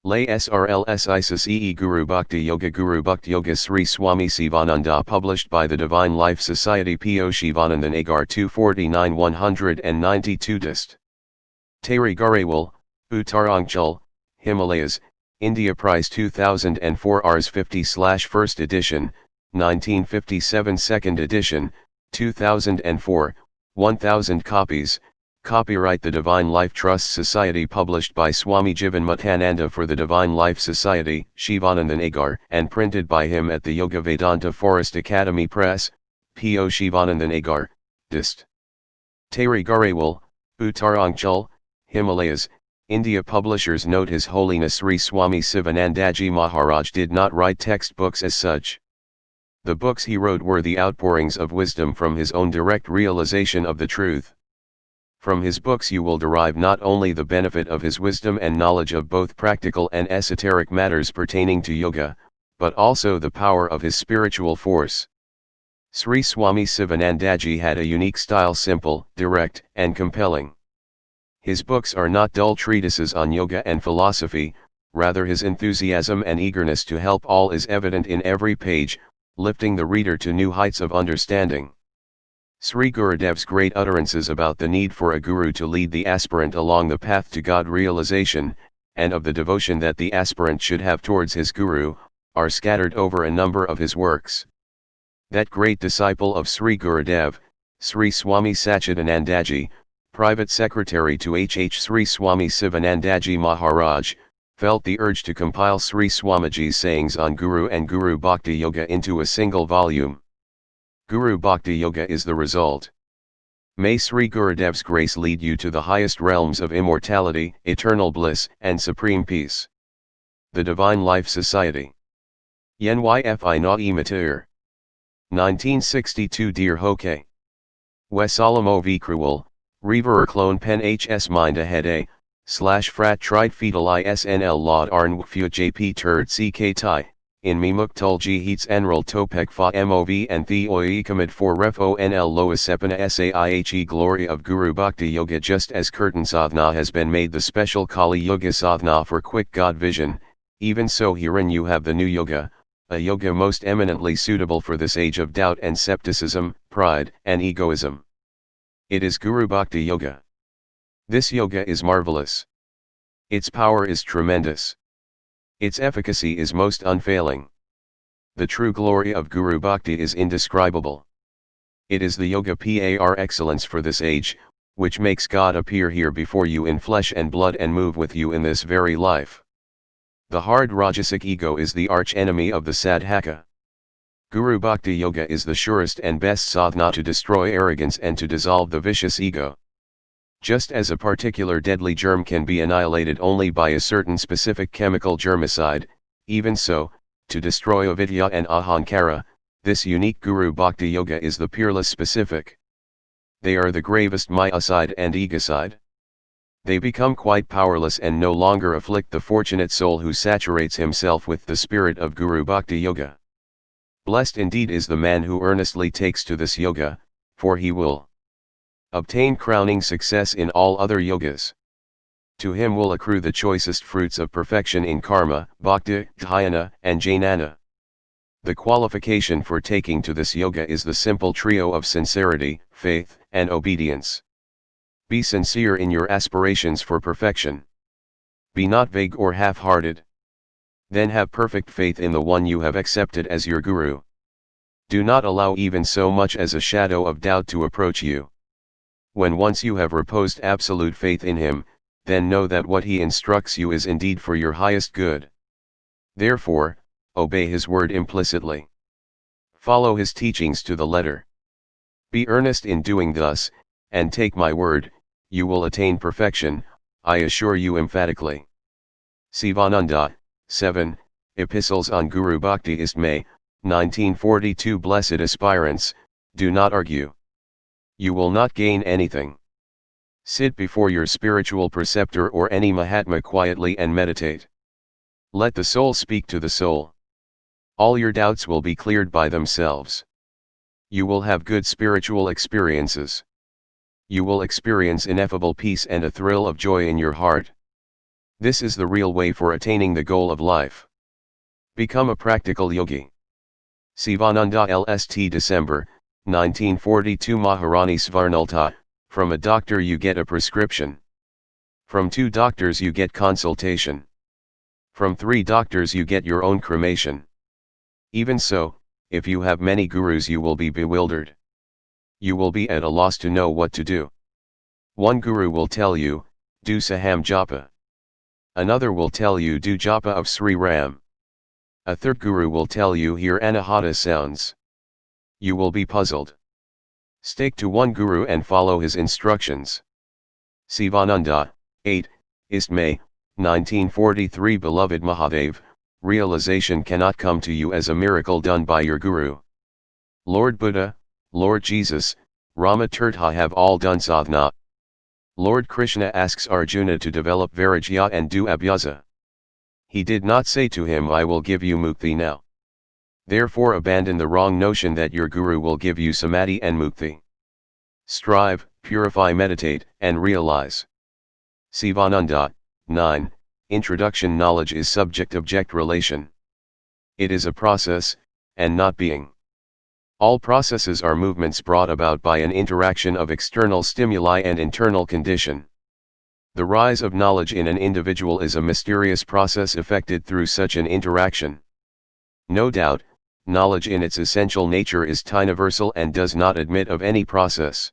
Lay Srls Isis EE Guru Bhakti Yoga Sri Swami Sivananda, published by the Divine Life Society P.O. Shivananda Nagar 249 192 Dist. Tari Garewal, Uttarangchal, Himalayas, India. Price 2004 Rs 50/1st edition, 1957 2nd edition, 2004, 1000 copies. Copyright The Divine Life Trust Society, published by Swami Jivanmutananda for the Divine Life Society, Shivananda Nagar, and printed by him at the Yoga Vedanta Forest Academy Press, P.O. Shivananda Nagar, Dist. Tari Garewal, Uttarangchal, Himalayas, India. Publishers note His Holiness Sri Swami Sivanandaji Maharaj did not write textbooks as such. The books he wrote were the outpourings of wisdom from his own direct realization of the truth. From his books you will derive not only the benefit of his wisdom and knowledge of both practical and esoteric matters pertaining to yoga, but also the power of his spiritual force. Sri Swami Sivanandaji had a unique style, simple, direct, and compelling. His books are not dull treatises on yoga and philosophy, rather his enthusiasm and eagerness to help all is evident in every page, lifting the reader to new heights of understanding. Sri Gurudev's great utterances about the need for a guru to lead the aspirant along the path to God realization, and of the devotion that the aspirant should have towards his guru, are scattered over a number of his works. That great disciple of Sri Gurudev, Sri Swami Satchidanandaji, private secretary to H. Sri Swami Sivanandaji Maharaj, felt the urge to compile Sri Swamiji's sayings on Guru and Guru Bhakti Yoga into a single volume. Guru Bhakti Yoga is the result. May Sri Gurudev's grace lead you to the highest realms of immortality, eternal bliss, and supreme peace. The Divine Life Society. Nyfi na Ematir. 1962 Dear Hoke. Wesalamo Vikruwal, Reverer Clone Pen HS Mind Ahead /frat Trite Fetal ISNL Laud Arn Wfua JP Turd CK Tai. In Mimuk Tulji Heats Enral Topek Fa MOV and The Oikamid for Ref ONL Loasepana SAIHE Glory of Guru Bhakti Yoga. Just as Kirtan Sadhana has been made the special Kali Yoga Sadhana for quick God vision, even so herein you have the new yoga, a yoga most eminently suitable for this age of doubt and skepticism, pride and egoism. It is Guru Bhakti Yoga. This yoga is marvelous. Its power is tremendous. Its efficacy is most unfailing. The true glory of Guru Bhakti is indescribable. It is the yoga par excellence for this age, which makes God appear here before you in flesh and blood and move with you in this very life. The hard rajasic ego is the arch enemy of the sadhaka. Guru Bhakti Yoga is the surest and best sadhana to destroy arrogance and to dissolve the vicious ego. Just as a particular deadly germ can be annihilated only by a certain specific chemical germicide, even so, to destroy avidya and ahankara, this unique Guru Bhakti Yoga is the peerless specific. They are the gravest mayaside and egocide. They become quite powerless and no longer afflict the fortunate soul who saturates himself with the spirit of Guru Bhakti Yoga. Blessed indeed is the man who earnestly takes to this yoga, for he will obtain crowning success in all other yogas. To him will accrue the choicest fruits of perfection in karma, bhakti, dhyana, and jnana. The qualification for taking to this yoga is the simple trio of sincerity, faith, and obedience. Be sincere in your aspirations for perfection. Be not vague or half-hearted. Then have perfect faith in the one you have accepted as your guru. Do not allow even so much as a shadow of doubt to approach you. When once you have reposed absolute faith in him, then know that what he instructs you is indeed for your highest good. Therefore, obey his word implicitly. Follow his teachings to the letter. Be earnest in doing thus, and take my word, you will attain perfection, I assure you emphatically. Sivananda, 7, Epistles on Guru Bhakti Ist May, 1942. Blessed aspirants, do not argue. You will not gain anything. Sit before your spiritual preceptor or any Mahatma quietly and meditate. Let the soul speak to the soul. All your doubts will be cleared by themselves. You will have good spiritual experiences. You will experience ineffable peace and a thrill of joy in your heart. This is the real way for attaining the goal of life. Become a practical yogi. Sivananda Lst. December, 1942. Maharani Svarnalta, from a doctor you get a prescription. From 2 doctors you get consultation. From 3 doctors you get your own cremation. Even so, if you have many gurus you will be bewildered. You will be at a loss to know what to do. One guru will tell you, do Saham Japa. Another will tell you do Japa of Sri Ram. A third guru will tell you hear Anahata sounds. You will be puzzled. Stick to one guru and follow his instructions. Sivananda, 8, Ist May, 1943. Beloved Mahadev, realization cannot come to you as a miracle done by your guru. Lord Buddha, Lord Jesus, Rama Tirtha have all done sadhana. Lord Krishna asks Arjuna to develop Vairagya and do abhyasa. He did not say to him, I will give you mukti now. Therefore abandon the wrong notion that your guru will give you samadhi and mukti. Strive, purify, meditate, and realize. Sivananda, 9, Introduction. Knowledge is subject-object relation. It is a process, and not being. All processes are movements brought about by an interaction of external stimuli and internal condition. The rise of knowledge in an individual is a mysterious process effected through such an interaction. No doubt, knowledge in its essential nature is universal and does not admit of any process.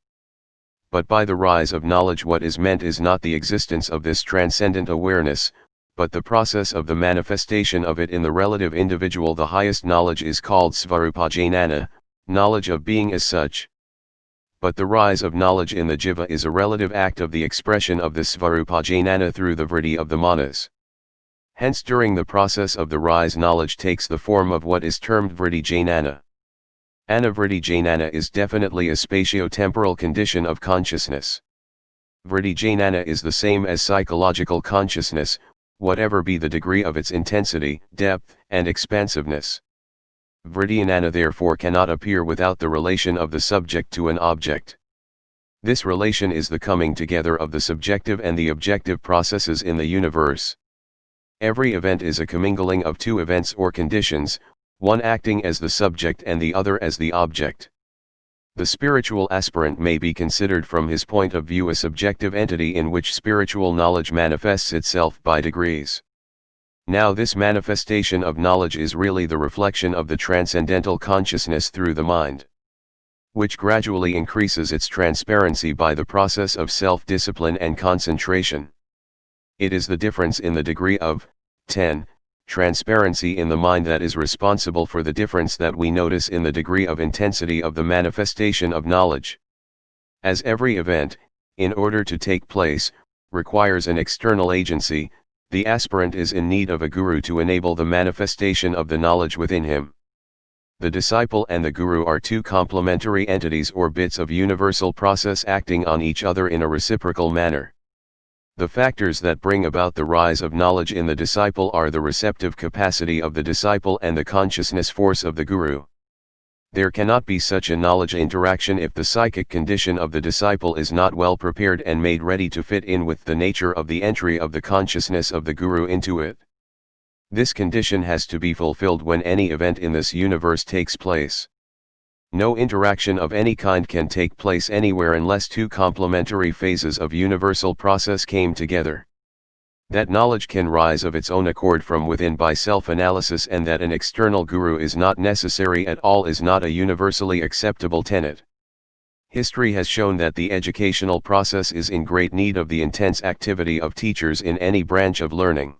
But by the rise of knowledge what is meant is not the existence of this transcendent awareness, but the process of the manifestation of it in the relative individual. The highest knowledge is called svarupajnana, knowledge of being as such. But the rise of knowledge in the jiva is a relative act of the expression of the svarupajnana through the vritti of the manas. Hence during the process of the rise knowledge takes the form of what is termed vritti jnana. Anavritti jnana is definitely a spatio-temporal condition of consciousness. Vritti jnana is the same as psychological consciousness, whatever be the degree of its intensity, depth, and expansiveness. Vrittiyanana therefore cannot appear without the relation of the subject to an object. This relation is the coming together of the subjective and the objective processes in the universe. Every event is a commingling of 2 events or conditions, one acting as the subject and the other as the object. The spiritual aspirant may be considered from his point of view a subjective entity in which spiritual knowledge manifests itself by degrees. Now this manifestation of knowledge is really the reflection of the transcendental consciousness through the mind, which gradually increases its transparency by the process of self-discipline and concentration. It is the difference in the degree of 10. Transparency in the mind that is responsible for the difference that we notice in the degree of intensity of the manifestation of knowledge. As every event, in order to take place, requires an external agency, the aspirant is in need of a guru to enable the manifestation of the knowledge within him. The disciple and the guru are 2 complementary entities or bits of universal process acting on each other in a reciprocal manner. The factors that bring about the rise of knowledge in the disciple are the receptive capacity of the disciple and the consciousness force of the guru. There cannot be such a knowledge interaction if the psychic condition of the disciple is not well prepared and made ready to fit in with the nature of the entry of the consciousness of the guru into it. This condition has to be fulfilled when any event in this universe takes place. No interaction of any kind can take place anywhere unless 2 complementary phases of universal process came together. That knowledge can rise of its own accord from within by self-analysis, and that an external guru is not necessary at all is not a universally acceptable tenet. History has shown that the educational process is in great need of the intense activity of teachers in any branch of learning.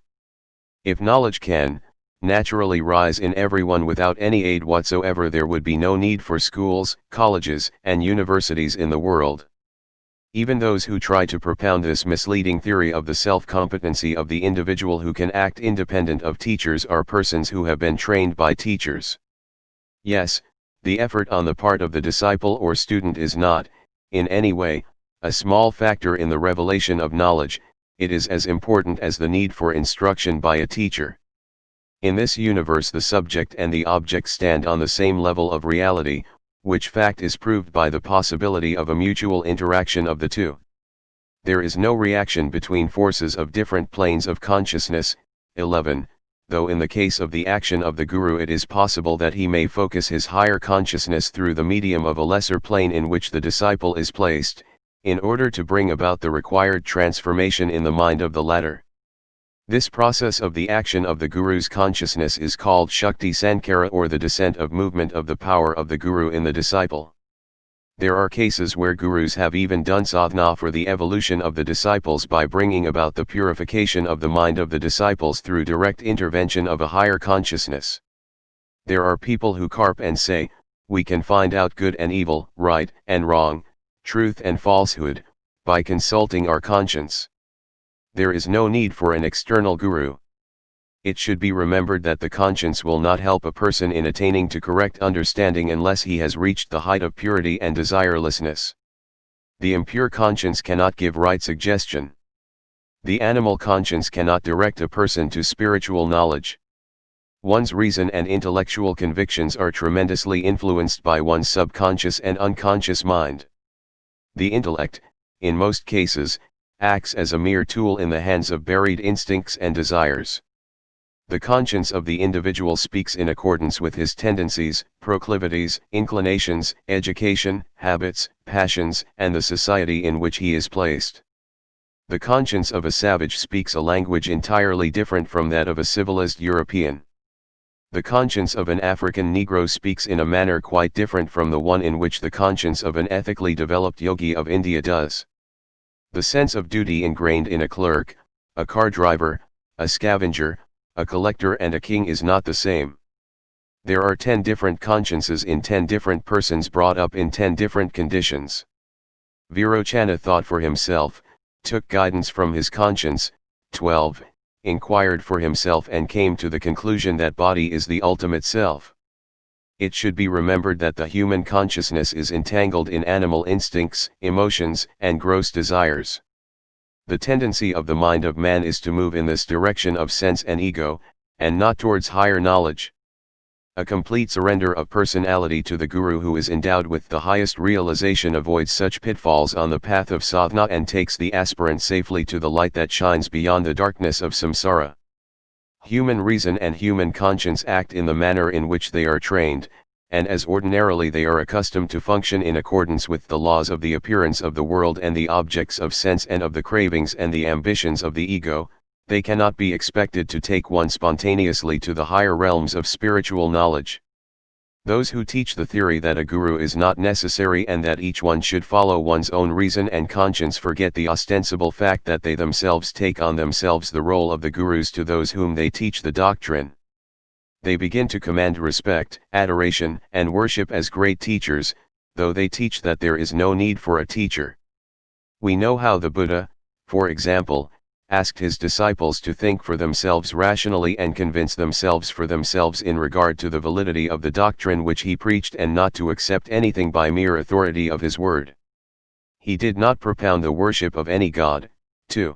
If knowledge can, naturally rise in everyone without any aid whatsoever, there would be no need for schools, colleges, and universities in the world. Even those who try to propound this misleading theory of the self-competency of the individual who can act independent of teachers are persons who have been trained by teachers. Yes, the effort on the part of the disciple or student is not, in any way, a small factor in the revelation of knowledge. It is as important as the need for instruction by a teacher. In this universe the subject and the object stand on the same level of reality, which fact is proved by the possibility of a mutual interaction of the 2. There is no reaction between forces of different planes of consciousness. 11. Though in the case of the action of the Guru it is possible that he may focus his higher consciousness through the medium of a lesser plane in which the disciple is placed, in order to bring about the required transformation in the mind of the latter. This process of the action of the Guru's consciousness is called Shakti Sankara, or the descent of movement of the power of the Guru in the disciple. There are cases where Gurus have even done sadhana for the evolution of the disciples by bringing about the purification of the mind of the disciples through direct intervention of a higher consciousness. There are people who carp and say, we can find out good and evil, right and wrong, truth and falsehood, by consulting our conscience. There is no need for an external guru. It should be remembered that the conscience will not help a person in attaining to correct understanding unless he has reached the height of purity and desirelessness. The impure conscience cannot give right suggestion. The animal conscience cannot direct a person to spiritual knowledge. One's reason and intellectual convictions are tremendously influenced by one's subconscious and unconscious mind. The intellect, in most cases, acts as a mere tool in the hands of buried instincts and desires. The conscience of the individual speaks in accordance with his tendencies, proclivities, inclinations, education, habits, passions, and the society in which he is placed. The conscience of a savage speaks a language entirely different from that of a civilized European. The conscience of an African Negro speaks in a manner quite different from the one in which the conscience of an ethically developed yogi of India does. The sense of duty ingrained in a clerk, a car driver, a scavenger, a collector and a king is not the same. There are 10 different consciences in 10 different persons brought up in 10 different conditions. Virochana thought for himself, took guidance from his conscience. 12. Inquired for himself and came to the conclusion that body is the ultimate self. It should be remembered that the human consciousness is entangled in animal instincts, emotions, and gross desires. The tendency of the mind of man is to move in this direction of sense and ego, and not towards higher knowledge. A complete surrender of personality to the Guru who is endowed with the highest realization avoids such pitfalls on the path of sadhana and takes the aspirant safely to the light that shines beyond the darkness of samsara. Human reason and human conscience act in the manner in which they are trained, and as ordinarily they are accustomed to function in accordance with the laws of the appearance of the world and the objects of sense and of the cravings and the ambitions of the ego, they cannot be expected to take one spontaneously to the higher realms of spiritual knowledge. Those who teach the theory that a guru is not necessary and that each one should follow one's own reason and conscience forget the ostensible fact that they themselves take on themselves the role of the gurus to those whom they teach the doctrine. They begin to command respect, adoration, and worship as great teachers, though they teach that there is no need for a teacher. We know how the Buddha, for example, asked his disciples to think for themselves rationally and convince themselves for themselves in regard to the validity of the doctrine which he preached and not to accept anything by mere authority of his word. He did not propound the worship of any god, too.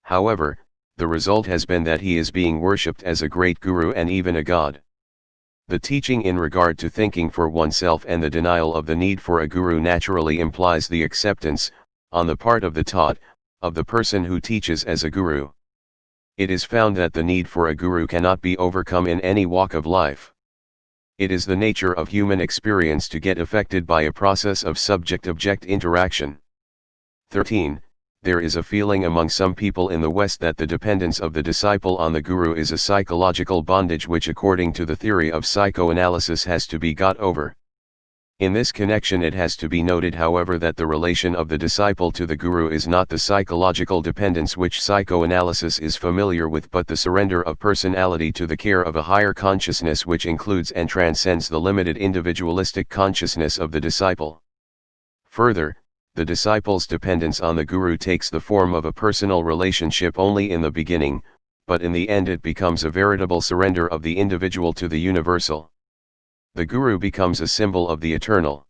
However, the result has been that he is being worshipped as a great guru and even a god. The teaching in regard to thinking for oneself and the denial of the need for a guru naturally implies the acceptance, on the part of the taught, of the person who teaches as a guru. It is found that the need for a guru cannot be overcome in any walk of life. It is the nature of human experience to get affected by a process of subject-object interaction. 13. There is a feeling among some people in the West that the dependence of the disciple on the guru is a psychological bondage which according to the theory of psychoanalysis has to be got over. In this connection it has to be noted however that the relation of the disciple to the guru is not the psychological dependence which psychoanalysis is familiar with but the surrender of personality to the care of a higher consciousness which includes and transcends the limited individualistic consciousness of the disciple. Further, the disciple's dependence on the guru takes the form of a personal relationship only in the beginning, but in the end it becomes a veritable surrender of the individual to the universal. The guru becomes a symbol of the eternal.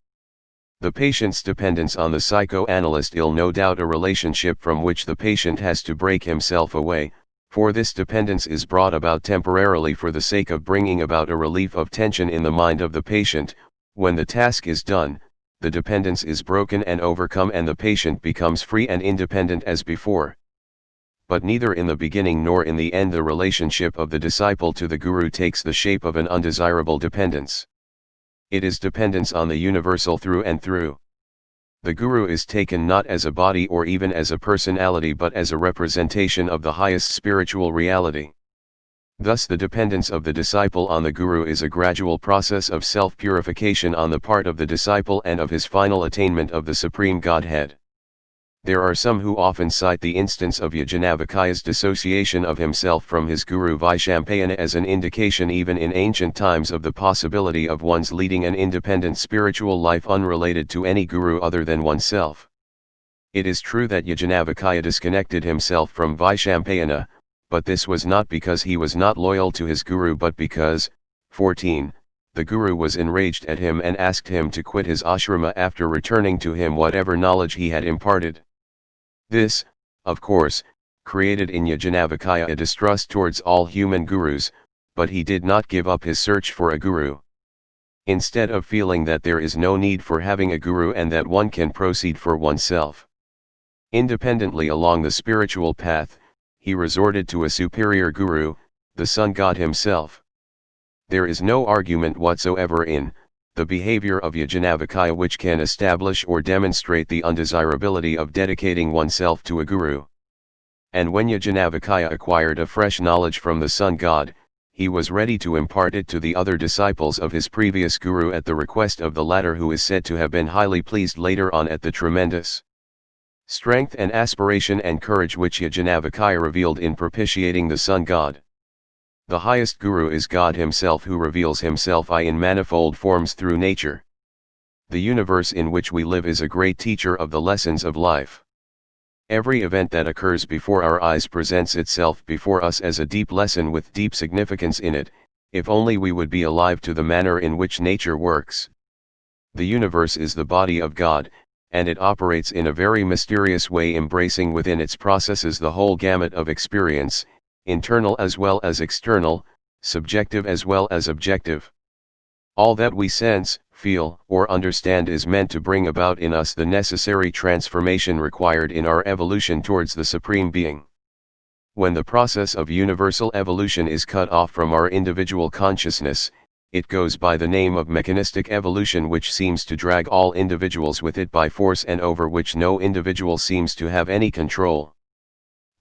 The patient's dependence on the psychoanalyst is no doubt a relationship from which the patient has to break himself away, for this dependence is brought about temporarily for the sake of bringing about a relief of tension in the mind of the patient. When the task is done, the dependence is broken and overcome and the patient becomes free and independent as before. But neither in the beginning nor in the end the relationship of the disciple to the Guru takes the shape of an undesirable dependence. It is dependence on the universal through and through. The Guru is taken not as a body or even as a personality but as a representation of the highest spiritual reality. Thus the dependence of the disciple on the Guru is a gradual process of self-purification on the part of the disciple and of his final attainment of the Supreme Godhead. There are some who often cite the instance of Yajnavalkya's dissociation of himself from his Guru Vaishampayana as an indication even in ancient times of the possibility of one's leading an independent spiritual life unrelated to any Guru other than oneself. It is true that Yajnavalkya disconnected himself from Vaishampayana, but this was not because he was not loyal to his Guru but because, 14, the Guru was enraged at him and asked him to quit his ashrama after returning to him whatever knowledge he had imparted. This, of course, created in Yajnavalkya a distrust towards all human gurus, but he did not give up his search for a guru. Instead of feeling that there is no need for having a guru and that one can proceed for oneself independently along the spiritual path, he resorted to a superior guru, the sun god himself. There is no argument whatsoever in the behavior of Yajnavalkya which can establish or demonstrate the undesirability of dedicating oneself to a guru. And when Yajnavalkya acquired a fresh knowledge from the sun god, he was ready to impart it to the other disciples of his previous guru at the request of the latter, who is said to have been highly pleased later on at the tremendous strength and aspiration and courage which Yajnavalkya revealed in propitiating the sun god. The highest Guru is God himself, who reveals himself in manifold forms through nature. The universe in which we live is a great teacher of the lessons of life. Every event that occurs before our eyes presents itself before us as a deep lesson with deep significance in it, if only we would be alive to the manner in which nature works. The universe is the body of God, and it operates in a very mysterious way, embracing within its processes the whole gamut of experience, internal as well as external, subjective as well as objective. All that we sense, feel, or understand is meant to bring about in us the necessary transformation required in our evolution towards the Supreme Being. When the process of universal evolution is cut off from our individual consciousness, it goes by the name of mechanistic evolution, which seems to drag all individuals with it by force and over which no individual seems to have any control.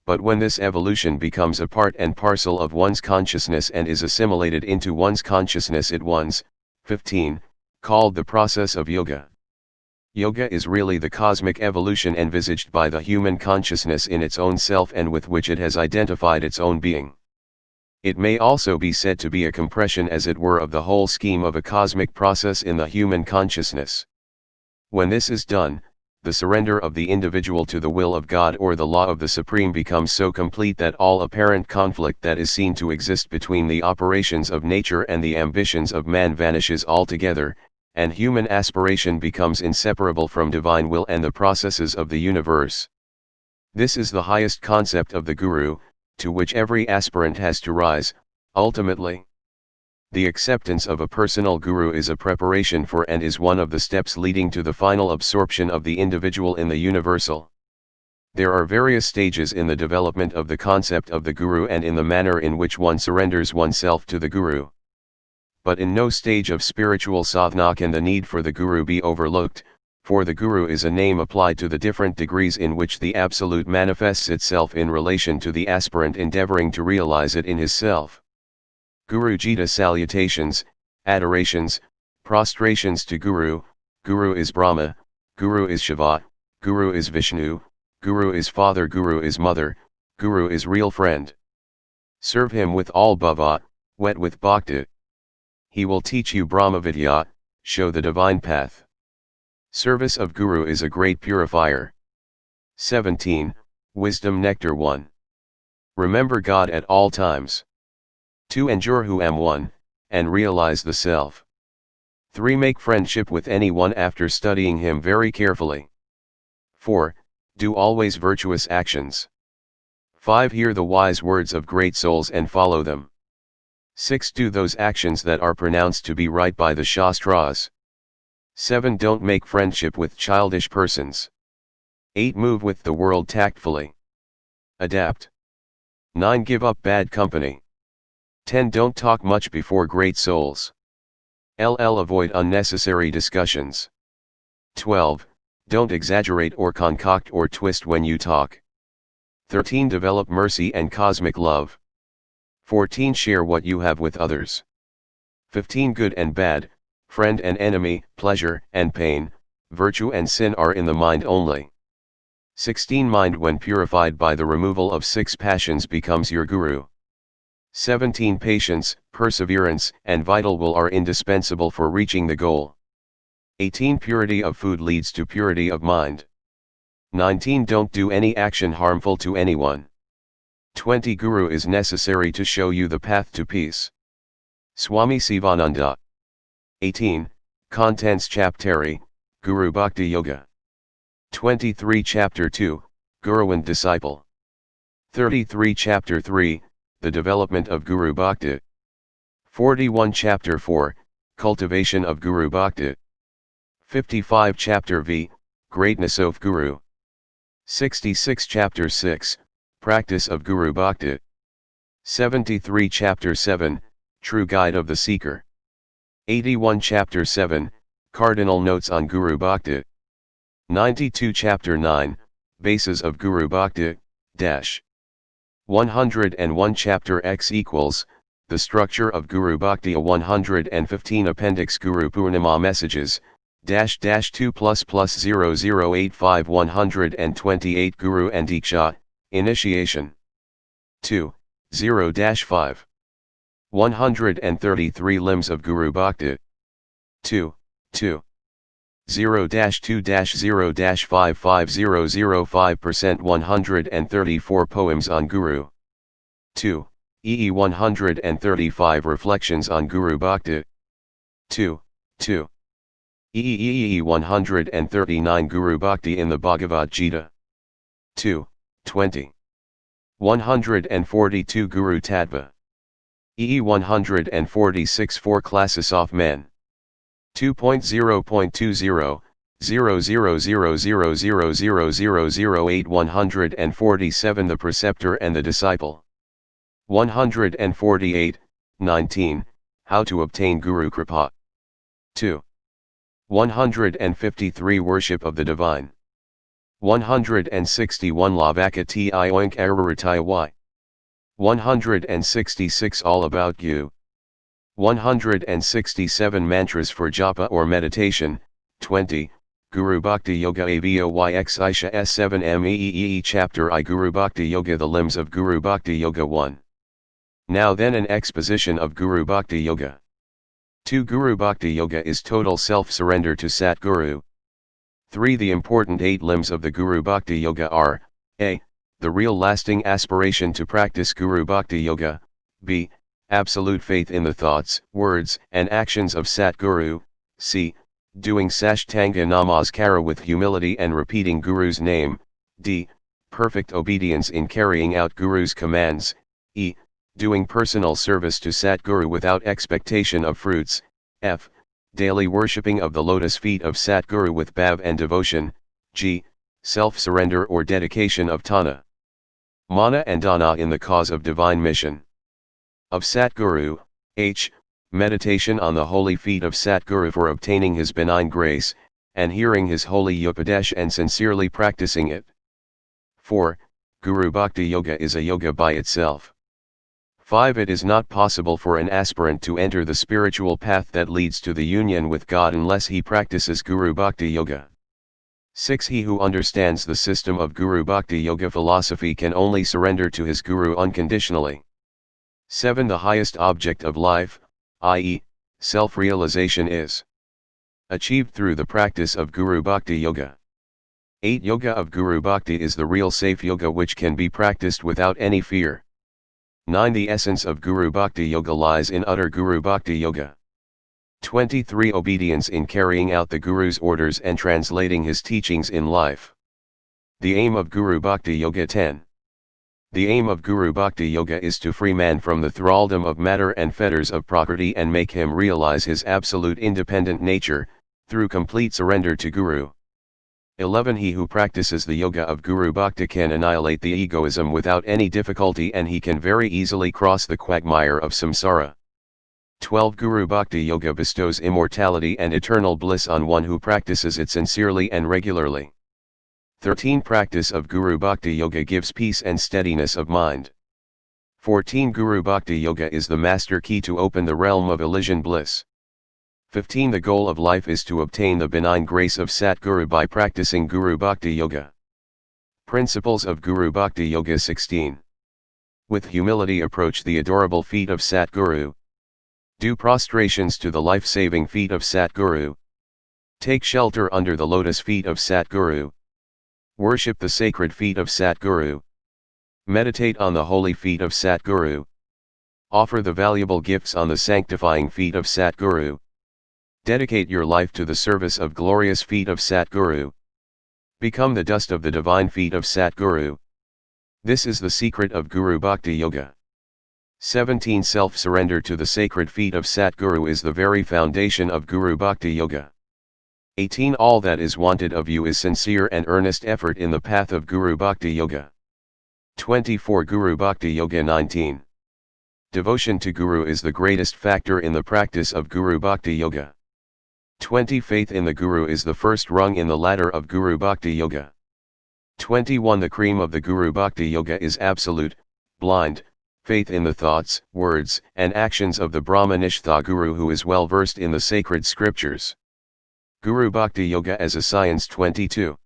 But when this evolution becomes a part and parcel of one's consciousness and is assimilated into one's consciousness at once, 15, called the process of yoga. Yoga is really the cosmic evolution envisaged by the human consciousness in its own self and with which it has identified its own being. It may also be said to be a compression, as it were, of the whole scheme of a cosmic process in the human consciousness. When this is done, the surrender of the individual to the will of God or the law of the Supreme becomes so complete that all apparent conflict that is seen to exist between the operations of nature and the ambitions of man vanishes altogether, and human aspiration becomes inseparable from divine will and the processes of the universe. This is the highest concept of the Guru, to which every aspirant has to rise, ultimately. The acceptance of a personal guru is a preparation for and is one of the steps leading to the final absorption of the individual in the universal. There are various stages in the development of the concept of the guru and in the manner in which one surrenders oneself to the guru. But in no stage of spiritual sadhana can the need for the guru be overlooked, for the guru is a name applied to the different degrees in which the absolute manifests itself in relation to the aspirant endeavoring to realize it in his self. Guru Jita salutations, adorations, prostrations to Guru. Guru is Brahma, Guru is Shiva, Guru is Vishnu, Guru is Father, Guru is Mother, Guru is real friend. Serve him with all bhava, wet with Bhakti. He will teach you Brahma Vidya, show the divine path. Service of Guru is a great purifier. 17, Wisdom Nectar 1. Remember God at all times. 2. Endure who am one, and realize the self. 3. Make friendship with anyone after studying him very carefully. 4. Do always virtuous actions. 5. Hear the wise words of great souls and follow them. 6. Do those actions that are pronounced to be right by the Shastras. 7. Don't make friendship with childish persons. 8. Move with the world tactfully. Adapt. 9. Give up bad company. 10. Don't talk much before great souls. Avoid unnecessary discussions. 12. Don't exaggerate or concoct or twist when you talk. 13. Develop mercy and cosmic love. 14. Share what you have with others. 15. Good and bad, friend and enemy, pleasure and pain, virtue and sin are in the mind only. 16. Mind when purified by the removal of 6 passions becomes your guru. 17. Patience, perseverance, and vital will are indispensable for reaching the goal. 18. Purity of food leads to purity of mind. 19. Don't do any action harmful to anyone. 20. Guru is necessary to show you the path to peace. Swami Sivananda. 18. Contents Chaptari, Guru Bhakti Yoga. 23. Chapter 2, Guru and Disciple. 33. Chapter 3, The Development of Guru Bhakti. 41. Chapter 4, Cultivation of Guru Bhakti. 55. Chapter V, Greatness of Guru. 66. Chapter 6, Practice of Guru Bhakti. 73. Chapter 7, True Guide of the Seeker. 81. Chapter 7, Cardinal Notes on Guru Bhakti. 92. Chapter 9, Bases of Guru Bhakti, 101. Chapter X equals, The Structure of Guru Bhakti. 115. Appendix Guru Purnima Messages, +2++0085. 128. Guru and Diksha, Initiation. 2, 0-5. 133 Limbs of Guru Bhakti. 2, 0-2-0-55005%. 134 Poems on Guru. 2. 135 Reflections on Guru Bhakti. 2. 139 Guru Bhakti in the Bhagavad Gita. 2. 20. 142 Guru Tattva. 146 Four Classes of Men. 2.0.20, 000000008. 147 The Preceptor and the Disciple. 148, 19, How to obtain Guru Kripa. 2. 153 Worship of the Divine. 161 Lavakati Oink Araritai. 166 All About You. 167 Mantras for Japa or Meditation. 20, Guru Bhakti Yoga Avoyx Isha S7 Meee Chapter I Guru Bhakti Yoga The Limbs of Guru Bhakti Yoga 1. Now then an exposition of Guru Bhakti Yoga. 2. Guru Bhakti Yoga is total self-surrender to Satguru. 3. The important 8 limbs of the Guru Bhakti Yoga are, a. The real lasting aspiration to practice Guru Bhakti Yoga, b. Absolute faith in the thoughts, words, and actions of Satguru, c. Doing Sashtanga Namaskara with humility and repeating Guru's name, d. Perfect obedience in carrying out Guru's commands, e. Doing personal service to Satguru without expectation of fruits, f. Daily worshipping of the lotus feet of Satguru with bhav and devotion, g. Self-surrender or dedication of Tana, Mana and Dana in the cause of divine mission. Of Satguru, h. Meditation on the holy feet of Satguru for obtaining his benign grace, and hearing his holy Upadesh and sincerely practicing it. 4. Guru Bhakti Yoga is a yoga by itself. 5. It is not possible for an aspirant to enter the spiritual path that leads to the union with God unless he practices Guru Bhakti Yoga. 6. He who understands the system of Guru Bhakti Yoga philosophy can only surrender to his Guru unconditionally. 7. The highest object of life, i.e., self-realization is achieved through the practice of Guru Bhakti Yoga. 8. Yoga of Guru Bhakti is the real safe yoga which can be practiced without any fear. 9. The essence of Guru Bhakti Yoga lies in utter Guru Bhakti Yoga. 23. Obedience in carrying out the Guru's orders and translating his teachings in life. The aim of Guru Bhakti Yoga. 10. The aim of Guru Bhakti Yoga is to free man from the thraldom of matter and fetters of Prakriti and make him realize his absolute independent nature, through complete surrender to Guru. 11. He who practices the yoga of Guru Bhakti can annihilate the egoism without any difficulty, and he can very easily cross the quagmire of samsara. 12. Guru Bhakti Yoga bestows immortality and eternal bliss on one who practices it sincerely and regularly. 13. Practice of Guru Bhakti Yoga gives peace and steadiness of mind. 14. Guru Bhakti Yoga is the master key to open the realm of Elysian bliss. 15. The goal of life is to obtain the benign grace of Satguru by practicing Guru Bhakti Yoga. Principles of Guru Bhakti Yoga. 16. With humility approach the adorable feet of Satguru. Do prostrations to the life-saving feet of Satguru. Take shelter under the lotus feet of Satguru. Worship the sacred feet of Satguru. Meditate on the holy feet of Satguru. Offer the valuable gifts on the sanctifying feet of Satguru. Dedicate your life to the service of glorious feet of Satguru. Become the dust of the divine feet of Satguru. This is the secret of Guru Bhakti Yoga. 17. Self-surrender to the sacred feet of Satguru is the very foundation of Guru Bhakti Yoga. 18. All that is wanted of you is sincere and earnest effort in the path of Guru Bhakti Yoga. 24. Guru Bhakti Yoga. 19. Devotion to Guru is the greatest factor in the practice of Guru Bhakti Yoga. 20. Faith in the Guru is the first rung in the ladder of Guru Bhakti Yoga. 21. The cream of the Guru Bhakti Yoga is absolute, blind, faith in the thoughts, words, and actions of the Brahmanishtha Guru who is well versed in the sacred scriptures. Guru Bhakti Yoga as a science. 22.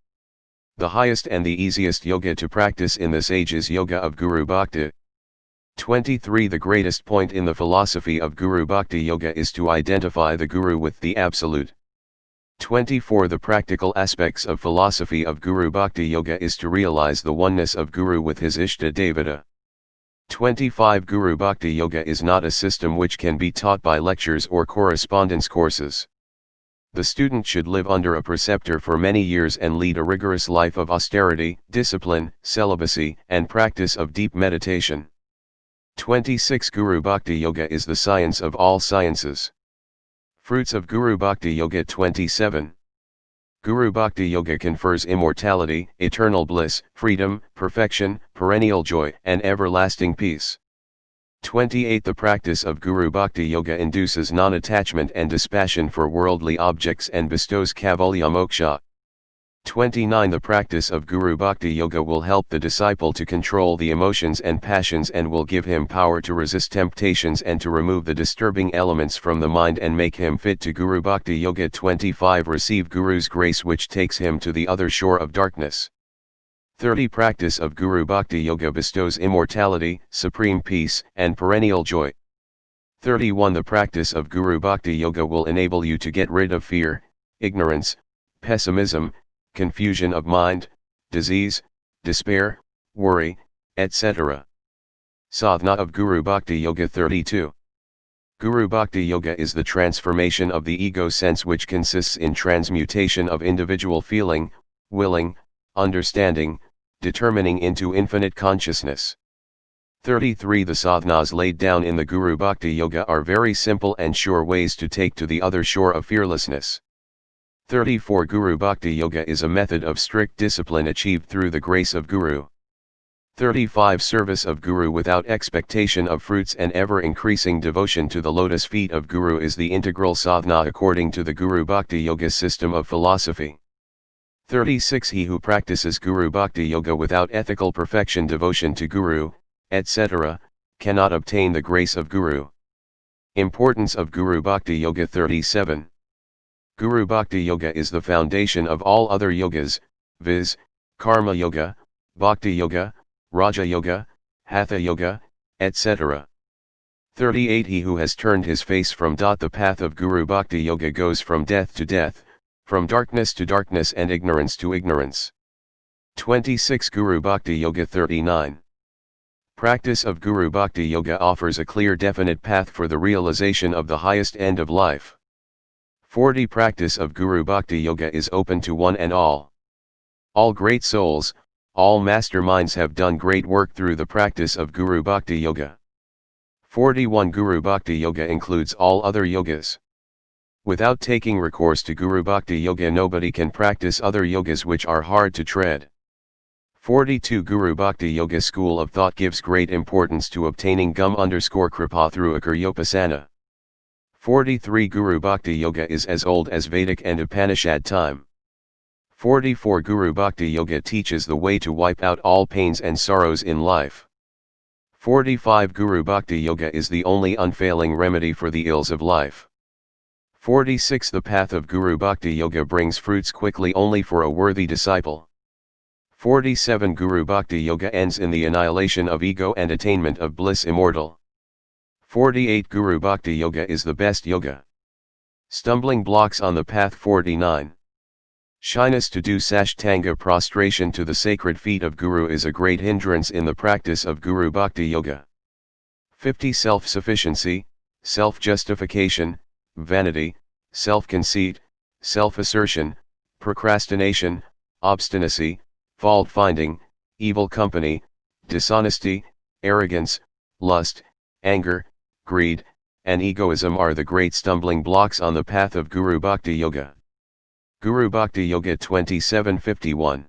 The highest and the easiest yoga to practice in this age is Yoga of Guru Bhakti. 23. The greatest point in the philosophy of Guru Bhakti Yoga is to identify the Guru with the Absolute. 24. The practical aspects of philosophy of Guru Bhakti Yoga is to realize the oneness of Guru with his Ishta Devata. 25. Guru Bhakti Yoga is not a system which can be taught by lectures or correspondence courses. The student should live under a preceptor for many years and lead a rigorous life of austerity, discipline, celibacy, and practice of deep meditation. 26. Guru Bhakti Yoga is the science of all sciences. Fruits of Guru Bhakti Yoga. 27. Guru Bhakti Yoga confers immortality, eternal bliss, freedom, perfection, perennial joy, and everlasting peace. 28. The practice of Guru Bhakti Yoga induces non-attachment and dispassion for worldly objects and bestows Kaivalya moksha. 29. The practice of Guru Bhakti Yoga will help the disciple to control the emotions and passions and will give him power to resist temptations and to remove the disturbing elements from the mind and make him fit to Guru Bhakti Yoga. 25. Receive Guru's grace which takes him to the other shore of darkness. 30. Practice of Guru Bhakti Yoga bestows immortality, supreme peace, and perennial joy. 31. The practice of Guru Bhakti Yoga will enable you to get rid of fear, ignorance, pessimism, confusion of mind, disease, despair, worry, etc. Sadhana of Guru Bhakti Yoga. 32. Guru Bhakti Yoga is the transformation of the ego sense which consists in transmutation of individual feeling, willing, understanding, determining into infinite consciousness. 33. The sadhanas laid down in the Guru Bhakti Yoga are very simple and sure ways to take to the other shore of fearlessness. 34. Guru Bhakti Yoga is a method of strict discipline achieved through the grace of Guru. 35. Service of Guru without expectation of fruits and ever-increasing devotion to the lotus feet of Guru is the integral sadhana according to the Guru Bhakti Yoga system of philosophy. 36. He who practices Guru Bhakti Yoga without ethical perfection, devotion to Guru, etc., cannot obtain the grace of Guru. Importance of Guru Bhakti Yoga. 37. Guru Bhakti Yoga is the foundation of all other yogas, viz., Karma Yoga, Bhakti Yoga, Raja Yoga, Hatha Yoga, etc. 38. He who has turned his face from the path of Guru Bhakti Yoga goes from death to death, from darkness to darkness and ignorance to ignorance. 26. Guru Bhakti Yoga. 39. Practice of Guru Bhakti Yoga offers a clear definite path for the realization of the highest end of life. 40. Practice of Guru Bhakti Yoga is open to one and all. All great souls, all master minds have done great work through the practice of Guru Bhakti Yoga. 41. Guru Bhakti Yoga includes all other yogas. Without taking recourse to Guru Bhakti Yoga, nobody can practice other yogas which are hard to tread. 42 Guru Bhakti Yoga school of thought gives great importance to obtaining Kripa through Akaryopasana. 43 Guru Bhakti Yoga is as old as Vedic and Upanishad time. 44 Guru Bhakti Yoga teaches the way to wipe out all pains and sorrows in life. 45 Guru Bhakti Yoga is the only unfailing remedy for the ills of life. 46 The path of Guru Bhakti Yoga brings fruits quickly only for a worthy disciple. 47 Guru Bhakti Yoga ends in the annihilation of ego and attainment of bliss immortal. 48 Guru Bhakti Yoga is the best yoga. Stumbling blocks on the path. 49 Shyness to do Sashtanga prostration to the sacred feet of Guru is a great hindrance in the practice of Guru Bhakti Yoga. 50 Self-sufficiency, self-justification, vanity, self-conceit, self-assertion, procrastination, obstinacy, fault-finding, evil company, dishonesty, arrogance, lust, anger, greed, and egoism are the great stumbling blocks on the path of Guru Bhakti Yoga. Guru Bhakti Yoga 2751.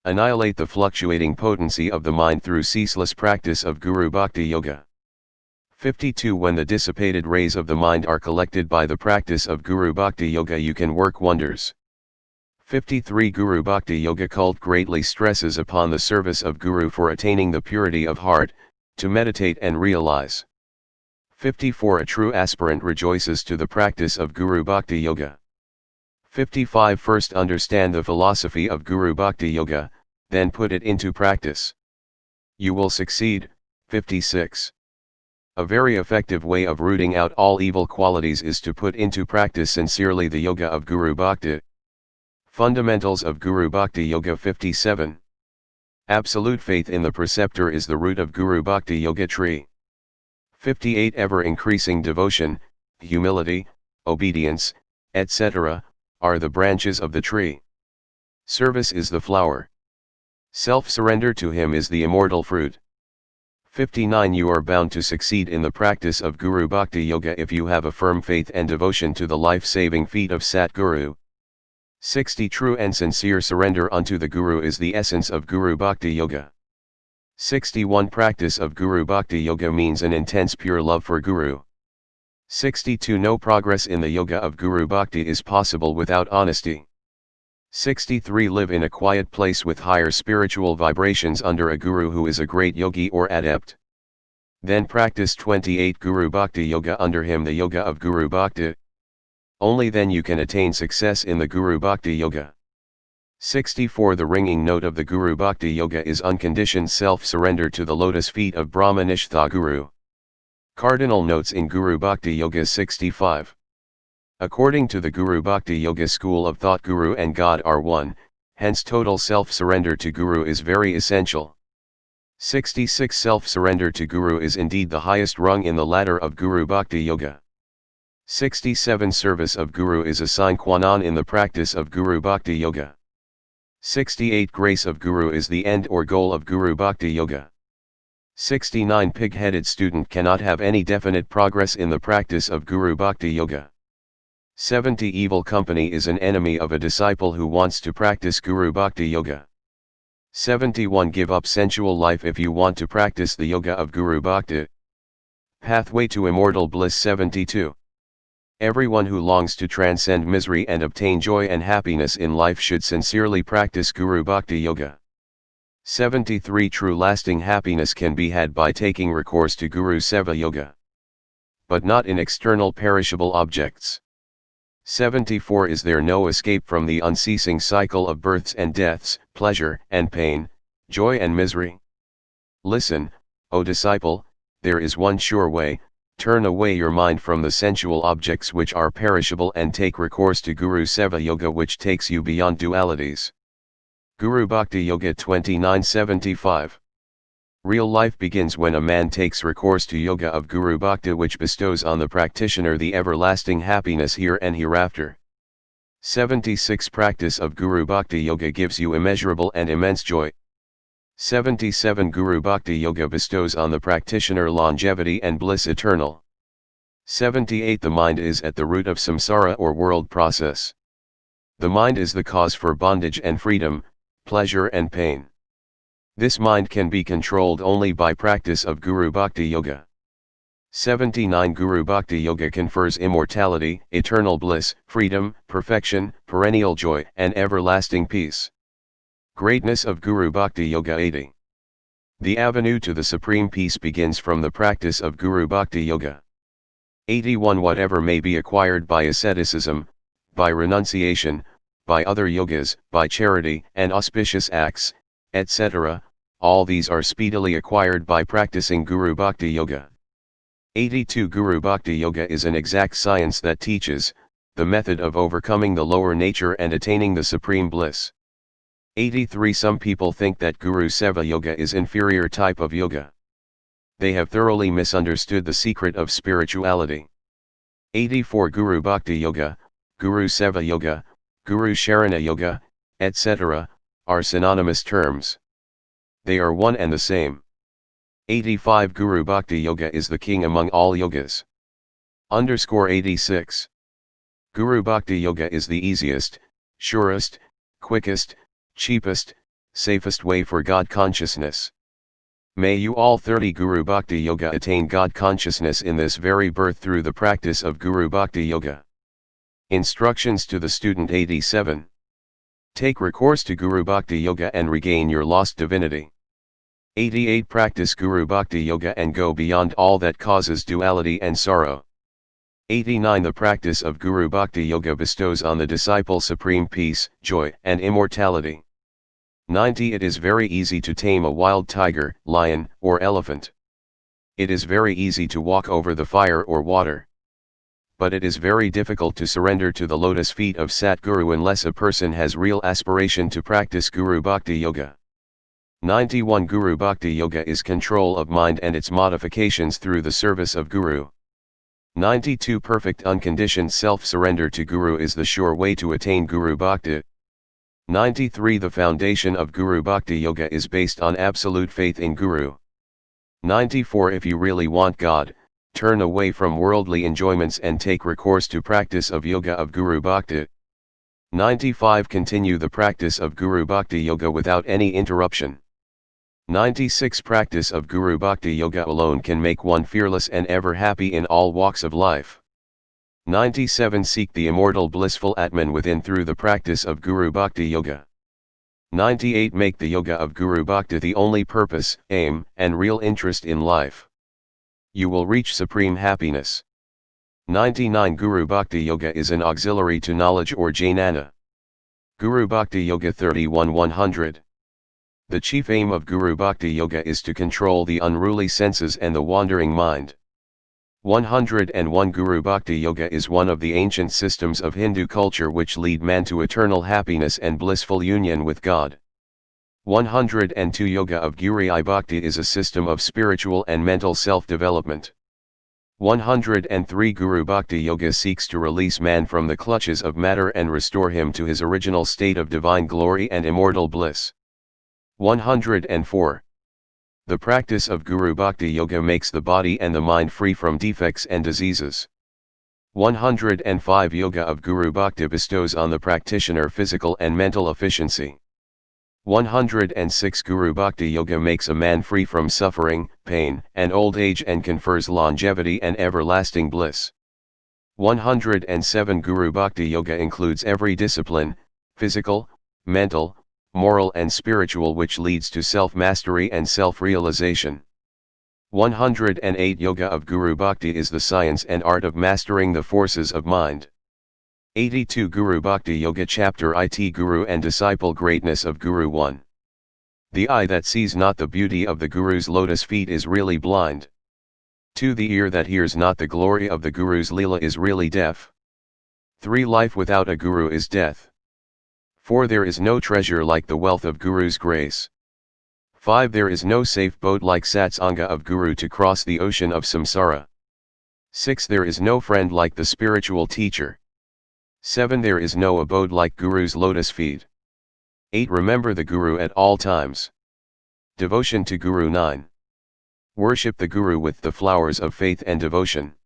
Annihilate the fluctuating potency of the mind through ceaseless practice of Guru Bhakti Yoga. 52 When the dissipated rays of the mind are collected by the practice of Guru Bhakti Yoga, you can work wonders. 53 Guru Bhakti Yoga cult greatly stresses upon the service of Guru for attaining the purity of heart, to meditate and realize. 54 A true aspirant rejoices to the practice of Guru Bhakti Yoga. 55 First understand the philosophy of Guru Bhakti Yoga, then put it into practice. You will succeed. 56 A very effective way of rooting out all evil qualities is to put into practice sincerely the yoga of Guru Bhakti. Fundamentals of Guru Bhakti Yoga. 57 Absolute faith in the preceptor is the root of Guru Bhakti Yoga tree. 58 Ever increasing devotion, humility, obedience, etc., are the branches of the tree. Service is the flower. Self-surrender to him is the immortal fruit. 59 You are bound to succeed in the practice of Guru Bhakti Yoga if you have a firm faith and devotion to the life-saving feet of Satguru. 60 True and sincere surrender unto the Guru is the essence of Guru Bhakti Yoga. 61 Practice of Guru Bhakti Yoga means an intense pure love for Guru. 62 No progress in the yoga of Guru Bhakti is possible without honesty. 63 Live in a quiet place with higher spiritual vibrations under a Guru who is a great yogi or adept. Then practice 28 Guru Bhakti Yoga under him, the yoga of Guru Bhakti. Only then you can attain success in the Guru Bhakti Yoga. 64 The ringing note of the Guru Bhakti Yoga is unconditioned self-surrender to the lotus feet of Brahmanistha Guru. Cardinal notes in Guru Bhakti Yoga. 65 According to the Guru Bhakti Yoga school of thought, Guru and God are one, hence total self-surrender to Guru is very essential. 66 Self-surrender to Guru is indeed the highest rung in the ladder of Guru Bhakti Yoga. 67 Service of Guru is a sine qua non in the practice of Guru Bhakti Yoga. 68 Grace of Guru is the end or goal of Guru Bhakti Yoga. 69 Pig-headed student cannot have any definite progress in the practice of Guru Bhakti Yoga. 70 Evil company is an enemy of a disciple who wants to practice Guru Bhakti Yoga. 71 Give up sensual life if you want to practice the yoga of Guru Bhakti. Pathway to immortal bliss. 72 Everyone who longs to transcend misery and obtain joy and happiness in life should sincerely practice Guru Bhakti Yoga. 73 True lasting happiness can be had by taking recourse to Guru Seva Yoga, but not in external perishable objects. 74 Is there no escape from the unceasing cycle of births and deaths, pleasure and pain, joy and misery? Listen, O disciple, there is one sure way: turn away your mind from the sensual objects which are perishable and take recourse to Guru Seva Yoga, which takes you beyond dualities. Guru Bhakti Yoga. 2975 Real life begins when a man takes recourse to yoga of Guru Bhakti, which bestows on the practitioner the everlasting happiness here and hereafter. 76 Practice of Guru Bhakti Yoga gives you immeasurable and immense joy. 77 Guru Bhakti Yoga bestows on the practitioner longevity and bliss eternal. 78 The mind is at the root of samsara or world process. The mind is the cause for bondage and freedom, pleasure and pain. This mind can be controlled only by practice of Guru Bhakti Yoga. 79 Guru Bhakti Yoga confers immortality, eternal bliss, freedom, perfection, perennial joy, and everlasting peace. Greatness of Guru Bhakti Yoga. 80. The avenue to the supreme peace begins from the practice of Guru Bhakti Yoga. 81 Whatever may be acquired by asceticism, by renunciation, by other yogas, by charity and auspicious acts, etc., all these are speedily acquired by practicing Guru Bhakti Yoga. 82 Guru Bhakti Yoga is an exact science that teaches the method of overcoming the lower nature and attaining the supreme bliss. 83 Some people think that Guru Seva Yoga is inferior type of yoga. They have thoroughly misunderstood the secret of spirituality. 84 Guru Bhakti Yoga, Guru Seva Yoga, Guru Sharana Yoga, etc., are synonymous terms. They are one and the same. 85 Guru Bhakti Yoga is the king among all yogas. 86. Guru Bhakti Yoga is the easiest, surest, quickest, cheapest, safest way for God consciousness. May you all 30 Guru Bhakti Yoga attain God consciousness in this very birth through the practice of Guru Bhakti Yoga. Instructions to the student. 87. Take recourse to Guru Bhakti Yoga and regain your lost divinity. 88 Practice Guru Bhakti Yoga and go beyond all that causes duality and sorrow. 89 The practice of Guru Bhakti Yoga bestows on the disciple supreme peace, joy and immortality. 90 It is very easy to tame a wild tiger, lion, or elephant. It is very easy to walk over the fire or water. But it is very difficult to surrender to the lotus feet of Satguru unless a person has real aspiration to practice Guru Bhakti Yoga. 91 Guru Bhakti Yoga is control of mind and its modifications through the service of Guru. 92 Perfect unconditioned self-surrender to Guru is the sure way to attain Guru Bhakti. 93 The foundation of Guru Bhakti Yoga is based on absolute faith in Guru. 94 If you really want God, turn away from worldly enjoyments and take recourse to practice of Yoga of Guru Bhakti. 95 Continue the practice of Guru Bhakti Yoga without any interruption. 96 Practice of Guru Bhakti Yoga alone can make one fearless and ever happy in all walks of life. 97 Seek the immortal blissful Atman within through the practice of Guru Bhakti Yoga. 98 Make the Yoga of Guru Bhakti the only purpose, aim, and real interest in life. You will reach supreme happiness. 99 Guru Bhakti Yoga is an auxiliary to knowledge or jnana. Guru Bhakti Yoga 31 100. The chief aim of Guru Bhakti Yoga is to control the unruly senses and the wandering mind. 101 Guru Bhakti Yoga is one of the ancient systems of Hindu culture which lead man to eternal happiness and blissful union with God. 102 Yoga of Guru Bhakti is a system of spiritual and mental self-development. 103 Guru Bhakti Yoga seeks to release man from the clutches of matter and restore him to his original state of divine glory and immortal bliss. 104. The practice of Guru Bhakti Yoga makes the body and the mind free from defects and diseases. 105 Yoga of Guru Bhakti bestows on the practitioner physical and mental efficiency. 106 Guru Bhakti Yoga makes a man free from suffering, pain, and old age and confers longevity and everlasting bliss. 107 Guru Bhakti Yoga includes every discipline, physical, mental, moral and spiritual which leads to self-mastery and self-realization. 108 Yoga of Guru Bhakti is the science and art of mastering the forces of mind. 82 Guru Bhakti Yoga Chapter It Guru and Disciple Greatness of Guru 1. The eye that sees not the beauty of the Guru's lotus feet is really blind. 2 The ear that hears not the glory of the Guru's Leela is really deaf. 3 Life without a Guru is death. 4 There is no treasure like the wealth of Guru's grace. 5 There is no safe boat like Satsanga of Guru to cross the ocean of samsara. 6 There is no friend like the spiritual teacher. 7 There is no abode like Guru's lotus feet. 8 Remember the Guru at all times. Devotion to Guru 9. Worship the Guru with the flowers of faith and devotion.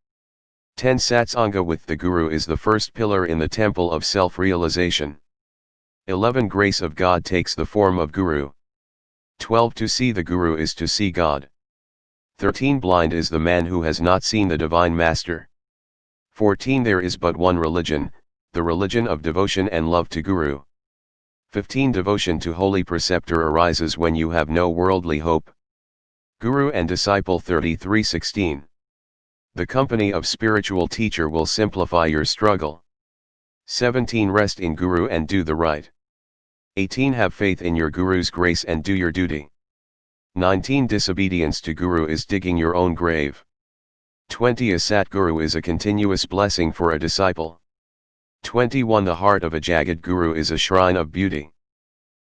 10 Satsanga with the Guru is the first pillar in the temple of self-realization. 11 Grace of God takes the form of Guru. 12 To see the Guru is to see God. 13 Blind is the man who has not seen the Divine Master. 14 There is but one religion, the religion of devotion and love to Guru. 15 Devotion to Holy Preceptor arises when you have no worldly hope. Guru and Disciple 33:16. The company of spiritual teacher will simplify your struggle. 17 Rest in Guru and do the right. 18 Have faith in your Guru's grace and do your duty. 19 Disobedience to Guru is digging your own grave. 20 A Satguru is a continuous blessing for a disciple. 21 The heart of a Jagat Guru is a shrine of beauty.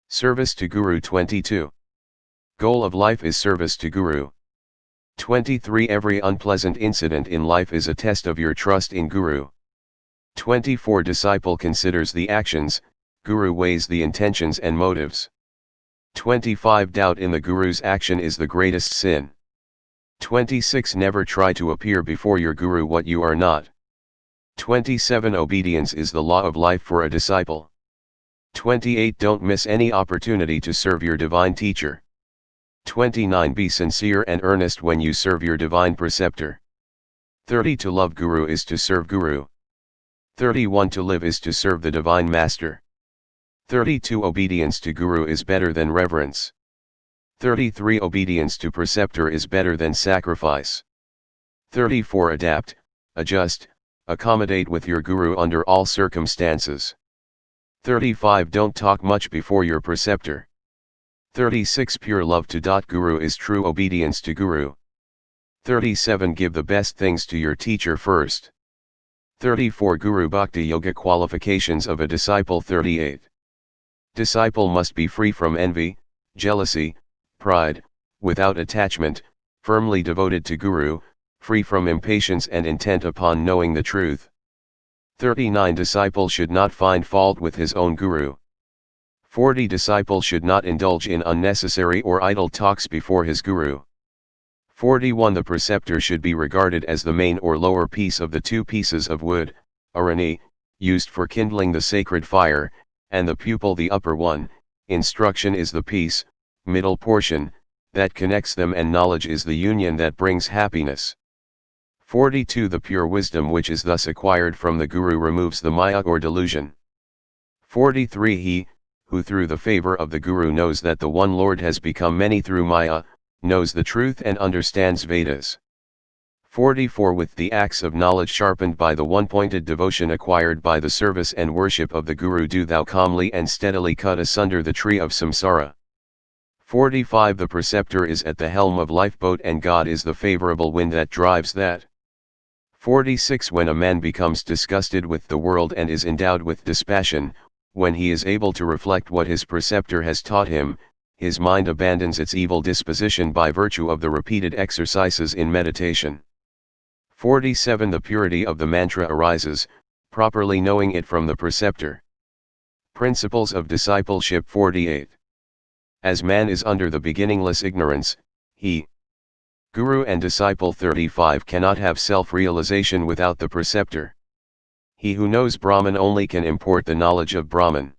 Service to Guru 22. Goal of life is service to Guru. 23 Every unpleasant incident in life is a test of your trust in Guru. 24 Disciple considers the actions, Guru weighs the intentions and motives. 25 Doubt in the Guru's action is the greatest sin. 26 Never try to appear before your Guru what you are not. 27 Obedience is the law of life for a disciple. 28 Don't miss any opportunity to serve your divine teacher. 29 Be sincere and earnest when you serve your divine preceptor. 30 To love Guru is to serve Guru. 31 To live is to serve the divine master. 32 Obedience to Guru is better than reverence. 33 Obedience to preceptor is better than sacrifice. 34 Adapt, adjust, accommodate with your Guru under all circumstances. 35 Don't talk much before your preceptor. 36 Pure love to Guru is true obedience to Guru. 37 Give the best things to your teacher first. 34 Guru Bhakti Yoga qualifications of a disciple 38. Disciple must be free from envy, jealousy, pride, without attachment, firmly devoted to Guru, free from impatience and intent upon knowing the truth. 39 Disciple should not find fault with his own Guru. 40 Disciple should not indulge in unnecessary or idle talks before his Guru. 41 The preceptor should be regarded as the main or lower piece of the two pieces of wood, arani, used for kindling the sacred fire, and the pupil the upper one. Instruction is the piece, middle portion, that connects them, and knowledge is the union that brings happiness. 42 The pure wisdom which is thus acquired from the Guru removes the maya or delusion. 43 He, who through the favor of the Guru knows that the one Lord has become many through Maya, knows the truth and understands Vedas. 44 With the axe of knowledge sharpened by the one-pointed devotion acquired by the service and worship of the Guru do thou calmly and steadily cut asunder the tree of samsara. 45 The preceptor is at the helm of lifeboat and God is the favorable wind that drives that. 46 When a man becomes disgusted with the world and is endowed with dispassion, when he is able to reflect what his preceptor has taught him, his mind abandons its evil disposition by virtue of the repeated exercises in meditation. 47 The purity of the mantra arises, properly knowing it from the preceptor. Principles of discipleship 48. As man is under the beginningless ignorance, he, Guru and disciple 35 cannot have self-realization without the preceptor. He who knows Brahman only can import the knowledge of Brahman.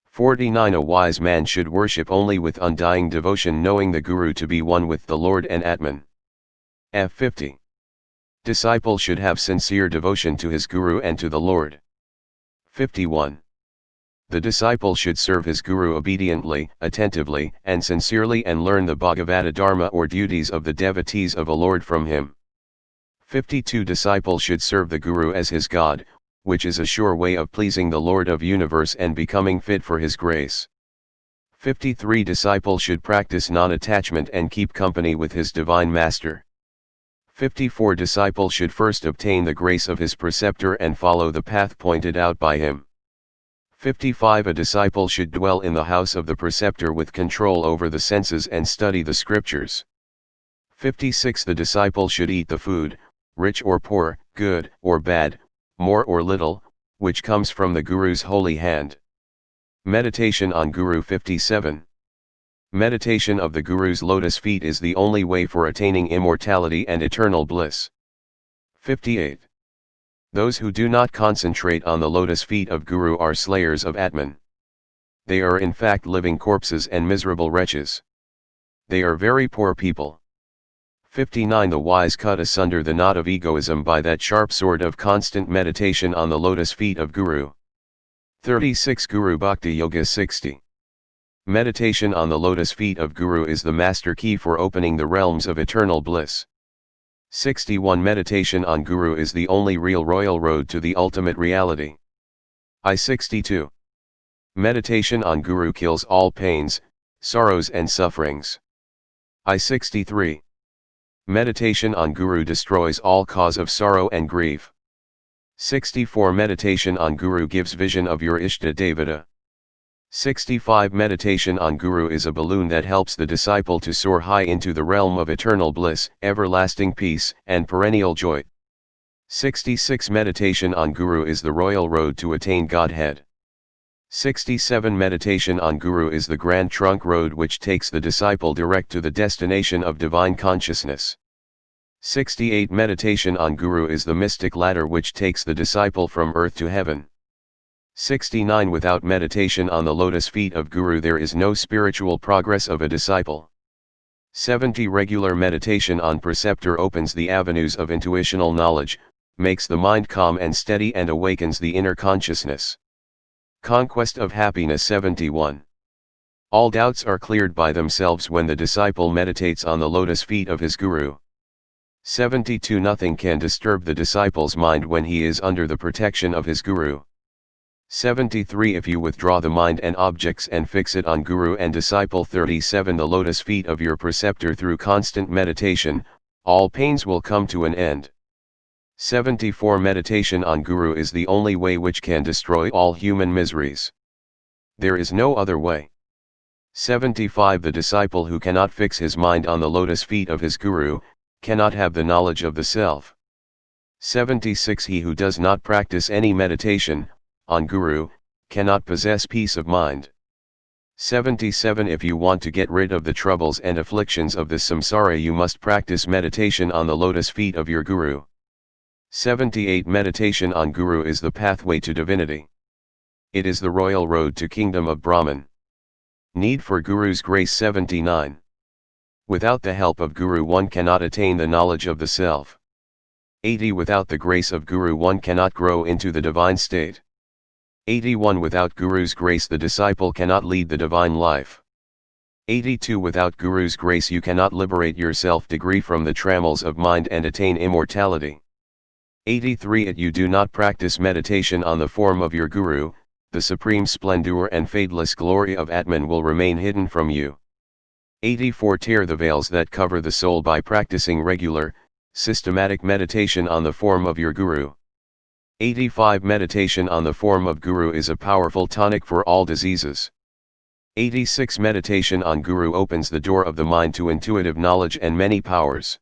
49 A wise man should worship only with undying devotion, knowing the Guru to be one with the Lord and Atman. F50. Disciple should have sincere devotion to his Guru and to the Lord. 51. The disciple should serve his Guru obediently, attentively, and sincerely, and learn the Bhagavata Dharma or duties of the devotees of a Lord from him. 52 Disciple should serve the Guru as his God, which is a sure way of pleasing the Lord of universe and becoming fit for his grace. 53 Disciple should practice non-attachment and keep company with his divine master. 54 Disciple should first obtain the grace of his preceptor and follow the path pointed out by him. 55 A disciple should dwell in the house of the preceptor with control over the senses and study the scriptures. 56 The disciple should eat the food, rich or poor, good or bad, more or little, which comes from the Guru's holy hand. Meditation on Guru 57. Meditation of the Guru's lotus feet is the only way for attaining immortality and eternal bliss. 58. Those who do not concentrate on the lotus feet of Guru are slayers of Atman. They are in fact living corpses and miserable wretches. They are very poor people. 59. The wise cut asunder the knot of egoism by that sharp sword of constant meditation on the lotus feet of Guru. 36. Guru Bhakti Yoga 60. Meditation on the lotus feet of Guru is the master key for opening the realms of eternal bliss. 61. Meditation on Guru is the only real royal road to the ultimate reality. I-62. Meditation on Guru kills all pains, sorrows and sufferings. I-63. Meditation on Guru destroys all cause of sorrow and grief. 64. Meditation on Guru gives vision of your Ishta Devata. 65. Meditation on Guru is a balloon that helps the disciple to soar high into the realm of eternal bliss, everlasting peace, and perennial joy. 66. Meditation on Guru is the royal road to attain Godhead. 67. Meditation on Guru is the Grand Trunk Road which takes the disciple direct to the destination of divine consciousness. 68. Meditation on Guru is the mystic ladder which takes the disciple from earth to heaven. 69. Without meditation on the lotus feet of Guru there is no spiritual progress of a disciple. 70. Regular meditation on preceptor opens the avenues of intuitional knowledge, makes the mind calm and steady and awakens the inner consciousness. Conquest of happiness. 71. All doubts are cleared by themselves when the disciple meditates on the lotus feet of his Guru. 72. Nothing can disturb the disciple's mind when he is under the protection of his Guru. 73. If you withdraw the mind and objects and fix it on Guru and disciple. 37. The lotus feet of your preceptor through constant meditation, all pains will come to an end. 74. Meditation on Guru is the only way which can destroy all human miseries. There is no other way. 75. The disciple who cannot fix his mind on the lotus feet of his Guru, cannot have the knowledge of the self. 76. He who does not practice any meditation on Guru, cannot possess peace of mind. 77. If you want to get rid of the troubles and afflictions of the samsara you must practice meditation on the lotus feet of your Guru. 78. Meditation on Guru is the pathway to divinity. It is the royal road to kingdom of Brahman. Need for Guru's grace. 79. Without the help of Guru one cannot attain the knowledge of the self. 80. Without the grace of Guru one cannot grow into the divine state. 81. Without Guru's grace the disciple cannot lead the divine life. 82. Without Guru's grace you cannot liberate yourself degree from the trammels of mind and attain immortality. 83. If you do not practice meditation on the form of your Guru, the supreme splendor and fadeless glory of Atman will remain hidden from you. 84. Tear the veils that cover the soul by practicing regular, systematic meditation on the form of your Guru. 85. Meditation on the form of Guru is a powerful tonic for all diseases. 86. Meditation on Guru opens the door of the mind to intuitive knowledge and many powers.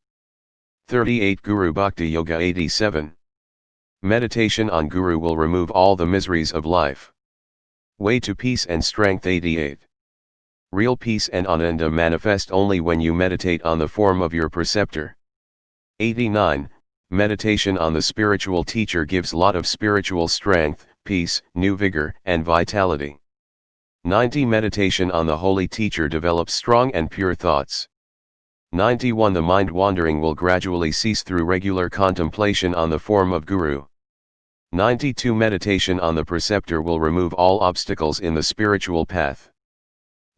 38. Guru Bhakti Yoga 87. Meditation on Guru will remove all the miseries of life. Way to peace and strength. 88. Real peace and ananda manifest only when you meditate on the form of your preceptor. 89. Meditation on the spiritual teacher gives lot of spiritual strength, peace, new vigor, and vitality. 90. Meditation on the holy teacher develops strong and pure thoughts. 91. The mind wandering will gradually cease through regular contemplation on the form of Guru. 92. Meditation on the preceptor will remove all obstacles in the spiritual path.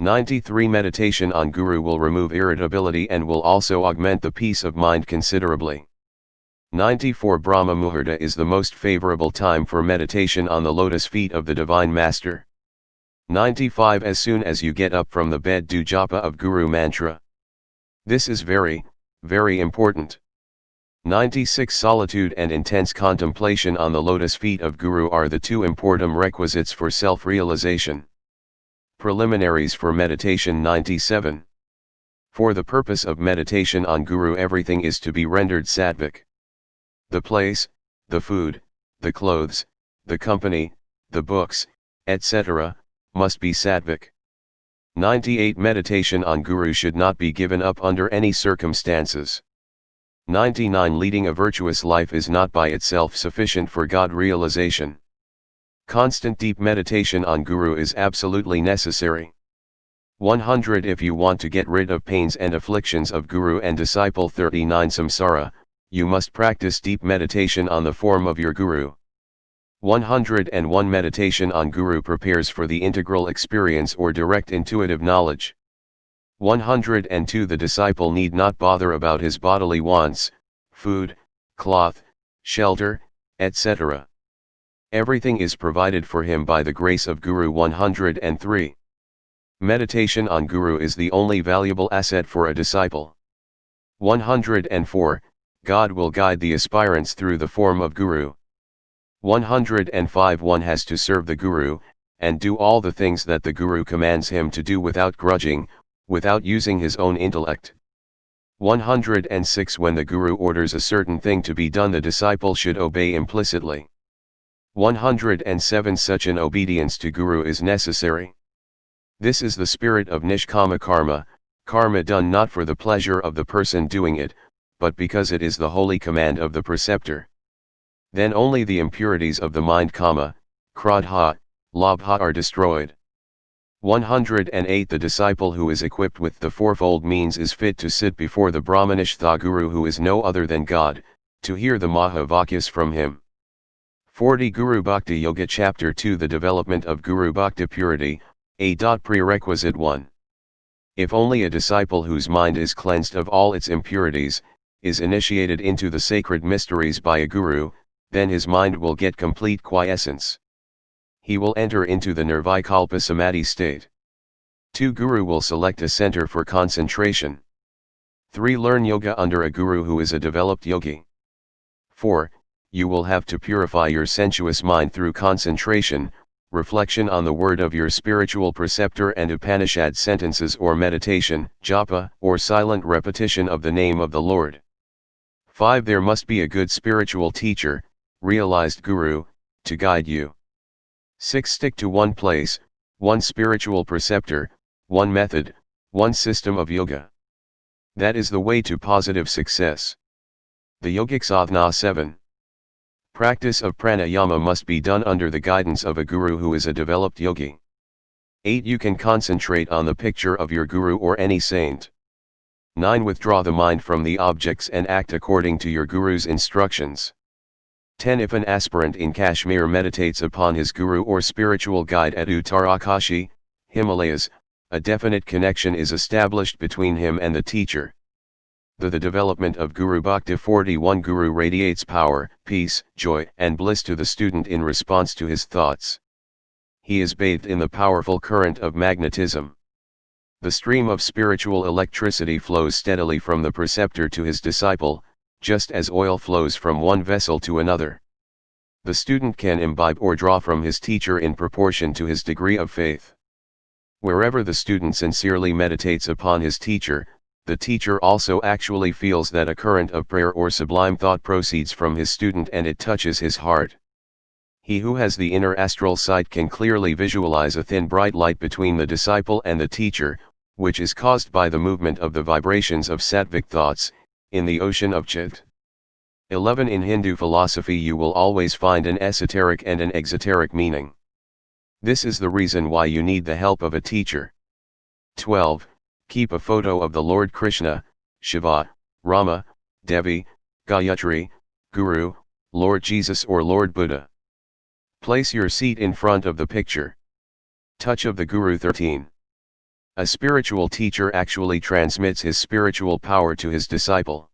93. Meditation on Guru will remove irritability and will also augment the peace of mind considerably. 94. Brahma Muhurta is the most favorable time for meditation on the lotus feet of the Divine Master. 95. As soon as you get up from the bed do japa of Guru Mantra. This is very, very important. 96. Solitude and intense contemplation on the lotus feet of Guru are the two important requisites for self-realization. Preliminaries for meditation. 97. For the purpose of meditation on Guru everything is to be rendered sattvic. The place, the food, the clothes, the company, the books, etc., must be sattvic. 98. Meditation on Guru should not be given up under any circumstances. 99 Leading a virtuous life is not by itself sufficient for God realization. Constant deep meditation on Guru is absolutely necessary. 100 If you want to get rid of pains and afflictions of Guru and disciple 39 Samsara, you must practice deep meditation on the form of your Guru. 101 Meditation on Guru prepares for the integral experience or direct intuitive knowledge. 102 The disciple need not bother about his bodily wants, food, cloth, shelter, etc. Everything is provided for him by the grace of Guru. 103 Meditation on Guru is the only valuable asset for a disciple. 104 God will guide the aspirants through the form of Guru. 105 One has to serve the Guru, and do all the things that the Guru commands him to do without grudging, without using his own intellect. 106 When the Guru orders a certain thing to be done, the disciple should obey implicitly. 107 Such an obedience to Guru is necessary. This is the spirit of nishkama karma, karma done not for the pleasure of the person doing it, but because it is the holy command of the preceptor. Then only the impurities of the mind kama, krodha, lobha are destroyed. 108 The disciple who is equipped with the fourfold means is fit to sit before the Brahmanishtha Guru, who is no other than God, to hear the Mahavakyas from him. 40 Guru Bhakti Yoga Chapter 2 The development of Guru Bhakti purity. Prerequisite 1. If only a disciple whose mind is cleansed of all its impurities, is initiated into the sacred mysteries by a Guru, then his mind will get complete quiescence. He will enter into the Nirvikalpa Samadhi state. 2 Guru will select a center for concentration. 3 Learn yoga under a Guru who is a developed yogi. 4 You will have to purify your sensuous mind through concentration, reflection on the word of your spiritual preceptor, and Upanishad sentences or meditation, japa, or silent repetition of the name of the Lord. 5 There must be a good spiritual teacher, realized Guru, to guide you. 6 Stick to one place, one spiritual preceptor, one method, one system of yoga. That is the way to positive success. The Yogic Sadhana 7. Practice of pranayama must be done under the guidance of a Guru who is a developed yogi. 8 You can concentrate on the picture of your Guru or any saint. 9 Withdraw the mind from the objects and act according to your Guru's instructions. 10 If an aspirant in Kashmir meditates upon his Guru or spiritual guide at Uttarakashi, Himalayas, a definite connection is established between him and the teacher. The development of Guru Bhakti 41 Guru radiates power, peace, joy, and bliss to the student in response to his thoughts. He is bathed in the powerful current of magnetism. The stream of spiritual electricity flows steadily from the preceptor to his disciple, just as oil flows from one vessel to another. The student can imbibe or draw from his teacher in proportion to his degree of faith. Wherever the student sincerely meditates upon his teacher, the teacher also actually feels that a current of prayer or sublime thought proceeds from his student and it touches his heart. He who has the inner astral sight can clearly visualize a thin bright light between the disciple and the teacher, which is caused by the movement of the vibrations of sattvic thoughts, in the ocean of Chit. 11 In Hindu philosophy you will always find an esoteric and an exoteric meaning. This is the reason why you need the help of a teacher. 12 Keep a photo of the Lord Krishna, Shiva, Rama, Devi, Gayatri, Guru, Lord Jesus or Lord Buddha. Place your seat in front of the picture. Touch of the Guru 13. A spiritual teacher actually transmits his spiritual power to his disciple.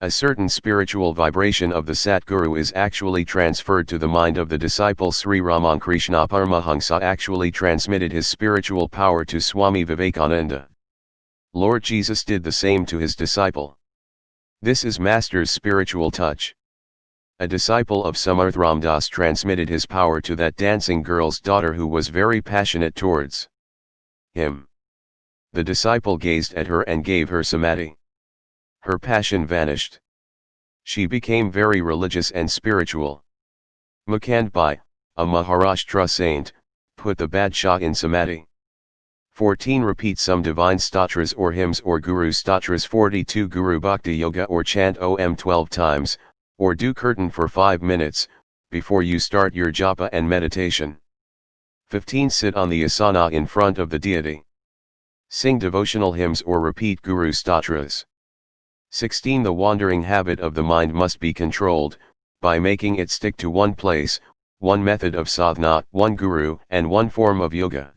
A certain spiritual vibration of the Sat Guru is actually transferred to the mind of the disciple. Sri Ramakrishna Paramahansa actually transmitted his spiritual power to Swami Vivekananda. Lord Jesus did the same to his disciple. This is Master's spiritual touch. A disciple of Samarth Ramdas transmitted his power to that dancing girl's daughter who was very passionate towards him. The disciple gazed at her and gave her samadhi. Her passion vanished. She became very religious and spiritual. Mukand Bhai, a Maharashtra saint, put the Badshah in samadhi. 14. Repeat some divine stotras or hymns or guru stotras. 42. Guru Bhakti Yoga or chant Om 12 times, or do kirtan for 5 minutes, before you start your japa and meditation. 15. Sit on the asana in front of the deity. Sing devotional hymns or repeat guru stotras. 16. The wandering habit of the mind must be controlled, by making it stick to one place, one method of sadhana, one guru, and one form of yoga.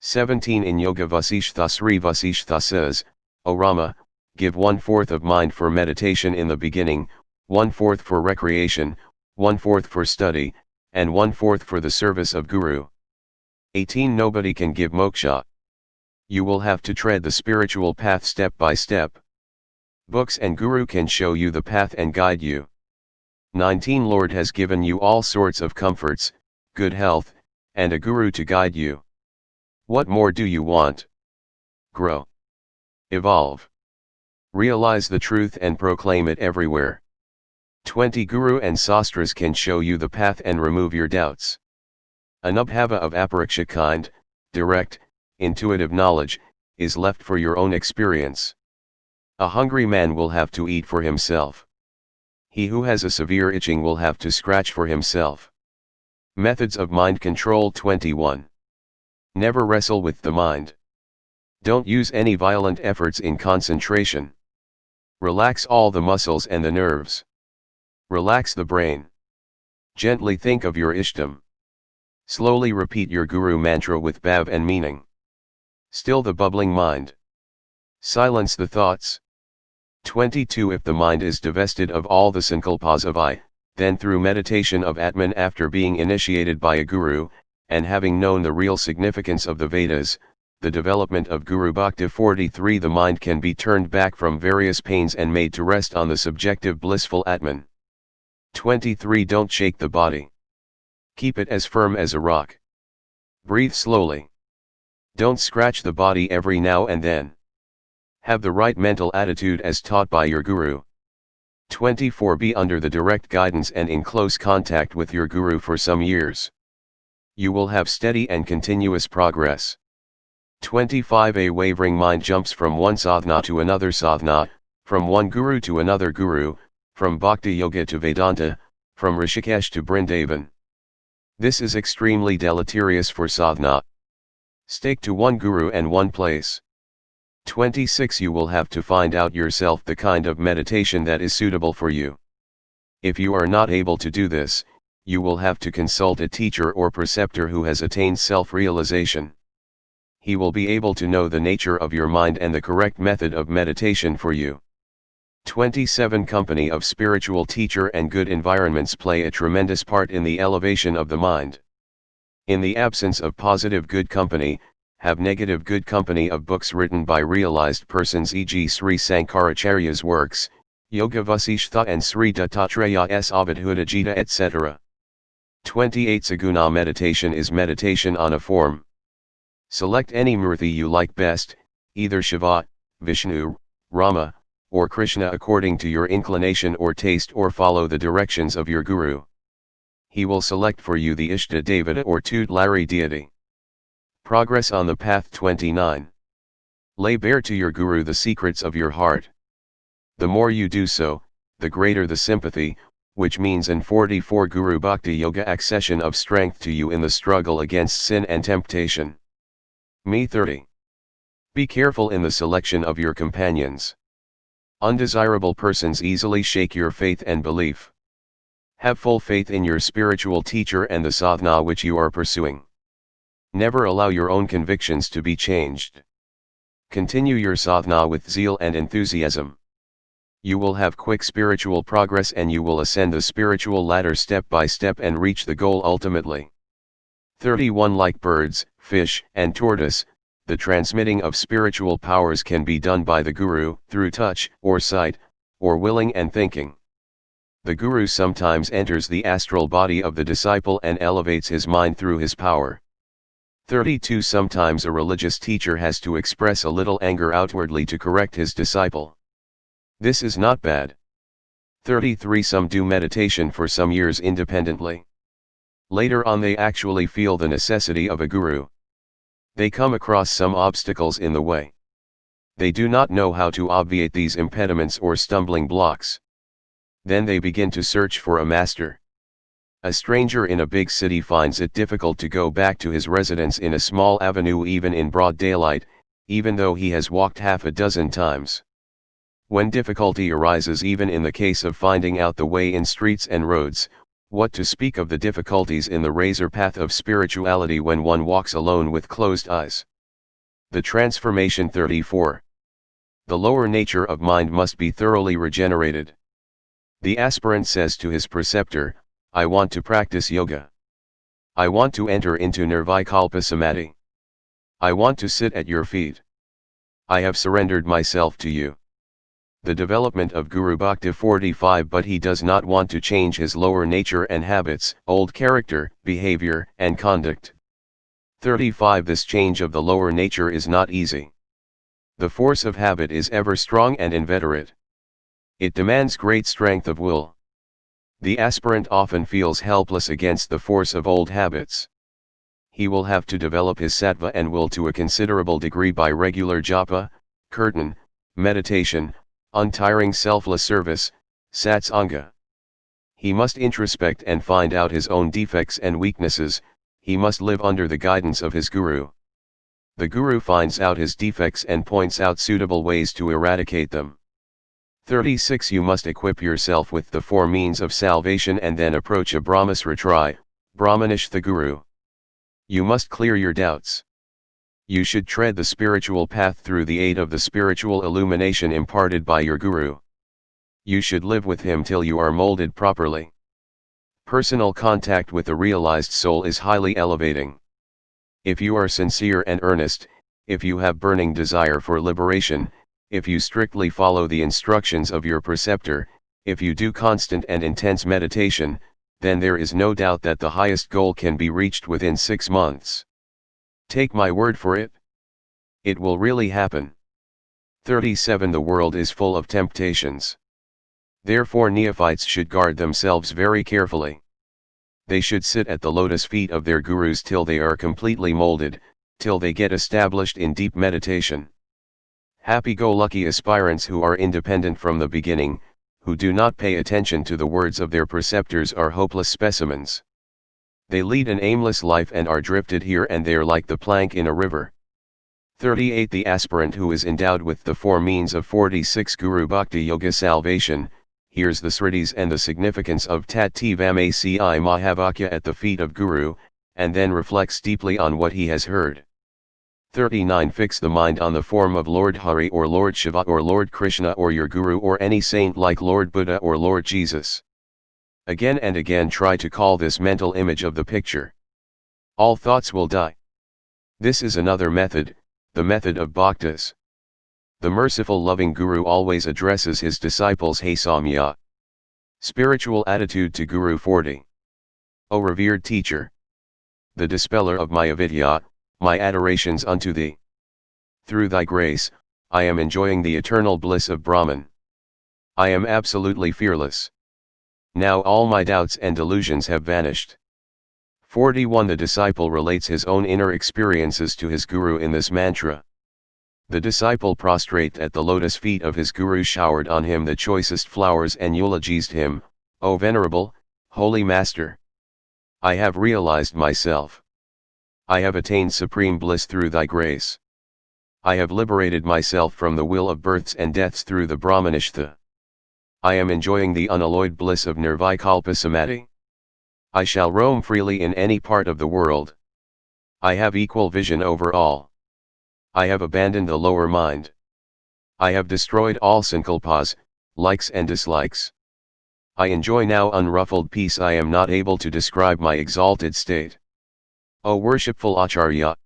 17. In Yoga Vasishtha Sri Vasishtha says, O Rama, give 1/4 of mind for meditation in the beginning, 1/4 for recreation, 1/4 for study, and 1/4 for the service of Guru. 18. Nobody can give moksha. You will have to tread the spiritual path step by step. Books and Guru can show you the path and guide you. 19. Lord has given you all sorts of comforts, good health, and a Guru to guide you. What more do you want? Grow. Evolve. Realize the truth and proclaim it everywhere. 20. Guru and Sastras can show you the path and remove your doubts. Anubhava of apariksha kind, direct, intuitive knowledge, is left for your own experience. A hungry man will have to eat for himself. He who has a severe itching will have to scratch for himself. Methods of mind control. 21. Never wrestle with the mind. Don't use any violent efforts in concentration. Relax all the muscles and the nerves. Relax the brain. Gently think of your Ishtam. Slowly repeat your Guru mantra with bhav and meaning. Still the bubbling mind. Silence the thoughts. 22. If the mind is divested of all the sankalpas of I, then through meditation of Atman after being initiated by a Guru, and having known the real significance of the Vedas, the development of Guru Bhakti. 43. The mind can be turned back from various pains and made to rest on the subjective blissful Atman. 23. Don't shake the body. Keep it as firm as a rock. Breathe slowly. Don't scratch the body every now and then. Have the right mental attitude as taught by your Guru. 24. Be under the direct guidance and in close contact with your Guru for some years. You will have steady and continuous progress. 25. A wavering mind jumps from one sadhana to another sadhana, from one Guru to another Guru, from Bhakti Yoga to Vedanta, from Rishikesh to Brindavan. This is extremely deleterious for sadhana. Stick to one Guru and one place. 26. You will have to find out yourself the kind of meditation that is suitable for you. If you are not able to do this, you will have to consult a teacher or preceptor who has attained self-realization. He will be able to know the nature of your mind and the correct method of meditation for you. 27. Company of spiritual teacher and good environments play a tremendous part in the elevation of the mind. In the absence of positive good company, have negative good company of books written by realized persons, e.g. Sri Sankaracharya's works, Yoga Vasishtha and Sri Dattatreya's Avadhuta Gita, etc. 28. Saguna meditation is meditation on a form. Select any murti you like best, either Shiva, Vishnu, Rama, or Krishna according to your inclination or taste, or follow the directions of your Guru. He will select for you the Ishta Devata or tutelary deity. Progress on the path. 29. Lay bare to your Guru the secrets of your heart. The more you do so, the greater the sympathy, which means in 44 Guru Bhakti Yoga accession of strength to you in the struggle against sin and temptation. Me 30. Be careful in the selection of your companions. Undesirable persons easily shake your faith and belief. Have full faith in your spiritual teacher and the sadhana which you are pursuing. Never allow your own convictions to be changed. Continue your sadhana with zeal and enthusiasm. You will have quick spiritual progress and you will ascend the spiritual ladder step by step and reach the goal ultimately. 31. Like birds, fish, and tortoise, the transmitting of spiritual powers can be done by the Guru, through touch, or sight, or willing and thinking. The Guru sometimes enters the astral body of the disciple and elevates his mind through his power. 32. Sometimes a religious teacher has to express a little anger outwardly to correct his disciple. This is not bad. 33. Some do meditation for some years independently. Later on they actually feel the necessity of a Guru. They come across some obstacles in the way. They do not know how to obviate these impediments or stumbling blocks. Then they begin to search for a master. A stranger in a big city finds it difficult to go back to his residence in a small avenue even in broad daylight, even though he has walked half a dozen times. When difficulty arises even in the case of finding out the way in streets and roads, what to speak of the difficulties in the razor path of spirituality when one walks alone with closed eyes? The transformation 34. The lower nature of mind must be thoroughly regenerated. The aspirant says to his preceptor, I want to practice yoga. I want to enter into nirvikalpa samadhi. I want to sit at your feet. I have surrendered myself to you. The development of Guru Bhakti 45. But he does not want to change his lower nature and habits, old character, behavior, and conduct. 35. This change of the lower nature is not easy. The force of habit is ever strong and inveterate. It demands great strength of will. The aspirant often feels helpless against the force of old habits. He will have to develop his sattva and will to a considerable degree by regular japa, kirtan, meditation, untiring selfless service, satsanga. He must introspect and find out his own defects and weaknesses. He must live under the guidance of his guru. The guru finds out his defects and points out suitable ways to eradicate them. 36. You must equip yourself with the four means of salvation and then approach a Brahmasratri, Brahmanish the Guru. You must clear your doubts. You should tread the spiritual path through the aid of the spiritual illumination imparted by your Guru. You should live with him till you are molded properly. Personal contact with the realized soul is highly elevating. If you are sincere and earnest, if you have burning desire for liberation, if you strictly follow the instructions of your preceptor, if you do constant and intense meditation, then there is no doubt that the highest goal can be reached within 6 months. Take my word for it. It will really happen. 37. The world is full of temptations. Therefore neophytes should guard themselves very carefully. They should sit at the lotus feet of their gurus till they are completely molded, till they get established in deep meditation. Happy-go-lucky aspirants who are independent from the beginning, who do not pay attention to the words of their preceptors are hopeless specimens. They lead an aimless life and are drifted here and there like the plank in a river. 38. The aspirant who is endowed with the four means of 46 Guru Bhakti Yoga salvation, hears the sritis and the significance of Tattvam-aci Mahavakya at the feet of Guru, and then reflects deeply on what he has heard. 39. Fix the mind on the form of Lord Hari or Lord Shiva or Lord Krishna or your Guru or any saint like Lord Buddha or Lord Jesus. Again and again try to call this mental image of the picture. All thoughts will die. This is another method, the method of bhaktas. The merciful loving Guru always addresses his disciples Hey Samya. Spiritual attitude to Guru 40. O revered teacher, the dispeller of my avidya, my adorations unto thee. Through thy grace, I am enjoying the eternal bliss of Brahman. I am absolutely fearless. Now all my doubts and delusions have vanished. 41. The disciple relates his own inner experiences to his Guru in this mantra. The disciple prostrate at the lotus feet of his Guru showered on him the choicest flowers and eulogized him, O venerable, holy master! I have realized myself. I have attained supreme bliss through thy grace. I have liberated myself from the will of births and deaths through the Brahmanishtha. I am enjoying the unalloyed bliss of Nirvikalpa Samadhi. I shall roam freely in any part of the world. I have equal vision over all. I have abandoned the lower mind. I have destroyed all sankalpas, likes and dislikes. I enjoy now unruffled peace. I am not able to describe my exalted state. O worshipful Acharya!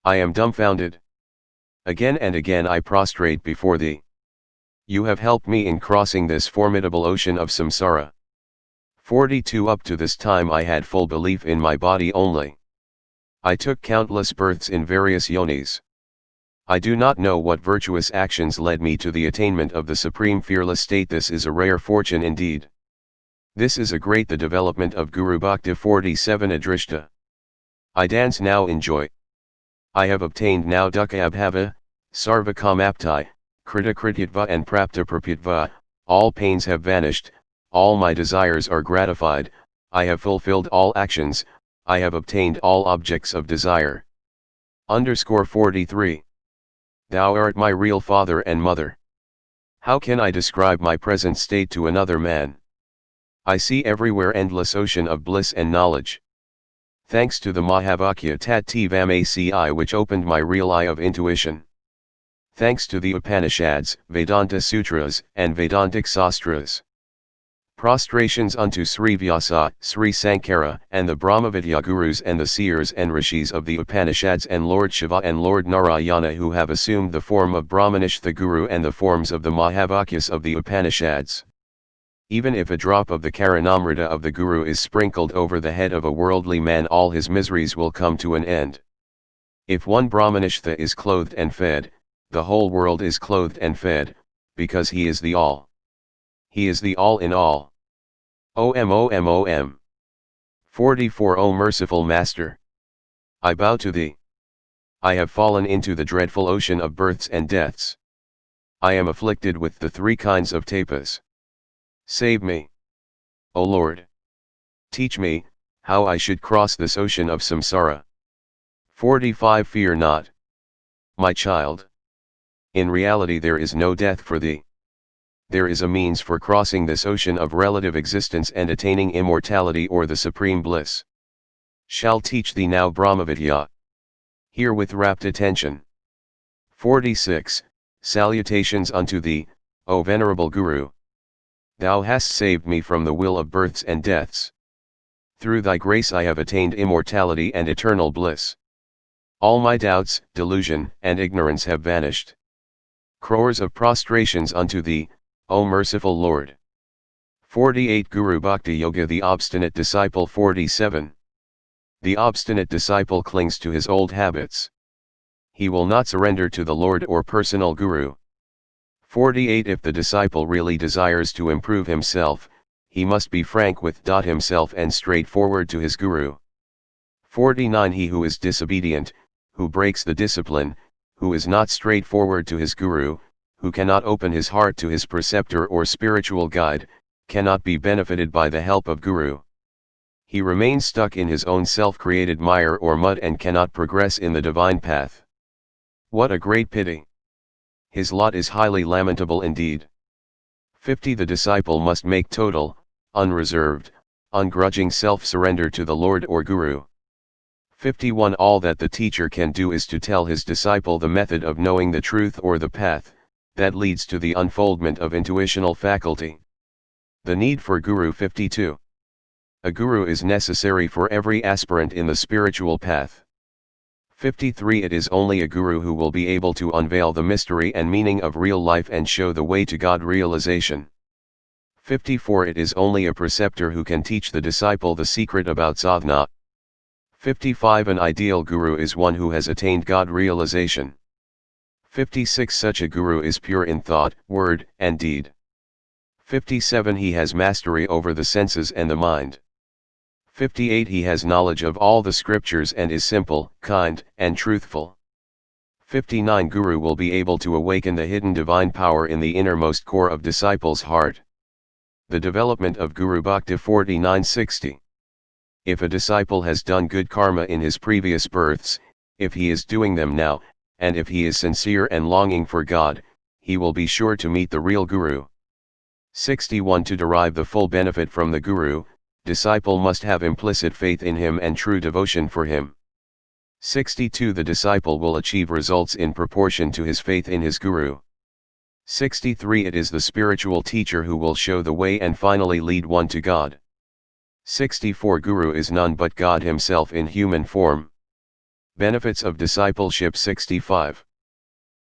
I am dumbfounded. Again and again I prostrate before thee. You have helped me in crossing this formidable ocean of samsara. 42. Up to this time I had full belief in my body only. I took countless births in various yonis. I do not know what virtuous actions led me to the attainment of the supreme fearless state. This is a rare fortune indeed. This is a great the development of Guru Bhakti 47 Adrishta. I dance now in joy. I have obtained now dukkha sarvakamaptai, kritakrityatva and praptaprapyatva, all pains have vanished, all my desires are gratified, I have fulfilled all actions, I have obtained all objects of desire. 43. Thou art my real father and mother. How can I describe my present state to another man? I see everywhere endless ocean of bliss and knowledge. Thanks to the Mahavakya Tattvam which opened my real eye of intuition. Thanks to the Upanishads, Vedanta Sutras, and Vedantic Sastras. Prostrations unto Sri Vyasa, Sri Sankara, and the Brahmavidya Gurus and the seers and rishis of the Upanishads and Lord Shiva and Lord Narayana who have assumed the form of Brahmanish the Guru and the forms of the Mahavakyas of the Upanishads. Even if a drop of the Karanamrita of the Guru is sprinkled over the head of a worldly man, all his miseries will come to an end. If one Brahmanishtha is clothed and fed, the whole world is clothed and fed, because he is the all. He is the all in all. Om. 44 O merciful Master! I bow to thee. I have fallen into the dreadful ocean of births and deaths. I am afflicted with the three kinds of tapas. Save me. O Lord! Teach me, how I should cross this ocean of samsara. 45 Fear not, my child. In reality there is no death for thee. There is a means for crossing this ocean of relative existence and attaining immortality or the supreme bliss. Shall teach thee now Brahmavidya. Hear with rapt attention. 46 Salutations unto thee, O Venerable Guru. Thou hast saved me from the will of births and deaths. Through thy grace I have attained immortality and eternal bliss. All my doubts, delusion, and ignorance have vanished. Crores of prostrations unto thee, O merciful Lord. 48 Guru Bhakti Yoga The obstinate disciple. 47. The obstinate disciple clings to his old habits. He will not surrender to the Lord or personal Guru. 48 If the disciple really desires to improve himself, he must be frank with himself and straightforward to his Guru. 49 He who is disobedient, who breaks the discipline, who is not straightforward to his Guru, who cannot open his heart to his preceptor or spiritual guide, cannot be benefited by the help of Guru. He remains stuck in his own self-created mire or mud and cannot progress in the divine path. What a great pity! His lot is highly lamentable indeed. 50 The disciple must make total, unreserved, ungrudging self-surrender to the Lord or Guru. 51 All that the teacher can do is to tell his disciple the method of knowing the truth or the path that leads to the unfoldment of intuitional faculty. The need for Guru. 52 A Guru is necessary for every aspirant in the spiritual path. 53 It is only a Guru who will be able to unveil the mystery and meaning of real life and show the way to God realization. 54 It is only a preceptor who can teach the disciple the secret about sadhana. 55 An ideal Guru is one who has attained God realization. 56 Such a Guru is pure in thought, word, and deed. 57 He has mastery over the senses and the mind. 58 He has knowledge of all the scriptures and is simple, kind, and truthful. 59 Guru will be able to awaken the hidden divine power in the innermost core of disciple's heart. The development of Guru Bhakti. 49-60 If a disciple has done good karma in his previous births, if he is doing them now, and if he is sincere and longing for God, he will be sure to meet the real Guru. 61 To derive the full benefit from the Guru, disciple must have implicit faith in him and true devotion for him. 62 The disciple will achieve results in proportion to his faith in his Guru. 63 It is the spiritual teacher who will show the way and finally lead one to God. 64 Guru is none but God himself in human form. Benefits of discipleship. 65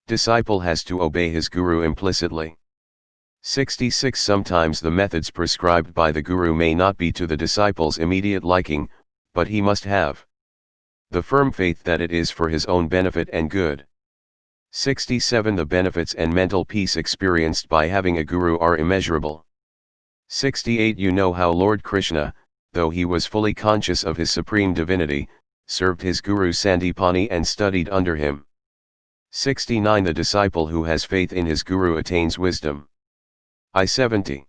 Disciple has to obey his Guru implicitly. 66 Sometimes the methods prescribed by the Guru may not be to the disciple's immediate liking, but he must have the firm faith that it is for his own benefit and good. 67 The benefits and mental peace experienced by having a Guru are immeasurable. 68 You know how Lord Krishna, though he was fully conscious of his supreme divinity, served his guru Sandipani and studied under him. 69 The disciple who has faith in his guru attains wisdom. I-70.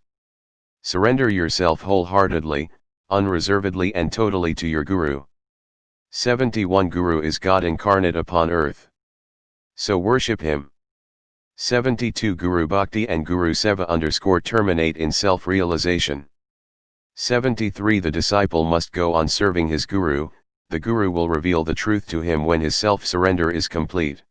Surrender yourself wholeheartedly, unreservedly and totally to your guru. 71 Guru is God incarnate upon earth. So worship him. 72 Guru Bhakti and Guru Seva terminate in self-realization. 73 The disciple must go on serving his guru, the guru will reveal the truth to him when his self-surrender is complete.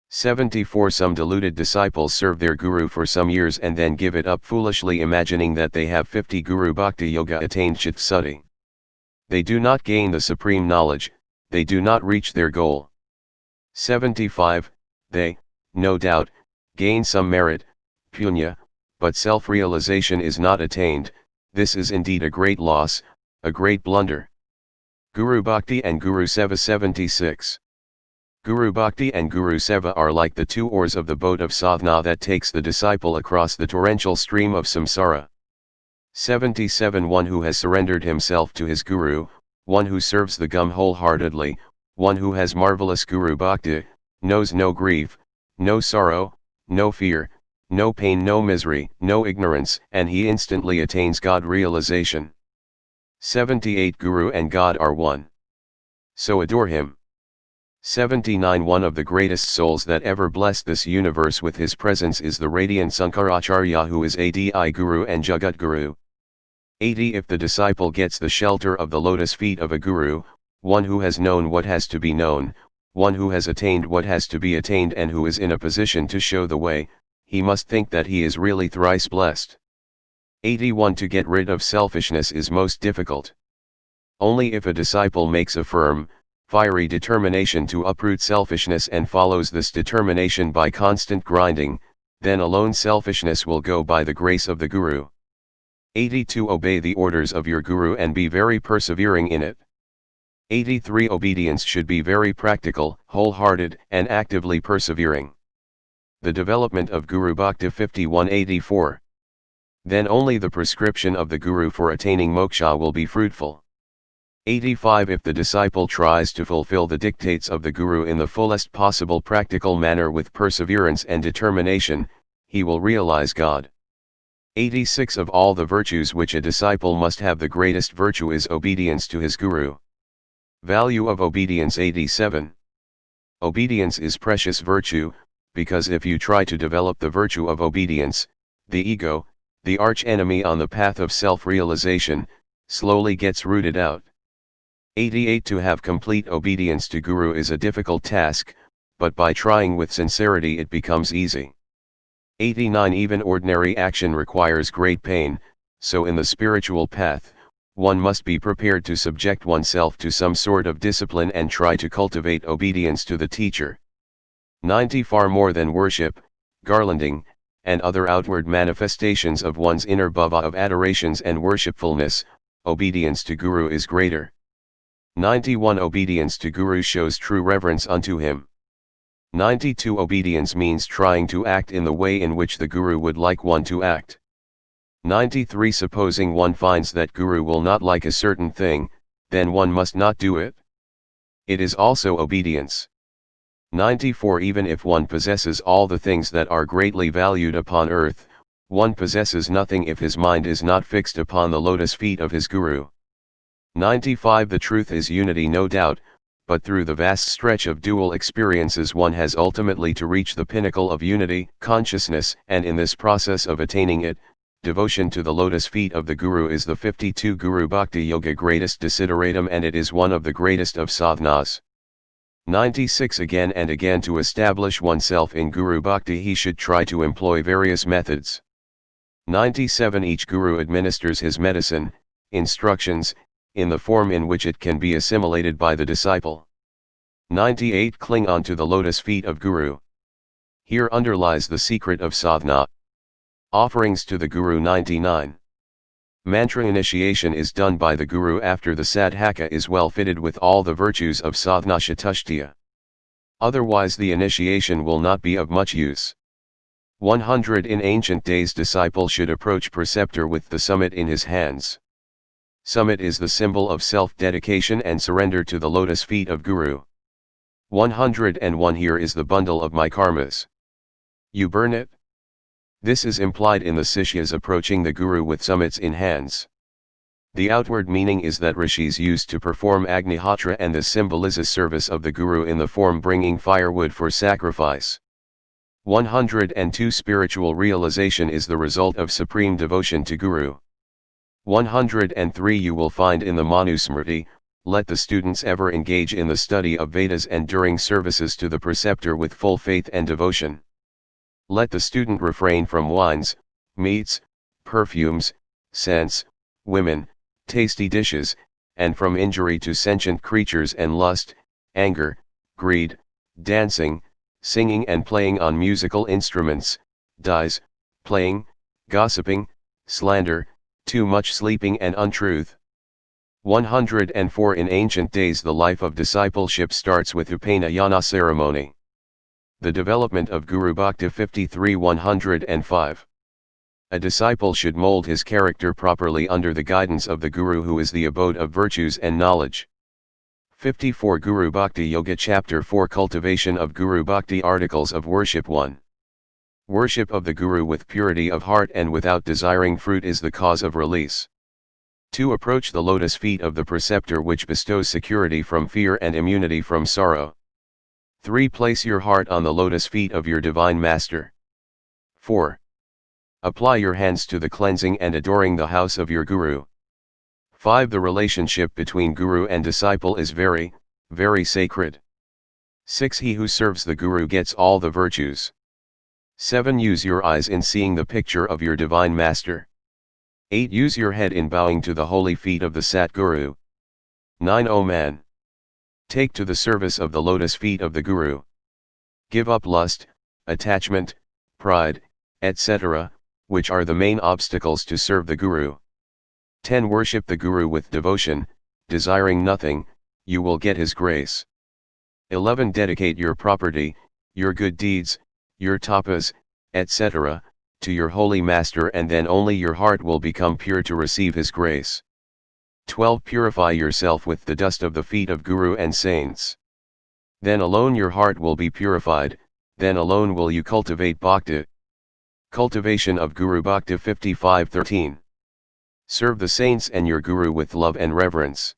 74 Some deluded disciples serve their guru for some years and then give it up foolishly imagining that they have 50 Guru Bhakti Yoga attained Chit Suddhi. They do not gain the supreme knowledge, they do not reach their goal. 75 They, no doubt, gain some merit, punya, but self-realization is not attained. This is indeed a great loss, a great blunder. Guru Bhakti and Guru Seva 76. Guru Bhakti and Guru Seva are like the two oars of the boat of sadhana that takes the disciple across the torrential stream of samsara. 77 One who has surrendered himself to his guru, one who serves the gum wholeheartedly, one who has marvelous Guru Bhakti, knows no grief, no sorrow, no fear, no pain, no misery, no ignorance, and he instantly attains God realization. 78 Guru and God are one. So adore him. 79 One of the greatest souls that ever blessed this universe with his presence is the radiant Sankaracharya who is Adi Guru and Jagat Guru. 80 If the disciple gets the shelter of the lotus feet of a guru, one who has known what has to be known, one who has attained what has to be attained and who is in a position to show the way, he must think that he is really thrice blessed. 81 To get rid of selfishness is most difficult. Only if a disciple makes a firm, fiery determination to uproot selfishness and follows this determination by constant grinding, then alone selfishness will go by the grace of the guru. 82 Obey the orders of your guru and be very persevering in it. 83 Obedience should be very practical, wholehearted, and actively persevering. The development of Guru Bhakti 51-84. Then only the prescription of the guru for attaining moksha will be fruitful. 85 If the disciple tries to fulfill the dictates of the guru in the fullest possible practical manner with perseverance and determination, he will realize God. 86 Of all the virtues which a disciple must have, the greatest virtue is obedience to his guru. Value of obedience 87. Obedience is precious virtue, because if you try to develop the virtue of obedience, the ego, the arch-enemy on the path of self-realization, slowly gets rooted out. 88 To have complete obedience to Guru is a difficult task, but by trying with sincerity it becomes easy. 89 Even ordinary action requires great pain, so in the spiritual path, one must be prepared to subject oneself to some sort of discipline and try to cultivate obedience to the teacher. 90 Far more than worship, garlanding, and other outward manifestations of one's inner bhava of adorations and worshipfulness, obedience to Guru is greater. 91 Obedience to Guru shows true reverence unto him. 92 Obedience means trying to act in the way in which the Guru would like one to act. 93 Supposing one finds that Guru will not like a certain thing, then one must not do it. It is also obedience. 94 Even if one possesses all the things that are greatly valued upon earth, one possesses nothing if his mind is not fixed upon the lotus feet of his Guru. 95 The truth is unity, no doubt, but through the vast stretch of dual experiences one has ultimately to reach the pinnacle of unity, consciousness, and in this process of attaining it, devotion to the lotus feet of the Guru is the 52 Guru Bhakti Yoga greatest desideratum, and it is one of the greatest of sadhanas. 96 Again and again to establish oneself in Guru Bhakti he should try to employ various methods. 97 Each Guru administers his medicine, instructions, in the form in which it can be assimilated by the disciple. 98 Cling on to the lotus feet of Guru. Here underlies the secret of sadhana. Offerings to the Guru 99. Mantra initiation is done by the Guru after the sadhaka is well fitted with all the virtues of sadhana chatushtiya. Otherwise the initiation will not be of much use. 100 In ancient days disciple should approach preceptor with the summit in his hands. Summit is the symbol of self-dedication and surrender to the lotus feet of Guru. 101 Here is the bundle of my karmas. You burn it? This is implied in the Sishyas approaching the Guru with summits in hands. The outward meaning is that rishis used to perform Agnihotra, and this symbolizes service of the Guru in the form bringing firewood for sacrifice. 102 Spiritual realization is the result of supreme devotion to Guru. 103 You will find in the Manusmriti, let the students ever engage in the study of Vedas and during services to the preceptor with full faith and devotion. Let the student refrain from wines, meats, perfumes, scents, women, tasty dishes, and from injury to sentient creatures and lust, anger, greed, dancing, singing and playing on musical instruments, dies, playing, gossiping, slander, too much sleeping and untruth. 104 In ancient days the life of discipleship starts with Upanayana ceremony. The development of Guru Bhakti 53 105. A disciple should mold his character properly under the guidance of the Guru, who is the abode of virtues and knowledge. 54 Guru Bhakti Yoga Chapter 4 Cultivation of Guru Bhakti Articles of Worship 1. Worship of the Guru with purity of heart and without desiring fruit is the cause of release. 2 Approach the lotus feet of the preceptor, which bestows security from fear and immunity from sorrow. 3 Place your heart on the lotus feet of your divine master. 4 Apply your hands to the cleansing and adoring the house of your Guru. 5 The relationship between Guru and disciple is very, very sacred. 6 He who serves the Guru gets all the virtues. 7 Use your eyes in seeing the picture of your divine master. 8 Use your head in bowing to the holy feet of the Sat Guru. 9 O man, take to the service of the lotus feet of the Guru. Give up lust, attachment, pride, etc., which are the main obstacles to serve the Guru. 10 Worship the Guru with devotion, desiring nothing, you will get his grace. 11 Dedicate your property, your good deeds, your tapas, etc., to your holy master, and then only your heart will become pure to receive his grace. 12 Purify yourself with the dust of the feet of Guru and saints. Then alone your heart will be purified, then alone will you cultivate Bhakti. Cultivation of Guru Bhakti 55:13. Serve the saints and your Guru with love and reverence.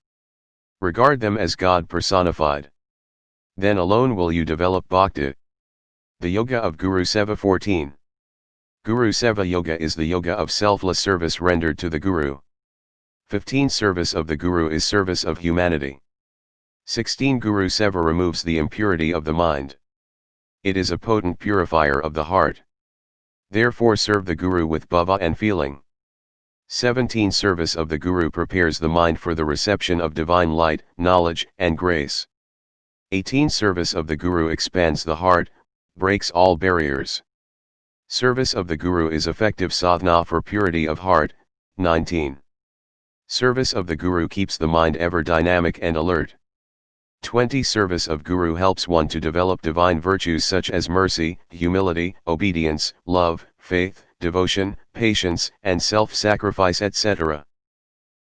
Regard them as God personified. Then alone will you develop Bhakti. The Yoga of Guru Seva 14. Guru Seva Yoga is the yoga of selfless service rendered to the Guru. 15 Service of the Guru is service of humanity. 16 Guru Seva removes the impurity of the mind. It is a potent purifier of the heart. Therefore serve the Guru with bhava and feeling. 17 Service of the Guru prepares the mind for the reception of divine light, knowledge, and grace. 18 Service of the Guru expands the heart, breaks all barriers. Service of the Guru is effective sadhana for purity of heart. 19. Service of the Guru keeps the mind ever dynamic and alert. 20 Service of Guru helps one to develop divine virtues such as mercy, humility, obedience, love, faith, devotion, patience, and self-sacrifice, etc.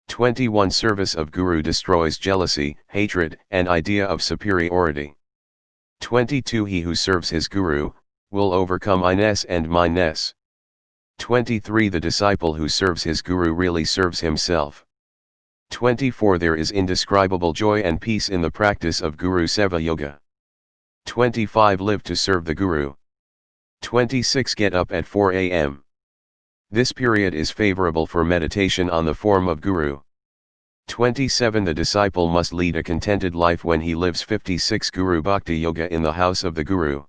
21 Service of Guru destroys jealousy, hatred, and idea of superiority. 22 He who serves his Guru, will overcome I-ness and mine-ness. 23 The disciple who serves his Guru really serves himself. 24 There is indescribable joy and peace in the practice of Guru Seva Yoga. 25 Live to serve the Guru. 26 Get up at 4 a.m. This period is favorable for meditation on the form of Guru. 27 The disciple must lead a contented life when he lives. 56 Guru Bhakti Yoga in the house of the Guru.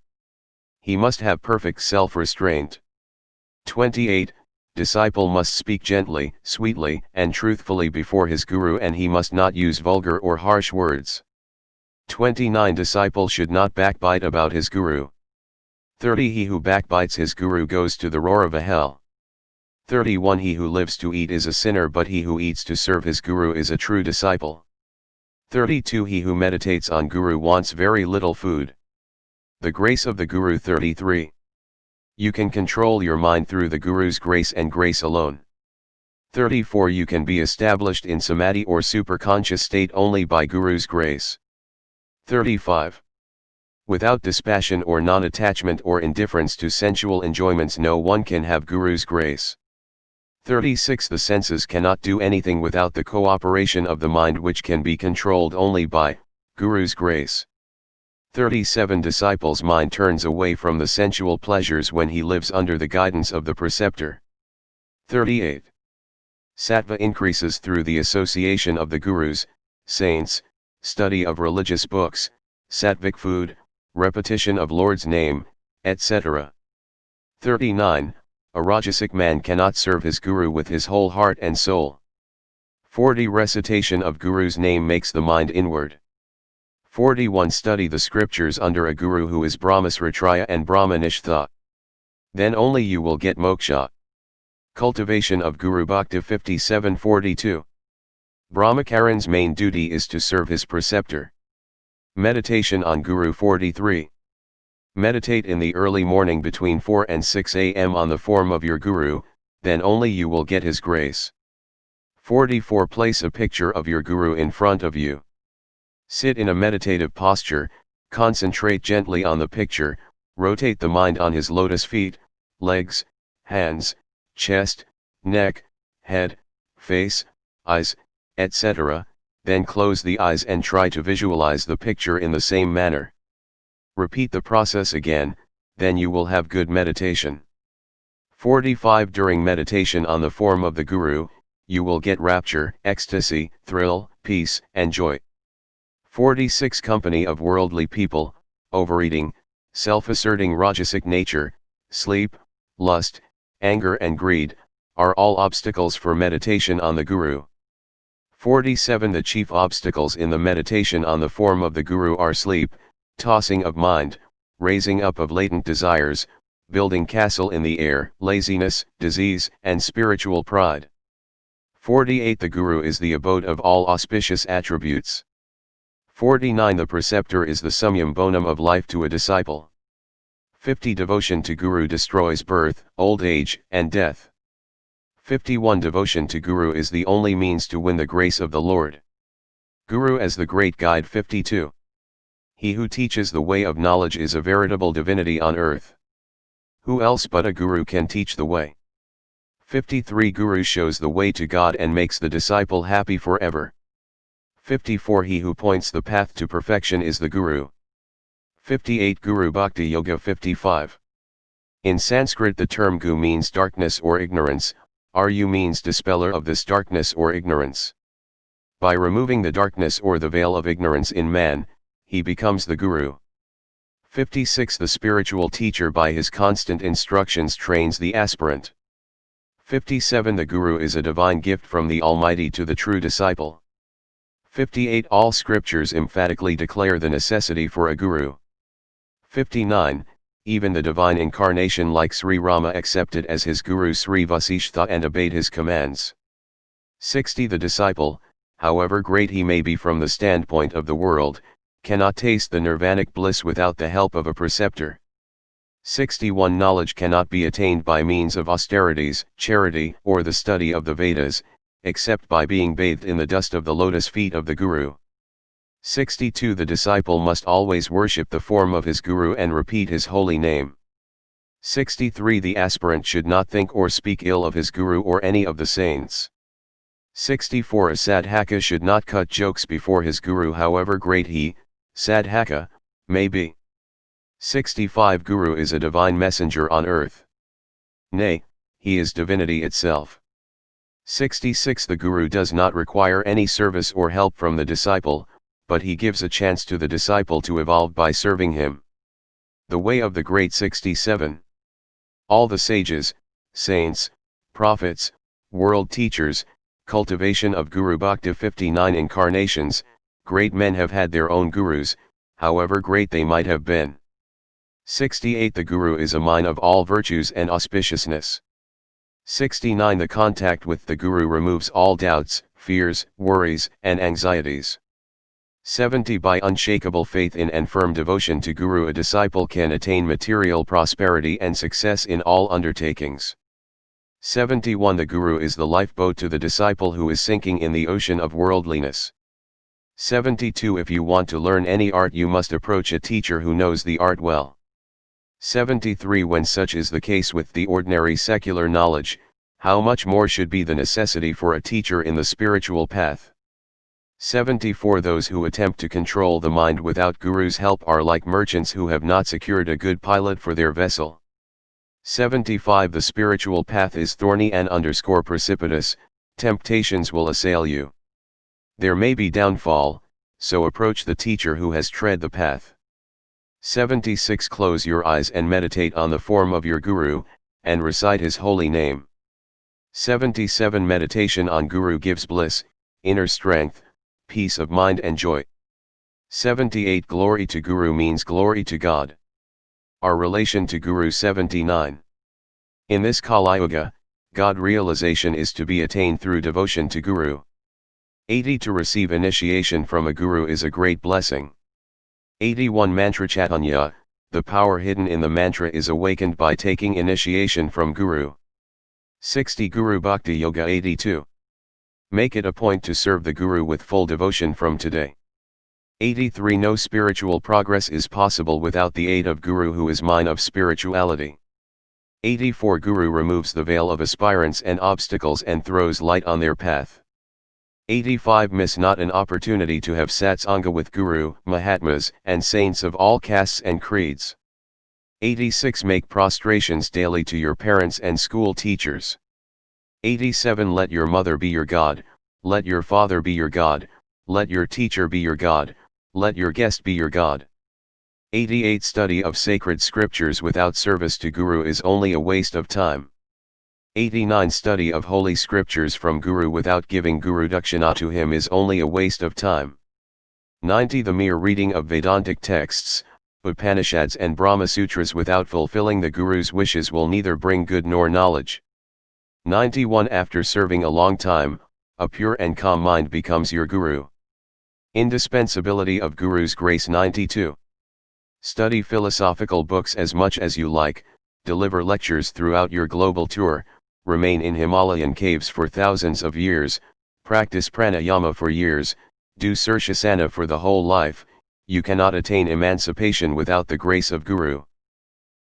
He must have perfect self-restraint. 28 Disciple must speak gently, sweetly, and truthfully before his Guru, and he must not use vulgar or harsh words. 29 Disciple should not backbite about his Guru. 30 He who backbites his Guru goes to the roar of a hell. 31 He who lives to eat is a sinner, but he who eats to serve his Guru is a true disciple. 32 He who meditates on Guru wants very little food. The grace of the Guru. 33 You can control your mind through the Guru's grace and grace alone. 34 You can be established in samadhi or superconscious state only by Guru's grace. 35. Without dispassion or non-attachment or indifference to sensual enjoyments no one can have Guru's grace. 36 The senses cannot do anything without the cooperation of the mind which can be controlled only by Guru's grace. 37 Disciple's mind turns away from the sensual pleasures when he lives under the guidance of the preceptor. 38. Sattva increases through the association of the gurus, saints, study of religious books, sattvic food, repetition of Lord's name, etc. 39. A rajasic man cannot serve his guru with his whole heart and soul. 40. Recitation of Guru's name makes the mind inward. 41. Study the scriptures under a guru who is Brahmasritraya and Brahmanishtha. Then only you will get moksha. Cultivation of Guru Bhakti 57:42. Brahmacharin's main duty is to serve his preceptor. Meditation on Guru 43. Meditate in the early morning between 4 and 6 a.m. on the form of your guru, then only you will get his grace. 44. Place a picture of your guru in front of you. Sit in a meditative posture, concentrate gently on the picture, rotate the mind on his lotus feet, legs, hands, chest, neck, head, face, eyes, etc., then close the eyes and try to visualize the picture in the same manner. Repeat the process again, then you will have good meditation. 45. During meditation on the form of the Guru, you will get rapture, ecstasy, thrill, peace, and joy. 46. Company of worldly people, overeating, self-asserting rajasic nature, sleep, lust, anger and greed, are all obstacles for meditation on the Guru. 47. The chief obstacles in the meditation on the form of the Guru are sleep, tossing of mind, raising up of latent desires, building castle in the air, laziness, disease, and spiritual pride. 48. The Guru is the abode of all auspicious attributes. 49. The preceptor is the summum bonum of life to a disciple. 50. Devotion to Guru destroys birth, old age, and death. 51. Devotion to Guru is the only means to win the grace of the Lord. Guru as the great guide. 52. He who teaches the way of knowledge is a veritable divinity on earth. Who else but a Guru can teach the way? 53. Guru shows the way to God and makes the disciple happy forever. 54. He who points the path to perfection is the Guru. 58. Guru Bhakti Yoga 55. In Sanskrit the term gu means darkness or ignorance, Ru means dispeller of this darkness or ignorance. By removing the darkness or the veil of ignorance in man, he becomes the Guru. 56. The spiritual teacher by his constant instructions trains the aspirant. 57. The Guru is a divine gift from the Almighty to the true disciple. 58. All scriptures emphatically declare the necessity for a Guru. 59. Even the divine incarnation like Sri Rama accepted as his Guru Sri Vasishtha and obeyed his commands. 60. The disciple, however great he may be from the standpoint of the world, cannot taste the nirvanic bliss without the help of a preceptor. 61. Knowledge cannot be attained by means of austerities, charity, or the study of the Vedas, except by being bathed in the dust of the lotus feet of the Guru. 62. The disciple must always worship the form of his Guru and repeat his holy name. 63. The aspirant should not think or speak ill of his Guru or any of the saints. 64. A sadhaka should not cut jokes before his Guru however great he, sadhaka, may be. 65. Guru is a divine messenger on earth. Nay, he is divinity itself. 66. The Guru does not require any service or help from the disciple, but he gives a chance to the disciple to evolve by serving him. The way of the great. 67. All the sages, saints, prophets, world teachers, cultivation of Guru Bhakti 59 incarnations, great men have had their own gurus, however great they might have been. 68. The Guru is a mine of all virtues and auspiciousness. 69. The contact with the Guru removes all doubts, fears, worries, and anxieties. 70. By unshakable faith in and firm devotion to Guru a disciple can attain material prosperity and success in all undertakings. 71 The Guru is the lifeboat to the disciple who is sinking in the ocean of worldliness. 72 If you want to learn any art you must approach a teacher who knows the art well. 73 When such is the case with the ordinary secular knowledge, how much more should be the necessity for a teacher in the spiritual path. 74 Those who attempt to control the mind without Guru's help are like merchants who have not secured a good pilot for their vessel. 75 The spiritual path is thorny and precipitous, temptations will assail you. There may be downfall, so approach the teacher who has tread the path. 76 Close your eyes and meditate on the form of your Guru, and recite his holy name. 77 Meditation on Guru gives bliss, inner strength, peace of mind and joy. 78 Glory to Guru means glory to God. Our relation to Guru. 79 In this Kali Yuga, God realization is to be attained through devotion to Guru. 80 To receive initiation from a Guru is a great blessing. 81 Mantra Chaitanya, the power hidden in the mantra is awakened by taking initiation from Guru. 60 Guru Bhakti Yoga. 82 Make it a point to serve the Guru with full devotion from today. 83 No spiritual progress is possible without the aid of Guru who is mine of spirituality. 84 Guru removes the veil of aspirants and obstacles and throws light on their path. 85 Miss not an opportunity to have satsanga with Guru, Mahatmas, and saints of all castes and creeds. 86 Make prostrations daily to your parents and school teachers. 87 Let your mother be your God, let your father be your God, let your teacher be your God, let your guest be your God. 88 Study of sacred scriptures without service to Guru is only a waste of time. 89 Study of holy scriptures from Guru without giving Guru Dakshina to him is only a waste of time. 90 The mere reading of Vedantic texts, Upanishads and Brahma Sutras without fulfilling the Guru's wishes will neither bring good nor knowledge. 91 After serving a long time, a pure and calm mind becomes your Guru. Indispensability of Guru's grace. 92 Study philosophical books as much as you like, deliver lectures throughout your global tour, remain in Himalayan caves for thousands of years, practice pranayama for years, do Sirsasana for the whole life, you cannot attain emancipation without the grace of Guru.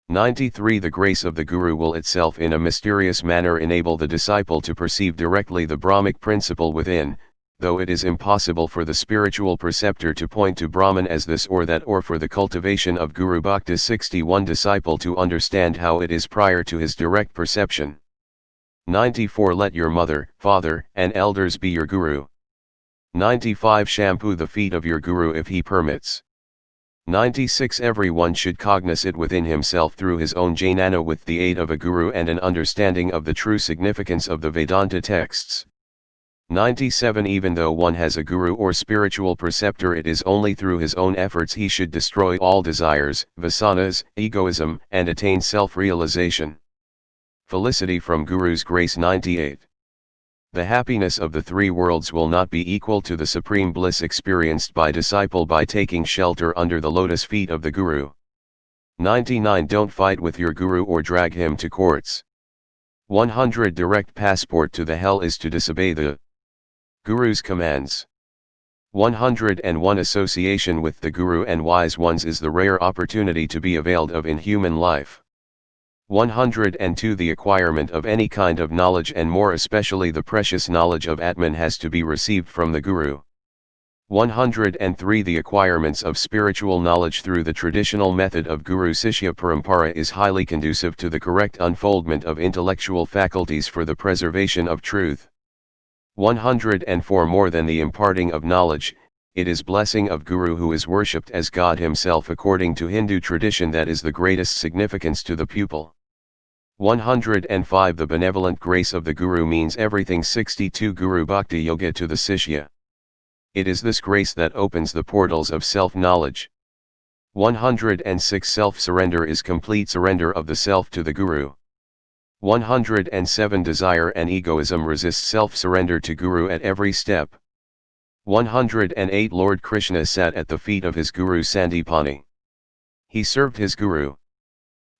93 The grace of the Guru will itself in a mysterious manner enable the disciple to perceive directly the Brahmic principle within, though it is impossible for the spiritual preceptor to point to Brahman as this or that or for the cultivation of Guru Bhakti 61 disciple to understand how it is prior to his direct perception. 94 Let your mother, father, and elders be your Guru. 95 Shampoo the feet of your Guru if he permits. 96 Everyone should cognize it within himself through his own jnana with the aid of a Guru and an understanding of the true significance of the Vedanta texts. 97 Even though one has a Guru or spiritual preceptor, it is only through his own efforts he should destroy all desires, vasanas, egoism, and attain self-realization. Felicity from Guru's grace. 98 The happiness of the three worlds will not be equal to the supreme bliss experienced by disciple by taking shelter under the lotus feet of the Guru. 99 Don't fight with your Guru or drag him to courts. 100 Direct passport to the hell is to disobey the Guru's commands. 101 Association with the Guru and wise ones is the rare opportunity to be availed of in human life. 102 The acquirement of any kind of knowledge and more especially the precious knowledge of Atman has to be received from the Guru. 103 The acquirements of spiritual knowledge through the traditional method of Guru Sishya Parampara is highly conducive to the correct unfoldment of intellectual faculties for the preservation of truth. 104 More than the imparting of knowledge, it is blessing of Guru who is worshipped as God himself according to Hindu tradition that is the greatest significance to the pupil. 105 The benevolent grace of the Guru means everything. 62 Guru Bhakti Yoga to the Sishya. It is this grace that opens the portals of self-knowledge. 106 Self-surrender is complete surrender of the self to the Guru. 107 Desire and egoism resist self-surrender to Guru at every step. 108 Lord Krishna sat at the feet of his Guru Sandipani. He served his Guru.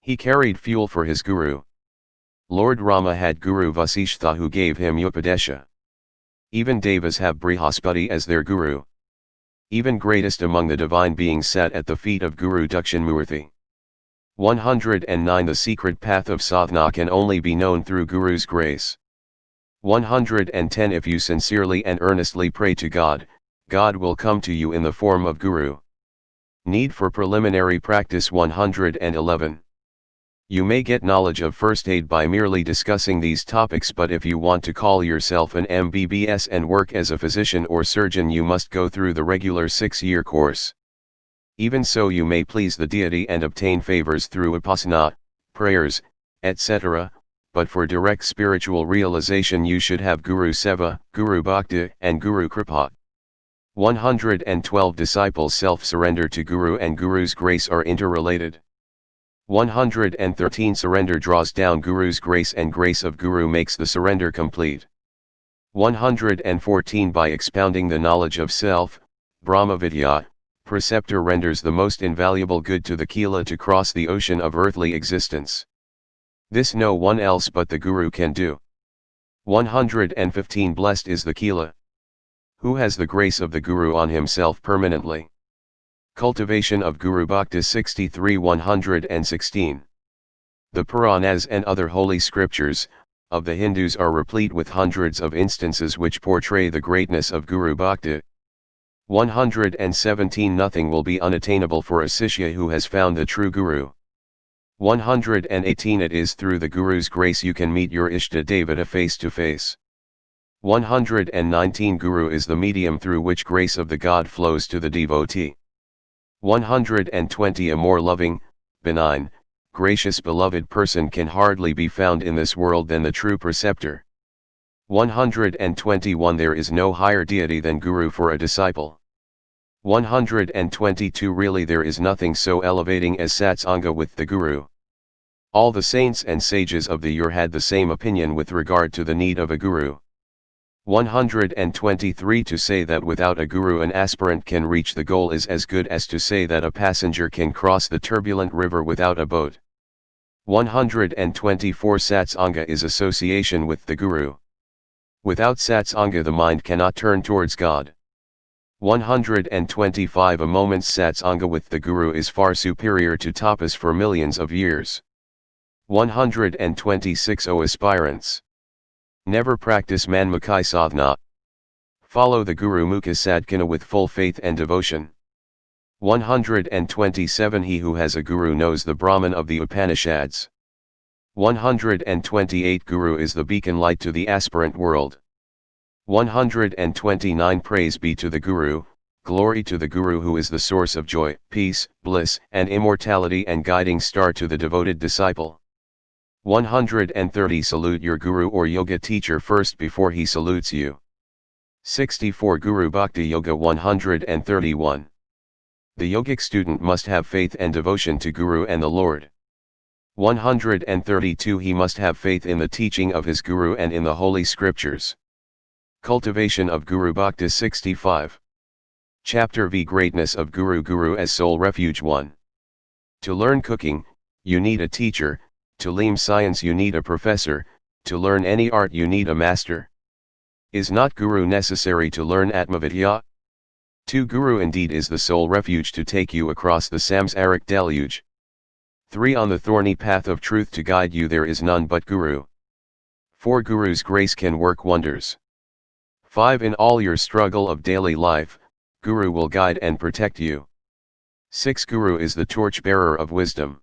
He carried fuel for his Guru. Lord Rama had Guru Vasishtha who gave him Upadesha. Even Devas have Brihaspati as their Guru. Even greatest among the divine beings sat at the feet of Guru Dakshinamurti. 109 The secret path of sadhana can only be known through Guru's grace. 110 If you sincerely and earnestly pray to God, God will come to you in the form of Guru. Need for preliminary practice 111. You may get knowledge of first aid by merely discussing these topics, but if you want to call yourself an MBBS and work as a physician or surgeon, you must go through the regular 6-year course. Even so, you may please the deity and obtain favors through upasana, prayers, etc., but for direct spiritual realization you should have Guru Seva, Guru Bhakti, and Guru Kripa. 112 Disciples' self-surrender to Guru and Guru's grace are interrelated. 113 Surrender draws down Guru's grace and grace of Guru makes the surrender complete. 114 By expounding the knowledge of self, Brahmavidya, preceptor renders the most invaluable good to the Kila to cross the ocean of earthly existence. This no one else but the Guru can do. 115 Blessed is the Kila who has the grace of the Guru on himself permanently. Cultivation of Guru Bhakti 63 116. The Puranas and other holy scriptures of the Hindus are replete with hundreds of instances which portray the greatness of Guru Bhakti. 117 Nothing will be unattainable for a Sishya who has found the true Guru. 118 It is through the Guru's grace you can meet your Ishta Devata face to face. 119 Guru is the medium through which grace of the God flows to the devotee. 120 A more loving, benign, gracious beloved person can hardly be found in this world than the true preceptor. 121 There is no higher deity than Guru for a disciple. 122 Really there is nothing so elevating as satsanga with the Guru. All the saints and sages of the year had the same opinion with regard to the need of a Guru. 123 To say that without a Guru an aspirant can reach the goal is as good as to say that a passenger can cross the turbulent river without a boat. 124 Satsanga is association with the Guru. Without satsanga the mind cannot turn towards God. 125 A moment's satsanga with the Guru is far superior to tapas for millions of years. 126 O aspirants! Never practice manmukhai sadhana. Follow the Guru Mukha sadhana with full faith and devotion. 127 He who has a Guru knows the Brahman of the Upanishads. 128 Guru is the beacon light to the aspirant world. 129 Praise be to the Guru, glory to the Guru who is the source of joy, peace, bliss, and immortality and guiding star to the devoted disciple. 130 Salute your Guru or Yoga teacher first before he salutes you. 64 Guru Bhakti Yoga 131. The yogic student must have faith and devotion to Guru and the Lord. 132 He must have faith in the teaching of his Guru and in the holy scriptures. Cultivation of Guru Bhakti 65. Chapter V Greatness of Guru Guru as Sole Refuge 1. To learn cooking, you need a teacher. To learn science you need a professor, to learn any art you need a master. Is not Guru necessary to learn Atmavidya? To Guru indeed is the sole refuge to take you across the samsaric deluge. 3 On the thorny path of truth to guide you there is none but Guru. 4 Guru's grace can work wonders. 5 In all your struggle of daily life, Guru will guide and protect you. 6 Guru is the torch-bearer of wisdom.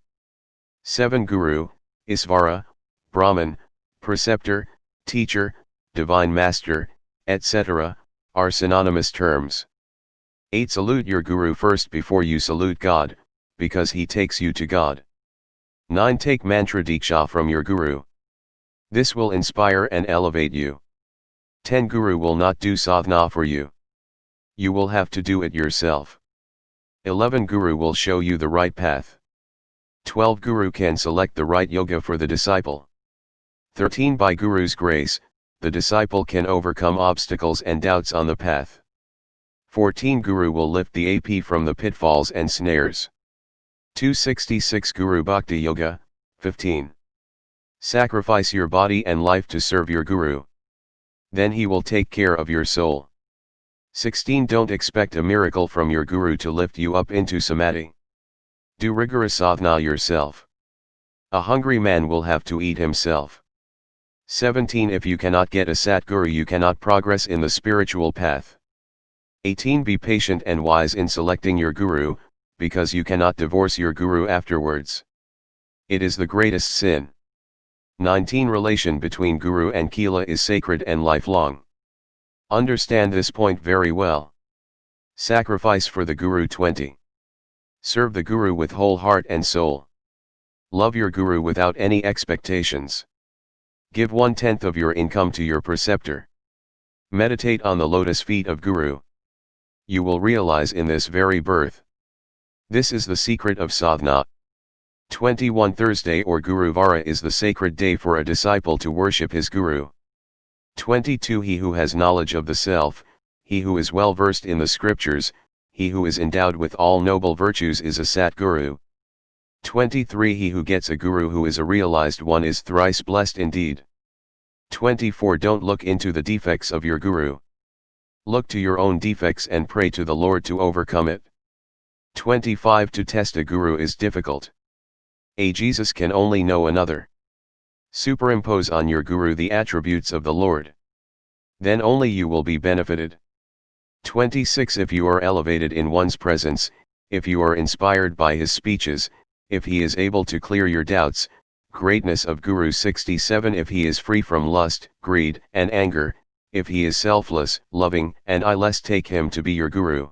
7 Guru, Isvara, Brahman, preceptor, teacher, divine master, etc., are synonymous terms. 8 Salute your Guru first before you salute God, because he takes you to God. 9 Take mantra diksha from your Guru. This will inspire and elevate you. 10 Guru will not do sadhana for you. You will have to do it yourself. 11 Guru will show you the right path. 12 Guru can select the right yoga for the disciple. 13 By Guru's grace, the disciple can overcome obstacles and doubts on the path. 14 Guru will lift the AP from the pitfalls and snares. 266 Guru Bhakti Yoga, 15. Sacrifice your body and life to serve your Guru. Then he will take care of your soul. 16. Don't expect a miracle from your Guru to lift you up into samadhi. Do rigorous sadhana yourself. A hungry man will have to eat himself. 17. If you cannot get a Satguru, you cannot progress in the spiritual path. 18. Be patient and wise in selecting your Guru, because you cannot divorce your Guru afterwards. It is the greatest sin. 19. Relation between Guru and Kila is sacred and lifelong. Understand this point very well. Sacrifice for the Guru. 20. Serve the Guru with whole heart and soul. Love your Guru without any expectations. Give 1/10 of your income to your preceptor. Meditate on the lotus feet of Guru. You will realize in this very birth. This is the secret of sadhana. 21. Thursday or Guruvara is the sacred day for a disciple to worship his Guru. 22. He who has knowledge of the self, he who is well versed in the scriptures, he who is endowed with all noble virtues is a Satguru. 23. He who gets a Guru who is a realized one is thrice blessed indeed. 24. Don't look into the defects of your Guru. Look to your own defects and pray to the Lord to overcome it. 25. To test a Guru is difficult. A Jesus can only know another. Superimpose on your Guru the attributes of the Lord. Then only you will be benefited. 26. If you are elevated in one's presence, if you are inspired by his speeches, if he is able to clear your doubts, greatness of Guru. 67. If he is free from lust, greed, and anger, if he is selfless, loving, and I take him to be your Guru.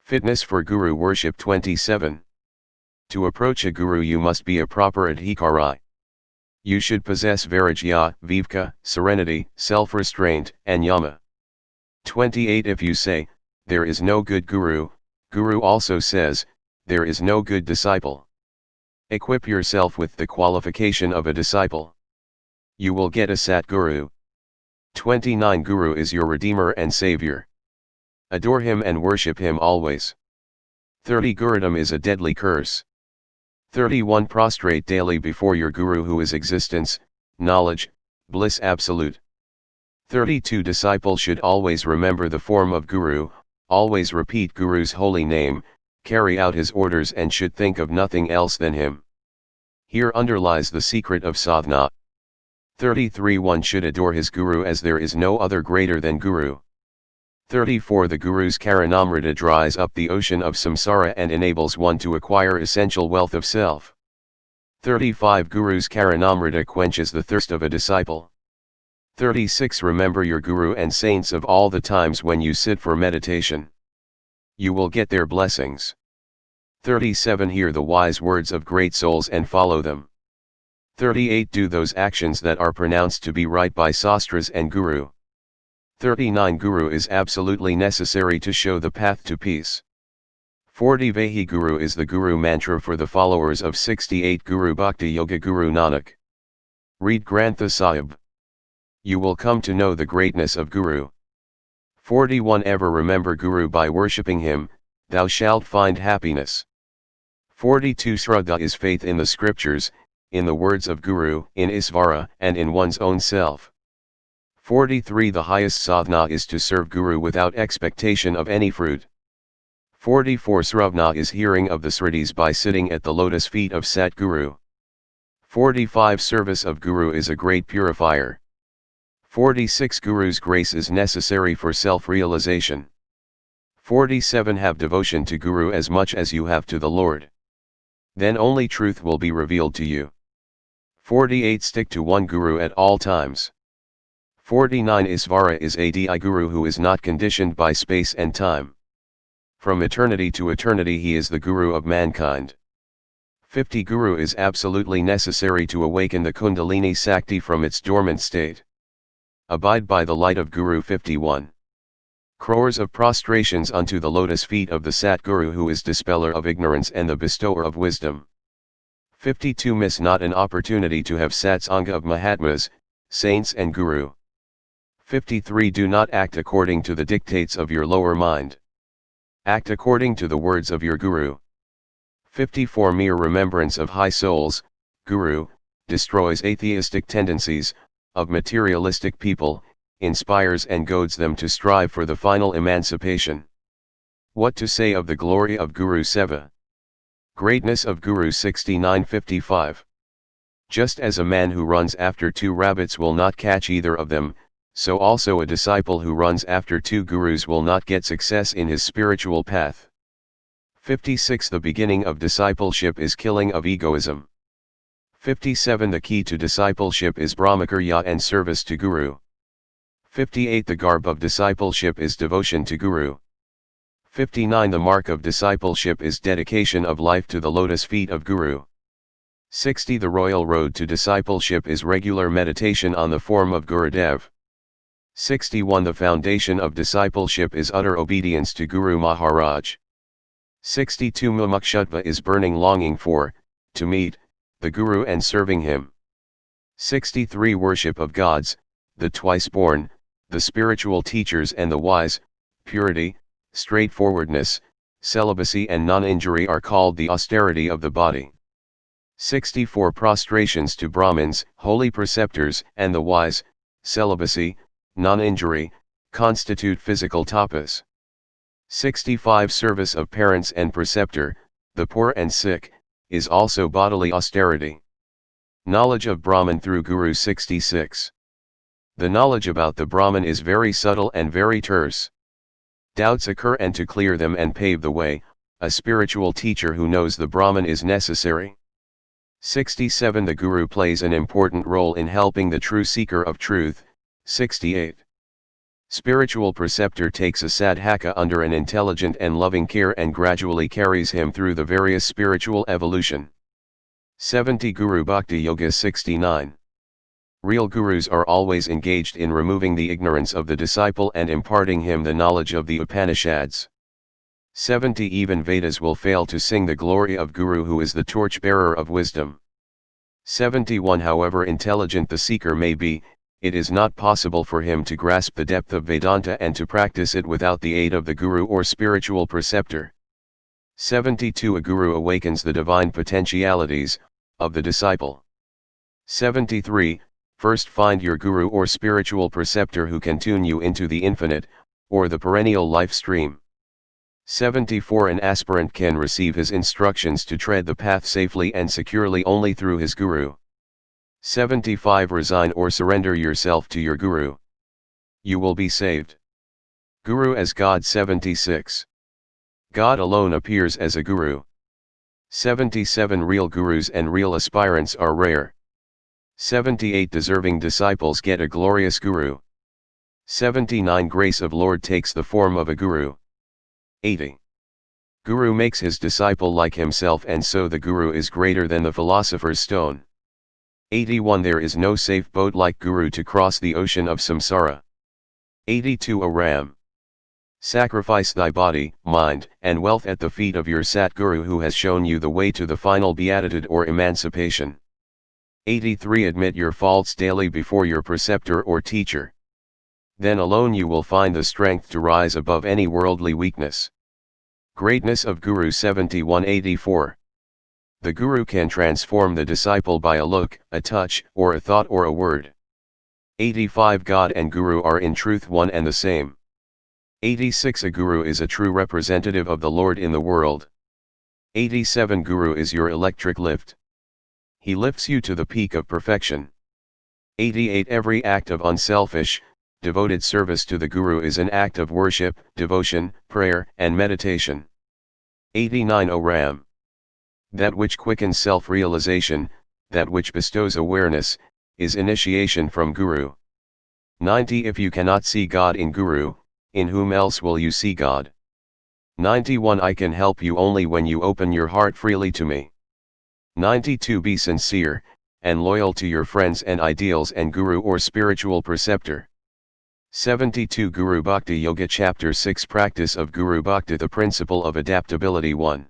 Fitness for Guru worship. 27. To approach a Guru you must be a proper adhikari. You should possess vairagya, viveka, serenity, self-restraint, and yama. 28. If you say, there is no good Guru, Guru also says, there is no good disciple. Equip yourself with the qualification of a disciple. You will get a Satguru. 29. Guru is your Redeemer and Savior. Adore him and worship him always. 30. Gurudom is a deadly curse. 31. Prostrate daily before your Guru who is existence, knowledge, bliss absolute. 32. Disciple should always remember the form of Guru, always repeat Guru's holy name, carry out his orders and should think of nothing else than him. Here underlies the secret of sadhana. 33. One should adore his Guru as there is no other greater than Guru. 34. The Guru's Karanamrita dries up the ocean of samsara and enables one to acquire essential wealth of self. 35. Guru's Karanamrita quenches the thirst of a disciple. 36. Remember your Guru and saints of all the times when you sit for meditation. You will get their blessings. 37. Hear the wise words of great souls and follow them. 38. Do those actions that are pronounced to be right by Sastras and Guru. 39. Guru is absolutely necessary to show the path to peace. 40. Vahi Guru is the Guru mantra for the followers of 68 Guru Bhakti Yoga Guru Nanak. Read Grantha Sahib. You will come to know the greatness of Guru. 41. Ever remember Guru by worshipping him, thou shalt find happiness. 42. Shraddha is faith in the scriptures, in the words of Guru, in Isvara, and in one's own self. 43. The highest sadhana is to serve Guru without expectation of any fruit. 44. Sravana is hearing of the Sritis by sitting at the lotus feet of Satguru. 45. Service of Guru is a great purifier. 46. Guru's grace is necessary for self-realization. 47. Have devotion to Guru as much as you have to the Lord. Then only truth will be revealed to you. 48. Stick to one Guru at all times. 49. Isvara is a di Guru who is not conditioned by space and time. From eternity to eternity he is the Guru of mankind. 50. Guru is absolutely necessary to awaken the Kundalini Sakti from its dormant state. Abide by the light of Guru. 51. Crores of prostrations unto the lotus feet of the Satguru who is dispeller of ignorance and the bestower of wisdom. 52. Miss not an opportunity to have satsanga of Mahatmas, saints and Guru. 53. Do not act according to the dictates of your lower mind. Act according to the words of your Guru. 54. Mere remembrance of high souls, Guru, destroys atheistic tendencies of materialistic people, inspires and goads them to strive for the final emancipation. What to say of the glory of Guru Seva? Greatness of Guru 6955. Just as a man who runs after two rabbits will not catch either of them, so also a disciple who runs after two gurus will not get success in his spiritual path. 56. The beginning of discipleship is killing of egoism. 57. The key to discipleship is brahmacharya and service to Guru. 58. The garb of discipleship is devotion to Guru. 59. The mark of discipleship is dedication of life to the lotus feet of Guru. 60. The royal road to discipleship is regular meditation on the form of Gurudev. 61. The foundation of discipleship is utter obedience to Guru Maharaj. 62. Mumukshutva is burning longing for, to meet, the Guru and serving him. 63. Worship of gods, the twice-born, the spiritual teachers and the wise, purity, straightforwardness, celibacy and non-injury are called the austerity of the body. 64. Prostrations to Brahmins, holy preceptors, and the wise, celibacy, non-injury, constitute physical tapas. 65. Service of parents and preceptor, the poor and sick, is also bodily austerity. Knowledge of Brahman through Guru 66. The knowledge about the Brahman is very subtle and very terse. Doubts occur, and to clear them and pave the way, a spiritual teacher who knows the Brahman is necessary. 67. The Guru plays an important role in helping the true seeker of truth. 68. Spiritual preceptor takes a sadhaka under an intelligent and loving care and gradually carries him through the various spiritual evolution. 70. Guru Bhakti Yoga 69. Real gurus are always engaged in removing the ignorance of the disciple and imparting him the knowledge of the Upanishads. 70. Even Vedas will fail to sing the glory of Guru, who is the torch-bearer of wisdom. 71. However intelligent the seeker may be, it is not possible for him to grasp the depth of Vedanta and to practice it without the aid of the Guru or spiritual preceptor. 72. A Guru awakens the divine potentialities of the disciple. 73. First find your Guru or spiritual preceptor who can tune you into the infinite, or the perennial life stream. 74. An aspirant can receive his instructions to tread the path safely and securely only through his Guru. 75. Resign or surrender yourself to your Guru. You will be saved. Guru as God 76. God alone appears as a Guru. 77. Real Gurus and real aspirants are rare. 78. Deserving disciples get a glorious Guru. 79. Grace of Lord takes the form of a Guru. 80. Guru makes his disciple like himself, and so the Guru is greater than the philosopher's stone. 81. There is no safe boat like Guru to cross the ocean of samsara. 82. A Ram. Sacrifice thy body, mind, and wealth at the feet of your Satguru who has shown you the way to the final beatitude or emancipation. 83. Admit your faults daily before your preceptor or teacher. Then alone you will find the strength to rise above any worldly weakness. Greatness of Guru 7184. The Guru can transform the disciple by a look, a touch, or a thought or a word. 85. God and Guru are in truth one and the same. 86. A Guru is a true representative of the Lord in the world. 87. Guru is your electric lift. He lifts you to the peak of perfection. 88. Every act of unselfish, devoted service to the Guru is an act of worship, devotion, prayer, and meditation. 89. O Ram. That which quickens self-realization, that which bestows awareness, is initiation from Guru. 90. If you cannot see God in Guru, in whom else will you see God? 91. I can help you only when you open your heart freely to me. 92. Be sincere, and loyal to your friends and ideals and Guru or spiritual preceptor. 72. Guru Bhakti Yoga Chapter 6 Practice of Guru Bhakti. The Principle of Adaptability 1.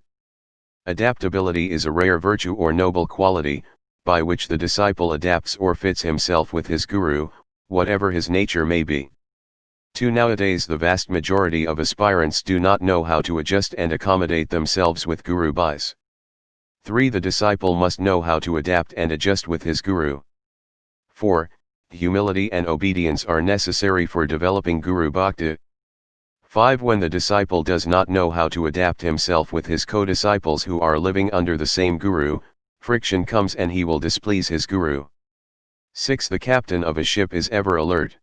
Adaptability is a rare virtue or noble quality, by which the disciple adapts or fits himself with his Guru, whatever his nature may be. 2. Nowadays the vast majority of aspirants do not know how to adjust and accommodate themselves with Guru Bhais. 3. The disciple must know how to adapt and adjust with his guru. 4. Humility and obedience are necessary for developing Guru Bhakti. 5. When the disciple does not know how to adapt himself with his co-disciples who are living under the same guru, friction comes and he will displease his guru. 6. The captain of a ship is ever alert.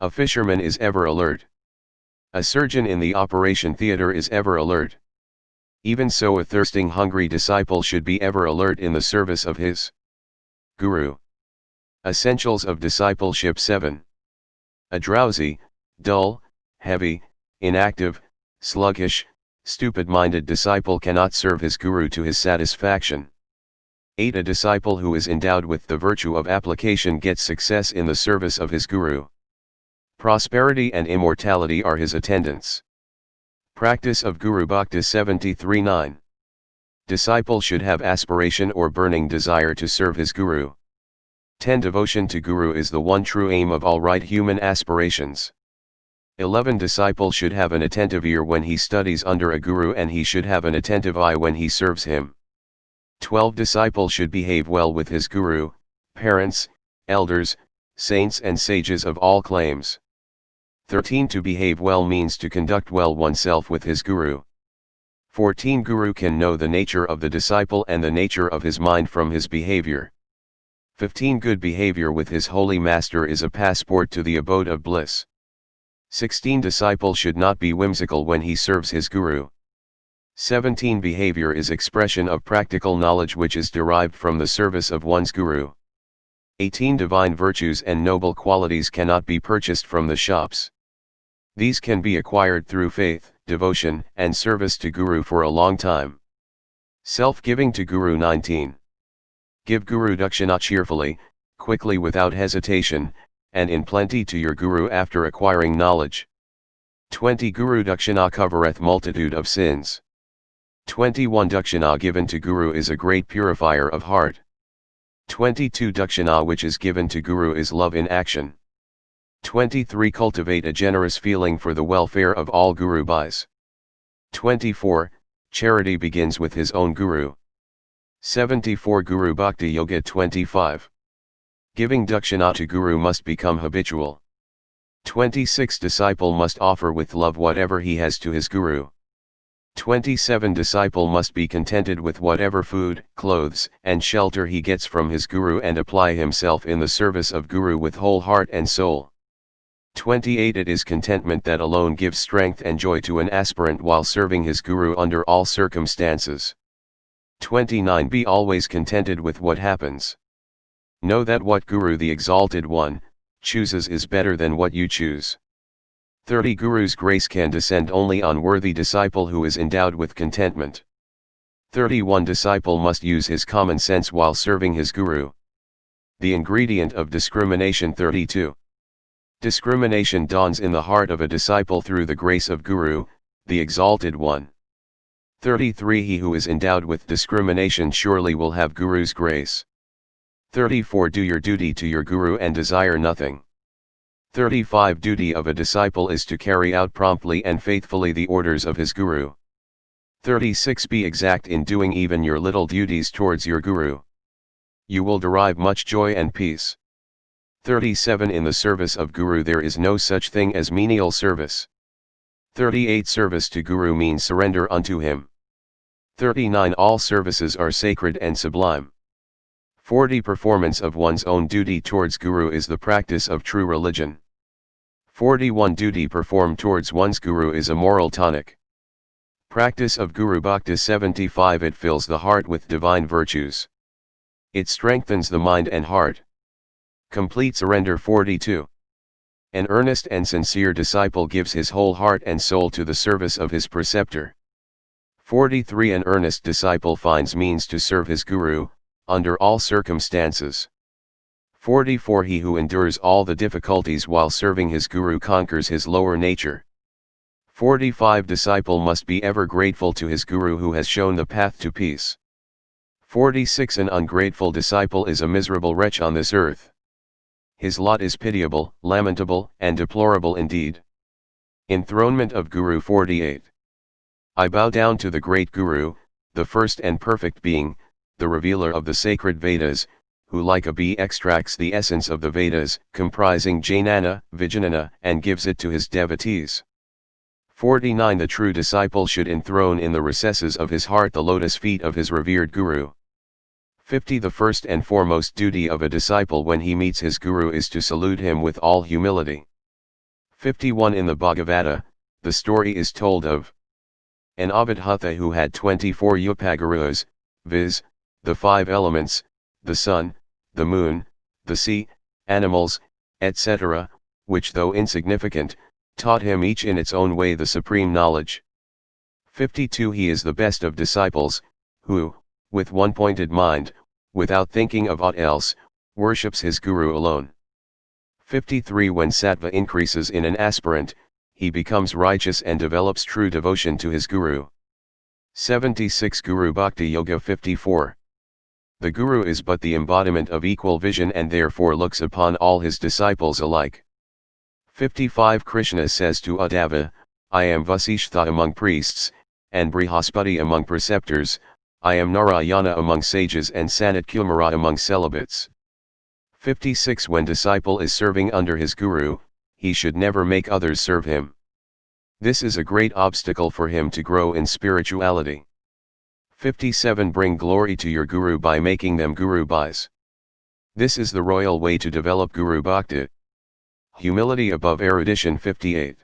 A fisherman is ever alert. A surgeon in the operation theater is ever alert. Even so, a thirsting, hungry disciple should be ever alert in the service of his guru. Essentials of discipleship. 7. A drowsy, dull, heavy, inactive, sluggish, stupid-minded disciple cannot serve his guru to his satisfaction. 8. A disciple who is endowed with the virtue of application gets success in the service of his guru. Prosperity and immortality are his attendants. Practice of Guru Bhakti. 73.9. Disciple should have aspiration or burning desire to serve his guru. 10. Devotion to guru is the one true aim of all right human aspirations. 11. Disciple should have an attentive ear when he studies under a guru, and he should have an attentive eye when he serves him. 12. Disciple should behave well with his guru, parents, elders, saints and sages of all claims. 13. To behave well means to conduct well oneself with his guru. 14. Guru can know the nature of the disciple and the nature of his mind from his behavior. 15. Good behavior with his holy master is a passport to the abode of bliss. 16. Disciple should not be whimsical when he serves his guru. 17. Behavior is expression of practical knowledge which is derived from the service of one's guru. 18. Divine virtues and noble qualities cannot be purchased from the shops. These can be acquired through faith, devotion, and service to Guru for a long time. Self-giving to Guru. 19. Give Guru Dakshina cheerfully, quickly without hesitation, and in plenty to your Guru after acquiring knowledge. 20. Guru Dakshina covereth multitude of sins. 21. Dakshina given to Guru is a great purifier of heart. 22. Dakshina which is given to Guru is love in action. 23. Cultivate a generous feeling for the welfare of all Guru Bhais. 24. Charity begins with his own Guru. 74. Guru Bhakti Yoga. 25. Giving Dakshina to Guru must become habitual. 26. Disciple must offer with love whatever he has to his Guru. 27. Disciple must be contented with whatever food, clothes, and shelter he gets from his Guru and apply himself in the service of Guru with whole heart and soul. 28. It is contentment that alone gives strength and joy to an aspirant while serving his Guru under all circumstances. 29. Be always contented with what happens. Know that what Guru the Exalted One chooses is better than what you choose. 30. Guru's grace can descend only on worthy disciple who is endowed with contentment. 31. Disciple must use his common sense while serving his Guru. The ingredient of discrimination. 32. Discrimination dawns in the heart of a disciple through the grace of Guru, the Exalted One. 33. He who is endowed with discrimination surely will have Guru's grace. 34. Do your duty to your Guru and desire nothing. 35. Duty of a disciple is to carry out promptly and faithfully the orders of his Guru. 36. Be exact in doing even your little duties towards your Guru. You will derive much joy and peace. 37. In the service of Guru there is no such thing as menial service. 38. Service to Guru means surrender unto him. 39. All services are sacred and sublime. 40. Performance of one's own duty towards Guru is the practice of true religion. 41. Duty performed towards one's Guru is a moral tonic. Practice of Guru Bhakti. 75. It fills the heart with divine virtues. It strengthens the mind and heart. Complete surrender. 42. An earnest and sincere disciple gives his whole heart and soul to the service of his preceptor. 43. An earnest disciple finds means to serve his Guru, under all circumstances. 44. He who endures all the difficulties while serving his Guru conquers his lower nature. 45. Disciple must be ever grateful to his Guru who has shown the path to peace. 46. An ungrateful disciple is a miserable wretch on this earth. His lot is pitiable, lamentable, and deplorable indeed. Enthronement of Guru. 48. I bow down to the great Guru, the first and perfect being, the revealer of the sacred Vedas, who like a bee extracts the essence of the Vedas, comprising Jnana, Vijnana, and gives it to his devotees. 49. The true disciple should enthrone in the recesses of his heart the lotus feet of his revered Guru. 50. The first and foremost duty of a disciple when he meets his Guru is to salute him with all humility. 51. In the Bhagavata, the story is told of an Avadhuta who had 24 Upagurus, viz., the 5 elements, the sun, the moon, the sea, animals, etc., which though insignificant, taught him each in its own way the supreme knowledge. 52. He is the best of disciples, who, with one pointed mind, without thinking of aught else, worships his Guru alone. 53. When sattva increases in an aspirant, he becomes righteous and develops true devotion to his Guru. 76. Guru Bhakti Yoga. 54. The Guru is but the embodiment of equal vision and therefore looks upon all his disciples alike. 55. Krishna says to Uddhava, I am Vasishtha among priests, and Brihaspati among preceptors, I am Narayana among sages and Sanat Kumara among celibates. 56. When disciple is serving under his Guru, he should never make others serve him. This is a great obstacle for him to grow in spirituality. 57. Bring glory to your Guru by making them Guru Bhais. This is the royal way to develop Guru Bhakti. Humility above erudition. 58.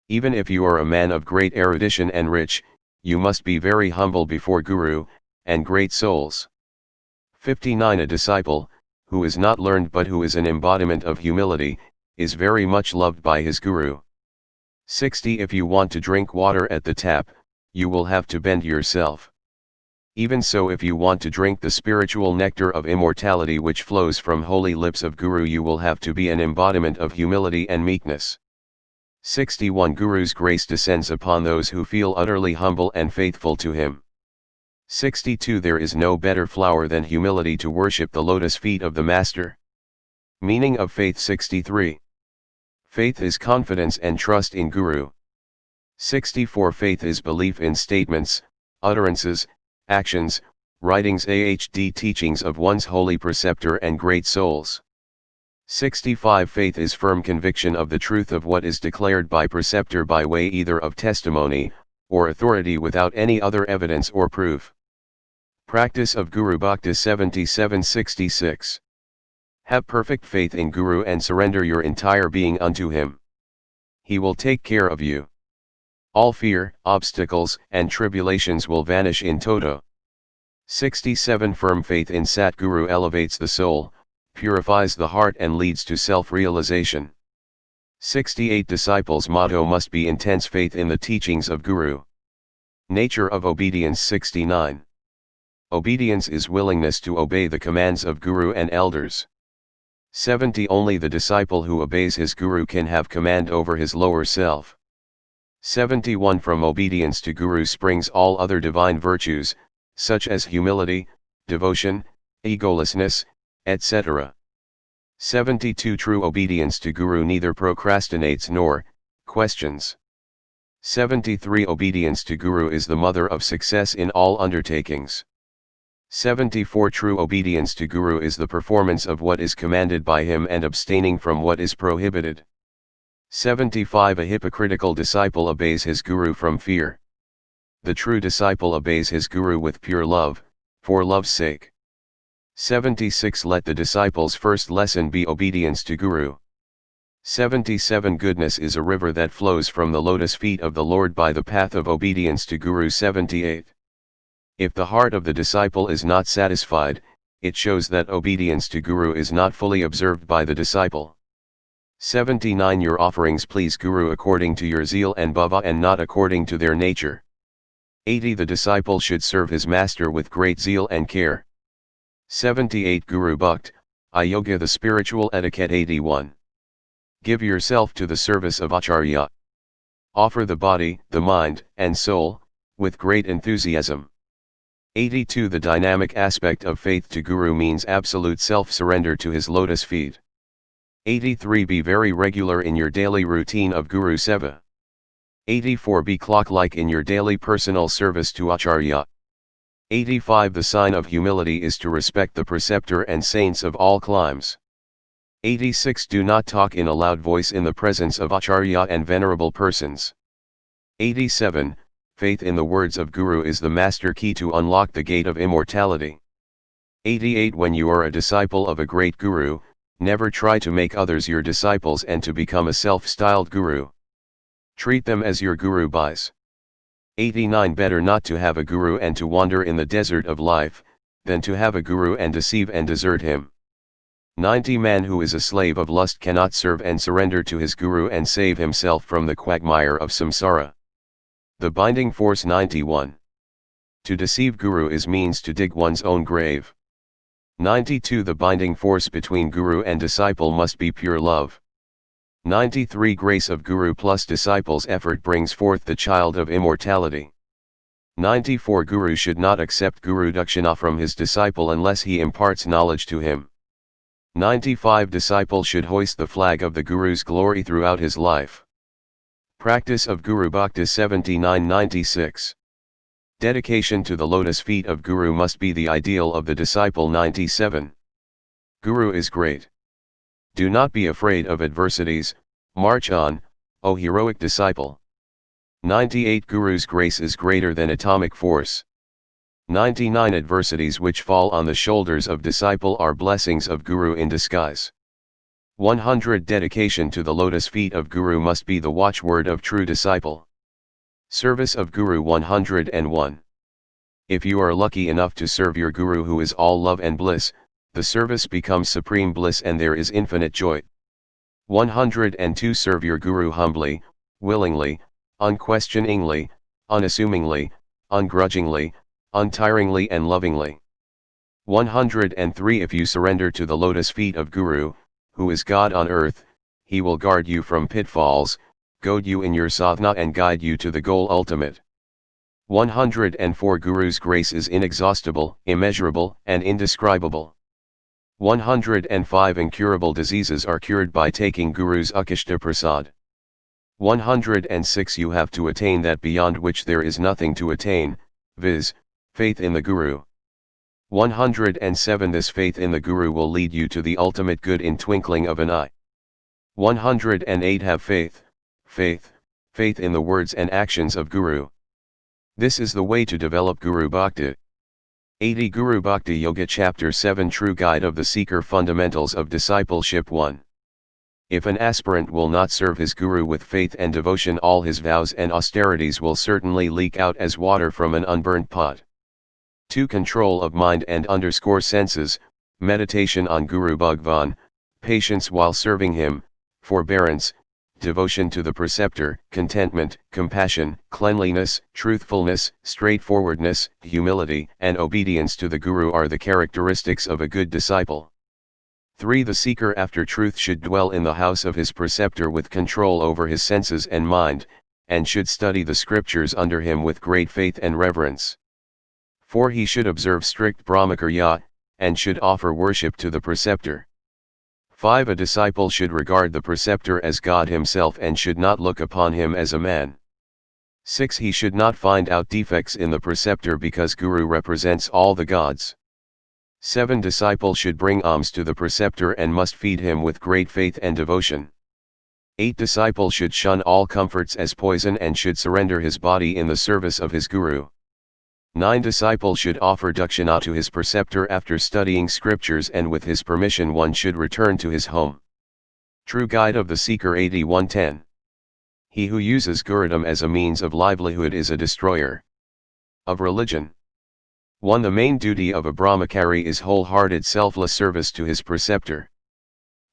Even if you are a man of great erudition and rich, you must be very humble before Guru, and great souls. 59. A disciple, who is not learned but who is an embodiment of humility, is very much loved by his Guru. 60. If you want to drink water at the tap, you will have to bend yourself. Even so, if you want to drink the spiritual nectar of immortality which flows from holy lips of Guru, you will have to be an embodiment of humility and meekness. 61. Guru's grace descends upon those who feel utterly humble and faithful to him. 62. There is no better flower than humility to worship the lotus feet of the Master. Meaning of faith. 63. Faith is confidence and trust in Guru. 64. Faith is belief in statements, utterances, actions, writings, ahd teachings of one's holy preceptor and great souls. 65. Faith is firm conviction of the truth of what is declared by preceptor by way either of testimony, or authority without any other evidence or proof. Practice of Guru Bhakti. 77-66. Have perfect faith in Guru and surrender your entire being unto him. He will take care of you. All fear, obstacles, and tribulations will vanish in toto. 67. Firm faith in Sat Guru elevates the soul, purifies the heart and leads to self-realization. 68. Disciples' motto must be intense faith in the teachings of Guru. Nature of obedience. 69. Obedience is willingness to obey the commands of Guru and elders. 70. Only the disciple who obeys his Guru can have command over his lower self. 71. From obedience to Guru springs all other divine virtues, such as humility, devotion, egolessness, etc. 72. True obedience to Guru neither procrastinates nor questions. 73. Obedience to Guru is the mother of success in all undertakings. 74. True obedience to Guru is the performance of what is commanded by him and abstaining from what is prohibited. 75. A hypocritical disciple obeys his Guru from fear. The true disciple obeys his Guru with pure love, for love's sake. 76. Let the disciple's first lesson be obedience to Guru. 77. Goodness is a river that flows from the lotus feet of the Lord by the path of obedience to Guru. 78. If the heart of the disciple is not satisfied, it shows that obedience to Guru is not fully observed by the disciple. 79. Your offerings please Guru according to your zeal and bhava and not according to their nature. 80. The disciple should serve his master with great zeal and care. 78. Guru Bhakt, Yoga, the spiritual etiquette. 81. Give yourself to the service of Acharya. Offer the body, the mind, and soul, with great enthusiasm. 82. The dynamic aspect of faith to Guru means absolute self-surrender to his lotus feet. 83. Be very regular in your daily routine of Guru Seva. 84. Be clock-like in your daily personal service to Acharya. 85 The sign of humility is to respect the preceptor and saints of all climes. 86 Do not talk in a loud voice in the presence of acharya and venerable persons. 87 Faith in the words of Guru is the master key to unlock the gate of immortality. 88 When you are a disciple of a great Guru, never try to make others your disciples and to become a self-styled Guru. Treat them as your Guru buys. 89 Better not to have a Guru and to wander in the desert of life, than to have a Guru and deceive and desert him. 90 Man who is a slave of lust cannot serve and surrender to his Guru and save himself from the quagmire of samsara. The binding force. 91 To deceive Guru is means to dig one's own grave. 92 The binding force between Guru and disciple must be pure love. 93 Grace of Guru plus disciple's effort brings forth the child of immortality. 94 Guru should not accept Guru Dakshina from his disciple unless he imparts knowledge to him. 95 Disciple should hoist the flag of the Guru's glory throughout his life. Practice of Guru Bhakti. 79-96 Dedication to the lotus feet of Guru must be the ideal of the disciple. 97 Guru is great. Do not be afraid of adversities, march on, O heroic disciple. 98 Guru's grace is greater than atomic force. 99 Adversities which fall on the shoulders of disciple are blessings of Guru in disguise. 100 Dedication to the lotus feet of Guru must be the watchword of true disciple. Service of Guru. 101 If you are lucky enough to serve your Guru who is all love and bliss, the service becomes supreme bliss and there is infinite joy. 102 Serve your Guru humbly, willingly, unquestioningly, unassumingly, ungrudgingly, untiringly and lovingly. 103 If you surrender to the lotus feet of Guru, who is God on earth, he will guard you from pitfalls, goad you in your sadhana and guide you to the goal ultimate. 104 Guru's grace is inexhaustible, immeasurable and indescribable. 105 Incurable diseases are cured by taking Guru's Akashta Prasad. 106 You have to attain that beyond which there is nothing to attain, viz., faith in the Guru. 107 This faith in the Guru will lead you to the ultimate good in twinkling of an eye. 108 Have faith, faith in the words and actions of Guru. This is the way to develop Guru Bhakti. 80 Guru Bhakti Yoga Chapter 7 True Guide of the Seeker Fundamentals of Discipleship 1 If an aspirant will not serve his Guru with faith and devotion, all his vows and austerities will certainly leak out as water from an unburnt pot. 2 Control of mind and underscore senses, meditation on Guru Bhagwan, patience while serving him, forbearance, devotion to the preceptor, contentment, compassion, cleanliness, truthfulness, straightforwardness, humility, and obedience to the Guru are the characteristics of a good disciple. 3 The seeker after truth should dwell in the house of his preceptor with control over his senses and mind, and should study the scriptures under him with great faith and reverence. 4 He should observe strict brahmacharya, and should offer worship to the preceptor. 5 A disciple should regard the preceptor as God himself and should not look upon him as a man. 6 He should not find out defects in the preceptor because Guru represents all the gods. 7 Disciple should bring alms to the preceptor and must feed him with great faith and devotion. 8 Disciple should shun all comforts as poison and should surrender his body in the service of his Guru. 9 Disciple should offer dakshina to his preceptor after studying scriptures and with his permission one should return to his home. True Guide of the Seeker 8110 He who uses Gurudom as a means of livelihood is a destroyer of religion. 1 The main duty of a brahmachari is wholehearted selfless service to his preceptor.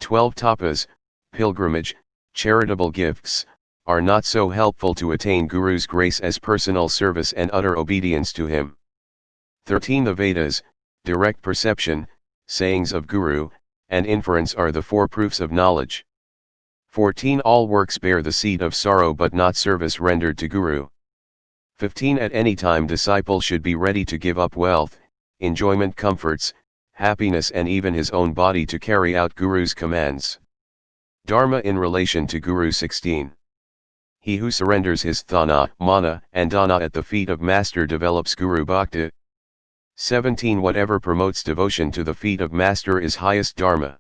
12 Tapas, pilgrimage, charitable gifts, are not so helpful to attain Guru's grace as personal service and utter obedience to him. 13 The Vedas, direct perception, sayings of Guru, and inference are the 4 proofs of knowledge. 14 All works bear the seed of sorrow but not service rendered to Guru. 15 At any time disciple should be ready to give up wealth, enjoyment, comforts, happiness and even his own body to carry out Guru's commands. Dharma in relation to Guru. 16 He who surrenders his thana, mana and dana at the feet of Master develops Guru Bhakti. 17 Whatever promotes devotion to the feet of Master is highest dharma.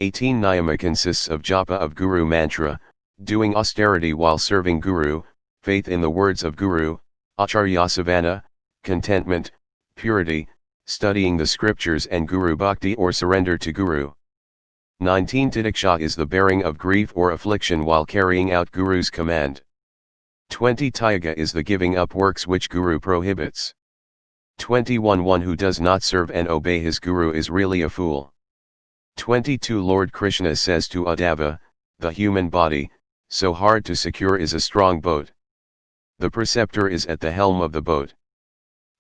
18 Niyama consists of japa of Guru mantra, doing austerity while serving Guru, faith in the words of Guru, acharya savana, contentment, purity, studying the scriptures and Guru Bhakti or surrender to Guru. 19 Titiksha is the bearing of grief or affliction while carrying out Guru's command. 20 Tyaga is the giving up works which Guru prohibits. 21 One who does not serve and obey his Guru is really a fool. 22 Lord Krishna says to Uddhava, the human body, so hard to secure is a strong boat. The preceptor is at the helm of the boat.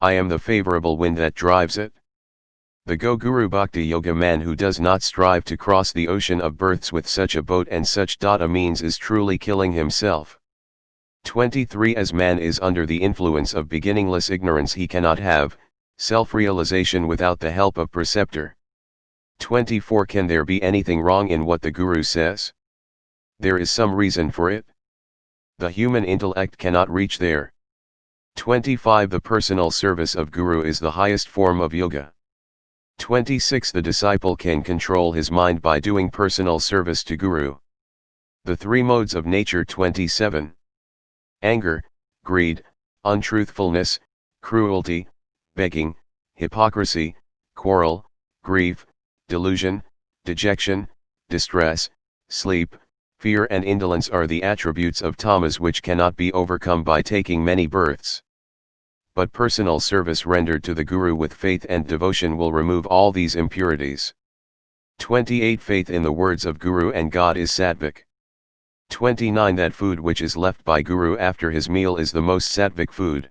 I am the favorable wind that drives it. The Guru Bhakti Yoga man who does not strive to cross the ocean of births with such a boat and such data means is truly killing himself. 23 As man is under the influence of beginningless ignorance he cannot have self-realization without the help of preceptor. 24 Can there be anything wrong in what the Guru says? There is some reason for it. The human intellect cannot reach there. 25 The personal service of Guru is the highest form of yoga. 26 The disciple can control his mind by doing personal service to Guru. The three modes of nature. 27 Anger, greed, untruthfulness, cruelty, begging, hypocrisy, quarrel, grief, delusion, dejection, distress, sleep, fear and indolence are the attributes of tamas which cannot be overcome by taking many births. But personal service rendered to the Guru with faith and devotion will remove all these impurities. 28 Faith in the words of Guru and God is sattvic. 29 That food which is left by Guru after his meal is the most sattvic food.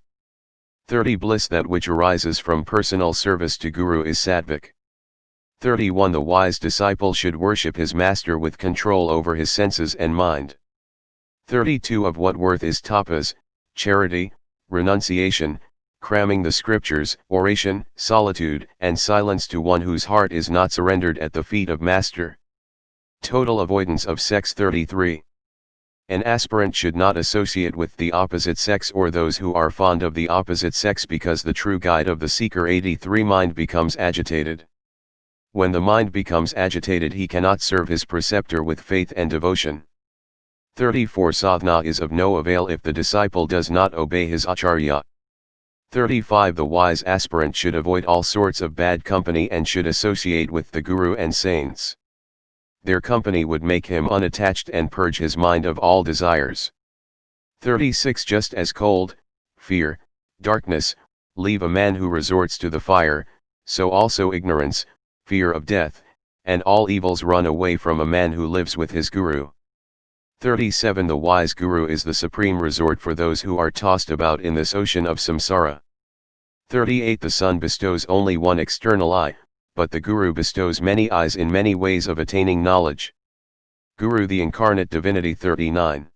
30 Bliss that which arises from personal service to Guru is sattvic. 31 The wise disciple should worship his master with control over his senses and mind. 32 Of what worth is tapas, charity, renunciation, cramming the scriptures, oration, solitude, and silence to one whose heart is not surrendered at the feet of master. Total avoidance of sex. 33 An aspirant should not associate with the opposite sex or those who are fond of the opposite sex because the true guide of the seeker. 83 Mind becomes agitated. When the mind becomes agitated he cannot serve his preceptor with faith and devotion. 34 Sadhana is of no avail if the disciple does not obey his acharya. 35 The wise aspirant should avoid all sorts of bad company and should associate with the Guru and saints. Their company would make him unattached and purge his mind of all desires. 36 Just as cold, fear, darkness, leave a man who resorts to the fire, so also ignorance, fear of death, and all evils run away from a man who lives with his Guru. 37 The wise Guru is the supreme resort for those who are tossed about in this ocean of samsara. 38 The sun bestows only one external eye, but the Guru bestows many eyes in many ways of attaining knowledge. Guru the incarnate divinity. 39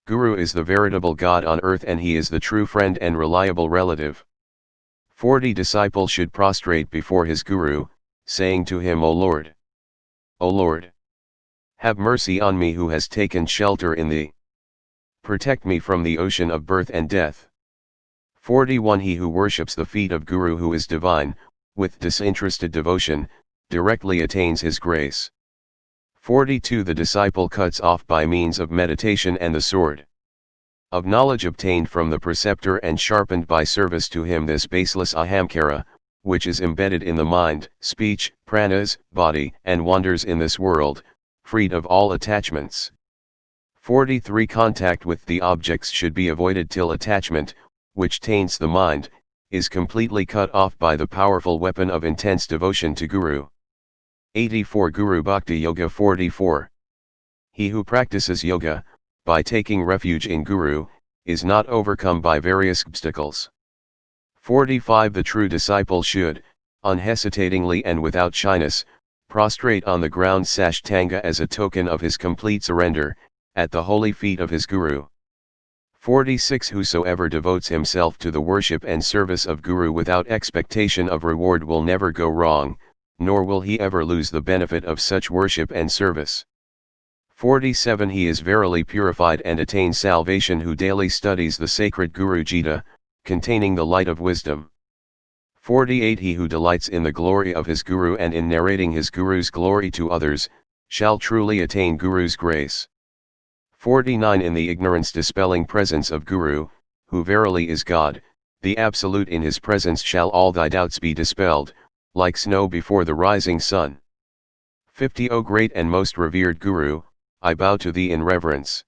Guru is the veritable God on earth and he is the true friend and reliable relative. 40 Disciple should prostrate before his Guru, saying to him, O Lord, have mercy on me who has taken shelter in thee. Protect me from the ocean of birth and death. 41 He who worships the feet of Guru who is divine, with disinterested devotion, directly attains his grace. 42 The disciple cuts off by means of meditation and the sword of knowledge obtained from the preceptor and sharpened by service to him this baseless ahamkara, which is embedded in the mind, speech, pranas, body, and wanders in this world, freed of all attachments. 43 Contact with the objects should be avoided till attachment, which taints the mind, is completely cut off by the powerful weapon of intense devotion to Guru. 84 Guru Bhakti Yoga. 44 He who practices yoga, by taking refuge in Guru, is not overcome by various obstacles. 45 The true disciple should, unhesitatingly and without shyness, prostrate on the ground sashtanga as a token of his complete surrender, at the holy feet of his Guru. 46 Whosoever devotes himself to the worship and service of Guru without expectation of reward will never go wrong, nor will he ever lose the benefit of such worship and service. 47 He is verily purified and attains salvation who daily studies the sacred Guru Gita, containing the light of wisdom. 48 He who delights in the glory of his Guru and in narrating his Guru's glory to others, shall truly attain Guru's grace. 49 In the ignorance-dispelling presence of Guru, who verily is God, the Absolute, in his presence shall all thy doubts be dispelled, like snow before the rising sun. 50 O great and most revered Guru, I bow to thee in reverence.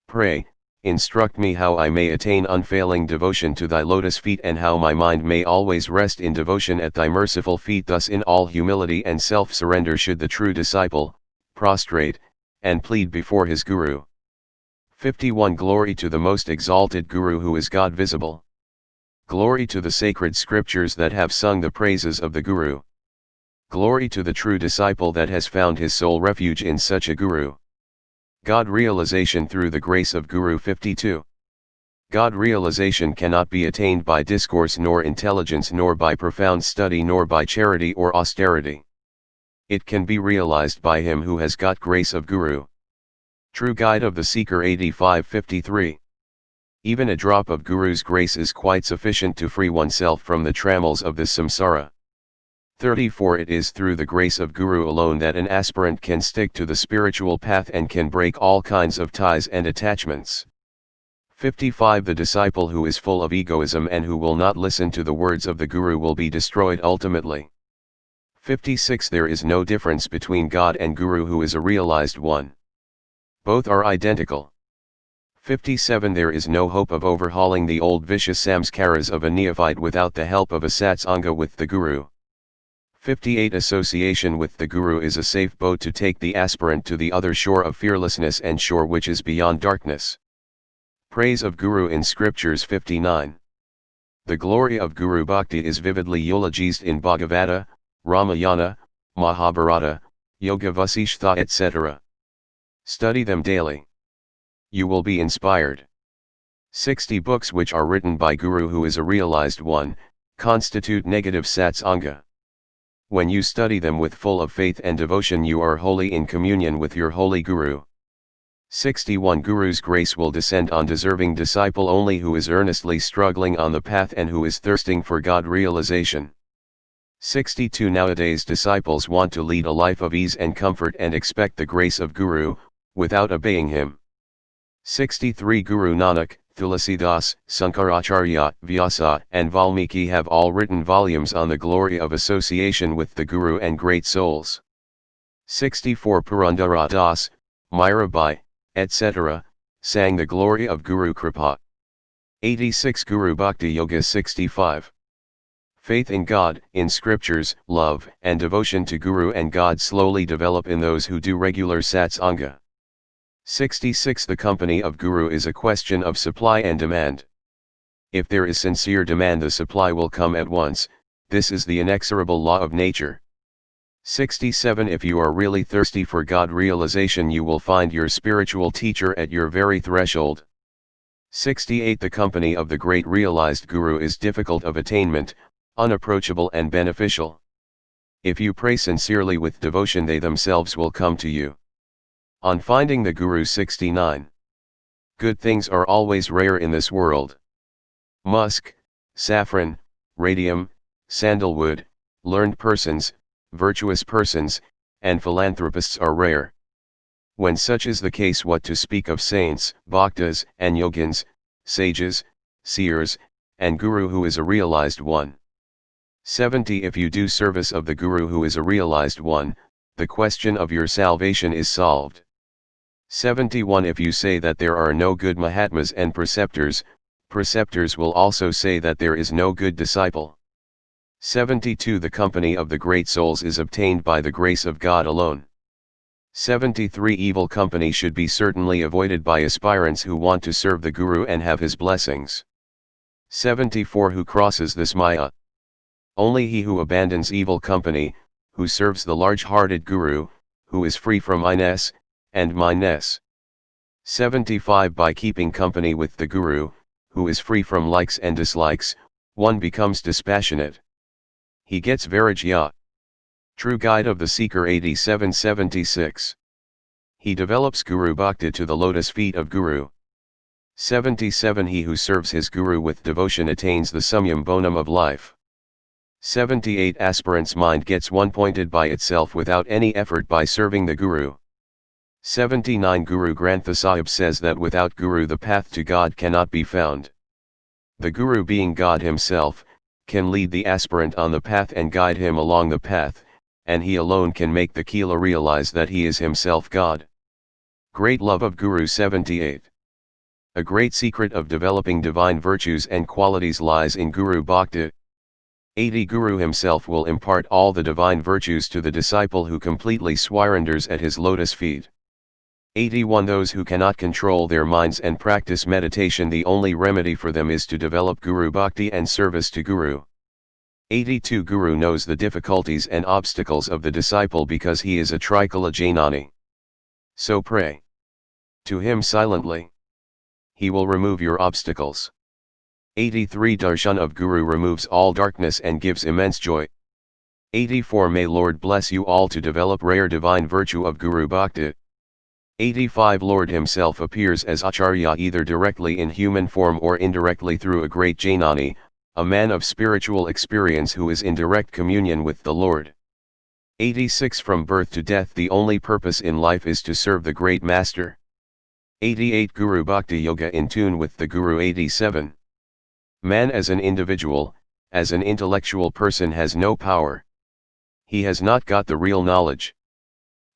Pray, instruct me how I may attain unfailing devotion to thy lotus feet, and how my mind may always rest in devotion at thy merciful feet. Thus in all humility and self-surrender should the true disciple prostrate and plead before his Guru. 51 Glory to the most exalted Guru who is God visible. Glory to the sacred scriptures that have sung the praises of the Guru. Glory to the true disciple that has found his sole refuge in such a Guru. God realization through the grace of Guru. 52. God realization cannot be attained by discourse nor intelligence nor by profound study nor by charity or austerity. It can be realized by him who has got grace of Guru. True Guide of the Seeker. 85-53. Even a drop of Guru's grace is quite sufficient to free oneself from the trammels of this samsara. 34 It is through the grace of Guru alone that an aspirant can stick to the spiritual path and can break all kinds of ties and attachments. 55 The disciple who is full of egoism and who will not listen to the words of the Guru will be destroyed ultimately. 56 There is no difference between God and Guru who is a realized one. Both are identical. 57 There is no hope of overhauling the old vicious samskaras of a neophyte without the help of a satsanga with the Guru. 58 Association with the Guru is a safe boat to take the aspirant to the other shore of fearlessness and shore which is beyond darkness. Praise of Guru in Scriptures. 59. The glory of Guru Bhakti is vividly eulogized in Bhagavata, Ramayana, Mahabharata, Yoga Vasishtha etc. Study them daily. You will be inspired. 60 Books which are written by Guru who is a realized one, constitute negative satsanga. When you study them with full of faith and devotion you are wholly in communion with your holy Guru. 61 Guru's grace will descend on deserving disciple only who is earnestly struggling on the path and who is thirsting for God realization. 62 Nowadays disciples want to lead a life of ease and comfort and expect the grace of Guru, without obeying him. 63 Guru Nanak, Tulasidas, Sankaracharya, Vyasa and Valmiki have all written volumes on the glory of association with the Guru and great souls. 64 Purandara Das, Mirabai, etc., sang the glory of Guru Kripa. 86 Guru Bhakti Yoga. 65. Faith in God, in scriptures, love and devotion to Guru and God slowly develop in those who do regular satsanga. 66 The company of Guru is a question of supply and demand. If there is sincere demand the supply will come at once, this is the inexorable law of nature. 67 If you are really thirsty for God realization you will find your spiritual teacher at your very threshold. 68 The company of the great realized Guru is difficult of attainment, unapproachable and beneficial. If you pray sincerely with devotion they themselves will come to you. On finding the Guru. 69. Good things are always rare in this world. Musk, saffron, radium, sandalwood, learned persons, virtuous persons, and philanthropists are rare. When such is the case what to speak of saints, bhaktas, and yogins, sages, seers, and Guru who is a realized one. 70 If you do service of the Guru who is a realized one, the question of your salvation is solved. 71 If you say that there are no good Mahatmas and preceptors, preceptors will also say that there is no good disciple. 72 The company of the great souls is obtained by the grace of God alone. 73 Evil company should be certainly avoided by aspirants who want to serve the Guru and have his blessings. 74 Who crosses this Maya? Only he who abandons evil company, who serves the large-hearted Guru, who is free from I-ness and mine-ness. 75 By keeping company with the Guru, who is free from likes and dislikes, one becomes dispassionate. He gets Vairagya. True Guide of the Seeker. 87-76. He develops Guru Bhakti to the lotus feet of Guru. 77 He who serves his Guru with devotion attains the summum bonum of life. 78 Aspirant's mind gets one-pointed by itself without any effort by serving the Guru. 79 Guru Granth Sahib says that without Guru the path to God cannot be found. The Guru, being God himself, can lead the aspirant on the path and guide him along the path, and he alone can make the Kela realize that he is himself God. Great love of Guru. 78. A great secret of developing divine virtues and qualities lies in Guru Bhakti. 80 Guru himself will impart all the divine virtues to the disciple who completely surrenders at his lotus feet. 81 Those who cannot control their minds and practice meditation, the only remedy for them is to develop Guru Bhakti and service to Guru. 82 Guru knows the difficulties and obstacles of the disciple because he is a Trikala Janani. So pray to him silently. He will remove your obstacles. 83 Darshan of Guru removes all darkness and gives immense joy. 84 May Lord bless you all to develop rare divine virtue of Guru Bhakti. 85 Lord himself appears as Acharya either directly in human form or indirectly through a great Janani, a man of spiritual experience who is in direct communion with the Lord. 86 From birth to death the only purpose in life is to serve the great Master. 88 Guru Bhakti Yoga in tune with the Guru. 87 Man as an individual, as an intellectual person has no power. He has not got the real knowledge.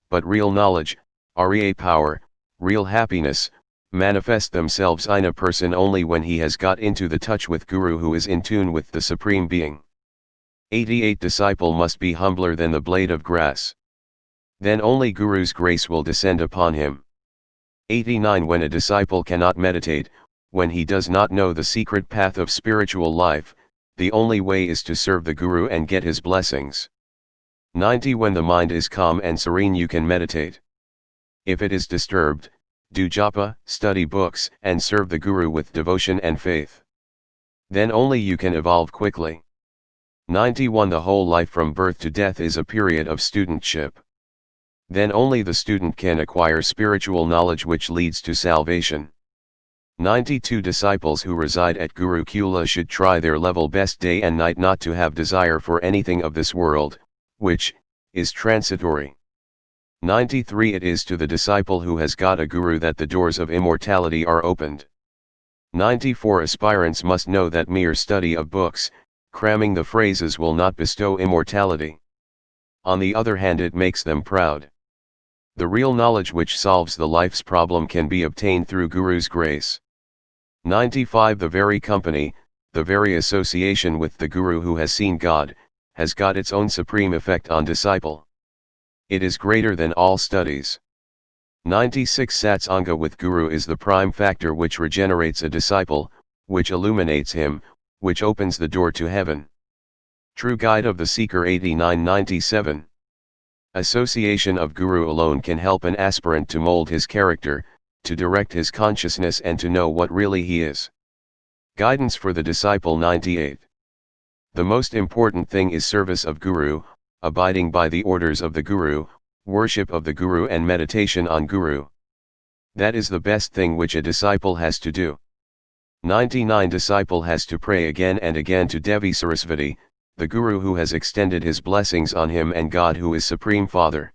But real knowledge, Arya power, real happiness, manifest themselves in a person only when he has got into the touch with Guru who is in tune with the Supreme Being. 88 Disciple must be humbler than the blade of grass. Then only Guru's grace will descend upon him. 89 When a disciple cannot meditate, when he does not know the secret path of spiritual life, the only way is to serve the Guru and get his blessings. 90 When the mind is calm and serene you can meditate. If it is disturbed, do japa, study books, and serve the Guru with devotion and faith. Then only you can evolve quickly. 91 The whole life from birth to death is a period of studentship. Then only the student can acquire spiritual knowledge which leads to salvation. 92 Disciples who reside at Guru Kula should try their level best day and night not to have desire for anything of this world, which is transitory. 93 It is to the disciple who has got a Guru that the doors of immortality are opened. 94 Aspirants must know that mere study of books, cramming the phrases will not bestow immortality. On the other hand, it makes them proud. The real knowledge which solves the life's problem can be obtained through Guru's grace. 95 The very company, the very association with the Guru who has seen God, has got its own supreme effect on disciple. It is greater than all studies. 96 Satsanga with Guru is the prime factor which regenerates a disciple, which illuminates him, which opens the door to heaven. True Guide of the Seeker. 89-97 Association of Guru alone can help an aspirant to mold his character, to direct his consciousness and to know what really he is. Guidance for the disciple. 98 The most important thing is service of Guru, abiding by the orders of the Guru, worship of the Guru and meditation on Guru. That is the best thing which a disciple has to do. 99 Disciple has to pray again and again to Devi Sarasvati, the Guru who has extended his blessings on him and God who is Supreme Father.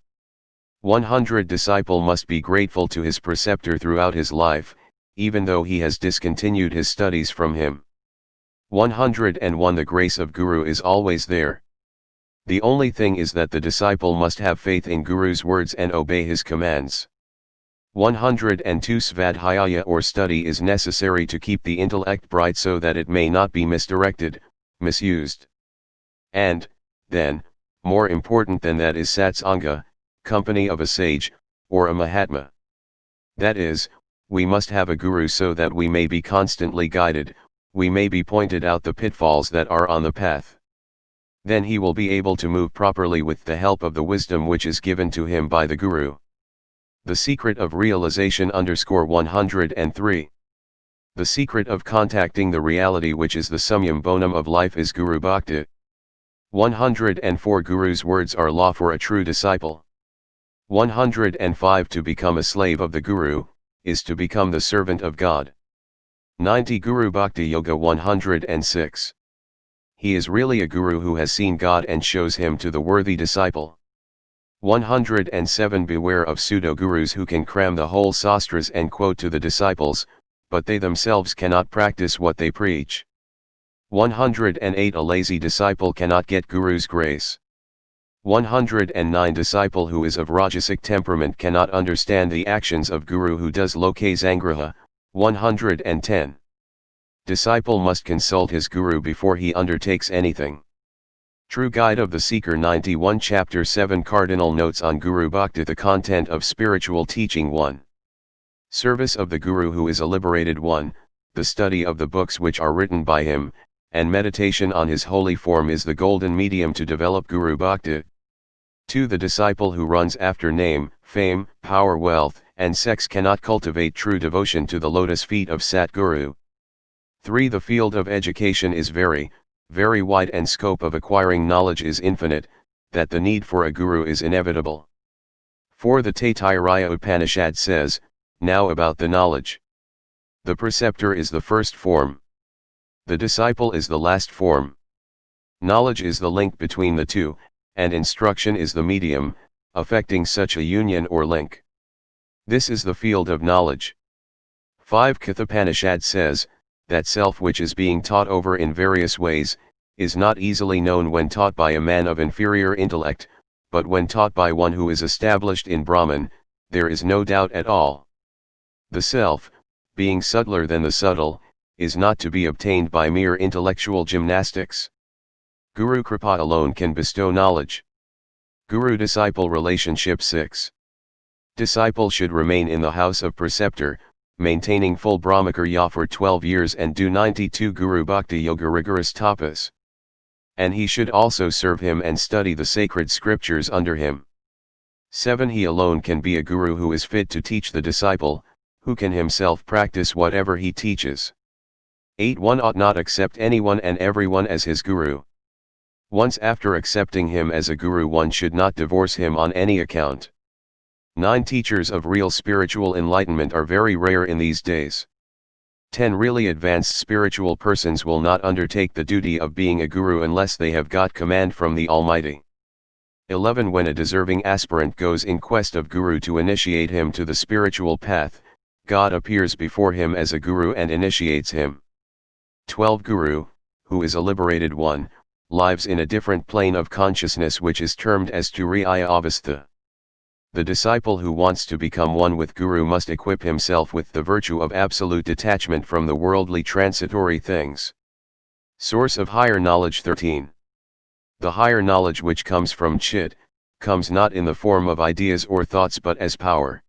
100 Disciple must be grateful to his preceptor throughout his life, even though he has discontinued his studies from him. 101 The grace of Guru is always there. The only thing is that the disciple must have faith in Guru's words and obey his commands. 102 Svadhyaya or study is necessary to keep the intellect bright so that it may not be misdirected, misused. And, then, more important than that is Satsanga, company of a sage, or a Mahatma. That is, we must have a Guru so that we may be constantly guided, we may be pointed out the pitfalls that are on the path. Then he will be able to move properly with the help of the wisdom which is given to him by the Guru. The secret of realization. 103 The secret of contacting the reality which is the summum bonum of life is Guru Bhakti. 104 Guru's words are law for a true disciple. 105 To become a slave of the Guru, is to become the servant of God. 90 Guru Bhakti Yoga. 106 He is really a guru who has seen God and shows him to the worthy disciple. 107 Beware of pseudo-gurus who can cram the whole sastras and quote to the disciples, but they themselves cannot practice what they preach. 108 A lazy disciple cannot get guru's grace. 109 Disciple who is of rajasic temperament cannot understand the actions of guru who does loke sangraha. 110 Disciple must consult his guru before he undertakes anything. True Guide of the Seeker 91 Chapter 7 Cardinal Notes on Guru Bhakti. The content of spiritual teaching 1. Service of the Guru who is a liberated one, the study of the books which are written by him, and meditation on his holy form is the golden medium to develop Guru Bhakti. 2. The disciple who runs after name, fame, power, wealth, and sex cannot cultivate true devotion to the lotus feet of Satguru. 3. The field of education is very wide and scope of acquiring knowledge is infinite, that the need for a guru is inevitable. 4. The Taittiriya Upanishad says, now about the knowledge. The preceptor is the first form. The disciple is the last form. Knowledge is the link between the two, and instruction is the medium, affecting such a union or link. This is the field of knowledge. 5. Kathopanishad says, that self which is being taught over in various ways, is not easily known when taught by a man of inferior intellect, but when taught by one who is established in Brahman, there is no doubt at all. The self, being subtler than the subtle, is not to be obtained by mere intellectual gymnastics. Guru Kripa alone can bestow knowledge. Guru-disciple relationship 6. Disciple should remain in the house of preceptor, maintaining full brahmacharya for 12 years and do 92 Guru Bhakti Yoga rigorous tapas. And he should also serve him and study the sacred scriptures under him. 7. He alone can be a guru who is fit to teach the disciple, who can himself practice whatever he teaches. 8. One ought not accept anyone and everyone as his guru. Once after accepting him as a guru, one should not divorce him on any account. 9. Teachers of real spiritual enlightenment are very rare in these days. 10. Really advanced spiritual persons will not undertake the duty of being a guru unless they have got command from the Almighty. 11. When a deserving aspirant goes in quest of guru to initiate him to the spiritual path, God appears before him as a guru and initiates him. 12. Guru, who is a liberated one, lives in a different plane of consciousness which is termed as Turiya Avastha. The disciple who wants to become one with Guru must equip himself with the virtue of absolute detachment from the worldly transitory things. Source of higher knowledge 13. The higher knowledge which comes from Chit, comes not in the form of ideas or thoughts but as power.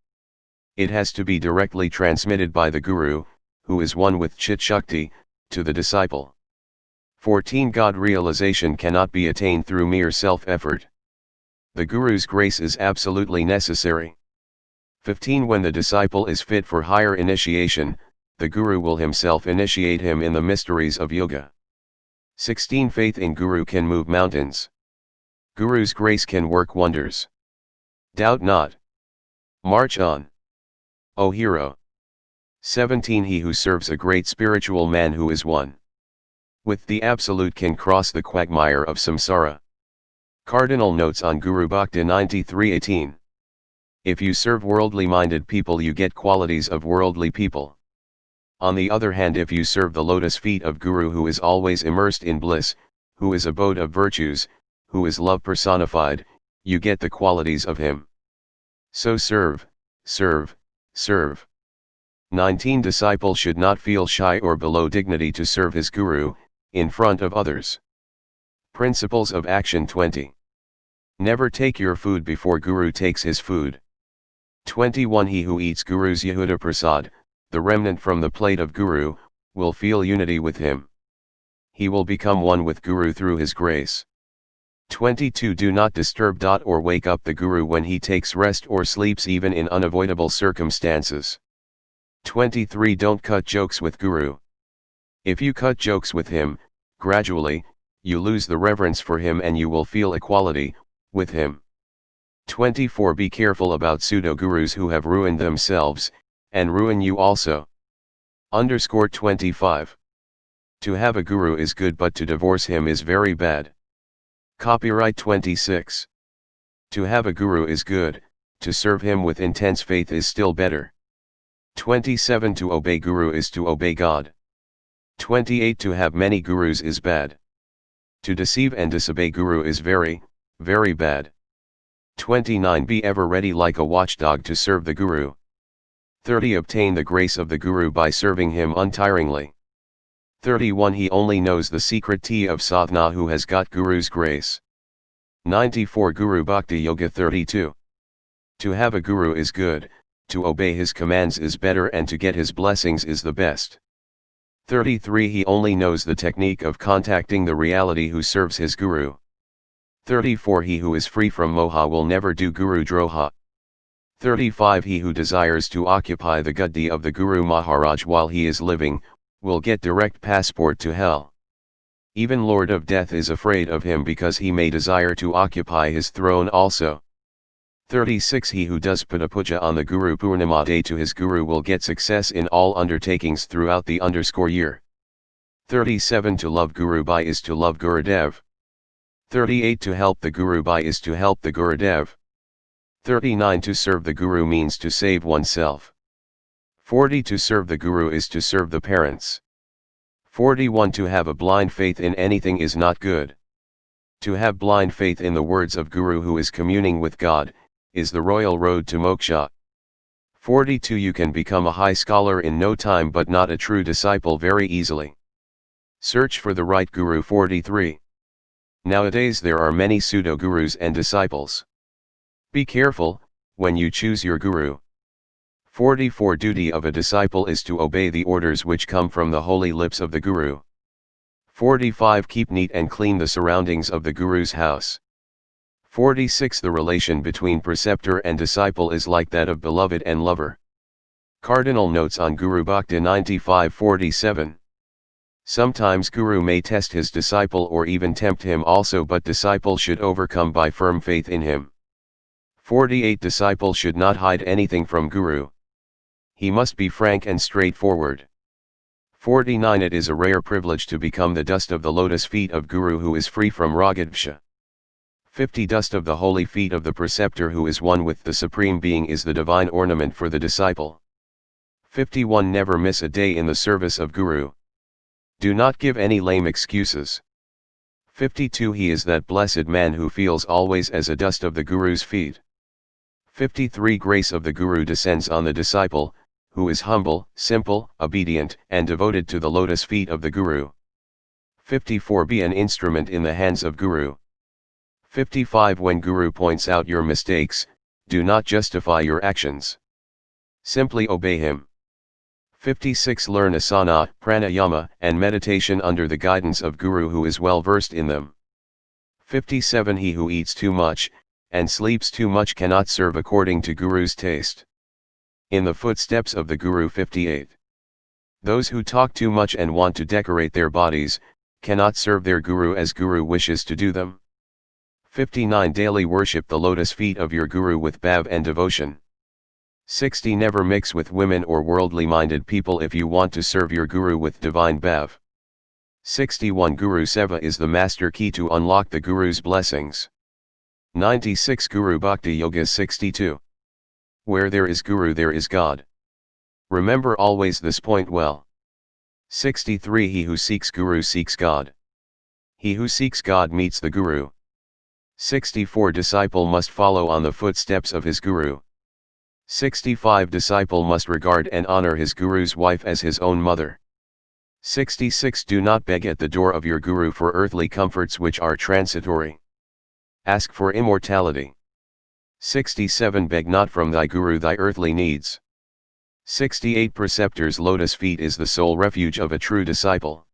It has to be directly transmitted by the Guru, who is one with Chit Shakti, to the disciple. 14. God realization cannot be attained through mere self-effort. The Guru's grace is absolutely necessary. 15. When the disciple is fit for higher initiation, the Guru will himself initiate him in the mysteries of yoga. 16. Faith in Guru can move mountains. Guru's grace can work wonders. Doubt not. March on, O hero. 17. He who serves a great spiritual man who is one with the Absolute can cross the quagmire of samsara. Cardinal Notes on Guru Bhakti 93:18. If you serve worldly-minded people you get qualities of worldly people. On the other hand, if you serve the lotus feet of Guru who is always immersed in bliss, who is abode of virtues, who is love personified, you get the qualities of him. So serve, serve, serve. 19. Disciple should not feel shy or below dignity to serve his Guru, in front of others. Principles of Action 20. Never take your food before Guru takes his food. 21. He who eats Guru's Yehuda Prasad, the remnant from the plate of Guru, will feel unity with him. He will become one with Guru through his grace. 22. Do not disturb or wake up the Guru when he takes rest or sleeps even in unavoidable circumstances. 23. Don't cut jokes with Guru. If you cut jokes with him, gradually, you lose the reverence for him and you will feel equality with him. 24. Be careful about pseudo-gurus who have ruined themselves, and ruin you also. _25. To have a guru is good, but to divorce him is very bad. Copyright 26. To have a guru is good, to serve him with intense faith is still better. 27. To obey guru is to obey God. 28. To have many gurus is bad. To deceive and disobey guru is very, very bad. 29. Be ever ready like a watchdog to serve the guru. 30. Obtain the grace of the guru by serving him untiringly. 31. He only knows the secret tea of sadhana who has got guru's grace. 94. Guru Bhakti Yoga 32. To have a guru is good, to obey his commands is better, and to get his blessings is the best. 33. He only knows the technique of contacting the reality who serves his guru. 34. He who is free from moha will never do guru droha. 35. He who desires to occupy the guddhi of the Guru Maharaj while he is living, will get direct passport to hell. Even Lord of Death is afraid of him because he may desire to occupy his throne also. 36. He who does padapuja on the Guru Purnima day to his Guru will get success in all undertakings throughout the year. 37. To love Guru Bhai is to love Gurudev. 38. To help the Guru Bhai is to help the Gurudev. 39. To serve the Guru means to save oneself. 40. To serve the Guru is to serve the parents. 41. To have a blind faith in anything is not good. To have blind faith in the words of Guru who is communing with God, is the royal road to moksha. 42. You can become a high scholar in no time but not a true disciple very easily. Search for the right Guru. 43. Nowadays there are many pseudo-gurus and disciples. Be careful, when you choose your Guru. 44. Duty of a disciple is to obey the orders which come from the holy lips of the Guru. 45. Keep neat and clean the surroundings of the Guru's house. 46. The relation between preceptor and disciple is like that of beloved and lover. Cardinal notes on Guru Bhakti 95:47. Sometimes Guru may test his disciple or even tempt him also, but disciple should overcome by firm faith in him. 48. Disciple should not hide anything from Guru. He must be frank and straightforward. 49. It is a rare privilege to become the dust of the lotus feet of Guru who is free from ragadvsha. 50. Dust of the holy feet of the preceptor who is one with the Supreme Being is the divine ornament for the disciple. 51. Never miss a day in the service of Guru. Do not give any lame excuses. 52. He is that blessed man who feels always as a dust of the Guru's feet. 53. Grace of the Guru descends on the disciple, who is humble, simple, obedient, and devoted to the lotus feet of the Guru. 54. Be an instrument in the hands of Guru. 55. When Guru points out your mistakes, do not justify your actions. Simply obey him. 56. Learn asana, pranayama, and meditation under the guidance of Guru who is well versed in them. 57. He who eats too much, and sleeps too much cannot serve according to Guru's taste. In the footsteps of the Guru. 58. Those who talk too much and want to decorate their bodies, cannot serve their Guru as Guru wishes to do them. 59. Daily worship the lotus feet of your Guru with bhav and devotion. 60. Never mix with women or worldly-minded people if you want to serve your Guru with divine bhav. 61. Guru Seva is the master key to unlock the Guru's blessings. 96. Guru Bhakti Yoga 62. Where there is Guru there is God. Remember always this point well. 63. He who seeks Guru seeks God. He who seeks God meets the Guru. 64. Disciple must follow on the footsteps of his Guru. 65. Disciple must regard and honor his Guru's wife as his own mother. 66. Do not beg at the door of your Guru for earthly comforts which are transitory. Ask for immortality. 67. Beg not from thy Guru thy earthly needs. 68. Preceptor's lotus feet is the sole refuge of a true disciple.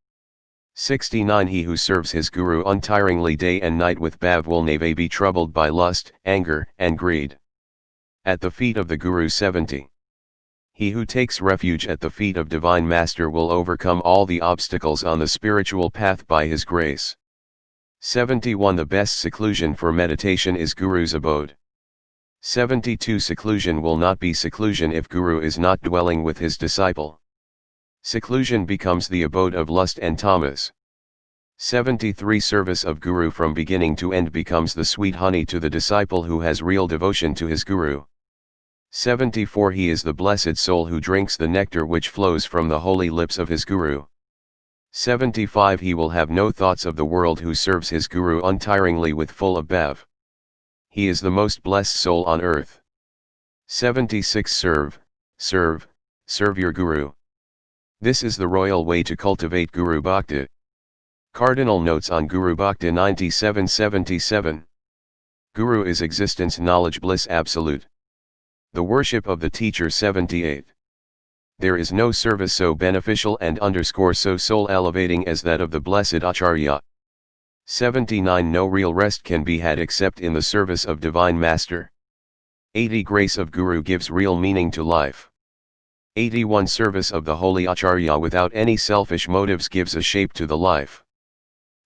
69. He who serves his Guru untiringly day and night with bhav will never be troubled by lust, anger, and greed. At the feet of the Guru. 70. He who takes refuge at the feet of Divine Master will overcome all the obstacles on the spiritual path by his grace. 71. The best seclusion for meditation is Guru's abode. 72. Seclusion will not be seclusion if Guru is not dwelling with his disciple. Seclusion becomes the abode of lust and tamas. 73 Service of Guru from beginning to end becomes the sweet honey to the disciple who has real devotion to his Guru. 74 He is the blessed soul who drinks the nectar which flows from the holy lips of his Guru. 75 He will have no thoughts of the world who serves his Guru untiringly with full of bhav. He is the most blessed soul on earth. 76 Serve your Guru. This is the royal way to cultivate Guru Bhakti. Cardinal notes on Guru Bhakti 9777. Guru is existence, knowledge, bliss absolute. The worship of the teacher 78. There is no service so beneficial and so soul elevating as that of the blessed Acharya. 79 No real rest can be had except in the service of Divine Master. 80 Grace of Guru gives real meaning to life. 81 Service of the Holy Acharya without any selfish motives gives a shape to the life.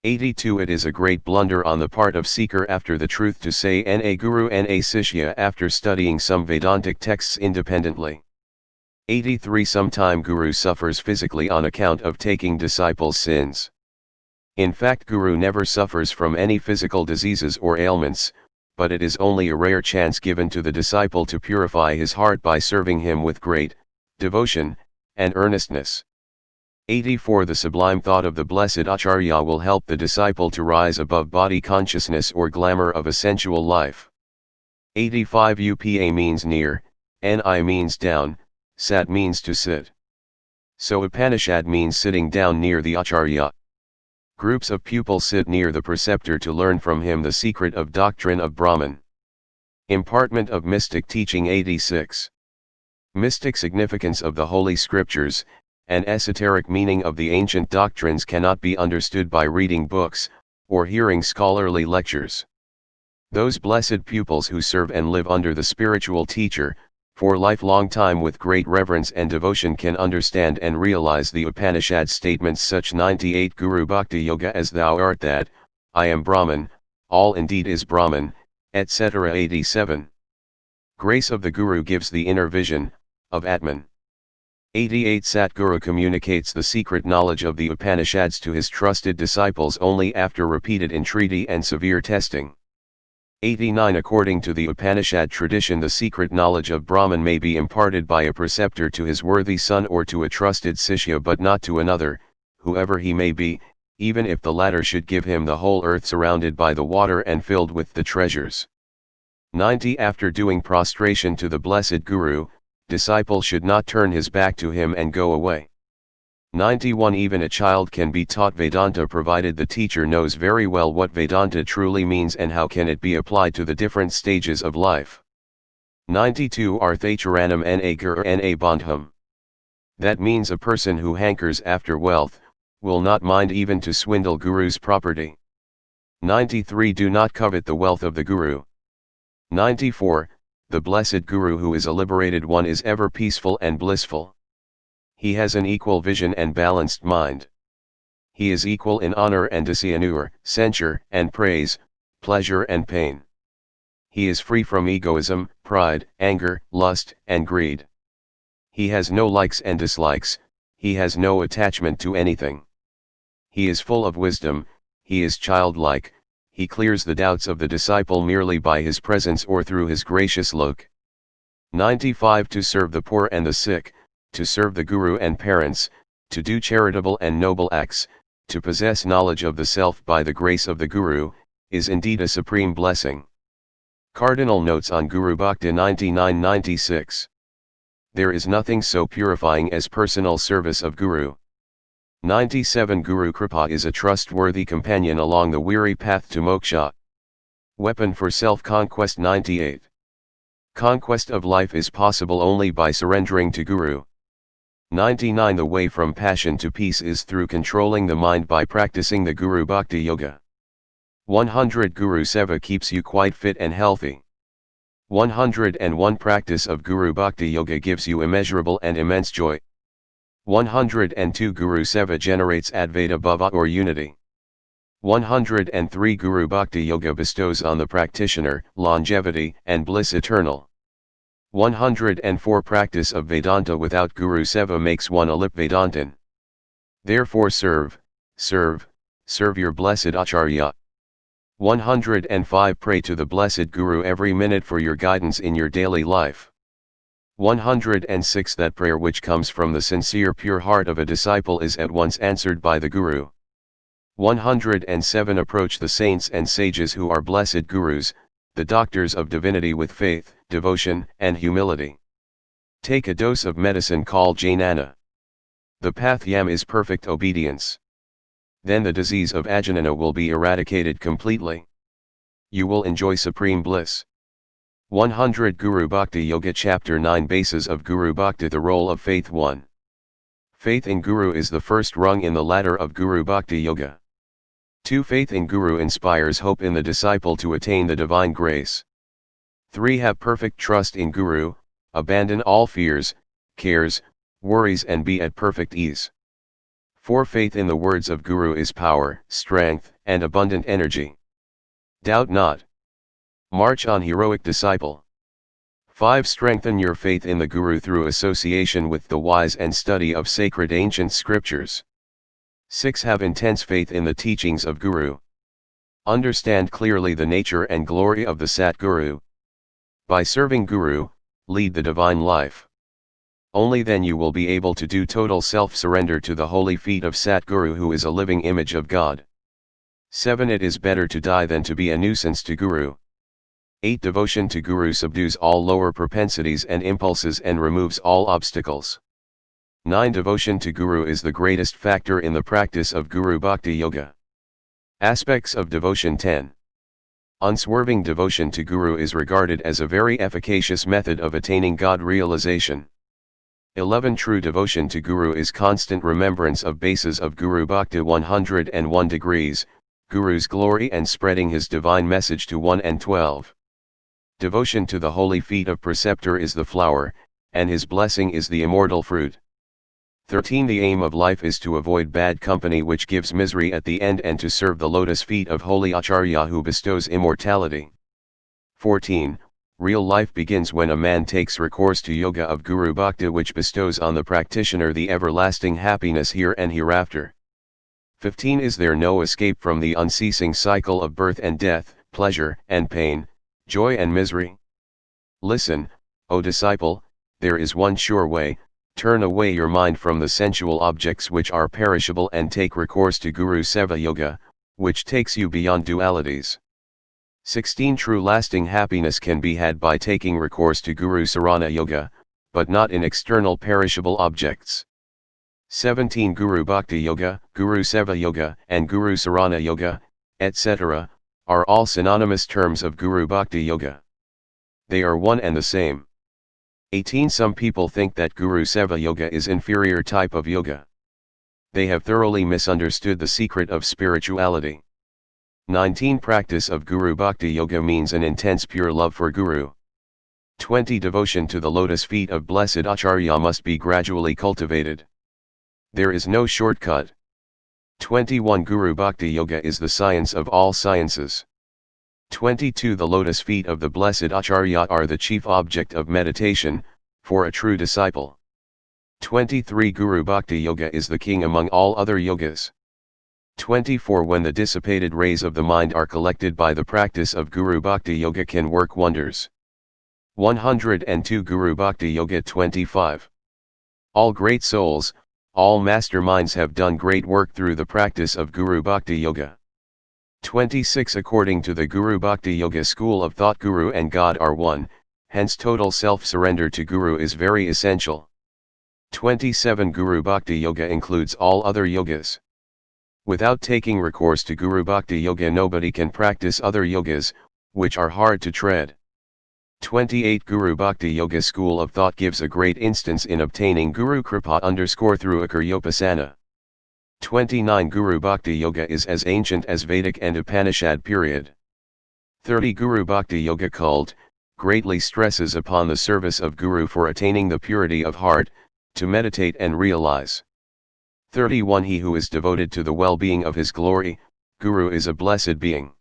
82 It is a great blunder on the part of seeker after the truth to say Na Guru Na Sishya after studying some Vedantic texts independently. 83 Sometime Guru suffers physically on account of taking disciples' sins. In fact, Guru never suffers from any physical diseases or ailments, but it is only a rare chance given to the disciple to purify his heart by serving him with great devotion and earnestness. 84 The sublime thought of the blessed Acharya will help the disciple to rise above body consciousness or glamour of a sensual life. 85 Upa means near, Ni means down, Sat means to sit. So Upanishad means sitting down near the Acharya. Groups of pupils sit near the preceptor to learn from him the secret of doctrine of Brahman. Impartment of mystic teaching 86. Mystic significance of the Holy Scriptures, and esoteric meaning of the ancient doctrines cannot be understood by reading books, or hearing scholarly lectures. Those blessed pupils who serve and live under the spiritual teacher, for lifelong time with great reverence and devotion can understand and realize the Upanishad statements such 98 Guru Bhakti Yoga as thou art that, I am Brahman, all indeed is Brahman, etc. 87. Grace of the Guru gives the inner vision, of Atman. 88 Satguru communicates the secret knowledge of the Upanishads to his trusted disciples only after repeated entreaty and severe testing. 89 According to the Upanishad tradition, the secret knowledge of Brahman may be imparted by a preceptor to his worthy son or to a trusted Sishya, but not to another, whoever he may be, even if the latter should give him the whole earth surrounded by the water and filled with the treasures. 90 After doing prostration to the blessed Guru, disciple should not turn his back to him and go away. 91 Even a child can be taught Vedanta provided the teacher knows very well what Vedanta truly means and how can it be applied to the different stages of life. 92 Arthacharanam na gur na bandham. That means a person who hankers after wealth, will not mind even to swindle Guru's property. 93 Do not covet the wealth of the Guru. 94 The blessed Guru who is a liberated one is ever peaceful and blissful. He has an equal vision and balanced mind. He is equal in honor and dishonour, censure and praise, pleasure and pain. He is free from egoism, pride, anger, lust, and greed. He has no likes and dislikes, he has no attachment to anything. He is full of wisdom, he is childlike, he clears the doubts of the disciple merely by his presence or through his gracious look. 95 To serve the poor and the sick, to serve the Guru and parents, to do charitable and noble acts, to possess knowledge of the self by the grace of the Guru, is indeed a supreme blessing. Cardinal notes on Guru Bhakti 9996. There is nothing so purifying as personal service of Guru. 97 Guru Kripa is a trustworthy companion along the weary path to moksha. Weapon for self-conquest 98. Conquest of life is possible only by surrendering to Guru. 99 The way from passion to peace is through controlling the mind by practicing the Guru Bhakti Yoga. 100 Guru Seva keeps you quite fit and healthy. 101 Practice of Guru Bhakti Yoga gives you immeasurable and immense joy. 102 Guru Seva generates Advaita Bhava or unity. 103 Guru Bhakti Yoga bestows on the practitioner longevity and bliss eternal. 104 Practice of Vedanta without Guru Seva makes one a lip Vedantin. Therefore serve your blessed Acharya. 105 Pray to the blessed Guru every minute for your guidance in your daily life. 106 That prayer which comes from the sincere pure heart of a disciple is at once answered by the Guru. 107 Approach the saints and sages who are blessed Gurus, the doctors of divinity with faith, devotion, and humility. Take a dose of medicine called Jnana. The path yam is perfect obedience. Then the disease of Ajnana will be eradicated completely. You will enjoy supreme bliss. 100 Guru Bhakti Yoga Chapter 9 Bases of Guru Bhakti. The role of faith. 1. Faith in Guru is the first rung in the ladder of Guru Bhakti Yoga. 2. Faith in Guru inspires hope in the disciple to attain the divine grace. 3. Have perfect trust in Guru, abandon all fears, cares, worries and be at perfect ease. 4. Faith in the words of Guru is power, strength, and abundant energy. Doubt not. March on, heroic disciple. 5. Strengthen your faith in the Guru through association with the wise and study of sacred ancient scriptures. 6. Have intense faith in the teachings of Guru. Understand clearly the nature and glory of the Sat Guru. By serving Guru, lead the divine life. Only then you will be able to do total self-surrender to the holy feet of Sat Guru, who is a living image of God. 7. It is better to die than to be a nuisance to Guru. 8. Devotion to Guru subdues all lower propensities and impulses and removes all obstacles. 9. Devotion to Guru is the greatest factor in the practice of Guru Bhakti Yoga. Aspects of devotion. 10. Unswerving devotion to Guru is regarded as a very efficacious method of attaining God realization. 11. True devotion to Guru is constant remembrance of bases of Guru Bhakti. 101 degrees, Guru's glory and spreading his divine message to 1 and 12. Devotion to the holy feet of preceptor is the flower, and his blessing is the immortal fruit. 13. The aim of life is to avoid bad company which gives misery at the end and to serve the lotus feet of holy Acharya who bestows immortality. 14. Real life begins when a man takes recourse to yoga of Guru Bhakti which bestows on the practitioner the everlasting happiness here and hereafter. 15. Is there no escape from the unceasing cycle of birth and death, pleasure and pain, joy and misery? Listen, O disciple, there is one sure way. Turn away your mind from the sensual objects which are perishable and take recourse to Guru Seva Yoga, which takes you beyond dualities. 16. True lasting happiness can be had by taking recourse to Guru Sarana Yoga, but not in external perishable objects. 17. Guru Bhakti Yoga, Guru Seva Yoga, and Guru Sarana Yoga, etc., are all synonymous terms of Guru Bhakti Yoga. They are one and the same. 18. Some people think that Guru Seva Yoga is inferior type of yoga. They have thoroughly misunderstood the secret of spirituality. 19. Practice of Guru Bhakti Yoga means an intense pure love for Guru. 20. Devotion to the lotus feet of blessed Acharya must be gradually cultivated. There is no shortcut. 21. Guru Bhakti Yoga is the science of all sciences. 22. The lotus feet of the blessed Acharya are the chief object of meditation, for a true disciple. 23. Guru Bhakti Yoga is the king among all other yogas. 24. When the dissipated rays of the mind are collected by the practice of Guru Bhakti Yoga can work wonders. 102. Guru Bhakti Yoga. 25. All great souls, all masterminds have done great work through the practice of Guru Bhakti Yoga. 26. According to the Guru Bhakti Yoga school of thought, Guru and God are one, hence total self-surrender to Guru is very essential. 27. Guru Bhakti Yoga includes all other yogas. Without taking recourse to Guru Bhakti Yoga nobody can practice other yogas, which are hard to tread. 28. Guru Bhakti Yoga school of thought gives a great instance in obtaining Guru Kripa through Akaryopasana. 29. Guru Bhakti Yoga is as ancient as Vedic and Upanishad period. 30. Guru Bhakti Yoga cult greatly stresses upon the service of Guru for attaining the purity of heart, to meditate and realize. 31. He who is devoted to the well-being of his glory, Guru is a blessed being.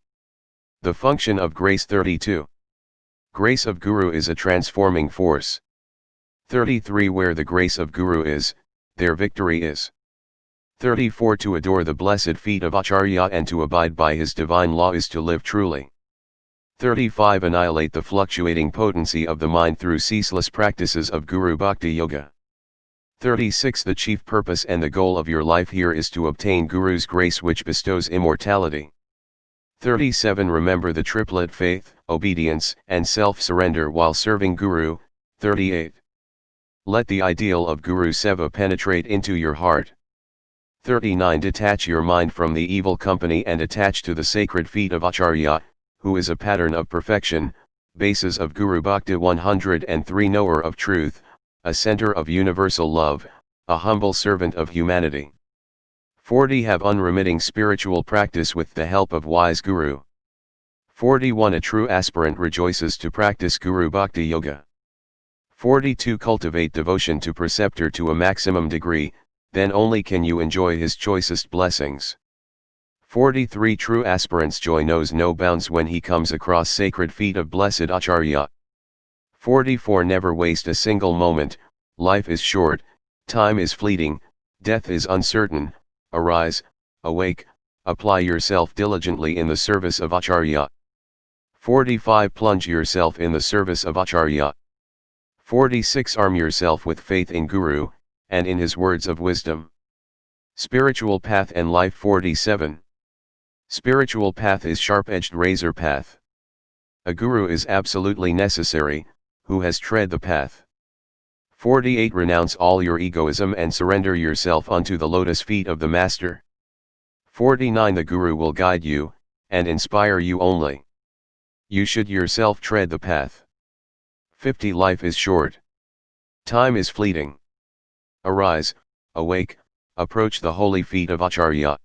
The function of grace. 32. Grace of Guru is a transforming force. 33 Where the grace of Guru is, there victory is. 34 To adore the blessed feet of Acharya and to abide by his divine law is to live truly. 35 Annihilate the fluctuating potency of the mind through ceaseless practices of Guru Bhakti Yoga. 36 The chief purpose and the goal of your life here is to obtain Guru's grace which bestows immortality. 37 Remember the triplet faith, obedience, and self-surrender while serving Guru. 38 Let the ideal of Guru Seva penetrate into your heart. 39 Detach your mind from the evil company and attach to the sacred feet of Acharya, who is a pattern of perfection, basis of Guru Bhakti. 103 Knower of truth, a center of universal love, a humble servant of humanity. 40 Have unremitting spiritual practice with the help of wise Guru. 41 A true aspirant rejoices to practice Guru Bhakti Yoga. 42 Cultivate devotion to preceptor to a maximum degree, then only can you enjoy his choicest blessings. 43 True aspirant's joy knows no bounds when he comes across sacred feet of blessed Acharya. 44 Never waste a single moment, life is short, time is fleeting, death is uncertain. Arise, awake, apply yourself diligently in the service of Acharya. 45 Plunge yourself in the service of Acharya. 46 Arm yourself with faith in Guru, and in his words of wisdom. Spiritual path and life. 47 Spiritual path is sharp-edged razor path. A Guru is absolutely necessary, who has tread the path. 48 Renounce all your egoism and surrender yourself unto the lotus feet of the Master. 49 The Guru will guide you, and inspire you only. You should yourself tread the path. 50 Life is short. Time is fleeting. Arise, awake, approach the holy feet of Acharya.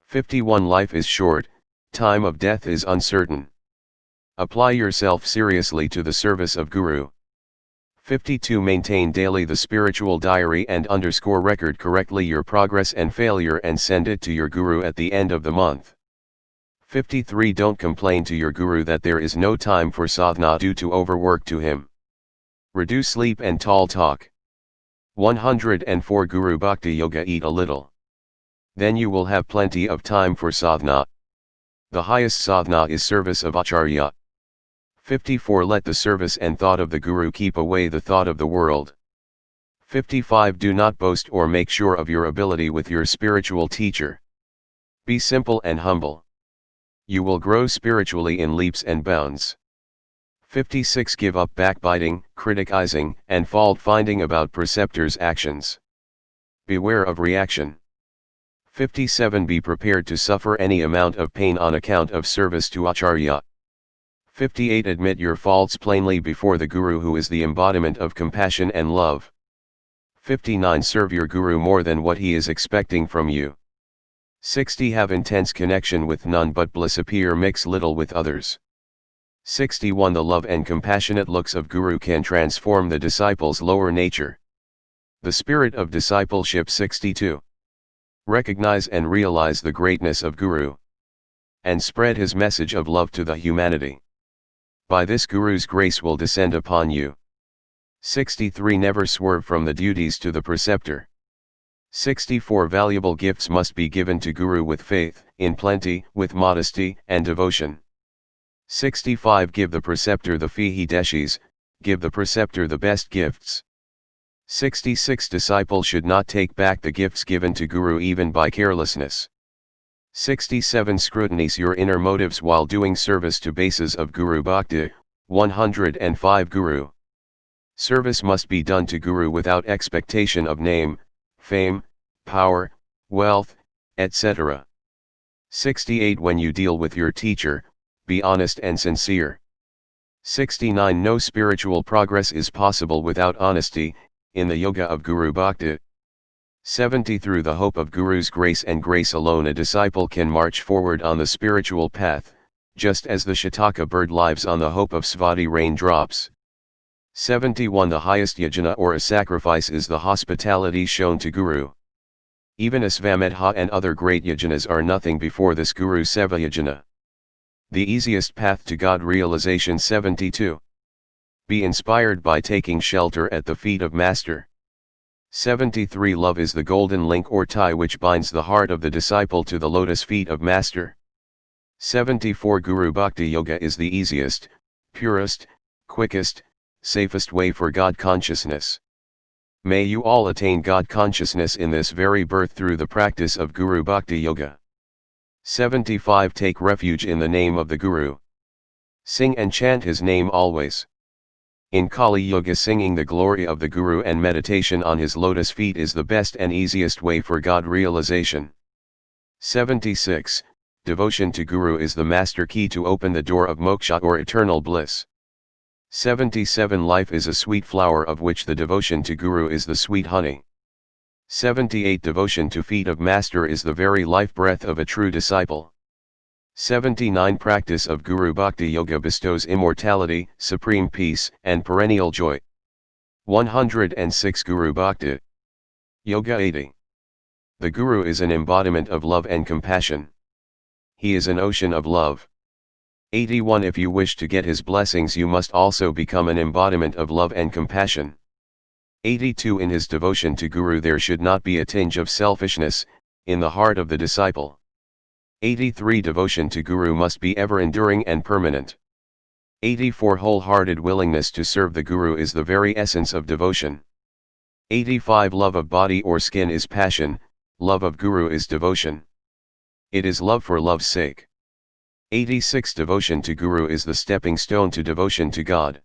51 Life is short, time of death is uncertain. Apply yourself seriously to the service of Guru. 52 Maintain daily the spiritual diary and underscore record correctly your progress and failure and send it to your Guru at the end of the month. 53 Don't complain to your Guru that there is no time for sadhana due to overwork to him. Reduce sleep and tall talk. 104 Guru Bhakti Yoga Eat a little. Then you will have plenty of time for sadhana. The highest sadhana is service of Acharya. 54 Let the service and thought of the Guru keep away the thought of the world. 55 Do not boast or make sure of your ability with your spiritual teacher. Be simple and humble. You will grow spiritually in leaps and bounds. 56 Give up backbiting, criticizing, and fault-finding about preceptor's actions. Beware of reaction. 57 Be prepared to suffer any amount of pain on account of service to Acharya. 58 Admit your faults plainly before the Guru who is the embodiment of compassion and love. 59 Serve your Guru more than what he is expecting from you. 60 Have intense connection with none but bliss appear mix little with others. 61 The love and compassionate looks of Guru can transform the disciple's lower nature. The spirit of discipleship. 62 Recognize and realize the greatness of Guru, and spread his message of love to the humanity. By this Guru's grace will descend upon you. 63 Never swerve from the duties to the preceptor. 64 Valuable gifts must be given to Guru with faith, in plenty, with modesty and devotion. 65 Give the preceptor the fee he deshes, give the preceptor the best gifts. 66 Disciple should not take back the gifts given to Guru even by carelessness. 67 Scrutinize your inner motives while doing service to bases of Guru Bhakti. 105 Guru service must be done to Guru without expectation of name, fame, power, wealth, etc. 68 When you deal with your teacher, be honest and sincere. 69 No spiritual progress is possible without honesty, in the yoga of Guru Bhakti. 70 Through the hope of Guru's grace and grace alone a disciple can march forward on the spiritual path, just as the Shataka bird lives on the hope of Svati raindrops. 71 The highest yajna or a sacrifice is the hospitality shown to Guru. Even Asvamedha and other great yajanas are nothing before this Guru Seva yajna. The easiest path to God realization. 72. Be inspired by taking shelter at the feet of Master. 73. Love is the golden link or tie which binds the heart of the disciple to the lotus feet of Master. 74. Guru Bhakti Yoga is the easiest, purest, quickest, safest way for God consciousness. May you all attain God consciousness in this very birth through the practice of Guru Bhakti Yoga. 75. Take refuge in the name of the Guru. Sing and chant his name always. In Kali Yuga, singing the glory of the Guru and meditation on his lotus feet is the best and easiest way for God realization. 76. Devotion to Guru is the master key to open the door of moksha or eternal bliss. 77. Life is a sweet flower of which the devotion to Guru is the sweet honey. 78. Devotion to feet of Master is the very life breath of a true disciple. 79. Practice of Guru Bhakti Yoga bestows immortality, supreme peace, and perennial joy. 106. Guru Bhakti Yoga. 80. The Guru is an embodiment of love and compassion. He is an ocean of love. 81. If you wish to get his blessings, you must also become an embodiment of love and compassion. 82. In his devotion to Guru there should not be a tinge of selfishness in the heart of the disciple. 83. Devotion to Guru must be ever enduring and permanent. 84. Wholehearted willingness to serve the Guru is the very essence of devotion. 85. Love of body or skin is passion, love of Guru is devotion. It is love for love's sake. 86. Devotion to Guru is the stepping stone to devotion to God.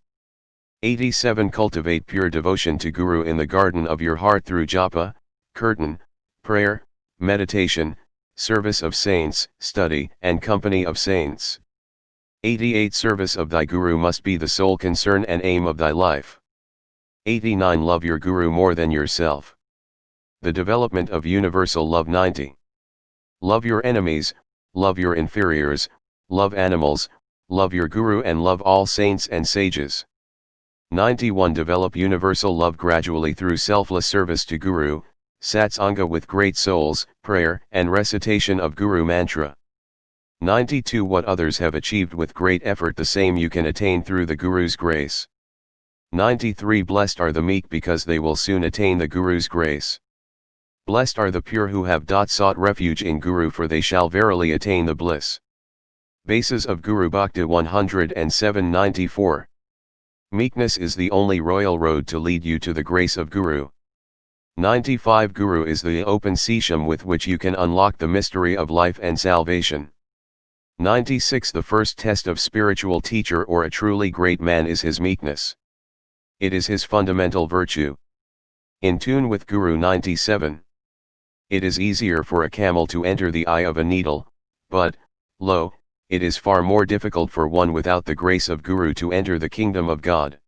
87. Cultivate pure devotion to Guru in the garden of your heart through japa, kirtan, prayer, meditation, service of saints, study and company of saints. 88. Service of thy Guru must be the sole concern and aim of thy life. 89. Love your Guru more than yourself. The development of universal love. 90. Love your enemies, love your inferiors, love animals, love your Guru and love all saints and sages. 91. Develop universal love gradually through selfless service to Guru, satsanga with great souls, prayer and recitation of Guru mantra. 92. What others have achieved with great effort, the same you can attain through the Guru's grace. 93. Blessed are the meek because they will soon attain the Guru's grace. Blessed are the pure who have sought refuge in Guru, for they shall verily attain the bliss. Bases of Guru Bhakti. 107. 94. Meekness is the only royal road to lead you to the grace of Guru. 95. Guru is the open sesam with which you can unlock the mystery of life and salvation. 96. The first test of spiritual teacher or a truly great man is his meekness. It is his fundamental virtue. In tune with Guru. 97. It is easier for a camel to enter the eye of a needle, but, lo, it is far more difficult for one without the grace of Guru to enter the kingdom of God.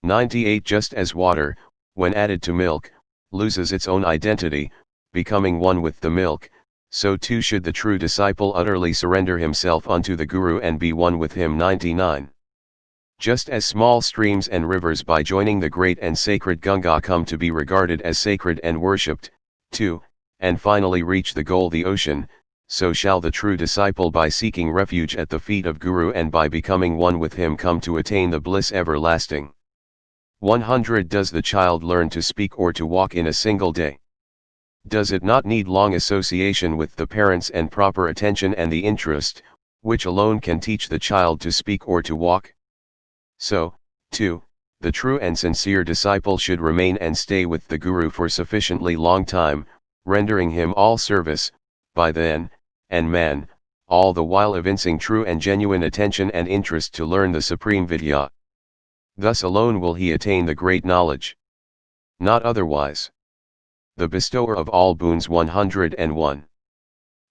98. Just as water, when added to milk, loses its own identity, becoming one with the milk, so too should the true disciple utterly surrender himself unto the Guru and be one with him. 99. Just as small streams and rivers by joining the great and sacred Ganga come to be regarded as sacred and worshipped, too, and finally reach the goal, the ocean, so shall the true disciple by seeking refuge at the feet of Guru and by becoming one with him come to attain the bliss everlasting. 100. Does the child learn to speak or to walk in a single day? Does it not need long association with the parents and proper attention and the interest, which alone can teach the child to speak or to walk? So, too, the true and sincere disciple should remain and stay with the Guru for sufficiently long time, rendering him all service, by then, and man, all the while evincing true and genuine attention and interest to learn the supreme Vidya. Thus alone will he attain the great knowledge. Not otherwise. The bestower of all boons. 101.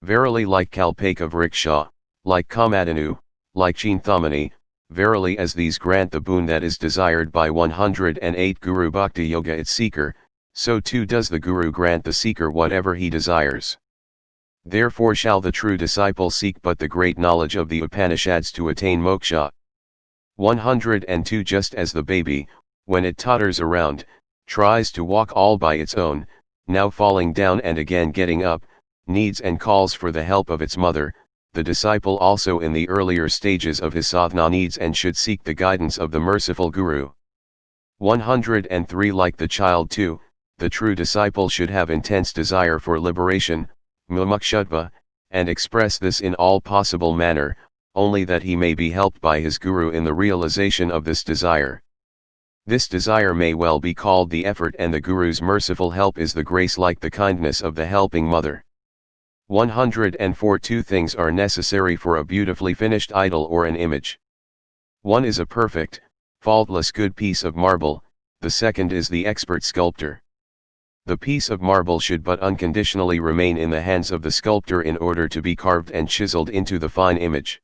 Verily, like Kalpaka Vriksha, like Kamadhanu, like Chinthamani, verily as these grant the boon that is desired by 108 Guru Bhakti Yoga its seeker, so too does the Guru grant the seeker whatever he desires. Therefore shall the true disciple seek but the great knowledge of the Upanishads to attain moksha. 102. Just as the baby, when it totters around, tries to walk all by its own, now falling down and again getting up, needs and calls for the help of its mother, the disciple also in the earlier stages of his sadhana needs and should seek the guidance of the merciful Guru. 103 Like the child too, the true disciple should have intense desire for liberation, mumukshutva, and express this in all possible manner, only that he may be helped by his Guru in the realization of this desire. This desire may well be called the effort, and the Guru's merciful help is the grace, like the kindness of the helping mother. 104 Two things are necessary for a beautifully finished idol or an image. One is a perfect, faultless good piece of marble, the second is the expert sculptor. The piece of marble should but unconditionally remain in the hands of the sculptor in order to be carved and chiseled into the fine image.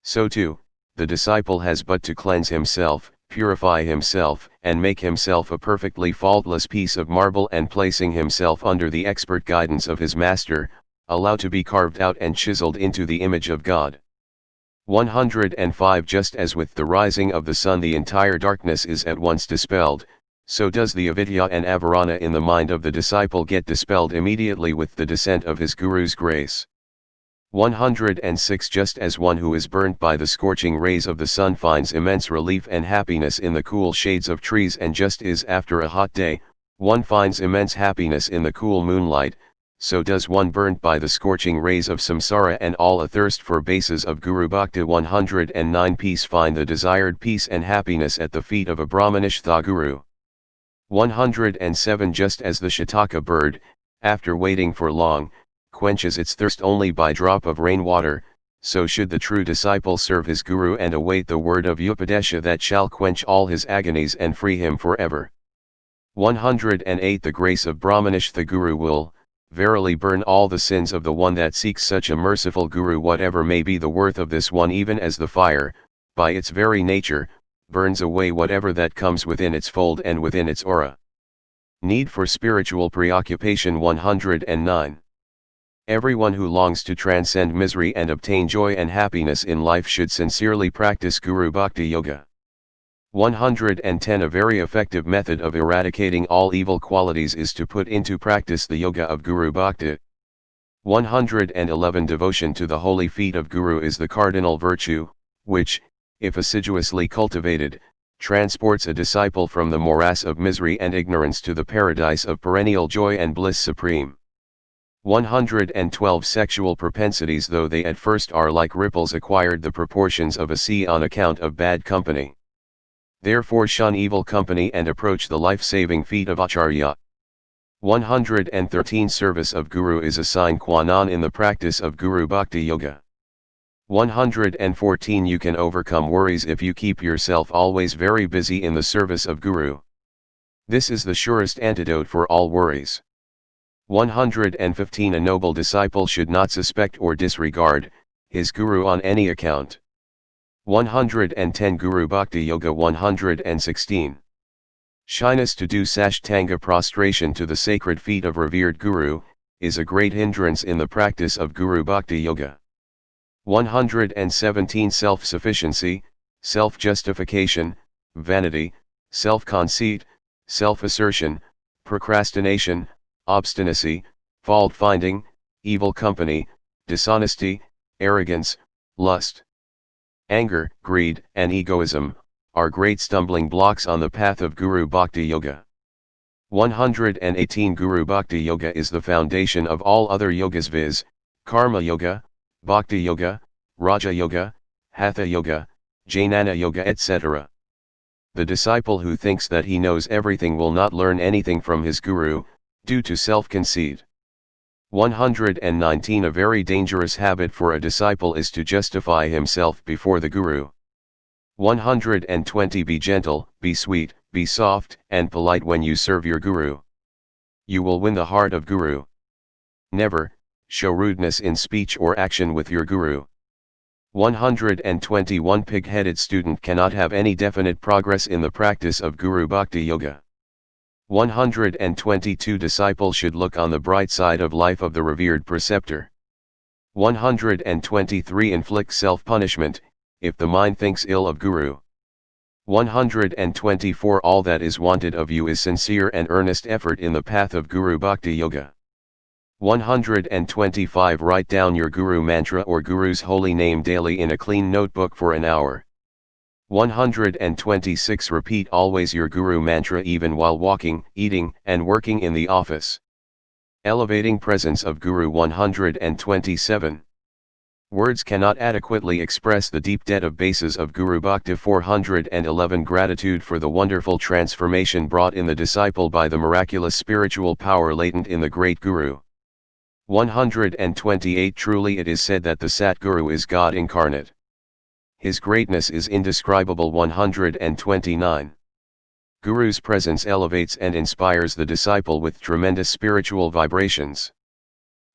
So too, the disciple has but to cleanse himself, purify himself, and make himself a perfectly faultless piece of marble, and placing himself under the expert guidance of his master, allow to be carved out and chiseled into the image of God. 105 Just as with the rising of the sun the entire darkness is at once dispelled, so does the avidya and avarana in the mind of the disciple get dispelled immediately with the descent of his Guru's grace. 106 Just as one who is burnt by the scorching rays of the sun finds immense relief and happiness in the cool shades of trees, and just as after a hot day, one finds immense happiness in the cool moonlight, so does one burnt by the scorching rays of samsara and all athirst for bases of Guru Bhakti. 109 Peace find the desired peace and happiness at the feet of a Brahmanishtha Guru. 107 Just as the Shataka bird, after waiting for long, quenches its thirst only by drop of rainwater, so should the true disciple serve his Guru and await the word of Upadesha that shall quench all his agonies and free him forever. 108 The grace of Brahmanishtha Guru will, verily burn all the sins of the one that seeks such a merciful Guru, whatever may be the worth of this one, even as the fire, by its very nature, burns away whatever that comes within its fold and within its aura. Need for spiritual preoccupation. 109 Everyone who longs to transcend misery and obtain joy and happiness in life should sincerely practice Guru Bhakti Yoga. 110 A very effective method of eradicating all evil qualities is to put into practice the Yoga of Guru Bhakti. 111 Devotion to the holy feet of Guru is the cardinal virtue, which, if assiduously cultivated, transports a disciple from the morass of misery and ignorance to the paradise of perennial joy and bliss supreme. 112 Sexual propensities, though they at first are like ripples, acquired the proportions of a sea on account of bad company. Therefore shun evil company and approach the life-saving feet of Acharya. 113 Service of Guru is a sine qua non in the practice of Guru Bhakti Yoga. 114 You can overcome worries if you keep yourself always very busy in the service of Guru. This is the surest antidote for all worries. 115 A noble disciple should not suspect or disregard his Guru on any account. 110 Guru Bhakti Yoga. 116 Shyness to do Sashtanga prostration to the sacred feet of revered Guru, is a great hindrance in the practice of Guru Bhakti Yoga. 117 Self-sufficiency, self-justification, vanity, self-conceit, self-assertion, procrastination, obstinacy, fault-finding, evil company, dishonesty, arrogance, lust, anger, greed, and egoism, are great stumbling blocks on the path of Guru Bhakti Yoga. 118 Guru Bhakti Yoga is the foundation of all other yogas, viz., Karma Yoga, Bhakti Yoga, Raja Yoga, Hatha Yoga, Jnana Yoga, etc. The disciple who thinks that he knows everything will not learn anything from his Guru, due to self-conceit. 119 A very dangerous habit for a disciple is to justify himself before the Guru. 120 Be gentle, be sweet, be soft and polite when you serve your Guru. You will win the heart of Guru. Never show rudeness in speech or action with your Guru. 121 Pig-headed student cannot have any definite progress in the practice of Guru Bhakti Yoga. 122 Disciple should look on the bright side of life of the revered preceptor. 123 Inflict self-punishment, if the mind thinks ill of Guru. 124 All that is wanted of you is sincere and earnest effort in the path of Guru Bhakti Yoga. 125 Write down your Guru mantra or Guru's holy name daily in a clean notebook for an hour. 126 Repeat always your Guru mantra even while walking, eating, and working in the office. Elevating presence of Guru. 127 Words cannot adequately express the deep debt of bases of Guru Bhakti. 411 Gratitude for the wonderful transformation brought in the disciple by the miraculous spiritual power latent in the great Guru. 128 Truly it is said that the Sat Guru is God incarnate. His greatness is indescribable. 129 Guru's presence elevates and inspires the disciple with tremendous spiritual vibrations.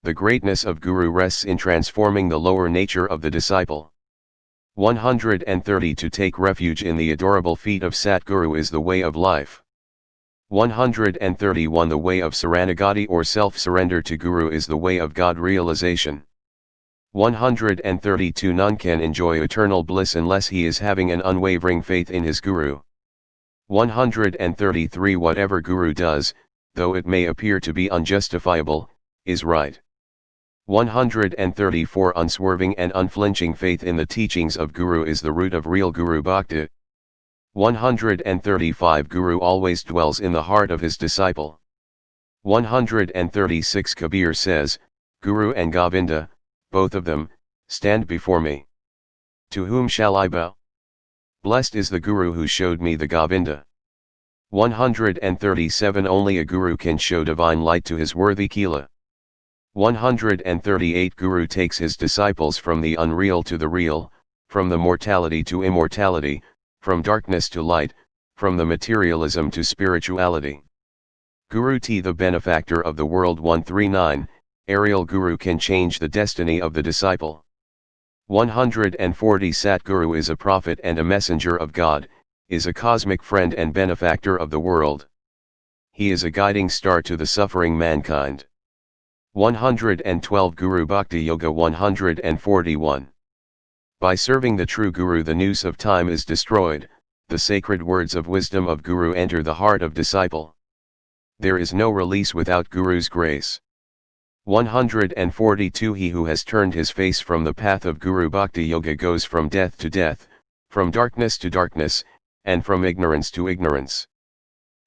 The greatness of Guru rests in transforming the lower nature of the disciple. 130 To take refuge in the adorable feet of Sat Guru is the way of life. 131 The way of Saranagati or self-surrender to Guru is the way of God realization. 132 None can enjoy eternal bliss unless he is having an unwavering faith in his Guru. 133 Whatever Guru does, though it may appear to be unjustifiable, is right. 134 Unswerving and unflinching faith in the teachings of Guru is the root of real Guru Bhakti. 135 Guru always dwells in the heart of his disciple. 136 Kabir says, Guru and Govinda, both of them, stand before me. To whom shall I bow? Blessed is the Guru who showed me the Govinda. 137 Only a Guru can show divine light to his worthy Kila. 138 Guru takes his disciples from the unreal to the real, from the mortality to immortality, from darkness to light, from the materialism to spirituality. Guru T the benefactor of the world. 139 Aerial Guru can change the destiny of the disciple. 140 Sat Guru is a prophet and a messenger of God, is a cosmic friend and benefactor of the world. He is a guiding star to the suffering mankind. 112 Guru Bhakti Yoga. 141 By serving the true Guru the noose of time is destroyed, the sacred words of wisdom of Guru enter the heart of disciple. There is no release without Guru's grace. 142 He who has turned his face from the path of Guru Bhakti Yoga goes from death to death, from darkness to darkness, and from ignorance to ignorance.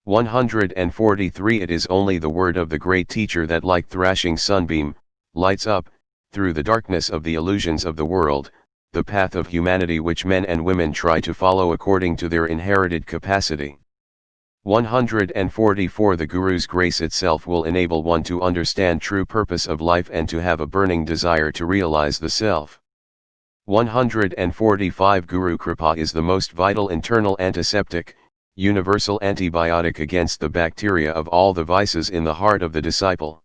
143 It is only the word of the great teacher that like thrashing sunbeam, lights up, through the darkness of the illusions of the world, the path of humanity which men and women try to follow according to their inherited capacity. 144 The Guru's grace itself will enable one to understand true purpose of life and to have a burning desire to realize the self. 145 Guru Kripa is the most vital internal antiseptic, universal antibiotic against the bacteria of all the vices in the heart of the disciple.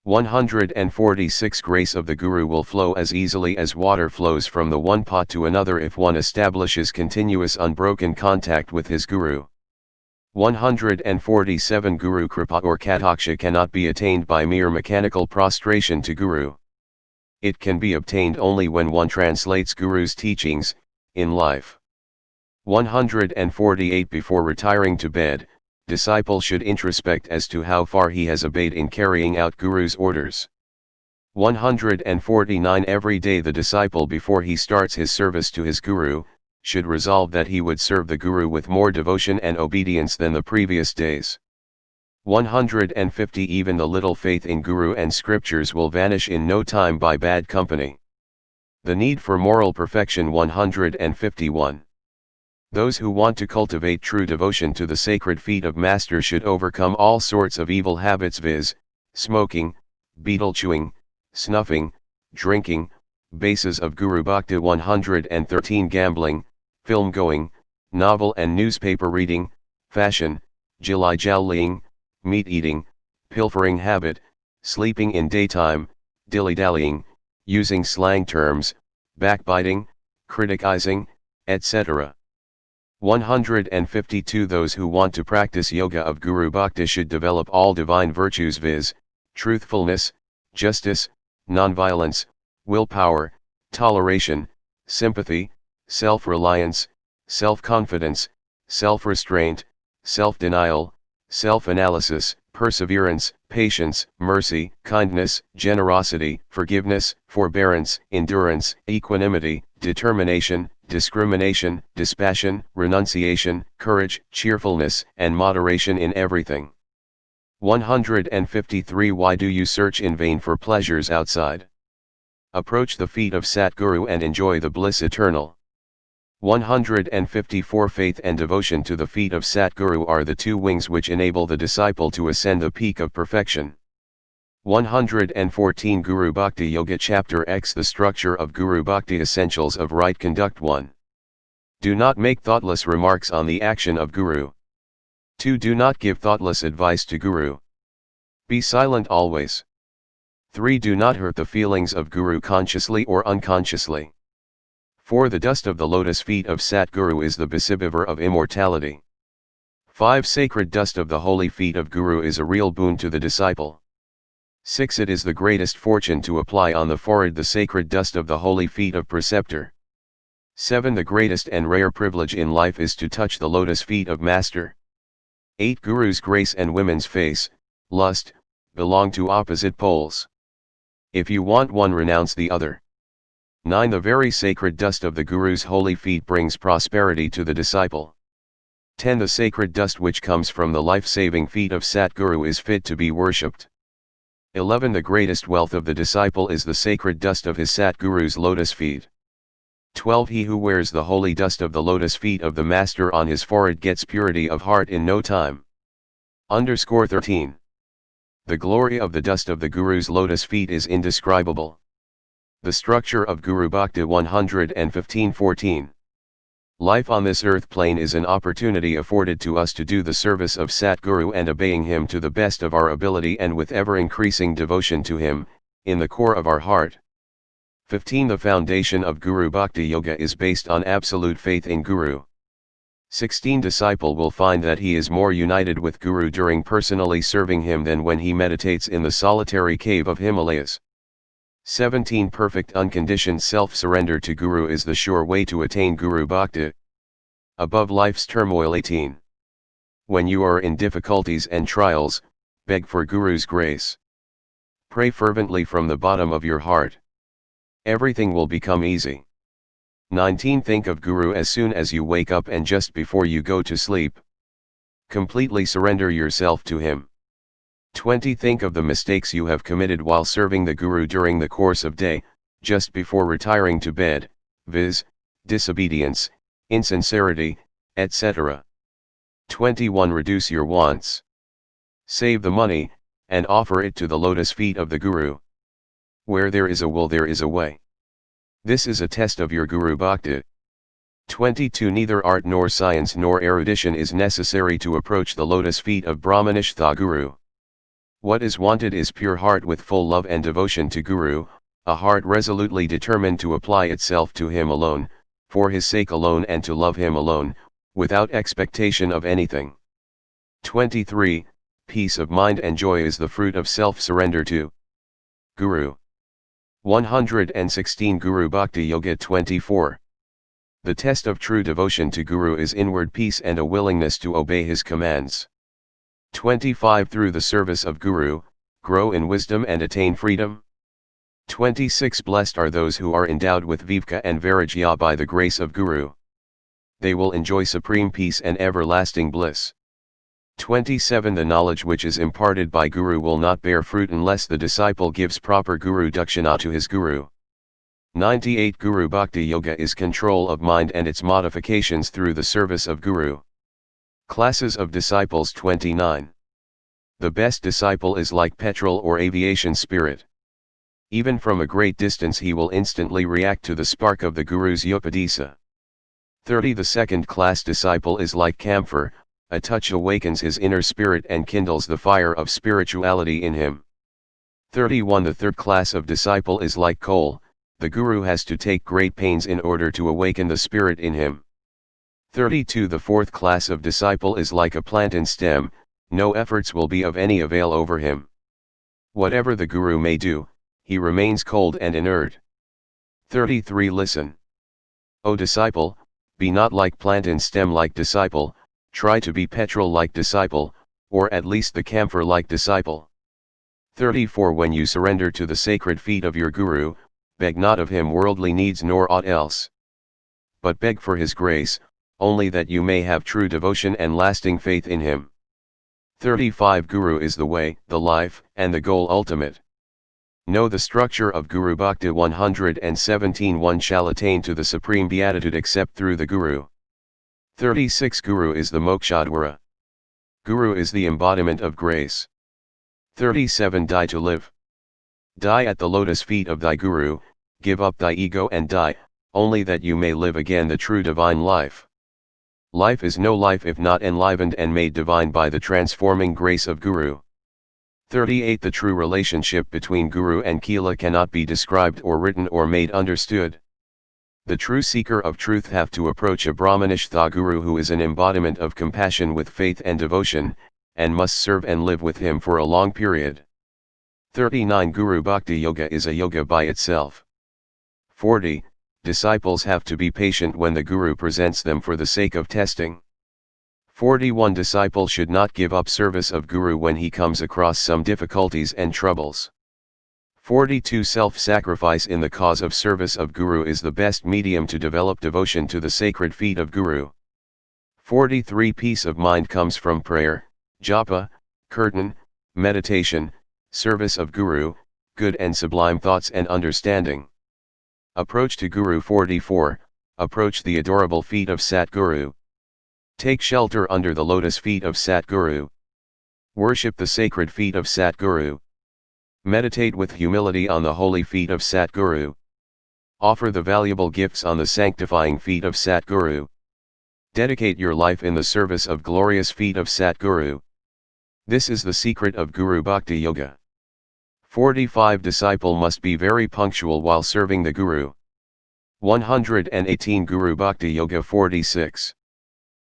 146 Grace of the Guru will flow as easily as water flows from the one pot to another if one establishes continuous unbroken contact with his Guru. 147 Guru Kripa or Kataksha cannot be attained by mere mechanical prostration to Guru. It can be obtained only when one translates Guru's teachings, in life. 148 Before retiring to bed, disciple should introspect as to how far he has obeyed in carrying out Guru's orders. 149 Every day the disciple before he starts his service to his Guru, should resolve that he would serve the Guru with more devotion and obedience than the previous days. 150 Even the little faith in Guru and scriptures will vanish in no time by bad company. The need for moral perfection. 151 Those who want to cultivate true devotion to the sacred feet of Master should overcome all sorts of evil habits, viz., smoking, betel chewing, snuffing, drinking, bases of Guru Bhakti. 113 Gambling, film going, novel and newspaper reading, fashion, jilly-jallying, meat eating, pilfering habit, sleeping in daytime, dilly-dallying, using slang terms, backbiting, criticizing, etc. 152 Those who want to practice yoga of Guru Bhakti should develop all divine virtues, viz., truthfulness, justice, nonviolence, willpower, toleration, sympathy, self-reliance, self-confidence, self-restraint, self-denial, self-analysis, perseverance, patience, mercy, kindness, generosity, forgiveness, forbearance, endurance, equanimity, determination, discrimination, dispassion, renunciation, courage, cheerfulness, and moderation in everything. 153. Why do you search in vain for pleasures outside? Approach the feet of Satguru and enjoy the bliss eternal. 154. Faith and devotion to the feet of Satguru are the two wings which enable the disciple to ascend the peak of perfection. 114. Guru Bhakti Yoga Chapter X The Structure of Guru Bhakti Essentials of Right Conduct 1. Do not make thoughtless remarks on the action of Guru. 2. Do not give thoughtless advice to Guru. Be silent always. 3. Do not hurt the feelings of Guru consciously or unconsciously. 4. The dust of the lotus feet of Satguru is the besibivar of immortality. 5. Sacred dust of the holy feet of Guru is a real boon to the disciple. 6. It is the greatest fortune to apply on the forehead the sacred dust of the holy feet of preceptor. 7. The greatest and rare privilege in life is to touch the lotus feet of Master. 8. Guru's grace and women's face, lust, belong to opposite poles. If you want one, renounce the other. 9. The very sacred dust of the Guru's holy feet brings prosperity to the disciple. 10. The sacred dust which comes from the life-saving feet of Satguru is fit to be worshipped. 11. The greatest wealth of the disciple is the sacred dust of his Satguru's lotus feet. 12. He who wears the holy dust of the lotus feet of the Master on his forehead gets purity of heart in no time. 13. The glory of the dust of the Guru's lotus feet is indescribable. The structure of Guru Bhakti 115:14. Life on this earth plane is an opportunity afforded to us to do the service of Satguru and obeying him to the best of our ability and with ever-increasing devotion to him, in the core of our heart. 15. The foundation of Guru Bhakti Yoga is based on absolute faith in Guru. 16. Disciple will find that he is more united with Guru during personally serving him than when he meditates in the solitary cave of Himalayas. 17. Perfect unconditioned self-surrender to Guru is the sure way to attain Guru Bhakti. Above life's turmoil 18. When you are in difficulties and trials, beg for Guru's grace. Pray fervently from the bottom of your heart. Everything will become easy. 19. Think of Guru as soon as you wake up and just before you go to sleep. Completely surrender yourself to him. 20. Think of the mistakes you have committed while serving the Guru during the course of day, just before retiring to bed, viz., disobedience, insincerity, etc. 21. Reduce your wants. Save the money, and offer it to the lotus feet of the Guru. Where there is a will there is a way. This is a test of your Guru Bhakti. 22. Neither art nor science nor erudition is necessary to approach the lotus feet of Brahmanishtha Guru. What is wanted is pure heart with full love and devotion to Guru, a heart resolutely determined to apply itself to him alone, for his sake alone and to love him alone, without expectation of anything. 23. Peace of mind and joy is the fruit of self-surrender to Guru. 116. Guru Bhakti Yoga 24. The test of true devotion to Guru is inward peace and a willingness to obey his commands. 25. Through the service of Guru, grow in wisdom and attain freedom. 26. Blessed are those who are endowed with Viveka and Vairagya by the grace of Guru. They will enjoy supreme peace and everlasting bliss. 27. The knowledge which is imparted by Guru will not bear fruit unless the disciple gives proper Guru Dakshina to his Guru. 98. Guru Bhakti Yoga is control of mind and its modifications through the service of Guru. Classes of disciples 29. The best disciple is like petrol or aviation spirit. Even from a great distance he will instantly react to the spark of the Guru's Upadesa. 30. The second class disciple is like camphor, a touch awakens his inner spirit and kindles the fire of spirituality in him. 31. The third class of disciple is like coal, the Guru has to take great pains in order to awaken the spirit in him. 32. The fourth class of disciple is like a plantain stem, no efforts will be of any avail over him. Whatever the Guru may do, he remains cold and inert. 33. Listen. O disciple, be not like plantain stem like disciple, try to be petrol like disciple, or at least the camphor like disciple. 34 When you surrender to the sacred feet of your Guru, beg not of him worldly needs nor aught else. But beg for his grace, only that you may have true devotion and lasting faith in him. 35 Guru is the way, the life, and the goal ultimate. Know the structure of Guru Bhakti 117 One shall attain to the supreme beatitude except through the Guru. 36 Guru is the Mokshadwara. Guru is the embodiment of grace. 37 Die to live. Die at the lotus feet of thy Guru, give up thy ego and die, only that you may live again the true divine life. Life is no life if not enlivened and made divine by the transforming grace of Guru. 38 The true relationship between Guru and Kila cannot be described or written or made understood. The true seeker of truth have to approach a Brahmanishtha Guru who is an embodiment of compassion with faith and devotion, and must serve and live with him for a long period. 39 Guru Bhakti Yoga is a yoga by itself. 40 Disciples have to be patient when the Guru presents them for the sake of testing. 41 Disciple should not give up service of Guru when he comes across some difficulties and troubles. 42 Self-sacrifice in the cause of service of Guru is the best medium to develop devotion to the sacred feet of Guru. 43 Peace of mind comes from prayer, japa, kirtan, meditation, service of Guru, good and sublime thoughts and understanding. Approach to Guru 44, approach the adorable feet of Satguru. Take shelter under the lotus feet of Satguru. Worship the sacred feet of Satguru. Meditate with humility on the holy feet of Satguru. Offer the valuable gifts on the sanctifying feet of Satguru. Dedicate your life in the service of glorious feet of Satguru. This is the secret of Guru Bhakti Yoga. 45 Disciple must be very punctual while serving the Guru. 118 Guru Bhakti Yoga 46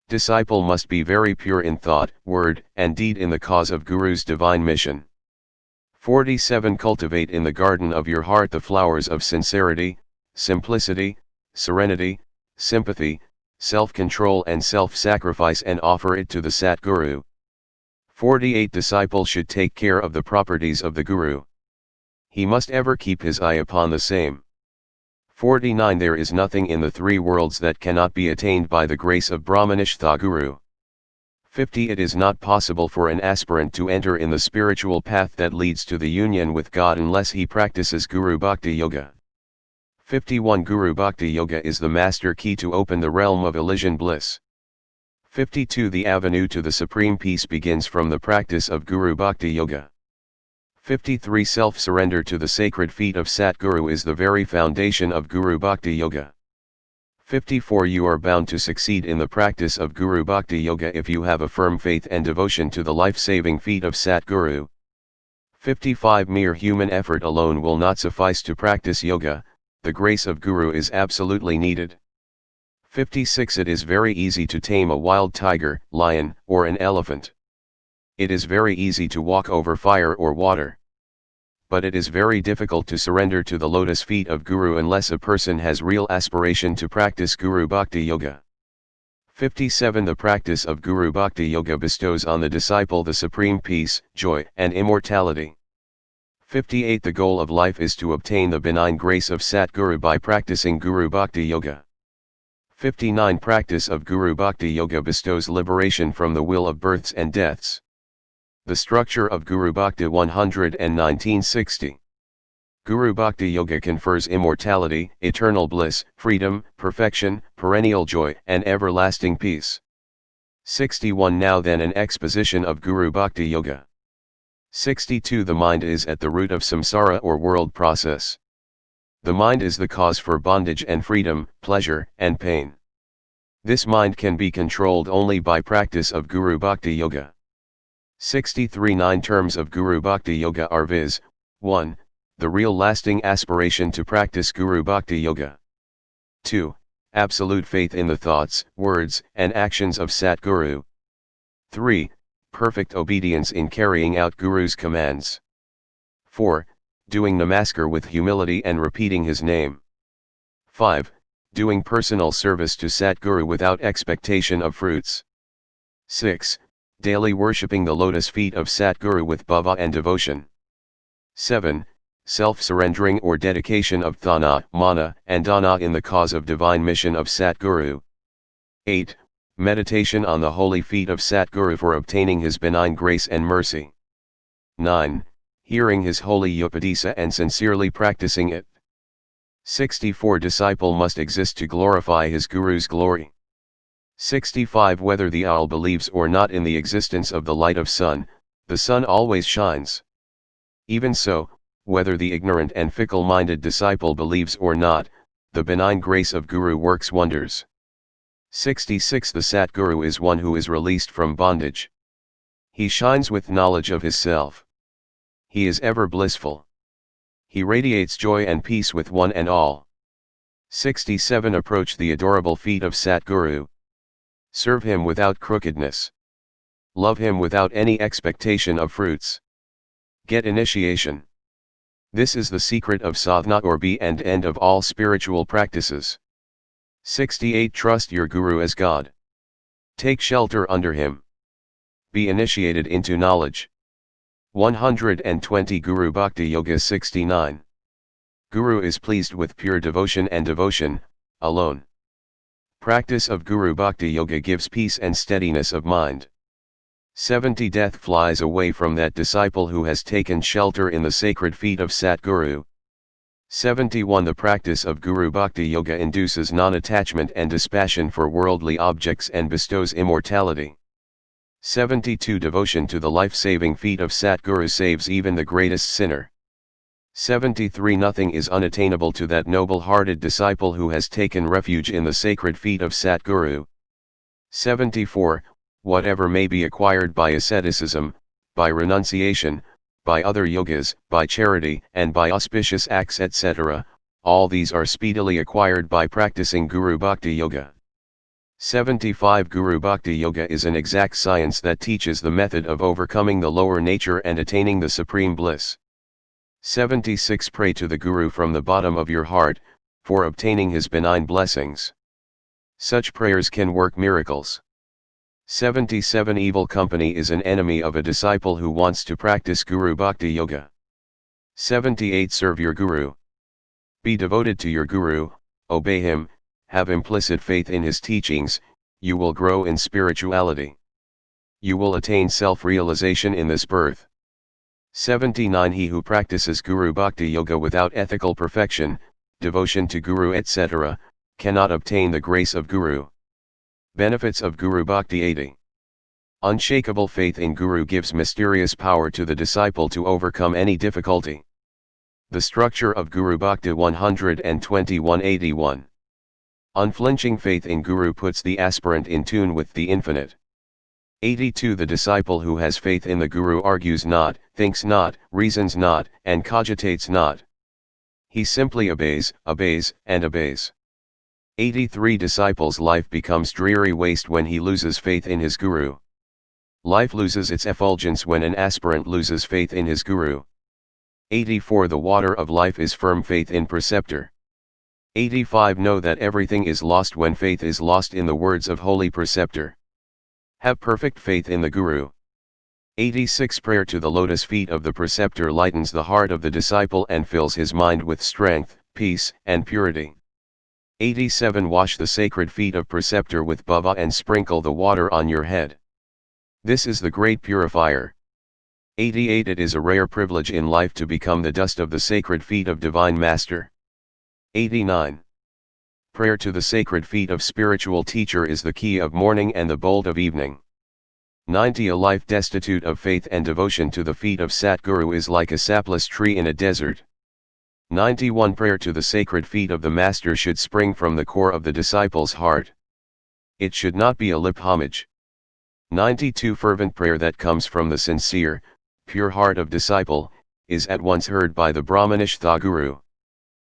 Disciple must be very pure in thought, word, and deed in the cause of Guru's divine mission. 47 Cultivate in the garden of your heart the flowers of sincerity, simplicity, serenity, sympathy, self-control and self-sacrifice and offer it to the Satguru. 48 Disciple should take care of the properties of the Guru. He must ever keep his eye upon the same. 49 There is nothing in the three worlds that cannot be attained by the grace of Brahmanishtha Guru. 50 It is not possible for an aspirant to enter in the spiritual path that leads to the union with God unless he practices Guru Bhakti Yoga. 51 Guru Bhakti Yoga is the master key to open the realm of Elysian bliss. 52 The avenue to the supreme peace begins from the practice of Guru Bhakti Yoga. 53 Self-surrender to the sacred feet of Satguru is the very foundation of Guru Bhakti Yoga. 54 You are bound to succeed in the practice of Guru Bhakti Yoga if you have a firm faith and devotion to the life-saving feet of Satguru. 55 Mere human effort alone will not suffice to practice yoga, the grace of Guru is absolutely needed. 56 It is very easy to tame a wild tiger, lion, or an elephant. It is very easy to walk over fire or water. But it is very difficult to surrender to the lotus feet of Guru unless a person has real aspiration to practice Guru Bhakti Yoga. 57 The practice of Guru Bhakti Yoga bestows on the disciple the supreme peace, joy, and immortality. 58 The goal of life is to obtain the benign grace of Satguru by practicing Guru Bhakti Yoga. 59 Practice of Guru Bhakti Yoga bestows liberation from the will of births and deaths. The structure of Guru Bhakti 119-60. Guru Bhakti Yoga confers immortality, eternal bliss, freedom, perfection, perennial joy, and everlasting peace. 61 Now then an exposition of Guru Bhakti Yoga. 62 The mind is at the root of samsara or world process. The mind is the cause for bondage and freedom, pleasure, and pain. This mind can be controlled only by practice of Guru Bhakti Yoga. 63 9 terms of Guru Bhakti Yoga are viz. 1. The real lasting aspiration to practice Guru Bhakti Yoga. 2. Absolute faith in the thoughts, words, and actions of Satguru. 3. Perfect obedience in carrying out Guru's commands. 4. Doing namaskar with humility and repeating his name. 5. Doing personal service to Satguru without expectation of fruits. 6. Daily worshipping the lotus feet of Satguru with bhava and devotion. 7. Self-surrendering or dedication of Thana, Mana, and Dana in the cause of divine mission of Satguru. 8. Meditation on the holy feet of Satguru for obtaining his benign grace and mercy. 9. Hearing his holy Upadesa and sincerely practicing it. 64. Disciple must exist to glorify his Guru's glory. 65. Whether the owl believes or not in the existence of the light of sun, the sun always shines. Even so, whether the ignorant and fickle-minded disciple believes or not, the benign grace of Guru works wonders. 66. The Satguru is one who is released from bondage. He shines with knowledge of his self. He is ever blissful. He radiates joy and peace with one and all. 67. Approach the adorable feet of Satguru. Serve him without crookedness. Love him without any expectation of fruits. Get initiation. This is the secret of sadhana or be and end of all spiritual practices. 68. Trust your Guru as God. Take shelter under him. Be initiated into knowledge. 120. Guru Bhakti Yoga 69. Guru is pleased with pure devotion and devotion, alone. Practice of Guru Bhakti Yoga gives peace and steadiness of mind. 70. Death flies away from that disciple who has taken shelter in the sacred feet of Satguru. 71. The practice of Guru Bhakti Yoga induces non-attachment and dispassion for worldly objects and bestows immortality. 72. Devotion to the life-saving feet of Satguru saves even the greatest sinner. 73. Nothing is unattainable to that noble-hearted disciple who has taken refuge in the sacred feet of Satguru. 74. Whatever may be acquired by asceticism, by renunciation, by other yogas, by charity, and by auspicious acts etc., all these are speedily acquired by practicing Guru Bhakti Yoga. 75. Guru Bhakti Yoga is an exact science that teaches the method of overcoming the lower nature and attaining the supreme bliss. 76. Pray to the Guru from the bottom of your heart, for obtaining his benign blessings. Such prayers can work miracles. 77. Evil company is an enemy of a disciple who wants to practice Guru Bhakti Yoga. 78. Serve your Guru. Be devoted to your Guru, obey him, have implicit faith in his teachings, you will grow in spirituality. You will attain self-realization in this birth. 79. He who practices Guru Bhakti Yoga without ethical perfection, devotion to Guru etc., cannot obtain the grace of Guru. Benefits of Guru Bhakti 80. Unshakable faith in Guru gives mysterious power to the disciple to overcome any difficulty. The structure of Guru Bhakti 121-81. Unflinching faith in Guru puts the aspirant in tune with the infinite. 82. The disciple who has faith in the Guru argues not, thinks not, reasons not, and cogitates not. He simply obeys, and obeys. 83. Disciple's life becomes dreary waste when he loses faith in his Guru. Life loses its effulgence when an aspirant loses faith in his Guru. 84. The water of life is firm faith in preceptor. 85. Know that everything is lost when faith is lost in the words of holy preceptor. Have perfect faith in the Guru. 86. Prayer to the lotus feet of the preceptor lightens the heart of the disciple and fills his mind with strength, peace, and purity. 87. Wash the sacred feet of preceptor with bhava and sprinkle the water on your head. This is the great purifier. 88. It is a rare privilege in life to become the dust of the sacred feet of Divine Master. 89. Prayer to the sacred feet of spiritual teacher is the key of morning and the bolt of evening. 90. A life destitute of faith and devotion to the feet of Satguru is like a sapless tree in a desert. 91. Prayer to the sacred feet of the Master should spring from the core of the disciple's heart. It should not be a lip homage. 92. Fervent prayer that comes from the sincere, pure heart of disciple, is at once heard by the Brahmanish Thaguru.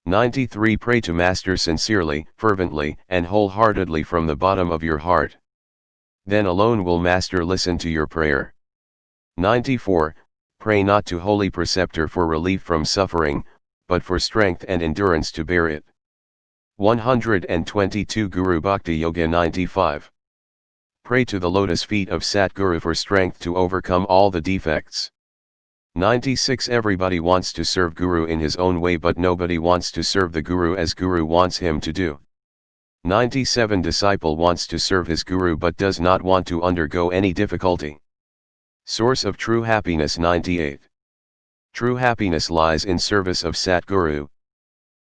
93. Pray to Master sincerely, fervently, and wholeheartedly from the bottom of your heart. Then alone will Master listen to your prayer. 94. Pray not to holy preceptor for relief from suffering, but for strength and endurance to bear it. 122. Guru Bhakti Yoga 95. Pray to the lotus feet of Satguru for strength to overcome all the defects. 96 Everybody wants to serve Guru in his own way, but nobody wants to serve the Guru as Guru wants him to do. 97 Disciple wants to serve his Guru but does not want to undergo any difficulty. Source of true happiness. 98 True happiness lies in service of Satguru.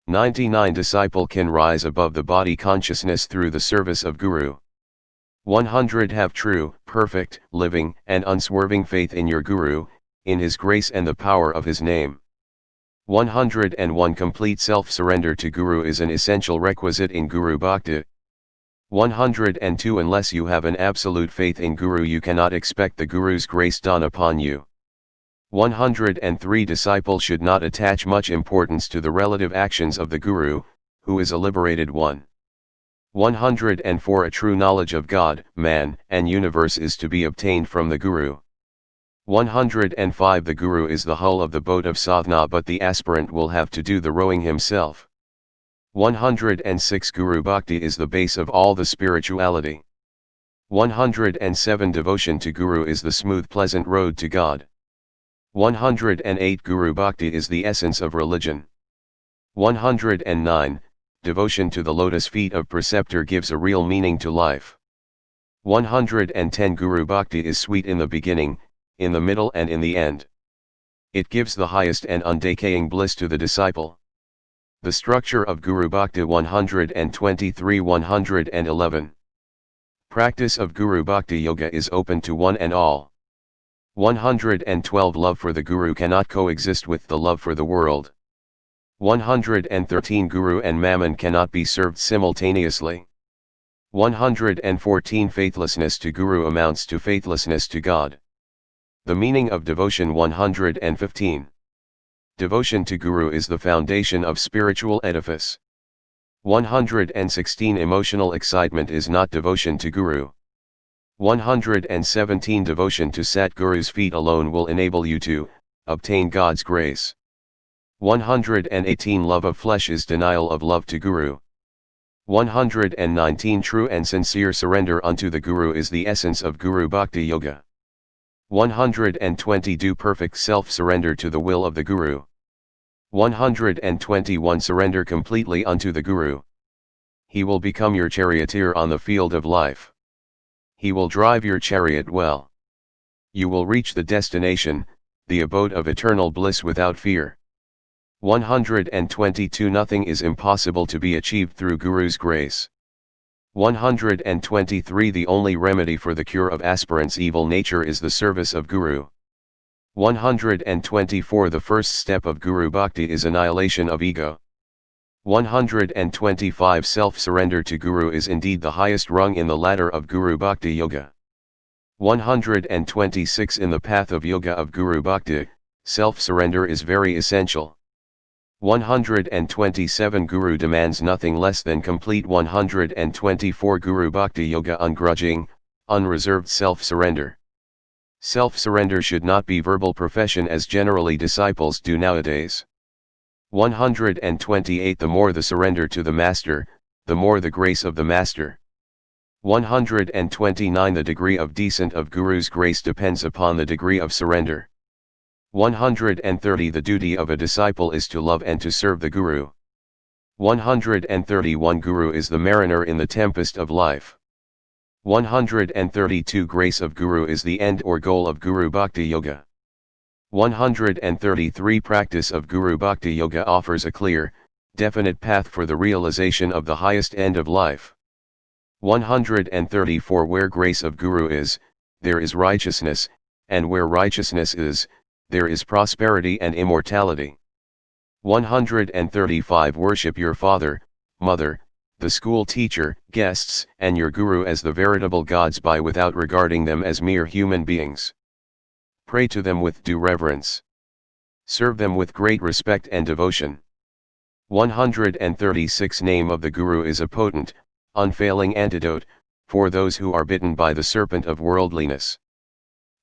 99 Disciple can rise above the body consciousness through the service of Guru. 100 Have true, perfect, living, and unswerving faith in your Guru, in his grace and the power of his name. 101 Complete self-surrender to Guru is an essential requisite in Guru Bhakti. 102 Unless you have an absolute faith in Guru, you cannot expect the Guru's grace done upon you. 103 Disciple should not attach much importance to the relative actions of the Guru, who is a liberated one. 104 A true knowledge of God, man, and universe is to be obtained from the Guru. 105 The Guru is the hull of the boat of sadhana, but the aspirant will have to do the rowing himself. 106 Guru Bhakti is the base of all the spirituality. 107 Devotion to Guru is the smooth pleasant road to God. 108 Guru Bhakti is the essence of religion. 109 Devotion to the lotus feet of preceptor gives a real meaning to life. 110 Guru Bhakti is sweet in the beginning, in the middle and in the end. It gives the highest and undecaying bliss to the disciple. The structure of Guru Bhakti. 123 111 Practice of Guru Bhakti Yoga is open to one and all. 112 Love for the Guru cannot coexist with the love for the world. 113 Guru and Mammon cannot be served simultaneously. 114 Faithlessness to Guru amounts to faithlessness to God. The meaning of devotion. 115 Devotion to Guru is the foundation of spiritual edifice. 116 Emotional excitement is not devotion to Guru. 117 Devotion to Satguru's feet alone will enable you to obtain God's grace. 118 Love of flesh is denial of love to Guru. 119 True and sincere surrender unto the Guru is the essence of Guru Bhakti Yoga. 120 Do perfect self-surrender to the will of the Guru. 121 Surrender completely unto the Guru. He will become your charioteer on the field of life. He will drive your chariot well. You will reach the destination, the abode of eternal bliss without fear. 122 Nothing is impossible to be achieved through Guru's grace. 123 The only remedy for the cure of aspirant's evil nature is the service of Guru. 124 The first step of Guru Bhakti is annihilation of ego. 125 Self-surrender to Guru is indeed the highest rung in the ladder of Guru Bhakti Yoga. 126 In the path of yoga of Guru Bhakti, self-surrender is very essential. 127 Guru demands nothing less than complete. 124 Guru Bhakti Yoga Ungrudging, unreserved self-surrender. Self-surrender should not be verbal profession as generally disciples do nowadays. 128 The more the surrender to the Master, the more the grace of the Master. 129 The degree of descent of Guru's grace depends upon the degree of surrender. 130 The duty of a disciple is to love and to serve the Guru. 131 Guru is the mariner in the tempest of life. 132 Grace of Guru is the end or goal of Guru Bhakti Yoga. 133 Practice of Guru Bhakti Yoga offers a clear, definite path for the realization of the highest end of life. 134 Where grace of Guru is, there is righteousness, and where righteousness is, there is prosperity and immortality. 135 Worship your father, mother, the school teacher, guests, and your Guru as the veritable gods by without regarding them as mere human beings. Pray to them with due reverence. Serve them with great respect and devotion. 136 Name of the Guru is a potent, unfailing antidote, for those who are bitten by the serpent of worldliness.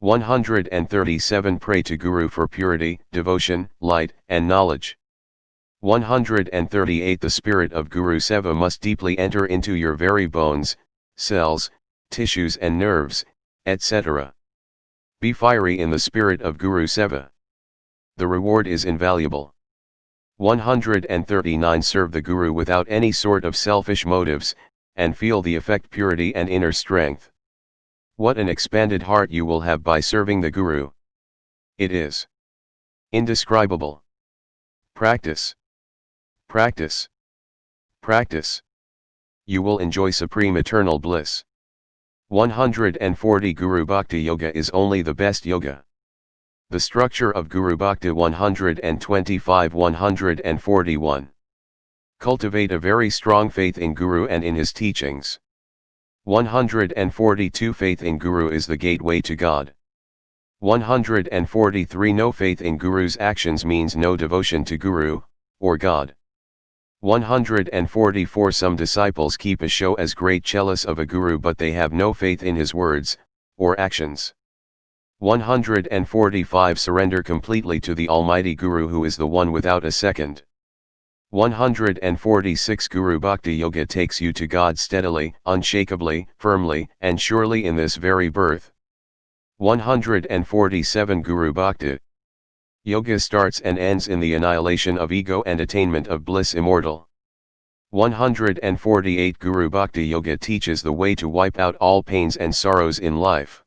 137 Pray to Guru for purity, devotion, light, and knowledge. 138 The spirit of Guru Seva must deeply enter into your very bones, cells, tissues and nerves, etc. Be fiery in the spirit of Guru Seva. the reward is invaluable. 139 Serve the Guru without any sort of selfish motives, and feel the effect purity and inner strength. What an expanded heart you will have by serving the Guru. It is indescribable. Practice. Practice. Practice. You will enjoy supreme eternal bliss. 140 Guru Bhakti Yoga is only the best yoga. The structure of Guru Bhakti 125-141. Cultivate a very strong faith in Guru and in his teachings. 142 Faith in Guru is the gateway to God. 143 No faith in Guru's actions means no devotion to Guru, or God. 144 Some disciples keep a show as great jealous of a Guru but they have no faith in his words, or actions. 145 Surrender completely to the Almighty Guru who is the one without a second. 146 Guru Bhakti Yoga takes you to God steadily, unshakably, firmly, and surely in this very birth. 147 Guru Bhakti Yoga starts and ends in the annihilation of ego and attainment of bliss immortal. 148 Guru Bhakti Yoga teaches the way to wipe out all pains and sorrows in life.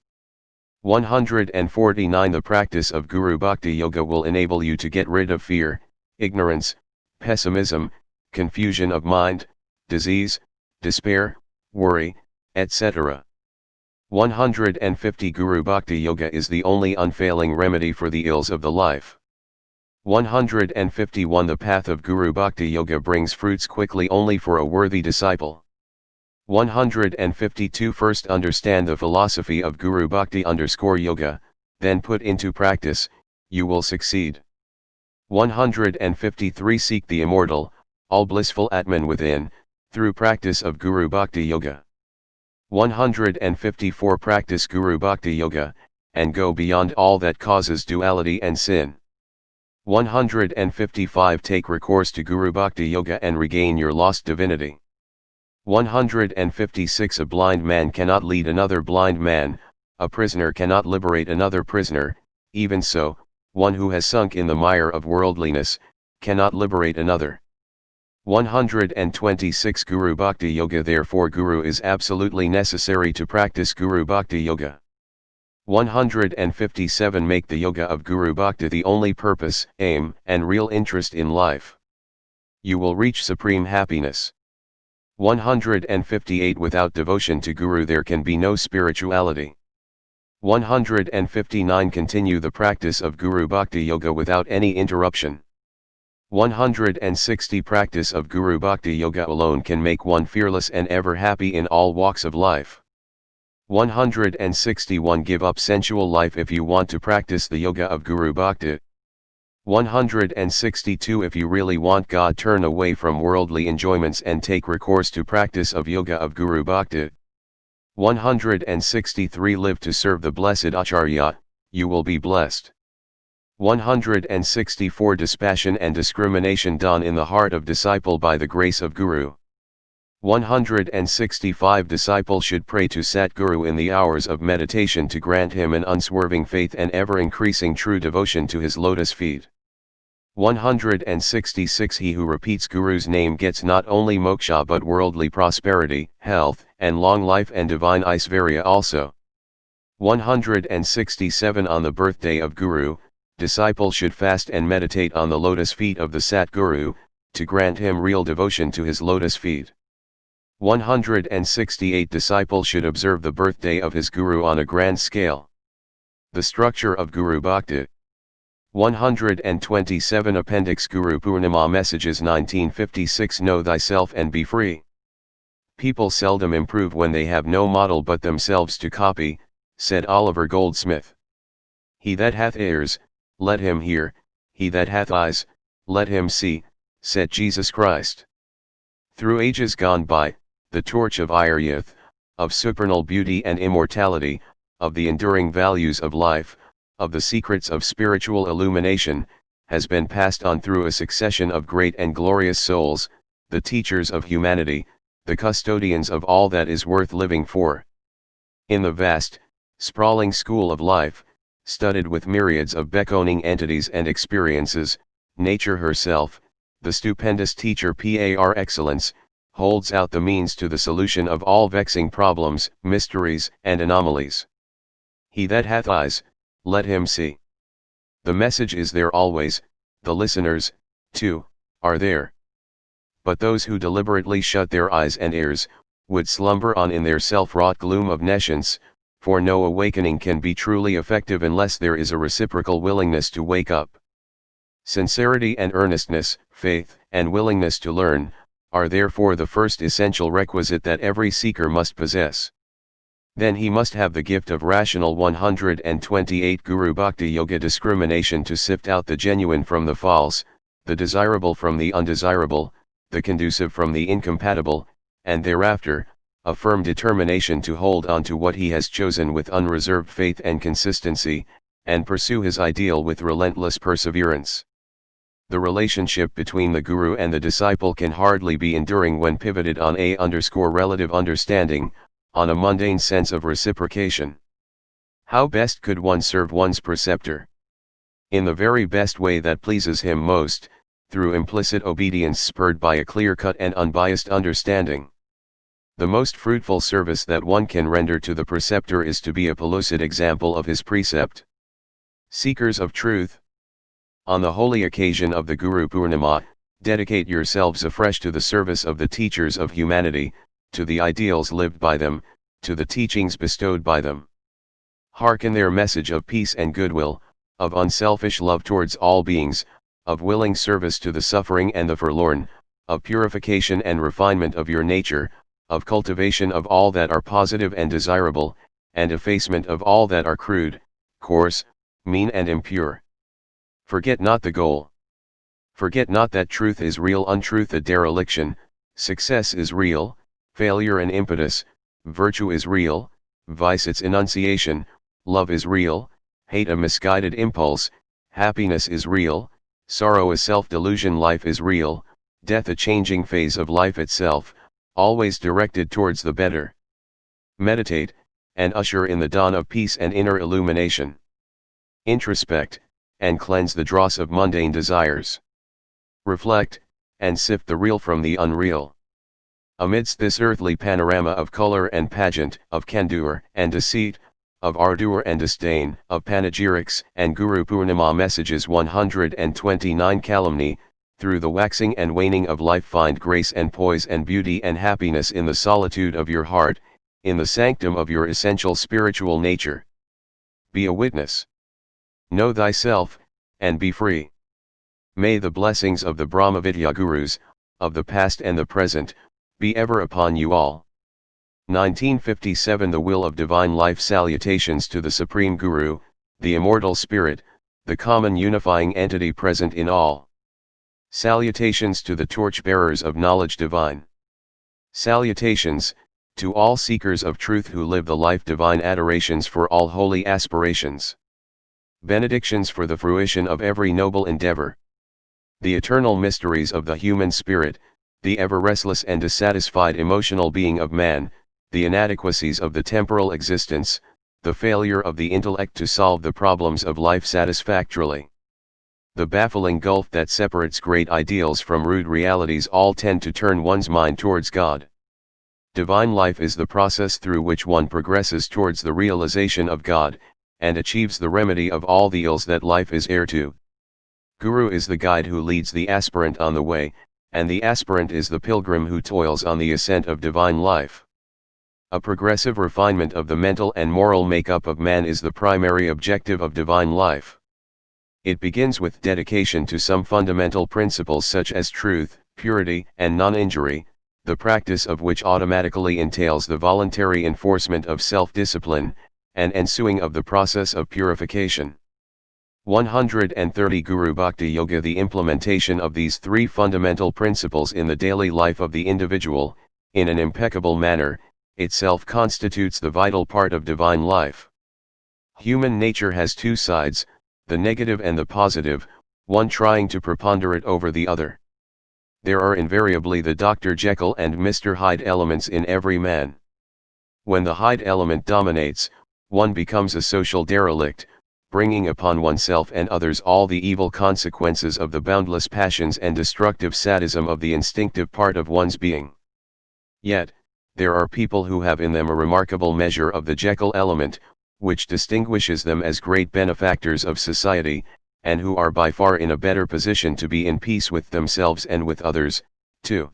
149 The practice of Guru Bhakti Yoga will enable you to get rid of fear, ignorance, pessimism, confusion of mind, disease, despair, worry, etc. 150 Guru Bhakti Yoga is the only unfailing remedy for the ills of the life. 151 The path of Guru Bhakti Yoga brings fruits quickly only for a worthy disciple. 152 First understand the philosophy of Guru Bhakti _yoga, then put into practice, you will succeed. 153 Seek the immortal, all blissful Atman within, through practice of Guru Bhakti Yoga. 154 Practice Guru Bhakti Yoga, and go beyond all that causes duality and sin. 155 Take recourse to Guru Bhakti Yoga and regain your lost divinity. 156 A blind man cannot lead another blind man, a prisoner cannot liberate another prisoner, even so, one who has sunk in the mire of worldliness, cannot liberate another. 126 Guru Bhakti Yoga Therefore Guru is absolutely necessary to practice Guru Bhakti Yoga. 157 Make the yoga of Guru Bhakti the only purpose, aim, and real interest in life. You will reach supreme happiness. 158 Without devotion to Guru there can be no spirituality. 159 Continue the practice of Guru Bhakti Yoga without any interruption. 160 Practice of Guru Bhakti Yoga alone can make one fearless and ever happy in all walks of life. 161 Give up sensual life if you want to practice the yoga of Guru Bhakti. 162 If you really want God, turn away from worldly enjoyments and take recourse to practice of yoga of Guru Bhakti. 163 Live to serve the blessed Acharya, you will be blessed. 164 Dispassion and discrimination done in the heart of disciple by the grace of Guru. 165 Disciple should pray to Satguru in the hours of meditation to grant him an unswerving faith and ever-increasing true devotion to his lotus feet. 166 He who repeats Guru's name gets not only moksha but worldly prosperity, health, and long life and divine Aishvarya also. 167 On the birthday of Guru, disciple should fast and meditate on the lotus feet of the Satguru, to grant him real devotion to his lotus feet. 168 Disciple should observe the birthday of his Guru on a grand scale. The structure of Guru Bhakti. 127 Appendix Guru Purnima Messages 1956 Know thyself and be free. People seldom improve when they have no model but themselves to copy, said Oliver Goldsmith. He that hath ears, let him hear, he that hath eyes, let him see, said Jesus Christ. Through ages gone by, the torch of Aryuth, of supernal beauty and immortality, of the enduring values of life, of the secrets of spiritual illumination, has been passed on through a succession of great and glorious souls, the teachers of humanity, the custodians of all that is worth living for. In the vast, sprawling school of life, studded with myriads of beckoning entities and experiences, nature herself, the stupendous teacher par excellence, holds out the means to the solution of all vexing problems, mysteries, and anomalies. He that hath eyes, let him see. The message is there always, the listeners, too, are there. But those who deliberately shut their eyes and ears, would slumber on in their self-wrought gloom of nescience, for no awakening can be truly effective unless there is a reciprocal willingness to wake up. Sincerity and earnestness, faith, and willingness to learn, are therefore the first essential requisite that every seeker must possess. Then he must have the gift of rational 128 Guru Bhakti Yoga discrimination to sift out the genuine from the false, the desirable from the undesirable, the conducive from the incompatible, and thereafter, a firm determination to hold on to what he has chosen with unreserved faith and consistency, and pursue his ideal with relentless perseverance. The relationship between the guru and the disciple can hardly be enduring when pivoted on relative understanding, on a mundane sense of reciprocation. How best could one serve one's preceptor? In the very best way that pleases him most, through implicit obedience spurred by a clear-cut and unbiased understanding. The most fruitful service that one can render to the preceptor is to be a pellucid example of his precept. Seekers of truth, on the holy occasion of the Guru Purnima, dedicate yourselves afresh to the service of the teachers of humanity, to the ideals lived by them, to the teachings bestowed by them. Hearken their message of peace and goodwill, of unselfish love towards all beings, of willing service to the suffering and the forlorn, of purification and refinement of your nature, of cultivation of all that are positive and desirable, and effacement of all that are crude, coarse, mean and impure. Forget not the goal. Forget not that truth is real, untruth a dereliction, success is real, failure an impetus, virtue is real, vice its enunciation, love is real, hate a misguided impulse, happiness is real, sorrow a self-delusion, life is real, death a changing phase of life itself, always directed towards the better. Meditate, and usher in the dawn of peace and inner illumination. Introspect, and cleanse the dross of mundane desires. Reflect, and sift the real from the unreal. Amidst this earthly panorama of color and pageant, of candour and deceit, of ardour and disdain, of panegyrics and Guru Purnima messages 129 calumny, through the waxing and waning of life find grace and poise and beauty and happiness in the solitude of your heart, in the sanctum of your essential spiritual nature. Be a witness. Know thyself, and be free. May the blessings of the Brahmavidya Gurus, of the past and the present, be ever upon you all. 1957 The Will of Divine Life. Salutations to the Supreme Guru, the Immortal Spirit, the common unifying entity present in all. Salutations to the torch-bearers of knowledge divine. Salutations, to all seekers of truth who live the life divine. Adorations for all holy aspirations. Benedictions for the fruition of every noble endeavor. The eternal mysteries of the human spirit, the ever-restless and dissatisfied emotional being of man, the inadequacies of the temporal existence, the failure of the intellect to solve the problems of life satisfactorily. The baffling gulf that separates great ideals from rude realities all tend to turn one's mind towards God. Divine life is the process through which one progresses towards the realization of God, and achieves the remedy of all the ills that life is heir to. Guru is the guide who leads the aspirant on the way, and the aspirant is the pilgrim who toils on the ascent of divine life. A progressive refinement of the mental and moral makeup of man is the primary objective of divine life. It begins with dedication to some fundamental principles such as truth, purity, and non-injury, the practice of which automatically entails the voluntary enforcement of self-discipline, and ensuing of the process of purification. 130 Guru Bhakti Yoga. The implementation of these three fundamental principles in the daily life of the individual, in an impeccable manner, itself constitutes the vital part of divine life. Human nature has two sides, the negative and the positive, one trying to preponderate over the other. There are invariably the Dr. Jekyll and Mr. Hyde elements in every man. When the Hyde element dominates, one becomes a social derelict, bringing upon oneself and others all the evil consequences of the boundless passions and destructive sadism of the instinctive part of one's being. Yet, there are people who have in them a remarkable measure of the Jekyll element, which distinguishes them as great benefactors of society, and who are by far in a better position to be in peace with themselves and with others, too.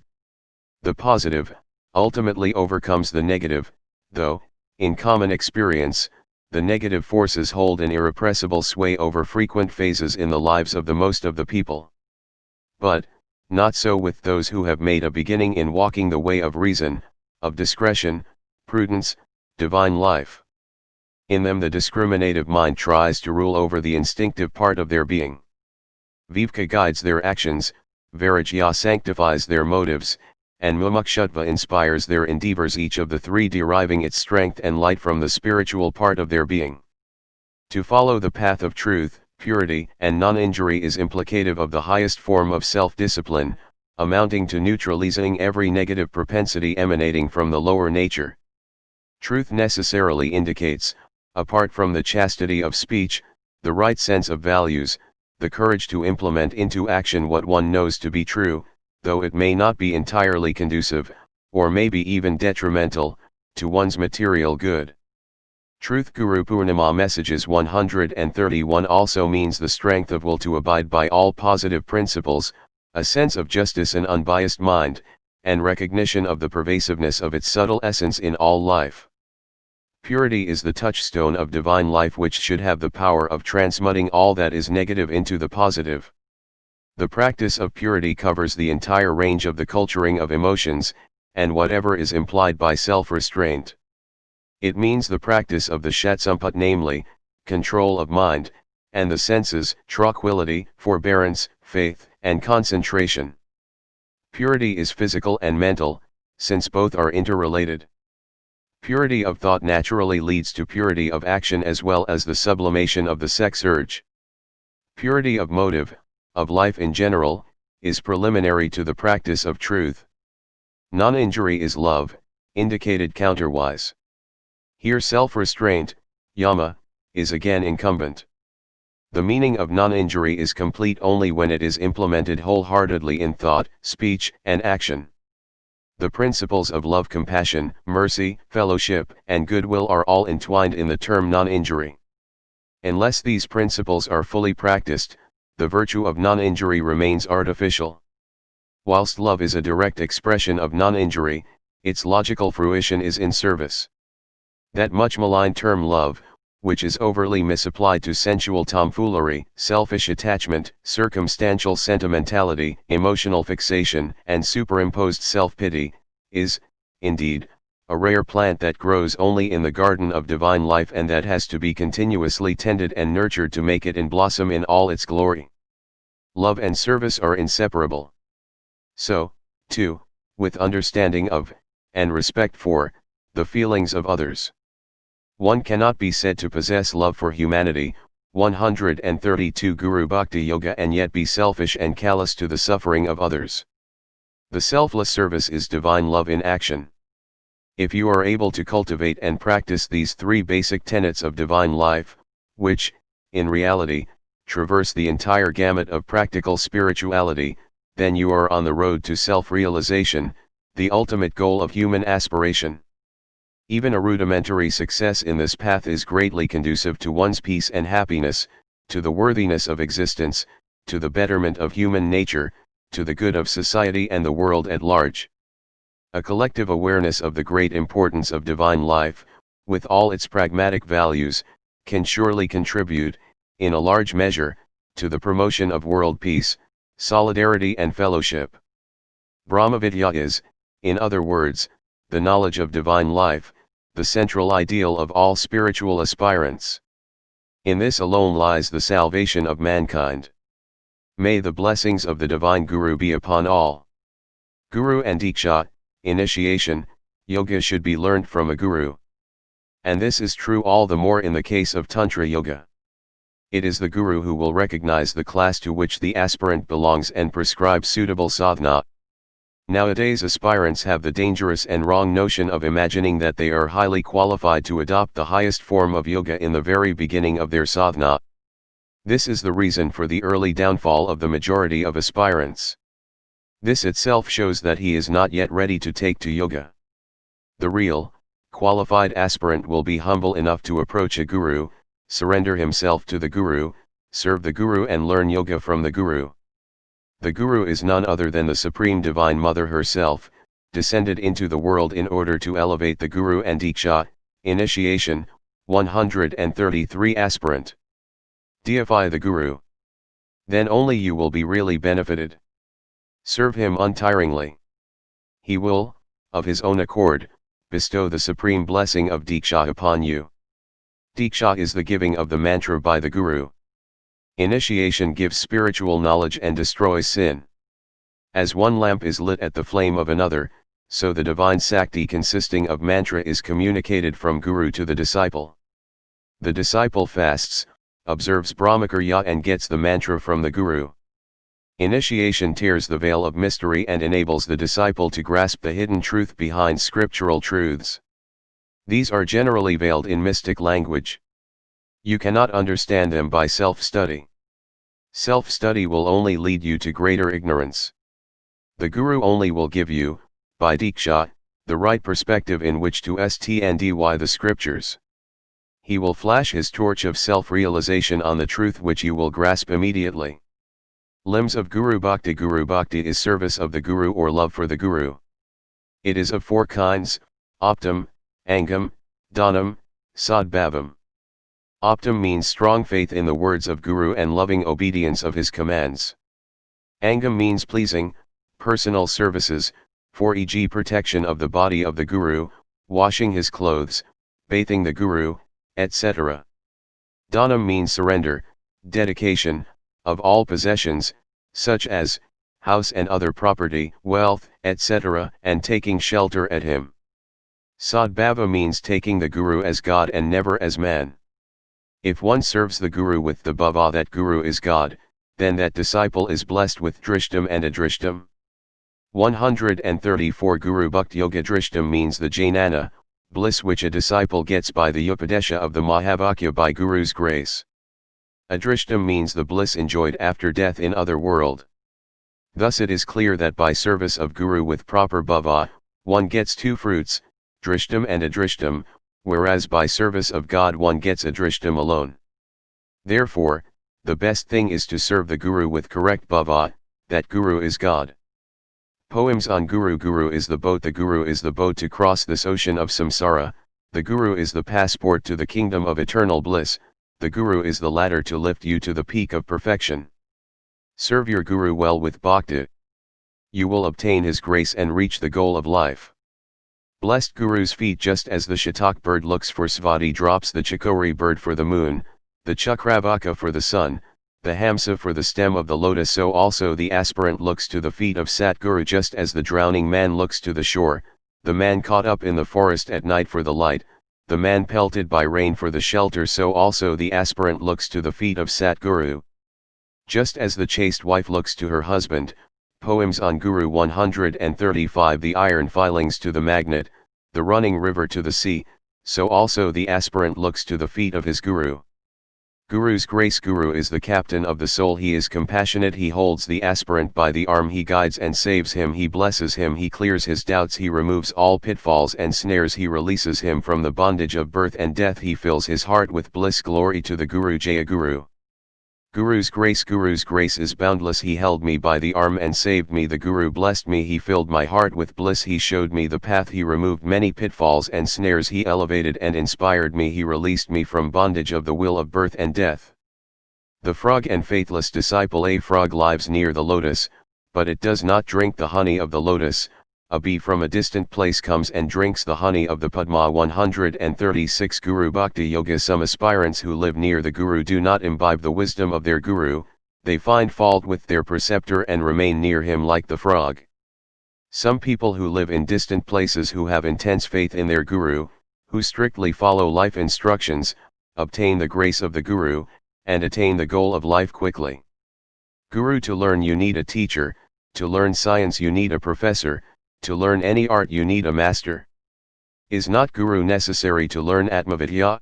The positive, ultimately overcomes the negative, though, in common experience, the negative forces hold an irrepressible sway over frequent phases in the lives of the most of the people. But, not so with those who have made a beginning in walking the way of reason, of discretion, prudence, divine life. In them the discriminative mind tries to rule over the instinctive part of their being. Viveka guides their actions, Vairagya sanctifies their motives, and Mumukshutva inspires their endeavors, each of the three deriving its strength and light from the spiritual part of their being. To follow the path of truth, purity, and non-injury is implicative of the highest form of self-discipline, amounting to neutralizing every negative propensity emanating from the lower nature. Truth necessarily indicates, apart from the chastity of speech, the right sense of values, the courage to implement into action what one knows to be true, though it may not be entirely conducive, or may be even detrimental, to one's material good. Truth Guru Purnima Messages 131 also means the strength of will to abide by all positive principles, a sense of justice and unbiased mind, and recognition of the pervasiveness of its subtle essence in all life. Purity is the touchstone of divine life, which should have the power of transmuting all that is negative into the positive. The practice of purity covers the entire range of the culturing of emotions, and whatever is implied by self-restraint. It means the practice of the Shatsampat, namely, control of mind, and the senses, tranquility, forbearance, faith, and concentration. Purity is physical and mental, since both are interrelated. Purity of thought naturally leads to purity of action as well as the sublimation of the sex urge. Purity of motive, of life in general, is preliminary to the practice of truth. Non-injury is love, indicated counterwise. Here self-restraint, yama, is again incumbent. The meaning of non-injury is complete only when it is implemented wholeheartedly in thought, speech, and action. The principles of love, compassion, mercy, fellowship, and goodwill are all entwined in the term non-injury. Unless these principles are fully practiced, the virtue of non-injury remains artificial. Whilst love is a direct expression of non-injury, its logical fruition is in service. That much maligned term love, which is overly misapplied to sensual tomfoolery, selfish attachment, circumstantial sentimentality, emotional fixation, and superimposed self-pity, is, indeed, a rare plant that grows only in the garden of divine life, and that has to be continuously tended and nurtured to make it blossom in all its glory. Love and service are inseparable. So, too, with understanding of, and respect for, the feelings of others. One cannot be said to possess love for humanity, 132 Guru Bhakti Yoga, and yet be selfish and callous to the suffering of others. The selfless service is divine love in action. If you are able to cultivate and practice these three basic tenets of divine life, which, in reality, traverse the entire gamut of practical spirituality, then you are on the road to self-realization, the ultimate goal of human aspiration. Even a rudimentary success in this path is greatly conducive to one's peace and happiness, to the worthiness of existence, to the betterment of human nature, to the good of society and the world at large. A collective awareness of the great importance of divine life, with all its pragmatic values, can surely contribute, in a large measure, to the promotion of world peace, solidarity and fellowship. Brahmavidya is, in other words, the knowledge of divine life, the central ideal of all spiritual aspirants. In this alone lies the salvation of mankind. May the blessings of the divine Guru be upon all. Guru and Diksha, initiation, yoga should be learnt from a guru. And this is true all the more in the case of Tantra Yoga. It is the guru who will recognize the class to which the aspirant belongs and prescribe suitable sadhana. Nowadays aspirants have the dangerous and wrong notion of imagining that they are highly qualified to adopt the highest form of yoga in the very beginning of their sadhana, This is the reason for the early downfall of the majority of aspirants. This itself shows that he is not yet ready to take to yoga. The real, qualified aspirant will be humble enough to approach a guru, surrender himself to the guru, serve the guru and learn yoga from the guru. The guru is none other than the Supreme Divine Mother herself, descended into the world in order to elevate the guru and Diksha. Initiation, 133 Aspirant. Deify the guru. Then only you will be really benefited. Serve him untiringly. He will, of his own accord, bestow the supreme blessing of Diksha upon you. Diksha is the giving of the mantra by the guru. Initiation gives spiritual knowledge and destroys sin. As one lamp is lit at the flame of another, so the divine Sakti consisting of mantra is communicated from guru to the disciple. The disciple fasts, observes Brahmacharya and gets the mantra from the guru. Initiation tears the veil of mystery and enables the disciple to grasp the hidden truth behind scriptural truths. These are generally veiled in mystic language. You cannot understand them by self-study. Self-study will only lead you to greater ignorance. The guru only will give you, by Diksha, the right perspective in which to stand the scriptures. He will flash his torch of self-realization on the truth which you will grasp immediately. Limbs of Guru Bhakti. Guru Bhakti is service of the Guru or love for the Guru. It is of four kinds: Optam, Angam, Dhanam, Sadbhavam. Optam means strong faith in the words of Guru and loving obedience of his commands. Angam means pleasing, personal services, for e.g. protection of the body of the Guru, washing his clothes, bathing the Guru, etc. Dhanam means surrender, dedication, of all possessions, such as house and other property, wealth, etc., and taking shelter at him. Sadbhava means taking the Guru as God and never as man. If one serves the Guru with the bhava that Guru is God, then that disciple is blessed with drishtam and adrishtam. 134 Guru Bhakti Yoga. Drishtam means the jnana, bliss which a disciple gets by the upadesha of the Mahavakya by Guru's grace. Adrishtam means the bliss enjoyed after death in other world. Thus it is clear that by service of Guru with proper bhava, one gets two fruits, drishtam and adrishtam, whereas by service of God one gets adrishtam alone. Therefore, the best thing is to serve the Guru with correct bhava, that Guru is God. Poems on Guru. Guru is the boat. The Guru is the boat to cross this ocean of samsara, the Guru is the passport to the kingdom of eternal bliss, the Guru is the ladder to lift you to the peak of perfection. Serve your Guru well with bhakti. You will obtain his grace and reach the goal of life. Blessed Guru's feet. Just as the Shatak bird looks for Svati drops, the Chakori bird for the moon, the Chakravaka for the sun, the Hamsa for the stem of the lotus, so also the aspirant looks to the feet of Satguru. Just as the drowning man looks to the shore, the man caught up in the forest at night for the light, the man pelted by rain for the shelter, so also the aspirant looks to the feet of Satguru. Just as the chaste wife looks to her husband. Poems on Guru. 135 The iron filings to the magnet, the running river to the sea, so also the aspirant looks to the feet of his Guru. Guru's grace. Guru is the captain of the soul. He is compassionate. He holds the aspirant by the arm. He guides and saves him. He blesses him. He clears his doubts. He removes all pitfalls and snares. He releases him from the bondage of birth and death. He fills his heart with bliss. Glory to the Guru. Jaya Guru. Guru's grace. Guru's grace is boundless. He held me by the arm and saved me. The Guru blessed me. He filled my heart with bliss. He showed me the path. He removed many pitfalls and snares. He elevated and inspired me. He released me from bondage of the will of birth and death. The frog and faithless disciple. A frog lives near the lotus, but it does not drink the honey of the lotus. A bee from a distant place comes and drinks the honey of the Padma. 136 Guru Bhakti Yoga. Some aspirants who live near the Guru do not imbibe the wisdom of their Guru, they find fault with their preceptor and remain near him like the frog. Some people who live in distant places, who have intense faith in their Guru, who strictly follow life instructions, obtain the grace of the Guru, and attain the goal of life quickly. Guru. To learn you need a teacher, to learn science you need a professor, to learn any art you need a master. Is not Guru necessary to learn Atmavidya?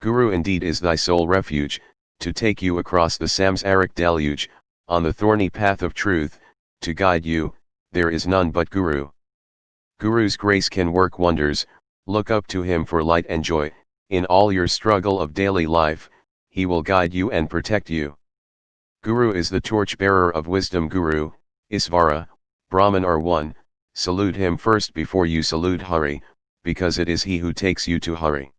Guru indeed is thy sole refuge, to take you across the samsaric deluge, on the thorny path of truth, to guide you, there is none but Guru. Guru's grace can work wonders, look up to him for light and joy, in all your struggle of daily life, he will guide you and protect you. Guru is the torch-bearer of wisdom. Guru, Isvara, Brahman are one, salute him first before you salute Hari, because it is he who takes you to Hari.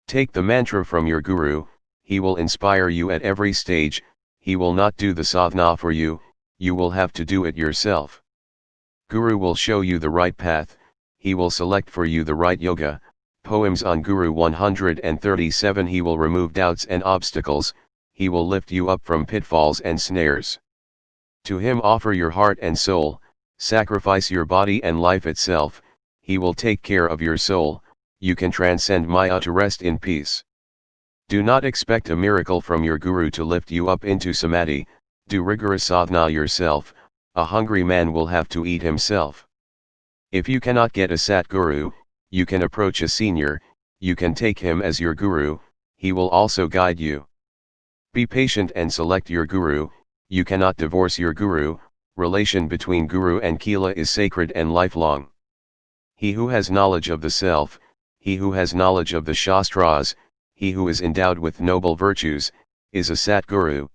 Take the mantra from your Guru, he will inspire you at every stage, he will not do the sadhana for you, you will have to do it yourself. Guru will show you the right path, he will select for you the right yoga. Poems on Guru 137. He will remove doubts and obstacles, he will lift you up from pitfalls and snares. To him offer your heart and soul, sacrifice your body and life itself, he will take care of your soul, you can transcend Maya to rest in peace. Do not expect a miracle from your Guru to lift you up into samadhi, do rigorous sadhana yourself, a hungry man will have to eat himself. If you cannot get a Sat Guru, you can approach a senior, you can take him as your Guru, he will also guide you. Be patient and select your Guru, you cannot divorce your Guru, relation between Guru and Kila is sacred and lifelong. He who has knowledge of the self, he who has knowledge of the Shastras, he who is endowed with noble virtues, is a Sat Guru.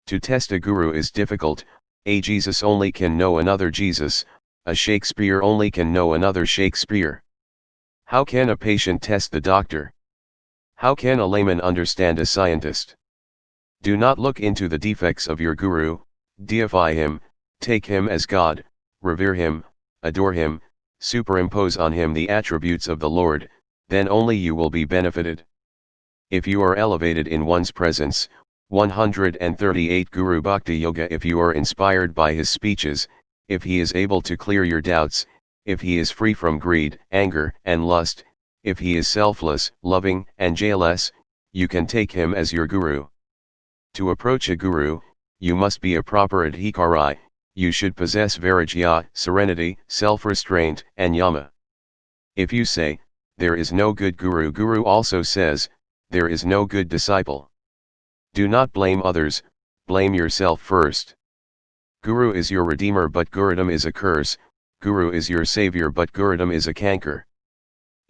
To test a Guru is difficult, a Jesus only can know another Jesus, a Shakespeare only can know another Shakespeare. How can a patient test the doctor? How can a layman understand a scientist? Do not look into the defects of your Guru, deify him, take him as God, revere him, adore him, superimpose on him the attributes of the Lord, then only you will be benefited. If you are elevated in one's presence, 138 Guru Bhakti Yoga. If you are inspired by his speeches, if he is able to clear your doubts, if he is free from greed, anger, and lust, if he is selfless, loving, and jailess, you can take him as your Guru. To approach a Guru, you must be a proper adhikari, you should possess vairagya, serenity, self-restraint, and yama. If you say, there is no good Guru, Guru also says, there is no good disciple. Do not blame others, blame yourself first. Guru is your redeemer but Gurudom is a curse, Guru is your savior but Gurudom is a canker.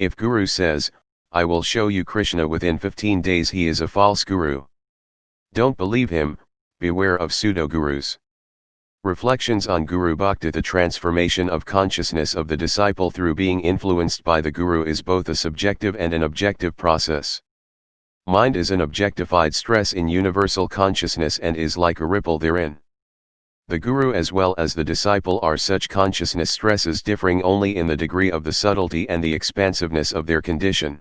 If Guru says, I will show you Krishna within 15 days, he is a false Guru. Don't believe him, beware of pseudo-gurus. Reflections on Guru Bhakti. The transformation of consciousness of the disciple through being influenced by the Guru is both a subjective and an objective process. Mind is an objectified stress in universal consciousness and is like a ripple therein. The Guru as well as the disciple are such consciousness stresses, differing only in the degree of the subtlety and the expansiveness of their condition.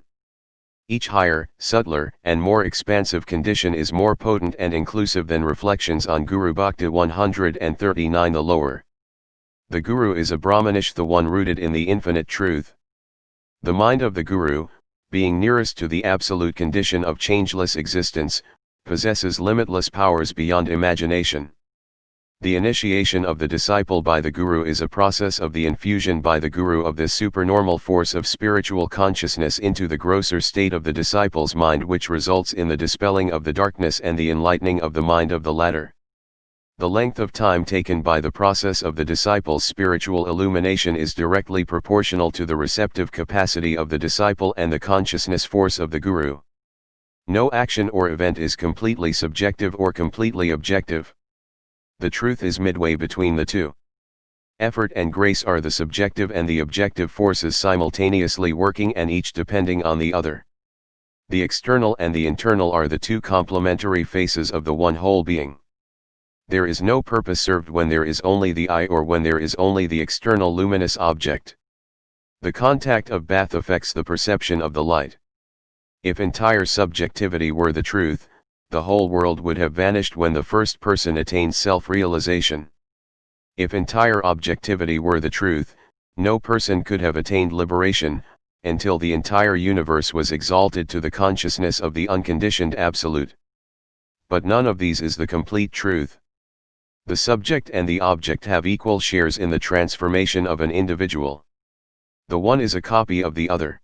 Each higher, subtler, and more expansive condition is more potent and inclusive than reflections on Guru Bhakti 139. The lower. The Guru is a Brahmanish, the one rooted in the infinite truth. The mind of the Guru, being nearest to the absolute condition of changeless existence, possesses limitless powers beyond imagination. The initiation of the disciple by the Guru is a process of the infusion by the Guru of this supernormal force of spiritual consciousness into the grosser state of the disciple's mind, which results in the dispelling of the darkness and the enlightening of the mind of the latter. The length of time taken by the process of the disciple's spiritual illumination is directly proportional to the receptive capacity of the disciple and the consciousness force of the Guru. No action or event is completely subjective or completely objective. The truth is midway between the two. Effort and grace are the subjective and the objective forces simultaneously working and each depending on the other. The external and the internal are the two complementary faces of the one whole being. There is no purpose served when there is only the eye or when there is only the external luminous object. The contact of bath affects the perception of the light. If entire subjectivity were the truth, the whole world would have vanished when the first person attained self-realization. If entire objectivity were the truth, no person could have attained liberation, until the entire universe was exalted to the consciousness of the unconditioned absolute. But none of these is the complete truth. The subject and the object have equal shares in the transformation of an individual. The one is a copy of the other.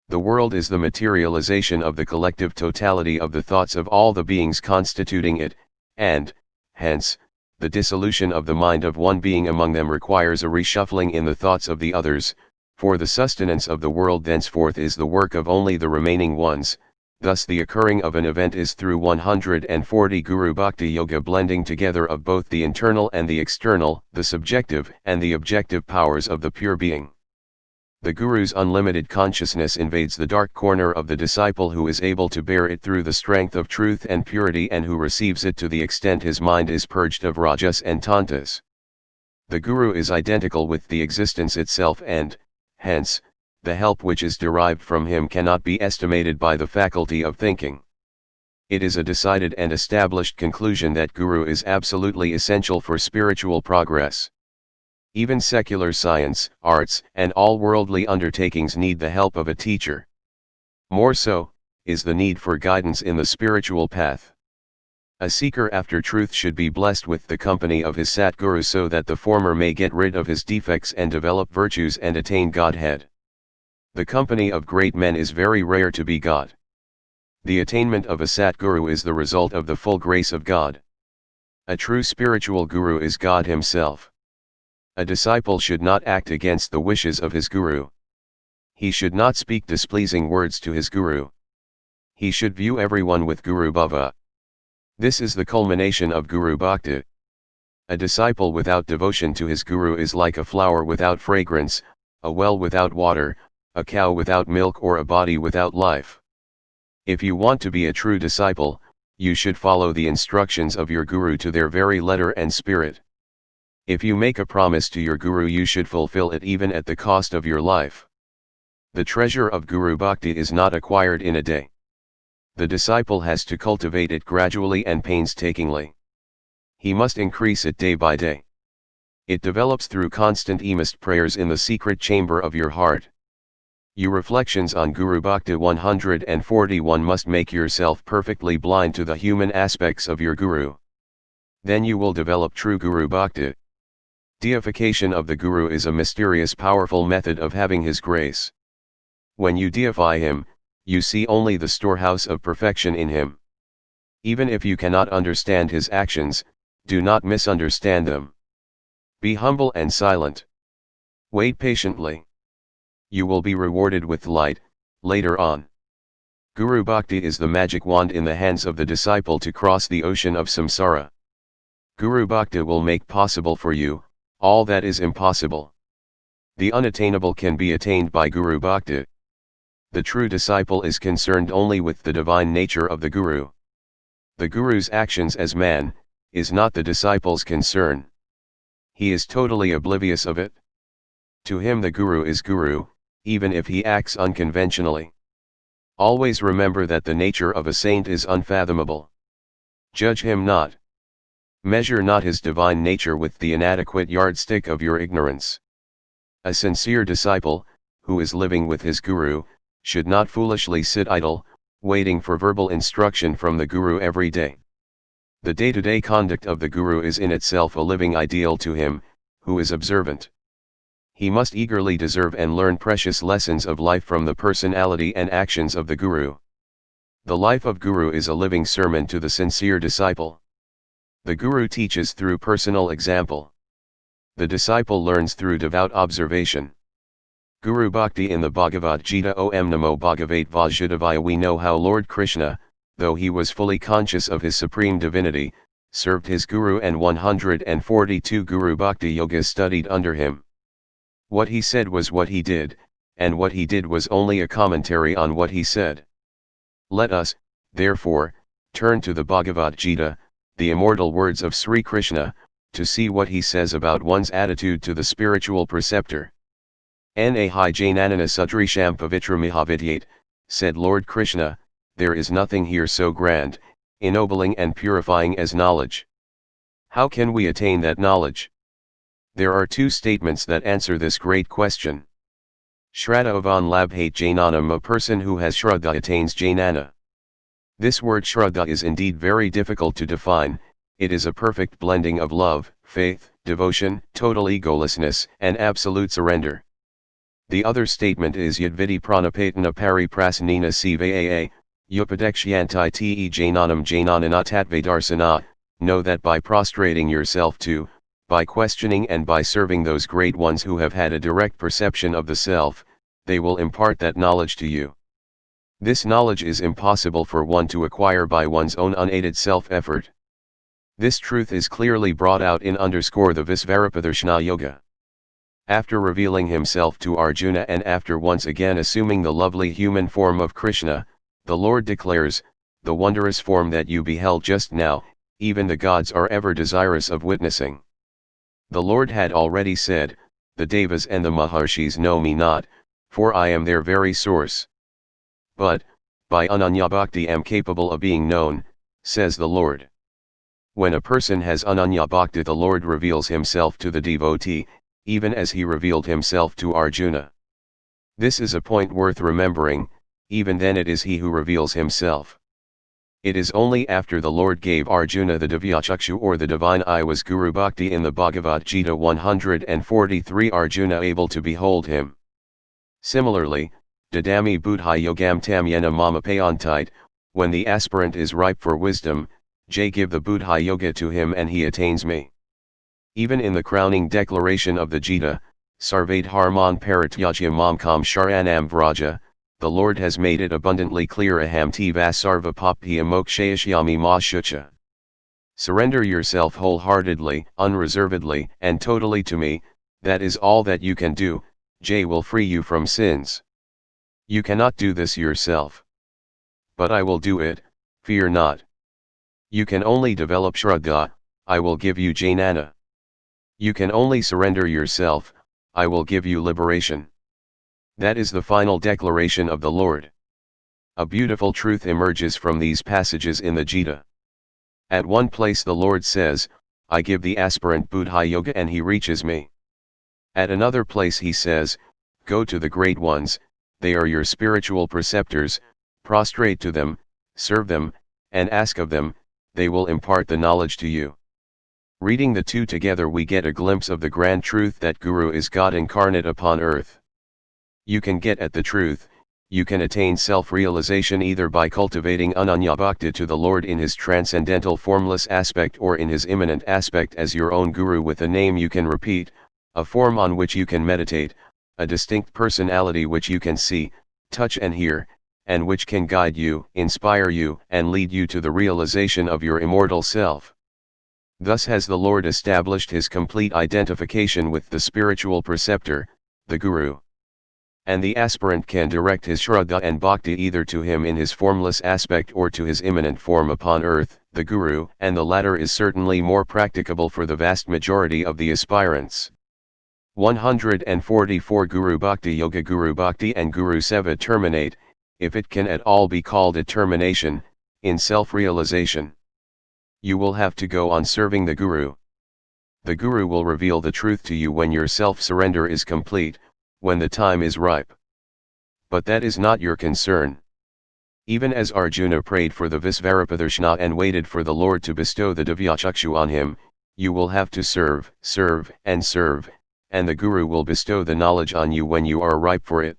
The world is the materialization of the collective totality of the thoughts of all the beings constituting it, and, hence, the dissolution of the mind of one being among them requires a reshuffling in the thoughts of the others, for the sustenance of the world thenceforth is the work of only the remaining ones. Thus the occurring of an event is through 140 Guru Bhakti Yoga blending together of both the internal and the external, the subjective and the objective powers of the pure being. The Guru's unlimited consciousness invades the dark corner of the disciple who is able to bear it through the strength of truth and purity and who receives it to the extent his mind is purged of rajas and tantas. The Guru is identical with the existence itself and, hence, the help which is derived from him cannot be estimated by the faculty of thinking. It is a decided and established conclusion that Guru is absolutely essential for spiritual progress. Even secular science, arts, and all worldly undertakings need the help of a teacher. More so, is the need for guidance in the spiritual path. A seeker after truth should be blessed with the company of his Satguru so that the former may get rid of his defects and develop virtues and attain Godhead. The company of great men is very rare to be got. The attainment of a Satguru is the result of the full grace of God. A true spiritual Guru is God Himself. A disciple should not act against the wishes of his Guru. He should not speak displeasing words to his Guru. He should view everyone with Guru Bhava. This is the culmination of Guru Bhakti. A disciple without devotion to his Guru is like a flower without fragrance, a well without water, a cow without milk or a body without life. If you want to be a true disciple, you should follow the instructions of your Guru to their very letter and spirit. If you make a promise to your Guru you should fulfill it even at the cost of your life. The treasure of Guru Bhakti is not acquired in a day. The disciple has to cultivate it gradually and painstakingly. He must increase it day by day. It develops through constant earnest prayers in the secret chamber of your heart. Your reflections on Guru Bhakti 141 must make yourself perfectly blind to the human aspects of your Guru. Then you will develop true Guru Bhakti. Deification of the Guru is a mysterious powerful method of having his grace. When you deify him, you see only the storehouse of perfection in him. Even if you cannot understand his actions, do not misunderstand them. Be humble and silent. Wait patiently. You will be rewarded with light, later on. Guru Bhakti is the magic wand in the hands of the disciple to cross the ocean of samsara. Guru Bhakti will make possible for you all that is impossible. The unattainable can be attained by Guru Bhakti. The true disciple is concerned only with the divine nature of the Guru. The Guru's actions as man is not the disciple's concern. He is totally oblivious of it. To him the Guru is Guru, even if he acts unconventionally. Always remember that the nature of a saint is unfathomable. Judge him not. Measure not his divine nature with the inadequate yardstick of your ignorance. A sincere disciple, who is living with his Guru, should not foolishly sit idle, waiting for verbal instruction from the Guru every day. The day-to-day conduct of the Guru is in itself a living ideal to him, who is observant. He must eagerly deserve and learn precious lessons of life from the personality and actions of the Guru. The life of Guru is a living sermon to the sincere disciple. The Guru teaches through personal example. The disciple learns through devout observation. Guru Bhakti in the Bhagavad Gita. Om Namo Bhagavate Vasudevaya. We know how Lord Krishna, though he was fully conscious of his supreme divinity, served his Guru and 142 Guru Bhakti Yogas studied under him. What he said was what he did, and what he did was only a commentary on what he said. Let us, therefore, turn to the Bhagavad Gita, the immortal words of Sri Krishna, to see what he says about one's attitude to the spiritual preceptor. Nahi Jananana Sudrisham Pavitra Mahavidyate, said Lord Krishna, there is nothing here so grand, ennobling and purifying as knowledge. How can we attain that knowledge? There are two statements that answer this great question. Shraddha Avan Labhate Jananam, a person who has Shraddha attains Janana. This word Shraddha is indeed very difficult to define. It is a perfect blending of love, faith, devotion, total egolessness, and absolute surrender. The other statement is Yadvidi pranapatana pariprasnina cvaa, upadekshyanti te jananam janananatatvedarsana, know that by prostrating yourself to, by questioning and by serving those great ones who have had a direct perception of the self, they will impart that knowledge to you. This knowledge is impossible for one to acquire by one's own unaided self-effort. This truth is clearly brought out in _ the Visvarapadarshana Yoga. After revealing himself to Arjuna and after once again assuming the lovely human form of Krishna, the Lord declares, the wondrous form that you beheld just now, even the gods are ever desirous of witnessing. The Lord had already said, the Devas and the Maharshis know me not, for I am their very source. But, by Ananya Bhakti am capable of being known, says the Lord. When a person has Ananya Bhakti, the Lord reveals himself to the devotee, even as he revealed himself to Arjuna. This is a point worth remembering, even then it is he who reveals himself. It is only after the Lord gave Arjuna the Divyachakshu or the divine eye was Guru Bhakti in the Bhagavad Gita 143 Arjuna able to behold him. Similarly, Dadami Buddhi Yogam Tam Yena Mama Payantit, when the aspirant is ripe for wisdom, J give the Buddhi Yoga to him and he attains me. Even in the crowning declaration of the Gita, Sarvade Harman Parityajya Mamkam Sharanam Vraja, the Lord has made it abundantly clear Aham Tiva Sarva Papya Mokshayashyami Ma Shucha. Surrender yourself wholeheartedly, unreservedly, and totally to me, that is all that you can do, J will free you from sins. You cannot do this yourself. But I will do it, fear not. You can only develop Shraddha, I will give you Jnana. You can only surrender yourself, I will give you liberation. That is the final declaration of the Lord. A beautiful truth emerges from these passages in the Gita. At one place the Lord says, I give the aspirant Buddhi Yoga and he reaches me. At another place he says, go to the great ones, they are your spiritual preceptors, prostrate to them, serve them, and ask of them, they will impart the knowledge to you. Reading the two together we get a glimpse of the grand truth that Guru is God incarnate upon earth. You can get at the truth, you can attain self-realization either by cultivating Ananya Bhakti to the Lord in his transcendental formless aspect or in his immanent aspect as your own Guru with a name you can repeat, a form on which you can meditate, a distinct personality which you can see, touch and hear, and which can guide you, inspire you, and lead you to the realization of your immortal self. Thus has the Lord established his complete identification with the spiritual preceptor, the Guru. And the aspirant can direct his Shraddha and Bhakti either to him in his formless aspect or to his immanent form upon earth, the Guru, and the latter is certainly more practicable for the vast majority of the aspirants. 144 Guru Bhakti Yoga Guru Bhakti and Guru Seva terminate, if it can at all be called a termination, in self-realization. You will have to go on serving the Guru. The Guru will reveal the truth to you when your self-surrender is complete, when the time is ripe. But that is not your concern. Even as Arjuna prayed for the Visvarapadarshana and waited for the Lord to bestow the Divyachakshu on him, you will have to serve, serve, and serve, and the Guru will bestow the knowledge on you when you are ripe for it.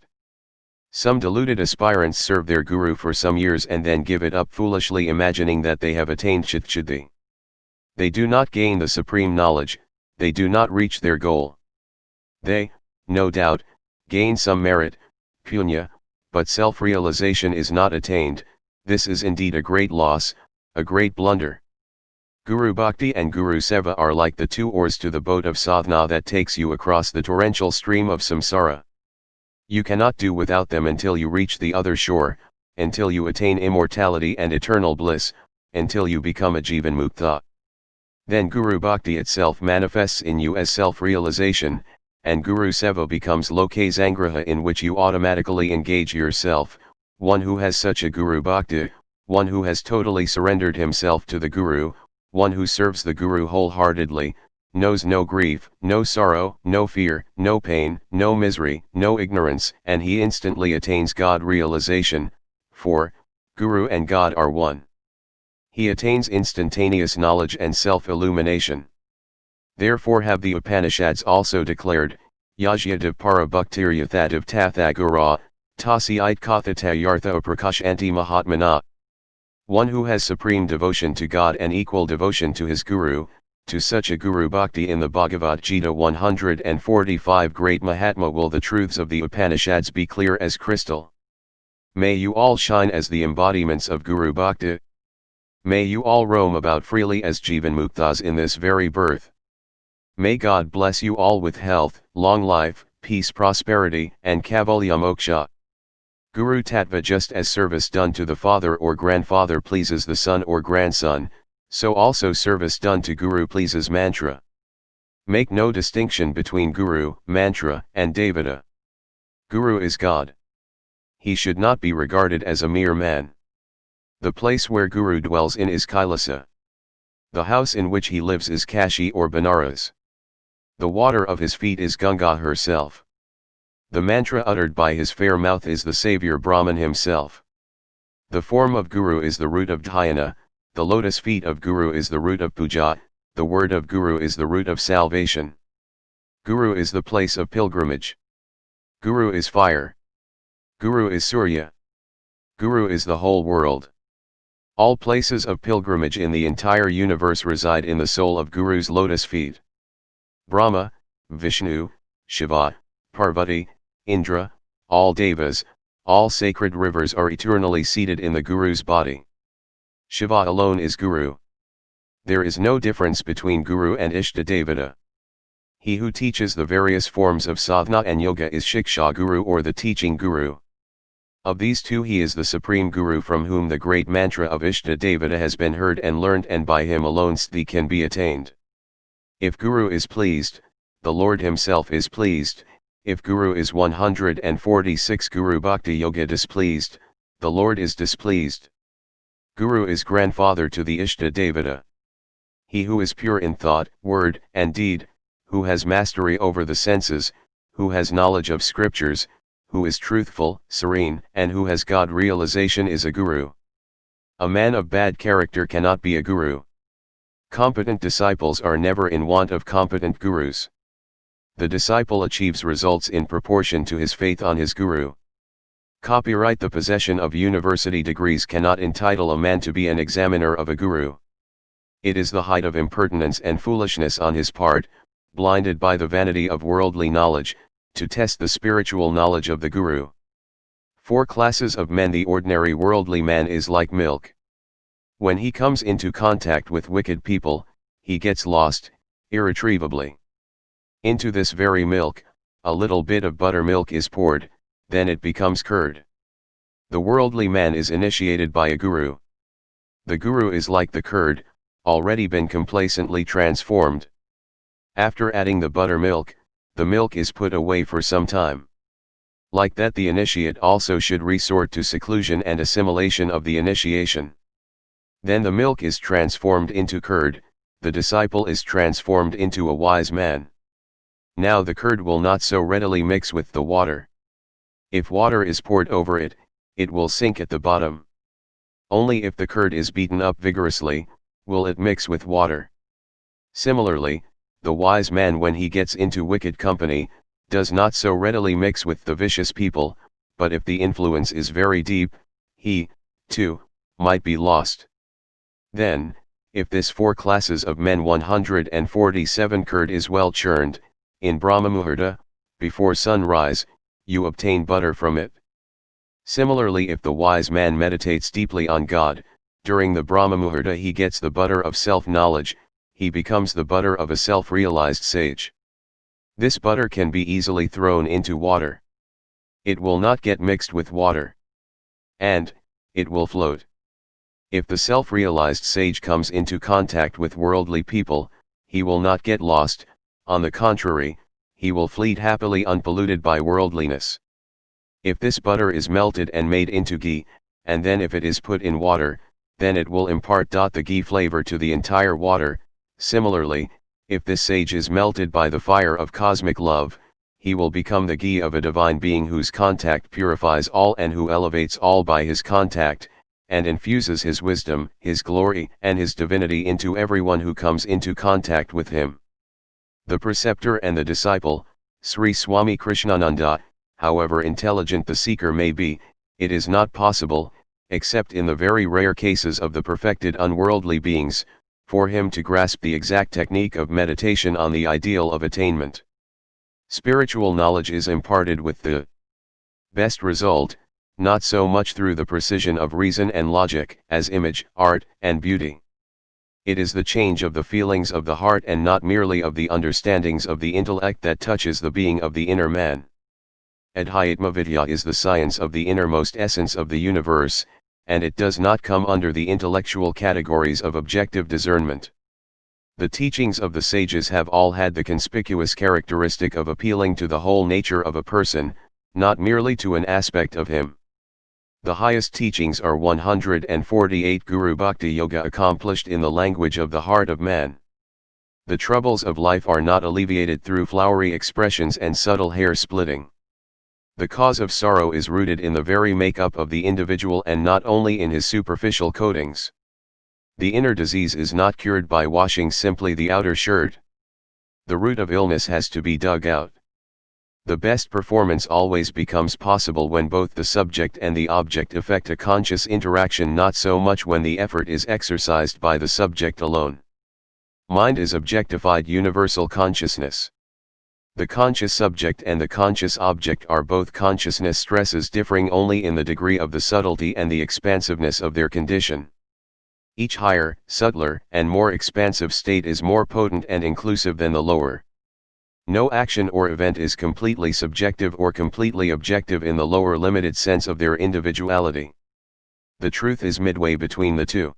Some deluded aspirants serve their Guru for some years and then give it up foolishly imagining that they have attained Chittasiddhi. They do not gain the supreme knowledge, they do not reach their goal. They, no doubt, gain some merit, punya, but self-realization is not attained. This is indeed a great loss, a great blunder. Guru Bhakti and Guru Seva are like the two oars to the boat of sadhana that takes you across the torrential stream of samsara. You cannot do without them until you reach the other shore, until you attain immortality and eternal bliss, until you become a Jivan Mukta. Then Guru Bhakti itself manifests in you as self-realization, and Guru Seva becomes Loke Sangraha in which you automatically engage yourself. One who has such a Guru Bhakti, one who has totally surrendered himself to the Guru, one who serves the Guru wholeheartedly, knows no grief, no sorrow, no fear, no pain, no misery, no ignorance, and he instantly attains God realization, for, Guru and God are one. He attains instantaneous knowledge and self-illumination. Therefore have the Upanishads also declared, Yajyadav para bhaktiryathadev tathagura, tasi it kathata yartha prakash anti mahatmana. One who has supreme devotion to God and equal devotion to his Guru, to such a Guru Bhakti in the Bhagavad Gita 145 great Mahatma will the truths of the Upanishads be clear as crystal. May you all shine as the embodiments of Guru Bhakti. May you all roam about freely as Jivanmuktas in this very birth. May God bless you all with health, long life, peace, prosperity, and Kaivalya moksha. Guru Tattva. Just as service done to the father or grandfather pleases the son or grandson, so also service done to Guru pleases mantra. Make no distinction between Guru, mantra, and Devata. Guru is God. He should not be regarded as a mere man. The place where Guru dwells in is Kailasa. The house in which he lives is Kashi or Banaras. The water of his feet is Ganga herself. The mantra uttered by his fair mouth is the Saviour Brahman himself. The form of Guru is the root of dhyana, the lotus feet of Guru is the root of puja, the word of Guru is the root of salvation. Guru is the place of pilgrimage. Guru is fire. Guru is Surya. Guru is the whole world. All places of pilgrimage in the entire universe reside in the soul of Guru's lotus feet. Brahma, Vishnu, Shiva, Parvati, Indra, all devas, all sacred rivers are eternally seated in the Guru's body. Shiva alone is Guru. There is no difference between Guru and Ishtadevata. He who teaches the various forms of sadhana and yoga is Shiksha Guru or the teaching Guru. Of these two he is the supreme Guru from whom the great mantra of Ishtadevata has been heard and learned, and by him alone sthiti can be attained. If Guru is pleased, the Lord himself is pleased. If Guru is 146 Guru Bhakti Yoga displeased, the Lord is displeased. Guru is grandfather to the Ishtadevata. He who is pure in thought, word, and deed, who has mastery over the senses, who has knowledge of scriptures, who is truthful, serene, and who has God realization is a Guru. A man of bad character cannot be a Guru. Competent disciples are never in want of competent Gurus. The disciple achieves results in proportion to his faith on his Guru. Copyright. The possession of university degrees cannot entitle a man to be an examiner of a Guru. It is the height of impertinence and foolishness on his part, blinded by the vanity of worldly knowledge, to test the spiritual knowledge of the Guru. Four classes of men. The ordinary worldly man is like milk. When he comes into contact with wicked people, he gets lost, irretrievably. Into this very milk, a little bit of buttermilk is poured, then it becomes curd. The worldly man is initiated by a Guru. The Guru is like the curd, already been complacently transformed. After adding the buttermilk, the milk is put away for some time. Like that, the initiate also should resort to seclusion and assimilation of the initiation. Then the milk is transformed into curd, the disciple is transformed into a wise man. Now the curd will not so readily mix with the water. If water is poured over it, it will sink at the bottom. Only if the curd is beaten up vigorously, will it mix with water. Similarly, the wise man, when he gets into wicked company, does not so readily mix with the vicious people, but if the influence is very deep, he, too, might be lost. Then, if this four classes of men 147 curd is well churned, in Brahmamuhurta, before sunrise, you obtain butter from it. Similarly, if the wise man meditates deeply on God, during the Brahmamuhurta he gets the butter of self-knowledge, he becomes the butter of a self-realized sage. This butter can be easily thrown into water. It will not get mixed with water. And, it will float. If the self-realized sage comes into contact with worldly people, he will not get lost, on the contrary, he will flee happily unpolluted by worldliness. If this butter is melted and made into ghee, and then if it is put in water, then it will impart the ghee flavor to the entire water. Similarly, if this sage is melted by the fire of cosmic love, he will become the ghee of a divine being whose contact purifies all and who elevates all by his contact, and infuses his wisdom, his glory, and his divinity into everyone who comes into contact with him. The preceptor and the disciple, Sri Swami Krishnananda, however intelligent the seeker may be, it is not possible, except in the very rare cases of the perfected unworldly beings, for him to grasp the exact technique of meditation on the ideal of attainment. Spiritual knowledge is imparted with the best result, not so much through the precision of reason and logic, as image, art, and beauty. It is the change of the feelings of the heart and not merely of the understandings of the intellect that touches the being of the inner man. Adhyatma-vidya is the science of the innermost essence of the universe, and it does not come under the intellectual categories of objective discernment. The teachings of the sages have all had the conspicuous characteristic of appealing to the whole nature of a person, not merely to an aspect of him. The highest teachings are 148 Guru Bhakti Yoga accomplished in the language of the heart of man. The troubles of life are not alleviated through flowery expressions and subtle hair splitting. The cause of sorrow is rooted in the very make-up of the individual and not only in his superficial coatings. The inner disease is not cured by washing simply the outer shirt. The root of illness has to be dug out. The best performance always becomes possible when both the subject and the object effect a conscious interaction, not so much when the effort is exercised by the subject alone. Mind is objectified universal consciousness. The conscious subject and the conscious object are both consciousness stresses differing only in the degree of the subtlety and the expansiveness of their condition. Each higher, subtler, and more expansive state is more potent and inclusive than the lower. No action or event is completely subjective or completely objective in the lower limited sense of their individuality. The truth is midway between the two.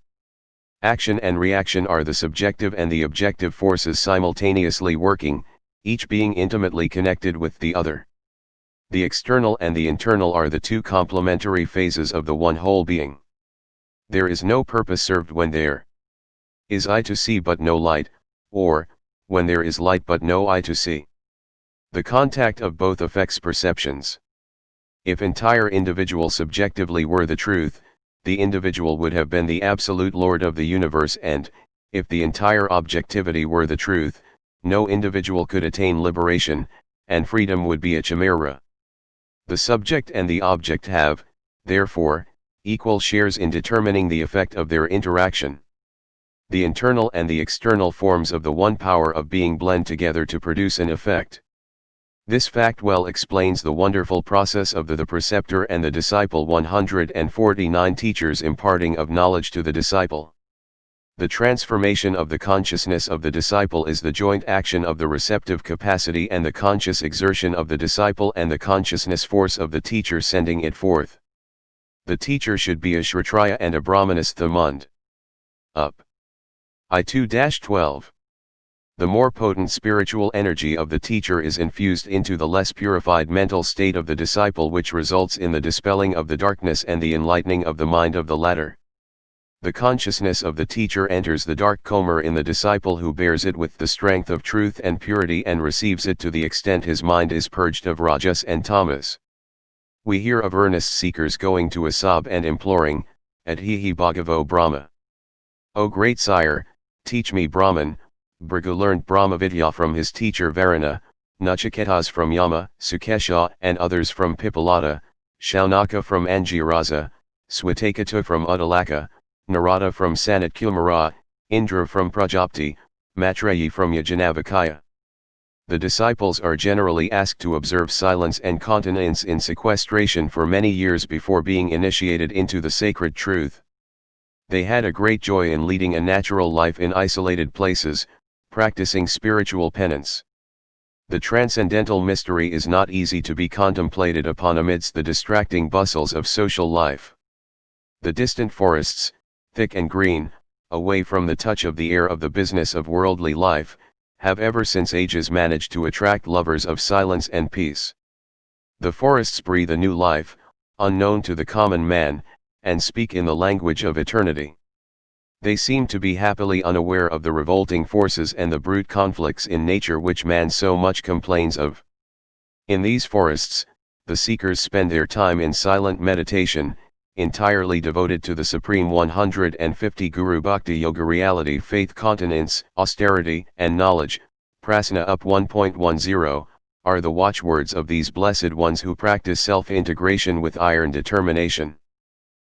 Action and reaction are the subjective and the objective forces simultaneously working, each being intimately connected with the other. The external and the internal are the two complementary phases of the one whole being. There is no purpose served when there is eye to see but no light, or, when there is light but no eye to see. The contact of both affects perceptions. If entire individual subjectively were the truth, the individual would have been the absolute lord of the universe, and, if the entire objectivity were the truth, no individual could attain liberation, and freedom would be a chimera. The subject and the object have, therefore, equal shares in determining the effect of their interaction. The internal and the external forms of the one power of being blend together to produce an effect. This fact well explains the wonderful process of the preceptor and the disciple. 149 teachers imparting of knowledge to the disciple. The transformation of the consciousness of the disciple is the joint action of the receptive capacity and the conscious exertion of the disciple and the consciousness force of the teacher sending it forth. The teacher should be a Shratriya and a Brahmanastha mund. Up. I2-12. The more potent spiritual energy of the teacher is infused into the less purified mental state of the disciple, which results in the dispelling of the darkness and the enlightening of the mind of the latter. The consciousness of the teacher enters the dark comber in the disciple, who bears it with the strength of truth and purity and receives it to the extent his mind is purged of rajas and tamas. We hear of earnest seekers going to Asab and imploring, Adhihi Bhagavo Brahma. O great sire, teach me Brahman. Bhrigu learned Brahmavidya from his teacher Varuna, Nachiketas from Yama, Sukesha and others from Pipalata, Shaunaka from Angiraza, Swatakata from Uddalaka, Narada from Sanat Kumara, Indra from Prajapati, Maitreyi from Yajanavakaya. The disciples are generally asked to observe silence and continence in sequestration for many years before being initiated into the sacred truth. They had a great joy in leading a natural life in isolated places, practicing spiritual penance. The transcendental mystery is not easy to be contemplated upon amidst the distracting bustles of social life. The distant forests, thick and green, away from the touch of the air of the business of worldly life, have ever since ages managed to attract lovers of silence and peace. The forests breathe a new life, unknown to the common man, and speak in the language of eternity. They seem to be happily unaware of the revolting forces and the brute conflicts in nature which man so much complains of. In these forests, the seekers spend their time in silent meditation, entirely devoted to the supreme 150 Guru Bhakti Yoga reality, faith, continence, austerity, and knowledge. Prasna up 1.10, are the watchwords of these blessed ones who practice self-integration with iron determination.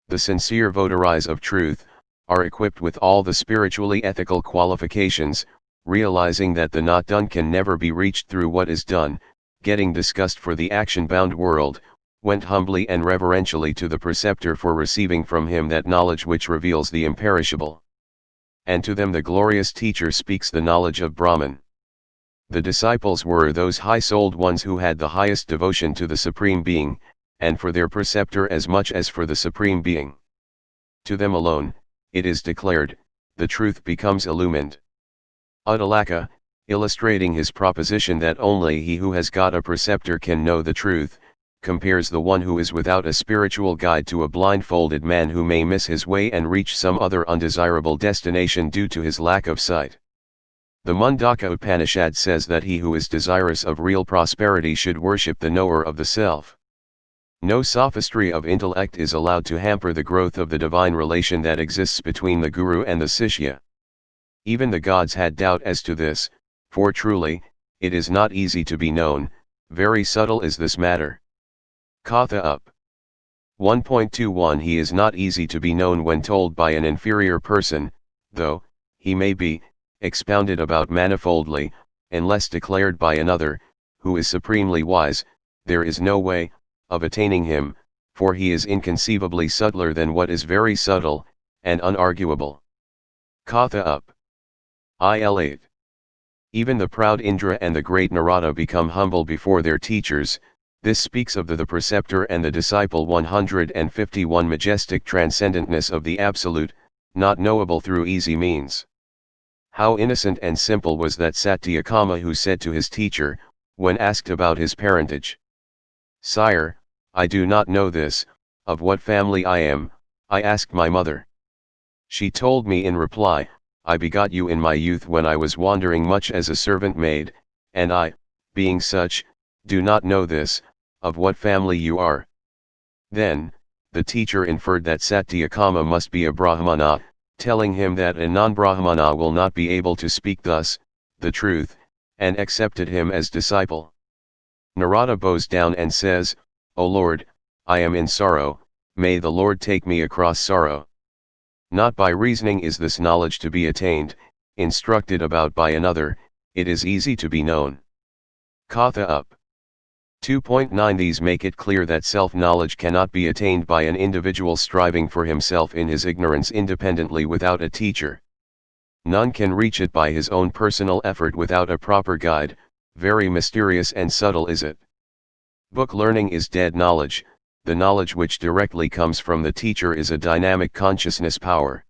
The sincere votaries of truth are equipped with all the spiritually ethical qualifications, realizing that the not done can never be reached through what is done, getting disgust for the action-bound world, went humbly and reverentially to the preceptor for receiving from him that knowledge which reveals the imperishable. And to them the glorious teacher speaks the knowledge of Brahman. The disciples were those high-souled ones who had the highest devotion to the Supreme Being, and for their preceptor as much as for the Supreme Being. To them alone, it is declared, the truth becomes illumined. Uddalaka, illustrating his proposition that only he who has got a preceptor can know the truth, compares the one who is without a spiritual guide to a blindfolded man who may miss his way and reach some other undesirable destination due to his lack of sight. The Mundaka Upanishad says that he who is desirous of real prosperity should worship the knower of the self. No sophistry of intellect is allowed to hamper the growth of the divine relation that exists between the Guru and the Sishya. Even the gods had doubt as to this, for truly, it is not easy to be known, very subtle is this matter. Katha up. 1.21 He is not easy to be known when told by an inferior person, though, he may be, expounded about manifoldly, unless declared by another, who is supremely wise, there is no way, of attaining him, for he is inconceivably subtler than what is very subtle, and unarguable. Katha up. Il-8. Even the proud Indra and the great Narada become humble before their teachers. This speaks of the preceptor and the disciple. 151 Majestic transcendentness of the Absolute, not knowable through easy means. How innocent and simple was that Satyakama who said to his teacher, when asked about his parentage, "Sire, I do not know this, of what family I am, I asked my mother. She told me in reply, I begot you in my youth when I was wandering much as a servant maid, and I, being such, do not know this, of what family you are." Then, the teacher inferred that Satyakama must be a Brahmana, telling him that a non-Brahmana will not be able to speak thus, the truth, and accepted him as disciple. Narada bows down and says, "O Lord, I am in sorrow, may the Lord take me across sorrow." Not by reasoning is this knowledge to be attained, instructed about by another, it is easy to be known. Katha up. 2.9 These make it clear that self-knowledge cannot be attained by an individual striving for himself in his ignorance independently without a teacher. None can reach it by his own personal effort without a proper guide, very mysterious and subtle is it. Book learning is dead knowledge, the knowledge which directly comes from the teacher is a dynamic consciousness power.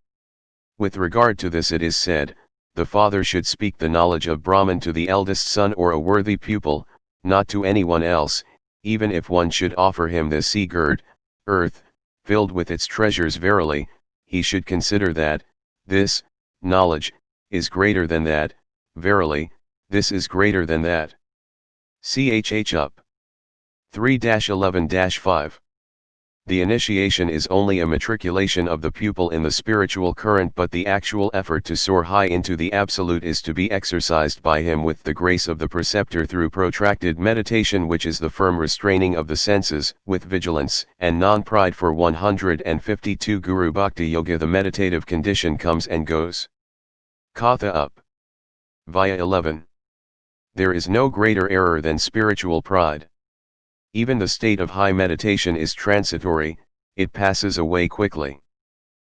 With regard to this it is said, the father should speak the knowledge of Brahman to the eldest son or a worthy pupil, not to anyone else, even if one should offer him the sea-girt earth, filled with its treasures. Verily, he should consider that, this, knowledge, is greater than that, verily, this is greater than that. Chh up. 3-11-5. The initiation is only a matriculation of the pupil in the spiritual current, but the actual effort to soar high into the Absolute is to be exercised by him with the grace of the preceptor through protracted meditation, which is the firm restraining of the senses, with vigilance and non-pride. For 152 Guru Bhakti Yoga the meditative condition comes and goes. Katha up. Via 11. There is no greater error than spiritual pride. Even the state of high meditation is transitory, it passes away quickly.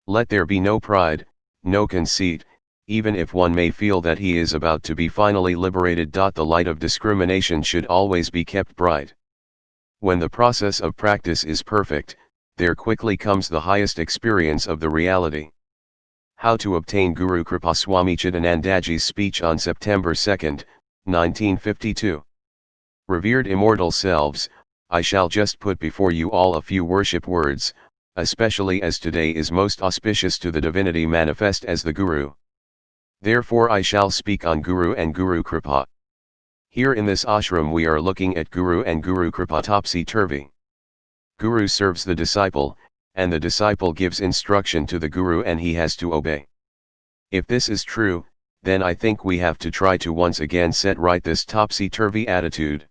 Let there be no pride, no conceit, even if one may feel that he is about to be finally liberated. The light of discrimination should always be kept bright. When the process of practice is perfect, there quickly comes the highest experience of the reality. How to obtain Guru Kripa. Swami Chidanandaji's speech on September 2, 1952. Revered immortal selves, I shall just put before you all a few worship words, especially as today is most auspicious to the divinity manifest as the Guru. Therefore I shall speak on Guru and Guru Kripa. Here in this ashram we are looking at Guru and Guru Kripa topsy-turvy. Guru serves the disciple, and the disciple gives instruction to the Guru and he has to obey. If this is true, then I think we have to try to once again set right this topsy-turvy attitude.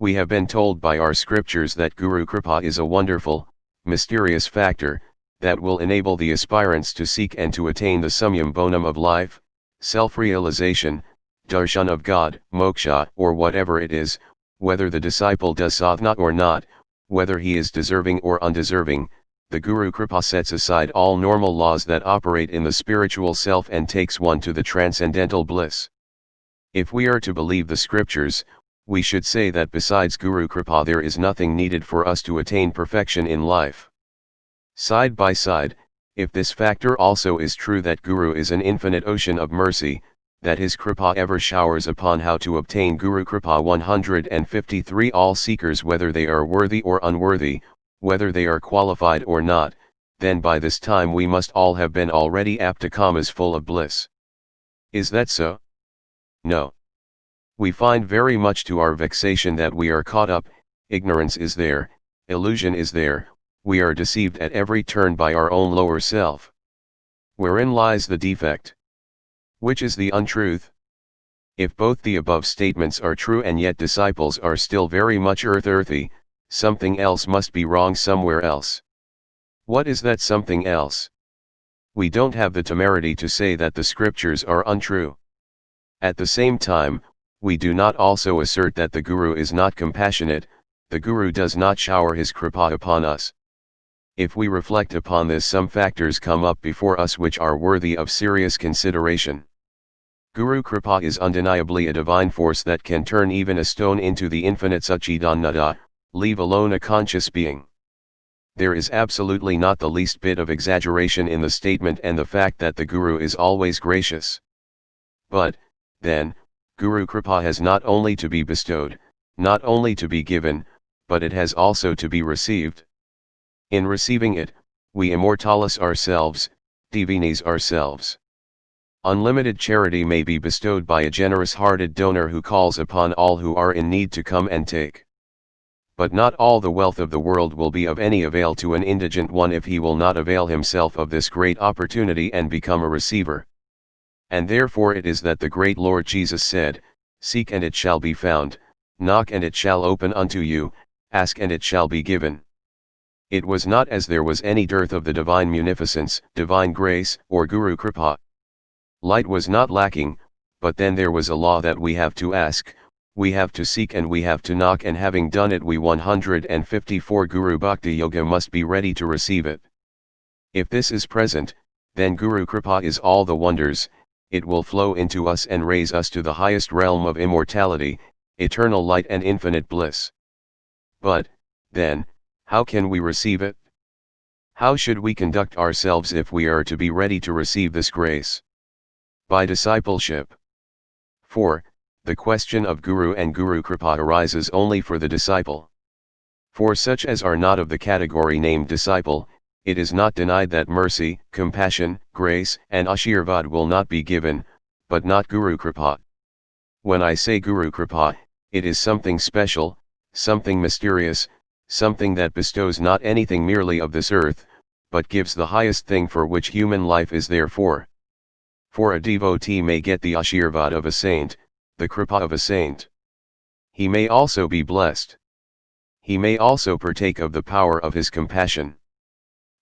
We have been told by our scriptures that Guru Kripa is a wonderful, mysterious factor, that will enable the aspirants to seek and to attain the summum bonum of life, self-realization, darshan of God, moksha, or whatever it is, whether the disciple does sadhana or not, whether he is deserving or undeserving. The Guru Kripa sets aside all normal laws that operate in the spiritual self and takes one to the transcendental bliss. If we are to believe the scriptures, we should say that besides Guru Kripa there is nothing needed for us to attain perfection in life. Side by side, if this factor also is true that Guru is an infinite ocean of mercy, that his Kripa ever showers upon how to obtain Guru Kripa 153 all seekers whether they are worthy or unworthy, whether they are qualified or not, then by this time we must all have been already apt to come as full of bliss. Is that so? No. We find very much to our vexation that we are caught up, ignorance is there, illusion is there, we are deceived at every turn by our own lower self. Wherein lies the defect? Which is the untruth? If both the above statements are true and yet disciples are still very much earthy, something else must be wrong somewhere else. What is that something else? We don't have the temerity to say that the scriptures are untrue. At the same time, we do not also assert that the Guru is not compassionate, the Guru does not shower his Kripa upon us. If we reflect upon this, some factors come up before us which are worthy of serious consideration. Guru Kripa is undeniably a divine force that can turn even a stone into the infinite Satchidananda, leave alone a conscious being. There is absolutely not the least bit of exaggeration in the statement and the fact that the Guru is always gracious. But, then, Guru Kripa has not only to be bestowed, not only to be given, but it has also to be received. In receiving it, we immortalize ourselves, divinis ourselves. Unlimited charity may be bestowed by a generous-hearted donor who calls upon all who are in need to come and take. But not all the wealth of the world will be of any avail to an indigent one if he will not avail himself of this great opportunity and become a receiver. And therefore it is that the great Lord Jesus said, "Seek and it shall be found, knock and it shall open unto you, ask and it shall be given." It was not as there was any dearth of the divine munificence, divine grace, or Guru Kripa. Light was not lacking, but then there was a law that we have to ask, we have to seek and we have to knock, and having done it we 154 Guru Bhakti Yoga must be ready to receive it. If this is present, then Guru Kripa is all the wonders, it will flow into us and raise us to the highest realm of immortality, eternal light and infinite bliss. But, then, how can we receive it? How should we conduct ourselves if we are to be ready to receive this grace? By discipleship. For, the question of Guru and Guru Kripa arises only for the disciple. For such as are not of the category named disciple, it is not denied that mercy, compassion, grace, and Ashirvad will not be given, but not Guru Kripa. When I say Guru Kripa, it is something special, something mysterious, something that bestows not anything merely of this earth, but gives the highest thing for which human life is there for. For a devotee may get the Ashirvad of a saint, the Kripa of a saint. He may also be blessed. He may also partake of the power of his compassion.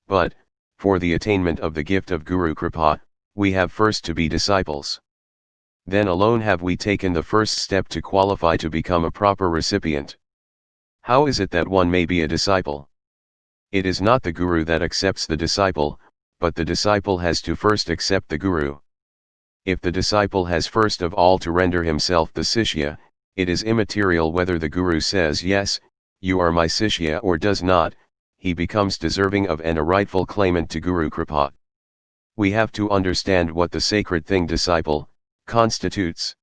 But, for the attainment of the gift of Guru Kripa, we have first to be disciples. Then alone have we taken the first step to qualify to become a proper recipient. How is it that one may be a disciple? It is not the Guru that accepts the disciple, but the disciple has to first accept the Guru. If the disciple has first of all to render himself the Sishya, it is immaterial whether the Guru says yes, you are my Sishya, or does not, he becomes deserving of and a rightful claimant to Guru Kripa. We have to understand what the sacred thing disciple constitutes.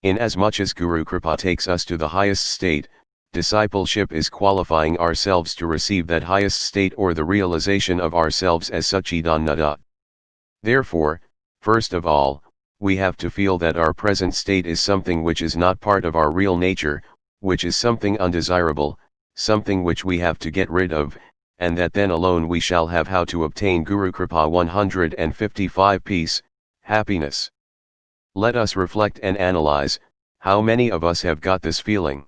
Inasmuch as Guru Kripa takes us to the highest state, discipleship is qualifying ourselves to receive that highest state or the realization of ourselves as Satchidananda. Therefore, first of all, we have to feel that our present state is something which is not part of our real nature, which is something undesirable, something which we have to get rid of, and that then alone we shall have how to obtain Guru Kripa 155 peace, happiness. Let us reflect and analyze, how many of us have got this feeling?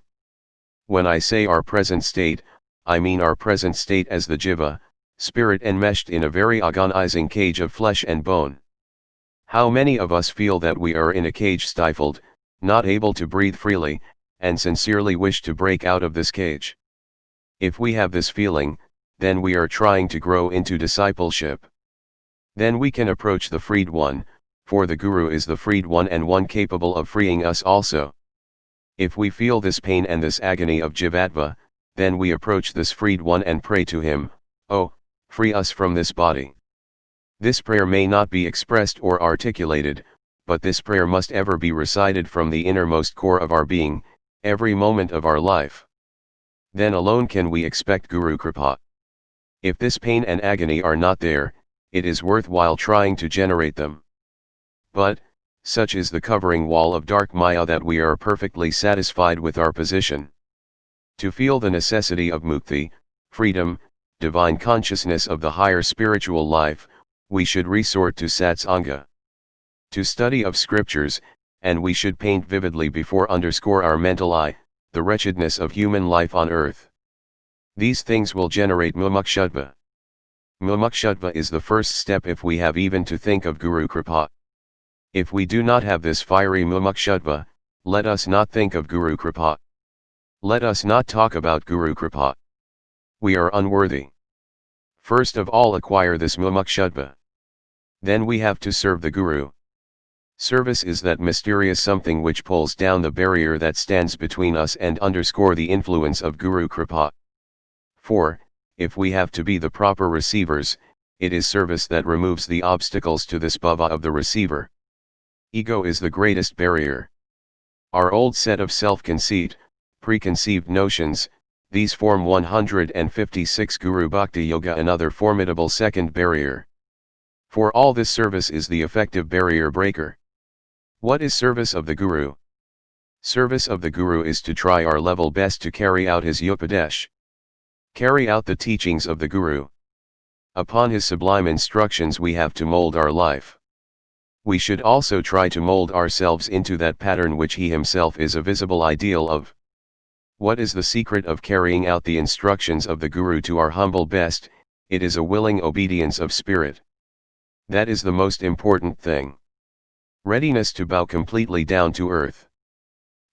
When I say our present state, I mean our present state as the jiva, spirit enmeshed in a very agonizing cage of flesh and bone. How many of us feel that we are in a cage stifled, not able to breathe freely, and sincerely wish to break out of this cage? If we have this feeling, then we are trying to grow into discipleship. Then we can approach the freed one, for the Guru is the freed one and one capable of freeing us also. If we feel this pain and this agony of Jivatva, then we approach this freed one and pray to him, "Oh, free us from this body." This prayer may not be expressed or articulated, but this prayer must ever be recited from the innermost core of our being, every moment of our life. Then alone can we expect Guru Kripa. If this pain and agony are not there, it is worthwhile trying to generate them. But, such is the covering wall of dark Maya that we are perfectly satisfied with our position. To feel the necessity of mukti, freedom, divine consciousness of the higher spiritual life, we should resort to satsanga. To study of scriptures, and we should paint vividly before underscore our mental eye, the wretchedness of human life on earth. These things will generate mumukshutva. Mumukshutva is the first step if we have even to think of Guru Kripa. If we do not have this fiery mumukshutva, let us not think of Guru Kripa. Let us not talk about Guru Kripa. We are unworthy. First of all acquire this mumukshutva. Then we have to serve the Guru. Service is that mysterious something which pulls down the barrier that stands between us and underscore the influence of Guru Kripa. For, if we have to be the proper receivers, it is service that removes the obstacles to this bhava of the receiver. Ego is the greatest barrier. Our old set of self-conceit, preconceived notions, these form 156 Guru Bhakti Yoga, another formidable second barrier. For all this service is the effective barrier breaker. What is service of the Guru? Service of the Guru is to try our level best to carry out his Upadesh. Carry out the teachings of the Guru. Upon his sublime instructions we have to mold our life. We should also try to mold ourselves into that pattern which he himself is a visible ideal of. What is the secret of carrying out the instructions of the Guru to our humble best? It is a willing obedience of spirit. That is the most important thing. Readiness to bow completely down to earth.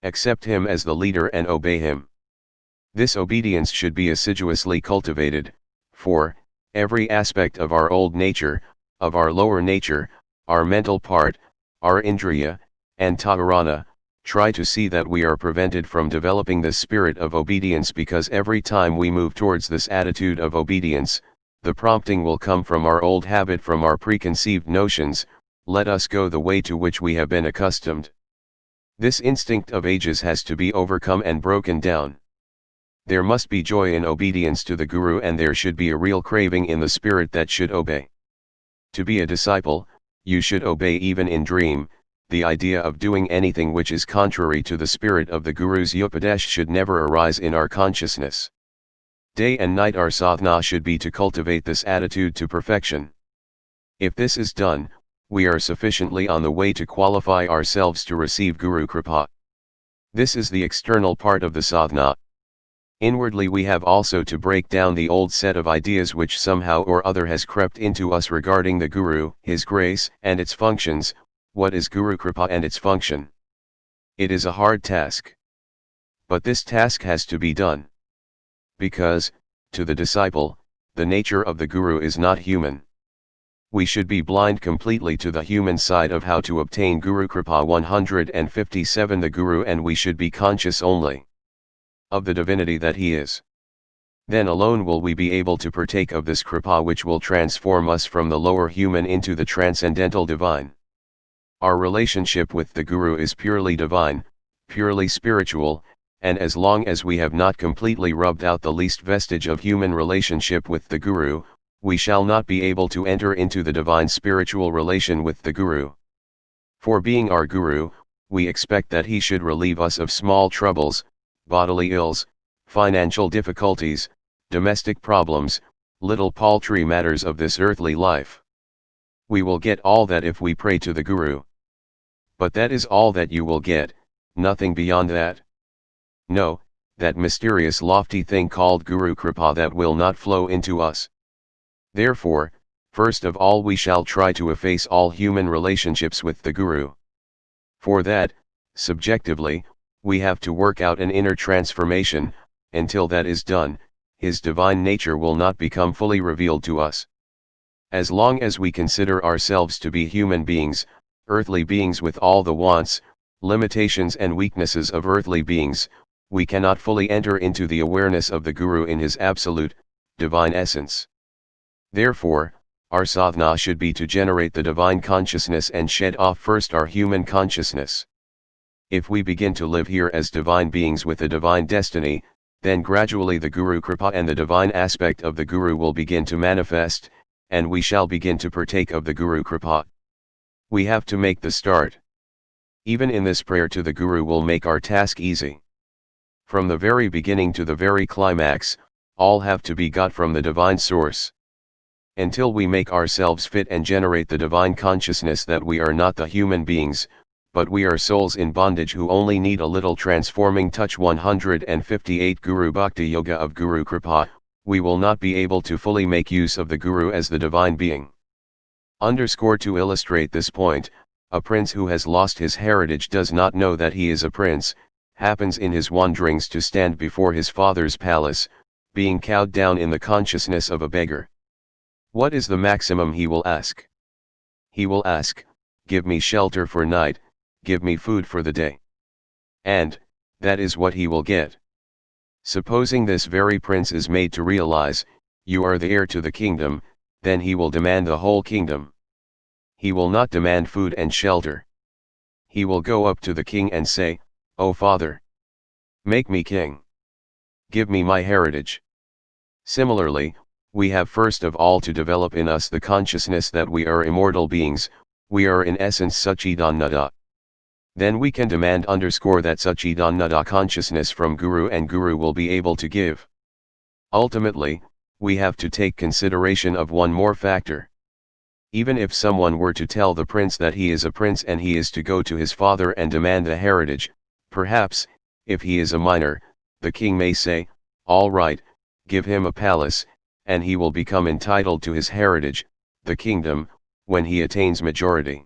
Accept him as the leader and obey him. This obedience should be assiduously cultivated, for every aspect of our old nature, of our lower nature, our mental part, our indriya, and tavarana, try to see that we are prevented from developing this spirit of obedience, because every time we move towards this attitude of obedience, the prompting will come from our old habit, from our preconceived notions. Let us go the way to which we have been accustomed. This instinct of ages has to be overcome and broken down. There must be joy in obedience to the Guru, and there should be a real craving in the spirit that should obey. To be a disciple, you should obey even in dream. The idea of doing anything which is contrary to the spirit of the Guru's Upadesh should never arise in our consciousness. Day and night our sadhana should be to cultivate this attitude to perfection. If this is done, we are sufficiently on the way to qualify ourselves to receive Guru Kripa. This is the external part of the sadhana. Inwardly we have also to break down the old set of ideas which somehow or other has crept into us regarding the Guru, his grace, and its functions. What is Guru Kripa and its function? It is a hard task. But this task has to be done. Because, to the disciple, the nature of the Guru is not human. We should be blind completely to the human side of how to obtain Guru Kripa. 157 The Guru, and we should be conscious only of the divinity that he is. Then alone will we be able to partake of this Kripa which will transform us from the lower human into the transcendental divine. Our relationship with the Guru is purely divine, purely spiritual, and as long as we have not completely rubbed out the least vestige of human relationship with the Guru, we shall not be able to enter into the divine spiritual relation with the Guru. For being our Guru, we expect that he should relieve us of small troubles, bodily ills, financial difficulties, domestic problems, little paltry matters of this earthly life. We will get all that if we pray to the Guru. But that is all that you will get, nothing beyond that. No, that mysterious lofty thing called Guru Kripa that will not flow into us. Therefore, first of all we shall try to efface all human relationships with the Guru. For that, subjectively, we have to work out an inner transformation. Until that is done, his divine nature will not become fully revealed to us. As long as we consider ourselves to be human beings, earthly beings with all the wants, limitations and weaknesses of earthly beings, we cannot fully enter into the awareness of the Guru in his absolute, divine essence. Therefore, our sadhana should be to generate the divine consciousness and shed off first our human consciousness. If we begin to live here as divine beings with a divine destiny, then gradually the Guru Kripa and the divine aspect of the Guru will begin to manifest, and we shall begin to partake of the Guru Kripa. We have to make the start. Even in this prayer to the Guru will make our task easy. From the very beginning to the very climax, all have to be got from the divine source. Until we make ourselves fit and generate the divine consciousness that we are not the human beings, but we are souls in bondage who only need a little transforming touch. 158 Guru Bhakti Yoga of Guru Kripa, we will not be able to fully make use of the Guru as the divine being. To illustrate this point, a prince who has lost his heritage does not know that he is a prince, happens in his wanderings to stand before his father's palace, being cowed down in the consciousness of a beggar. What is the maximum he will ask? He will ask, "Give me shelter for night, give me food for the day." And, that is what he will get. Supposing this very prince is made to realize, "You are the heir to the kingdom," then he will demand the whole kingdom. He will not demand food and shelter. He will go up to the king and say, "O father, make me king. Give me my heritage." Similarly, we have first of all to develop in us the consciousness that we are immortal beings, we are in essence Satchidananda. Then we can demand that Satchidananda consciousness from Guru, and Guru will be able to give. Ultimately, we have to take consideration of one more factor. Even if someone were to tell the prince that he is a prince and he is to go to his father and demand the heritage, perhaps, if he is a minor, the king may say, "All right, give him a palace, and he will become entitled to his heritage, the kingdom, when he attains majority."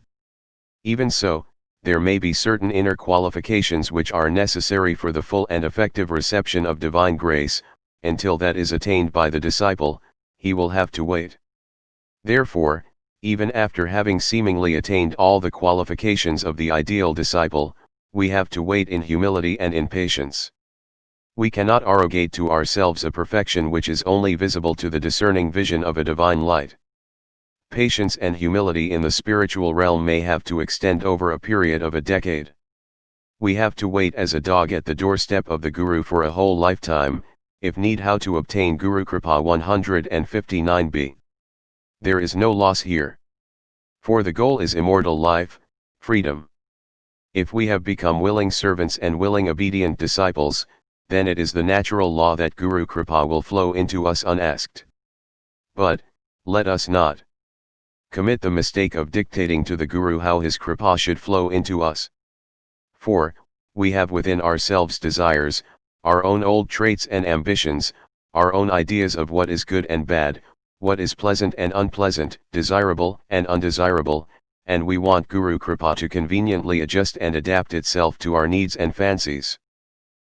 Even so, there may be certain inner qualifications which are necessary for the full and effective reception of divine grace. Until that is attained by the disciple, he will have to wait. Therefore, even after having seemingly attained all the qualifications of the ideal disciple, we have to wait in humility and in patience. We cannot arrogate to ourselves a perfection which is only visible to the discerning vision of a divine light. Patience and humility in the spiritual realm may have to extend over a period of a decade. We have to wait as a dog at the doorstep of the Guru for a whole lifetime, if need. How to obtain Guru Kripa 159b. There is no loss here. For the goal is immortal life, freedom. If we have become willing servants and willing obedient disciples, then it is the natural law that Guru Kripa will flow into us unasked. But, let us not commit the mistake of dictating to the Guru how his Kripa should flow into us. For, we have within ourselves desires, our own old traits and ambitions, our own ideas of what is good and bad, what is pleasant and unpleasant, desirable and undesirable, and we want Guru Kripa to conveniently adjust and adapt itself to our needs and fancies.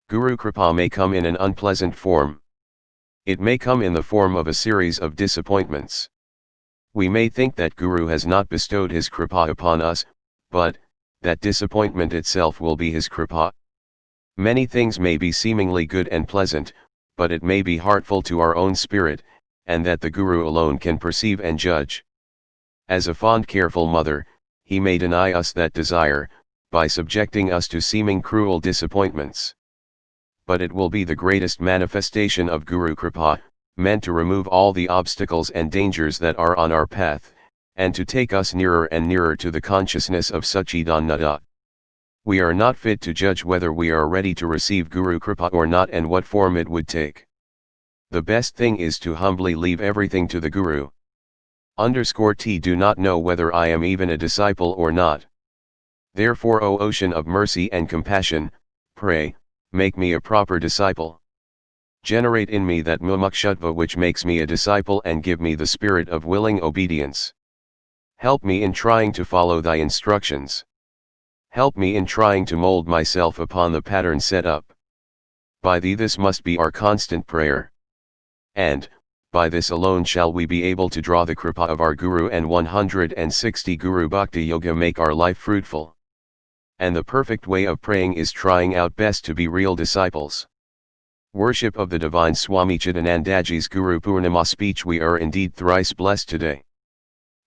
Guru Kripa may come in an unpleasant form. It may come in the form of a series of disappointments. We may think that Guru has not bestowed his Kripa upon us, but, that disappointment itself will be his Kripa. Many things may be seemingly good and pleasant, but it may be hurtful to our own spirit, and that the Guru alone can perceive and judge. As a fond careful mother, he may deny us that desire, by subjecting us to seeming cruel disappointments. But it will be the greatest manifestation of Guru Kripa, meant to remove all the obstacles and dangers that are on our path, and to take us nearer and nearer to the consciousness of Satchidananda. We are not fit to judge whether we are ready to receive Guru Kripa or not and what form it would take. The best thing is to humbly leave everything to the Guru. T do not know whether I am even a disciple or not. Therefore, O ocean of mercy and compassion, pray, make me a proper disciple. Generate in me that mumukshutva which makes me a disciple and give me the spirit of willing obedience. Help me in trying to follow thy instructions. Help me in trying to mold myself upon the pattern set up by thee. This must be our constant prayer. And, by this alone shall we be able to draw the kripa of our Guru and 160 Guru Bhakti Yoga make our life fruitful. And the perfect way of praying is trying out best to be real disciples. Worship of the divine Swami Chidanandaji's Guru Purnima speech. We are indeed thrice blessed today.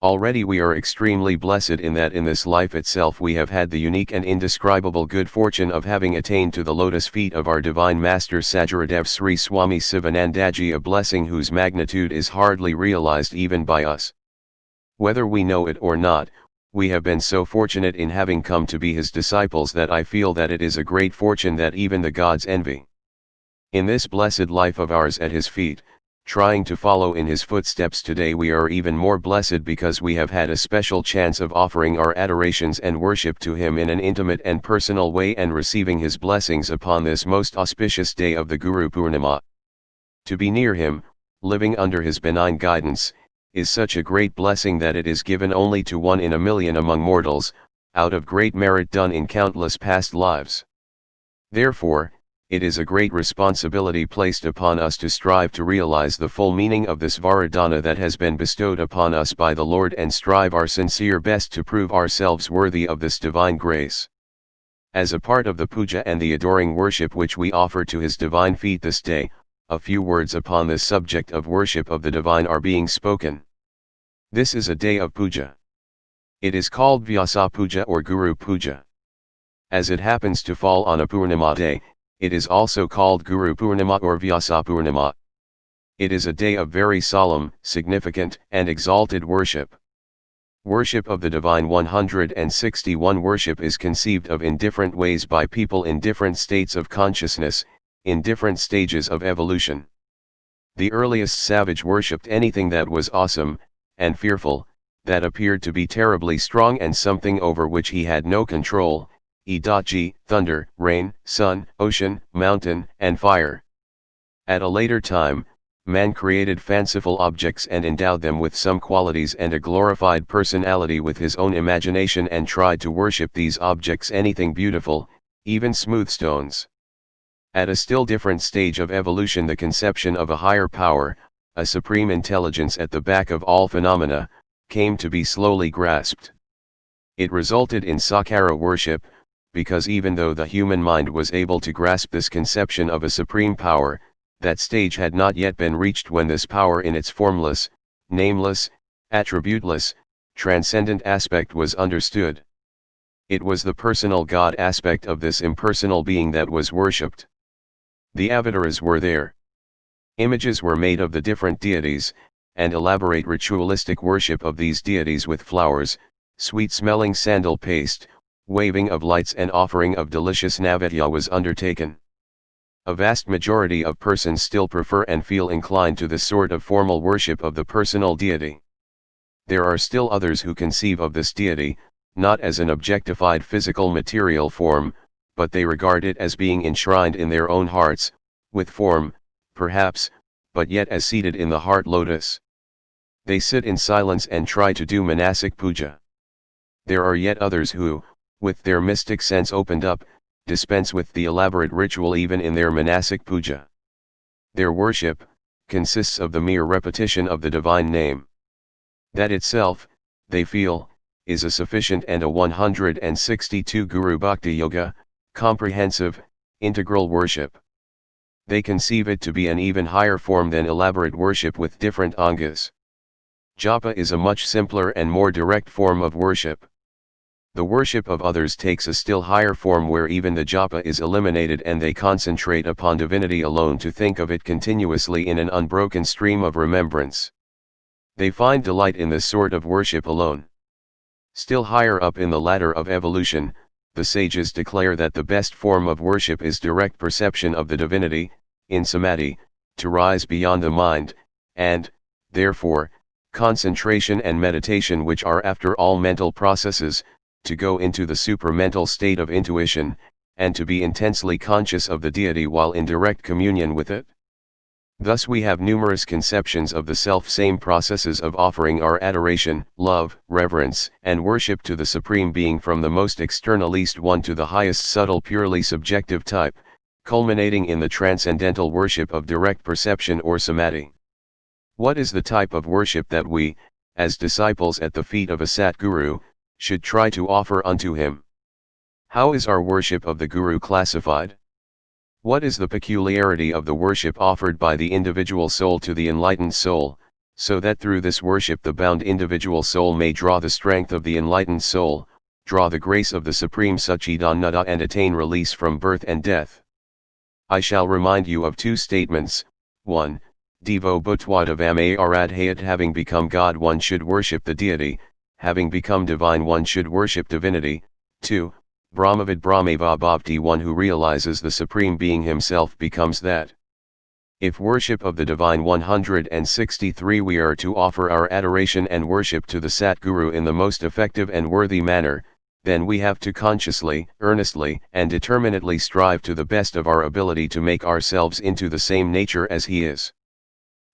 Already we are extremely blessed in that in this life itself we have had the unique and indescribable good fortune of having attained to the lotus feet of our divine master Sajaradev Sri Swami Sivanandaji, a blessing whose magnitude is hardly realized even by us. Whether we know it or not, we have been so fortunate in having come to be his disciples that I feel that it is a great fortune that even the gods envy. In this blessed life of ours at his feet, trying to follow in his footsteps today, we are even more blessed because we have had a special chance of offering our adorations and worship to him in an intimate and personal way and receiving his blessings upon this most auspicious day of the Guru Purnima. To be near him, living under his benign guidance, is such a great blessing that it is given only to 1 in a million among mortals, out of great merit done in countless past lives. Therefore, it is a great responsibility placed upon us to strive to realize the full meaning of this Varadana that has been bestowed upon us by the Lord and strive our sincere best to prove ourselves worthy of this divine grace. As a part of the puja and the adoring worship which we offer to his divine feet this day, a few words upon this subject of worship of the divine are being spoken. This is a day of puja. It is called Vyasa Puja or Guru Puja. As it happens to fall on a Purnima day, it is also called Guru Purnima or Vyasa Purnima. It is a day of very solemn, significant, and exalted worship. Worship of the divine 161 worship is conceived of in different ways by people in different states of consciousness, in different stages of evolution. The earliest savage worshipped anything that was awesome, and fearful, that appeared to be terribly strong and something over which he had no control, e.g., thunder, rain, sun, ocean, mountain, and fire. At a later time, man created fanciful objects and endowed them with some qualities and a glorified personality with his own imagination and tried to worship these objects anything beautiful, even smooth stones. At a still different stage of evolution, the conception of a higher power, a supreme intelligence at the back of all phenomena, came to be slowly grasped. It resulted in Sakara worship, because even though the human mind was able to grasp this conception of a supreme power, that stage had not yet been reached when this power in its formless, nameless, attributeless, transcendent aspect was understood. It was the personal God aspect of this impersonal being that was worshipped. The avataras were there. Images were made of the different deities, and elaborate ritualistic worship of these deities with flowers, sweet-smelling sandal paste, waving of lights and offering of delicious naivedya was undertaken. A vast majority of persons still prefer and feel inclined to this sort of formal worship of the personal deity. There are still others who conceive of this deity, not as an objectified physical material form, but they regard it as being enshrined in their own hearts, with form, perhaps, but yet as seated in the heart lotus. They sit in silence and try to do manasic puja. There are yet others who, with their mystic sense opened up, dispense with the elaborate ritual even in their manasic puja. Their worship consists of the mere repetition of the divine name. That itself, they feel, is a sufficient and a 162 Guru Bhakti Yoga, comprehensive, integral worship. They conceive it to be an even higher form than elaborate worship with different angas. Japa is a much simpler and more direct form of worship. The worship of others takes a still higher form where even the japa is eliminated and they concentrate upon divinity alone to think of it continuously in an unbroken stream of remembrance. They find delight in this sort of worship alone. Still higher up in the ladder of evolution, the sages declare that the best form of worship is direct perception of the divinity, in samadhi, to rise beyond the mind, and, therefore, concentration and meditation, which are after all mental processes, to go into the supramental state of intuition, and to be intensely conscious of the deity while in direct communion with it. Thus we have numerous conceptions of the self-same processes of offering our adoration, love, reverence, and worship to the Supreme Being from the most external least one to the highest subtle purely subjective type, culminating in the transcendental worship of direct perception or samadhi. What is the type of worship that we, as disciples at the feet of a Satguru, should try to offer unto him? How is our worship of the Guru classified? What is the peculiarity of the worship offered by the individual soul to the enlightened soul, so that through this worship the bound individual soul may draw the strength of the enlightened soul, draw the grace of the Supreme Satchidananda and attain release from birth and death? I shall remind you of two statements. 1. Devo Bhutwadavam Aradhayat, having become God one should worship the deity, having become divine one should worship divinity. 2. Brahmavid Brahmava Bhakti, one who realizes the Supreme Being himself becomes that. If worship of the Divine 163 we are to offer our adoration and worship to the Satguru in the most effective and worthy manner, then we have to consciously, earnestly, and determinedly strive to the best of our ability to make ourselves into the same nature as he is.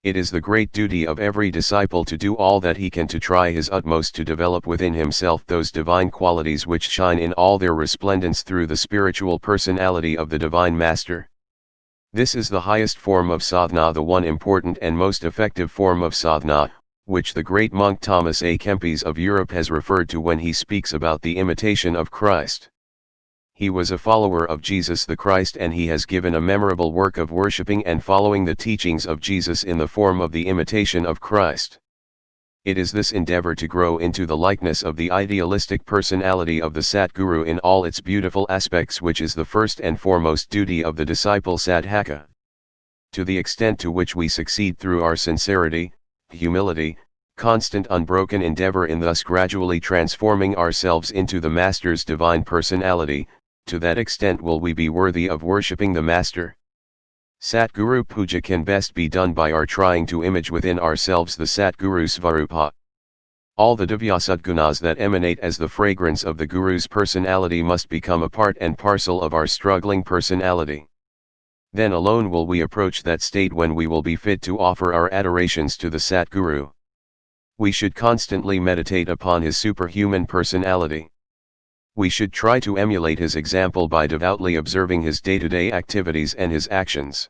It is the great duty of every disciple to do all that he can to try his utmost to develop within himself those divine qualities which shine in all their resplendence through the spiritual personality of the Divine Master. This is the highest form of sadhana, the one important and most effective form of sadhana, which the great monk Thomas A. Kempis of Europe has referred to when he speaks about the imitation of Christ. He was a follower of Jesus the Christ, and he has given a memorable work of worshipping and following the teachings of Jesus in the form of the imitation of Christ. It is this endeavor to grow into the likeness of the idealistic personality of the Satguru in all its beautiful aspects which is the first and foremost duty of the disciple sadhaka. To the extent to which we succeed through our sincerity, humility, constant unbroken endeavor in thus gradually transforming ourselves into the Master's divine personality, to that extent will we be worthy of worshipping the Master. Satguru Puja can best be done by our trying to image within ourselves the Satguru Svarupa. All the Divyasatgunas that emanate as the fragrance of the Guru's personality must become a part and parcel of our struggling personality. Then alone will we approach that state when we will be fit to offer our adorations to the Satguru. We should constantly meditate upon his superhuman personality. We should try to emulate his example by devoutly observing his day-to-day activities and his actions.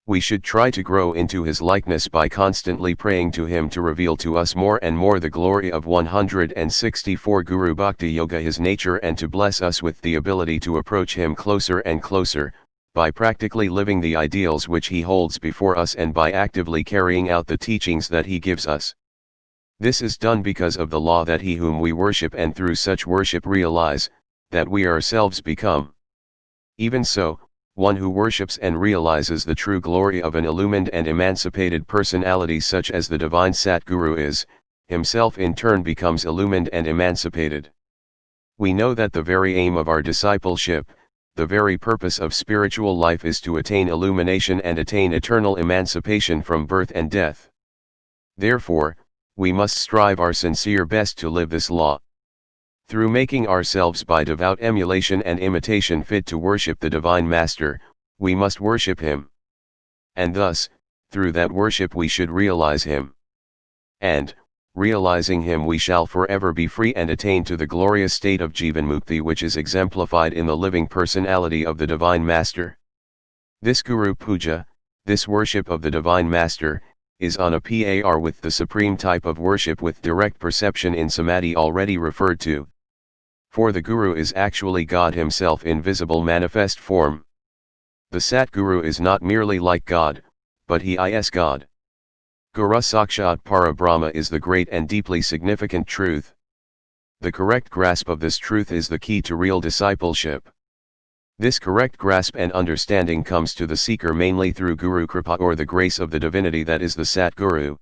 We should try to grow into his likeness by constantly praying to him to reveal to us more and more the glory of 164 Guru Bhakti Yoga, his nature, and to bless us with the ability to approach him closer and closer, by practically living the ideals which he holds before us and by actively carrying out the teachings that he gives us. This is done because of the law that he whom we worship and through such worship realize, that we ourselves become. Even so, one who worships and realizes the true glory of an illumined and emancipated personality such as the divine Satguru is, himself in turn becomes illumined and emancipated. We know that the very aim of our discipleship, the very purpose of spiritual life, is to attain illumination and attain eternal emancipation from birth and death. Therefore, we must strive our sincere best to live this law. Through making ourselves by devout emulation and imitation fit to worship the Divine Master, we must worship him. And thus, through that worship we should realize him. And, realizing him, we shall forever be free and attain to the glorious state of Jivanmukti which is exemplified in the living personality of the Divine Master. This Guru Puja, this worship of the Divine Master, is on a par with the supreme type of worship with direct perception in Samadhi already referred to. For the Guru is actually God himself in visible manifest form. The Satguru is not merely like God, but he is God. Guru Sakshat Para Brahma is the great and deeply significant truth. The correct grasp of this truth is the key to real discipleship. This correct grasp and understanding comes to the seeker mainly through Guru Kripa, or the grace of the divinity that is the Satguru.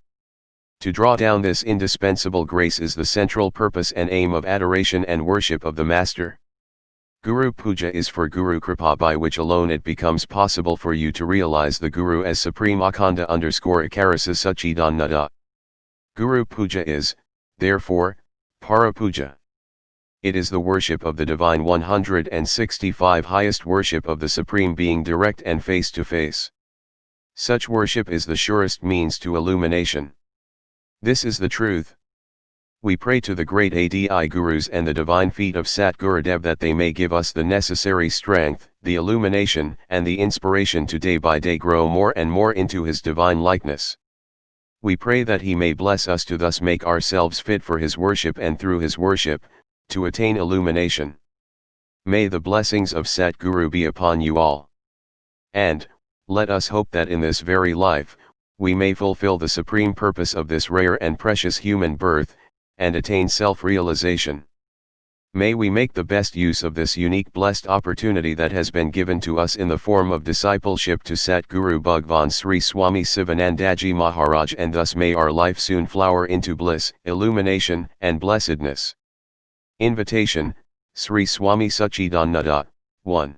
To draw down this indispensable grace is the central purpose and aim of adoration and worship of the Master. Guru Puja is for Guru Kripa, by which alone it becomes possible for you to realize the Guru as Supreme Akhanda_Akarasa Satchidananda. Guru Puja is, therefore, Para Puja. it is the worship of the divine 165 highest worship of the Supreme Being direct and face to face. Such worship is the surest means to illumination. This is the truth. We pray to the great ADI Gurus and the divine feet of Sat Gurudev that they may give us the necessary strength, the illumination and the inspiration to day by day grow more and more into his divine likeness. We pray that he may bless us to thus make ourselves fit for his worship and through his worship, to attain illumination. May the blessings of Sat Guru be upon you all. And, let us hope that in this very life, we may fulfill the supreme purpose of this rare and precious human birth, and attain self-realization. May we make the best use of this unique blessed opportunity that has been given to us in the form of discipleship to Satguru Bhagwan Sri Swami Sivanandaji Maharaj, and thus may our life soon flower into bliss, illumination, and blessedness. Invitation, Sri Swami Sachidananda. 1.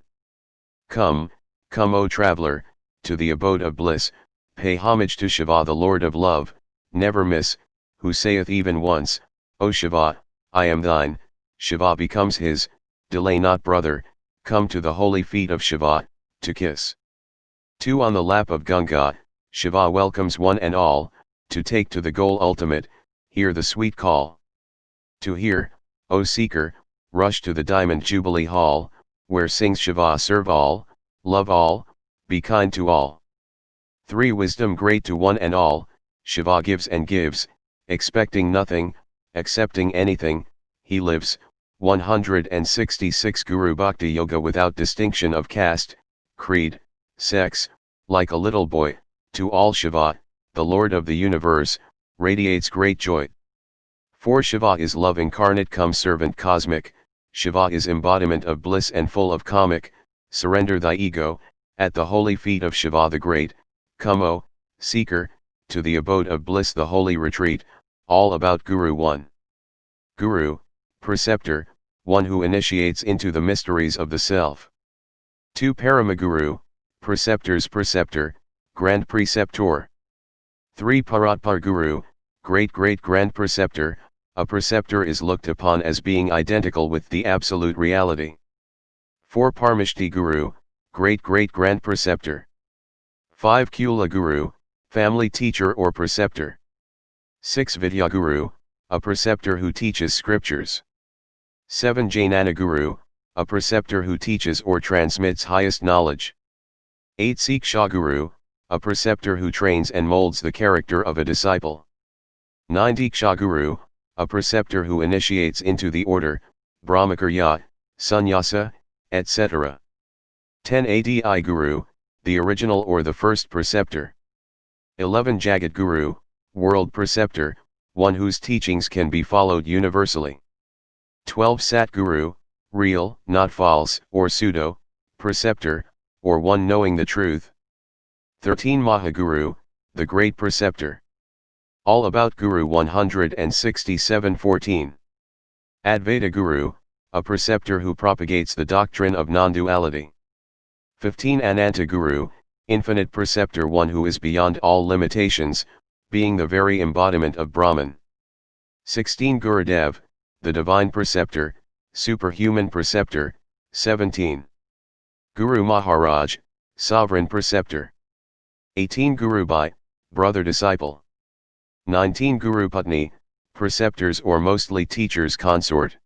Come, O traveler, to the abode of bliss, pay homage to Shiva the Lord of love, never miss, who saith even once, O Shiva, I am thine. Shiva becomes his, delay not brother, come to the holy feet of Shiva, to kiss. 2. On the lap of Ganga, Shiva welcomes one and all, to take to the goal ultimate, hear the sweet call. To hear, O seeker, rush to the diamond jubilee hall, where sings Shiva serve all, love all, be kind to all. 3. Wisdom great to one and all, Shiva gives and gives, expecting nothing, accepting anything, he lives. 166 Guru Bhakti Yoga without distinction of caste, creed, sex, like a little boy, to all Shiva, the Lord of the universe, radiates great joy. 4. Shiva is love incarnate come servant cosmic, Shiva is embodiment of bliss and full of comic, surrender thy ego, at the holy feet of Shiva the great, come O, seeker, to the abode of bliss the holy retreat, all about Guru. 1. Guru, preceptor, one who initiates into the mysteries of the self. 2. Paramaguru, preceptor's preceptor, grand preceptor. 3. Paratpar Guru, great grand preceptor, a preceptor is looked upon as being identical with the absolute reality. 4. Parmashti Guru, great grand preceptor. 5. Kula Guru, family teacher or preceptor. 6. Vidya Guru, a preceptor who teaches scriptures. 7. Jnana Guru, a preceptor who teaches or transmits highest knowledge. 8. Siksha Guru, a preceptor who trains and molds the character of a disciple. 9. Diksha Guru, a preceptor who initiates into the order, Brahmacharya, Sannyasa, etc. 10. Adi Guru, the original or the first preceptor. 11. Jagat Guru, world preceptor, one whose teachings can be followed universally. 12. Sat Guru, real, not false, or pseudo, preceptor, or one knowing the truth. 13. Mahaguru, the great preceptor. All about Guru 167:14. Advaita Guru, a preceptor who propagates the doctrine of non-duality. 15. Ananta Guru, infinite preceptor, one who is beyond all limitations, being the very embodiment of Brahman. 16. Gurudev, the divine preceptor, superhuman preceptor. 17. Guru Maharaj, sovereign preceptor. 18. Guru Bhai, brother disciple. 19. Guru Patni, preceptors or mostly teachers consort.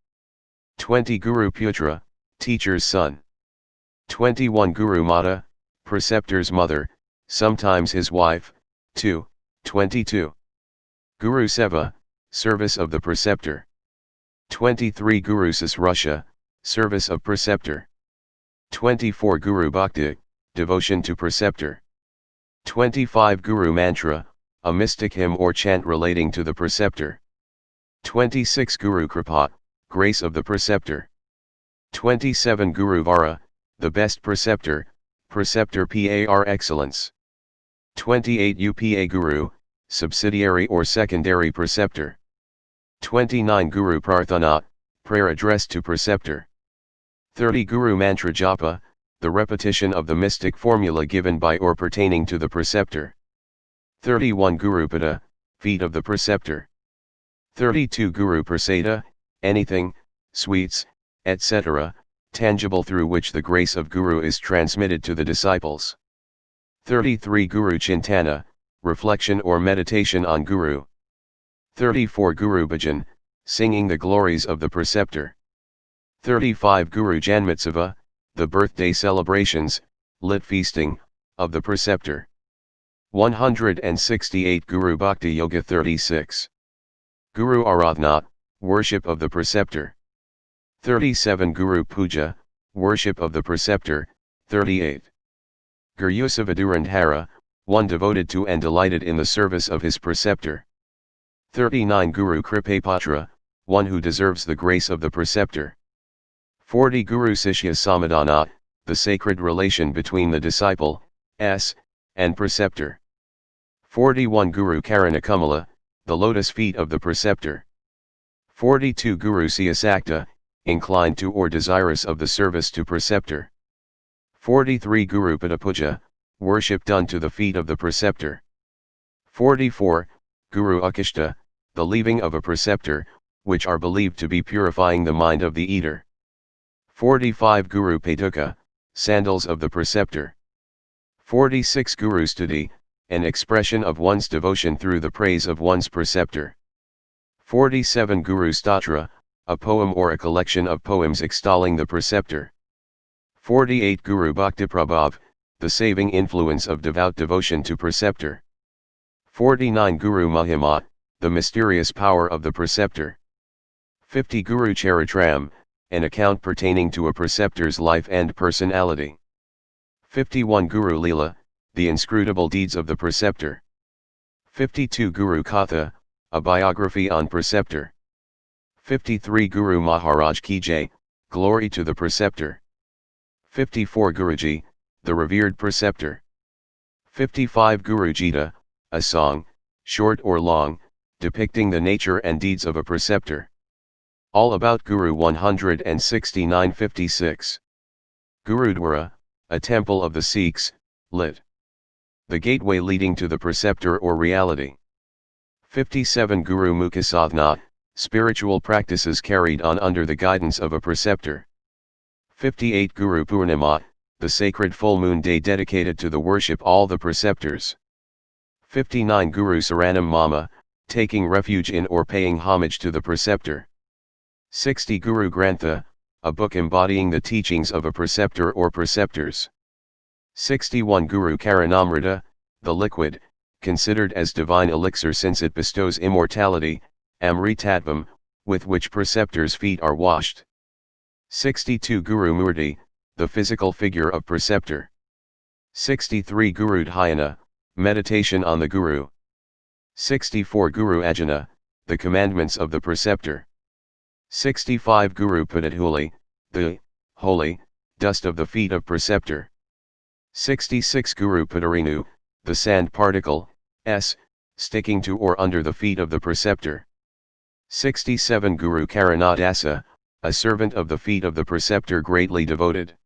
20. Guru Putra, teacher's son. 21. Guru Mata, preceptor's mother, sometimes his wife. 2. 22. Guru Seva, service of the preceptor. 23. Guru Susrusha, service of preceptor. 24. Guru Bhakti, devotion to preceptor. 25. Guru Mantra, a mystic hymn or chant relating to the preceptor. 26. Guru Kripa, grace of the preceptor. 27. Guru Vara, the best preceptor, preceptor par excellence. 28. Upa Guru, subsidiary or secondary preceptor. 29. Guru Prarthana, prayer addressed to preceptor. 30. Guru Mantra Japa, the repetition of the mystic formula given by or pertaining to the preceptor. 31. Guru Pada, feet of the preceptor. 32. Guru Prasada, anything, sweets, etc., tangible through which the grace of Guru is transmitted to the disciples. 33 Guru Chintana, reflection or meditation on Guru. 34 Guru Bhajan, singing the glories of the preceptor. 35 Guru Janmotsava, the birthday celebrations, lit feasting, of the preceptor. 168 Guru Bhakti Yoga. 36. Guru Aradhana, worship of the preceptor. 37 Guru Puja, worship of the preceptor. 38. Guru Savadurandhara, one devoted to and delighted in the service of his preceptor. 39 Guru Kripapatra, one who deserves the grace of the preceptor. 40 Guru Sishya Samadhana, the sacred relation between the disciple, and preceptor. 41 Guru Karanakamala, the lotus feet of the preceptor. 42 Guru Siyasakta, inclined to or desirous of the service to preceptor. 43 Guru Padapuja, worship done to the feet of the preceptor. 44 Guru Ukishta, the leaving of a preceptor, which are believed to be purifying the mind of the eater. 45 Guru Patuka, sandals of the preceptor. 46 Guru Stuti, an expression of one's devotion through the praise of one's preceptor. 47 Guru Statra, a poem or a collection of poems extolling the preceptor. 48 Guru Bhakti Prabhav, the saving influence of devout devotion to preceptor. 49 Guru Mahima, the mysterious power of the preceptor. 50 Guru Charitram, an account pertaining to a preceptor's life and personality. 51 Guru Leela, the inscrutable deeds of the preceptor. 52 Guru Katha, a biography on preceptor. 53 Guru Maharaj Ki Jai, glory to the preceptor. 54 Guruji, the revered preceptor. 55 Guru Gita, a song, short or long, depicting the nature and deeds of a preceptor. All about Guru. 169. 56. Gurudwara, a temple of the Sikhs, lit. The gateway leading to the preceptor or reality. 57 Guru Mukha Sadhana, spiritual practices carried on under the guidance of a preceptor. 58 Guru Purnima, the sacred full moon day dedicated to the worship all the preceptors. 59 Guru Saranam Mama, taking refuge in or paying homage to the preceptor. 60 Guru Grantha, a book embodying the teachings of a preceptor or preceptors. 61 Guru Karanamrita, the liquid, considered as divine elixir since it bestows immortality, Amritatvam, with which preceptors' feet are washed. 62 Guru Murti, the physical figure of preceptor. 63 Guru Dhyana, meditation on the Guru. 64 Guru Ajana, the commandments of the preceptor. 65 Guru Padadhuli, the holy dust of the feet of preceptor. 66 Guru Padarinu, the sand particle, sticking to or under the feet of the preceptor. 67 Guru Karanadasa, a servant of the feet of the preceptor greatly devoted.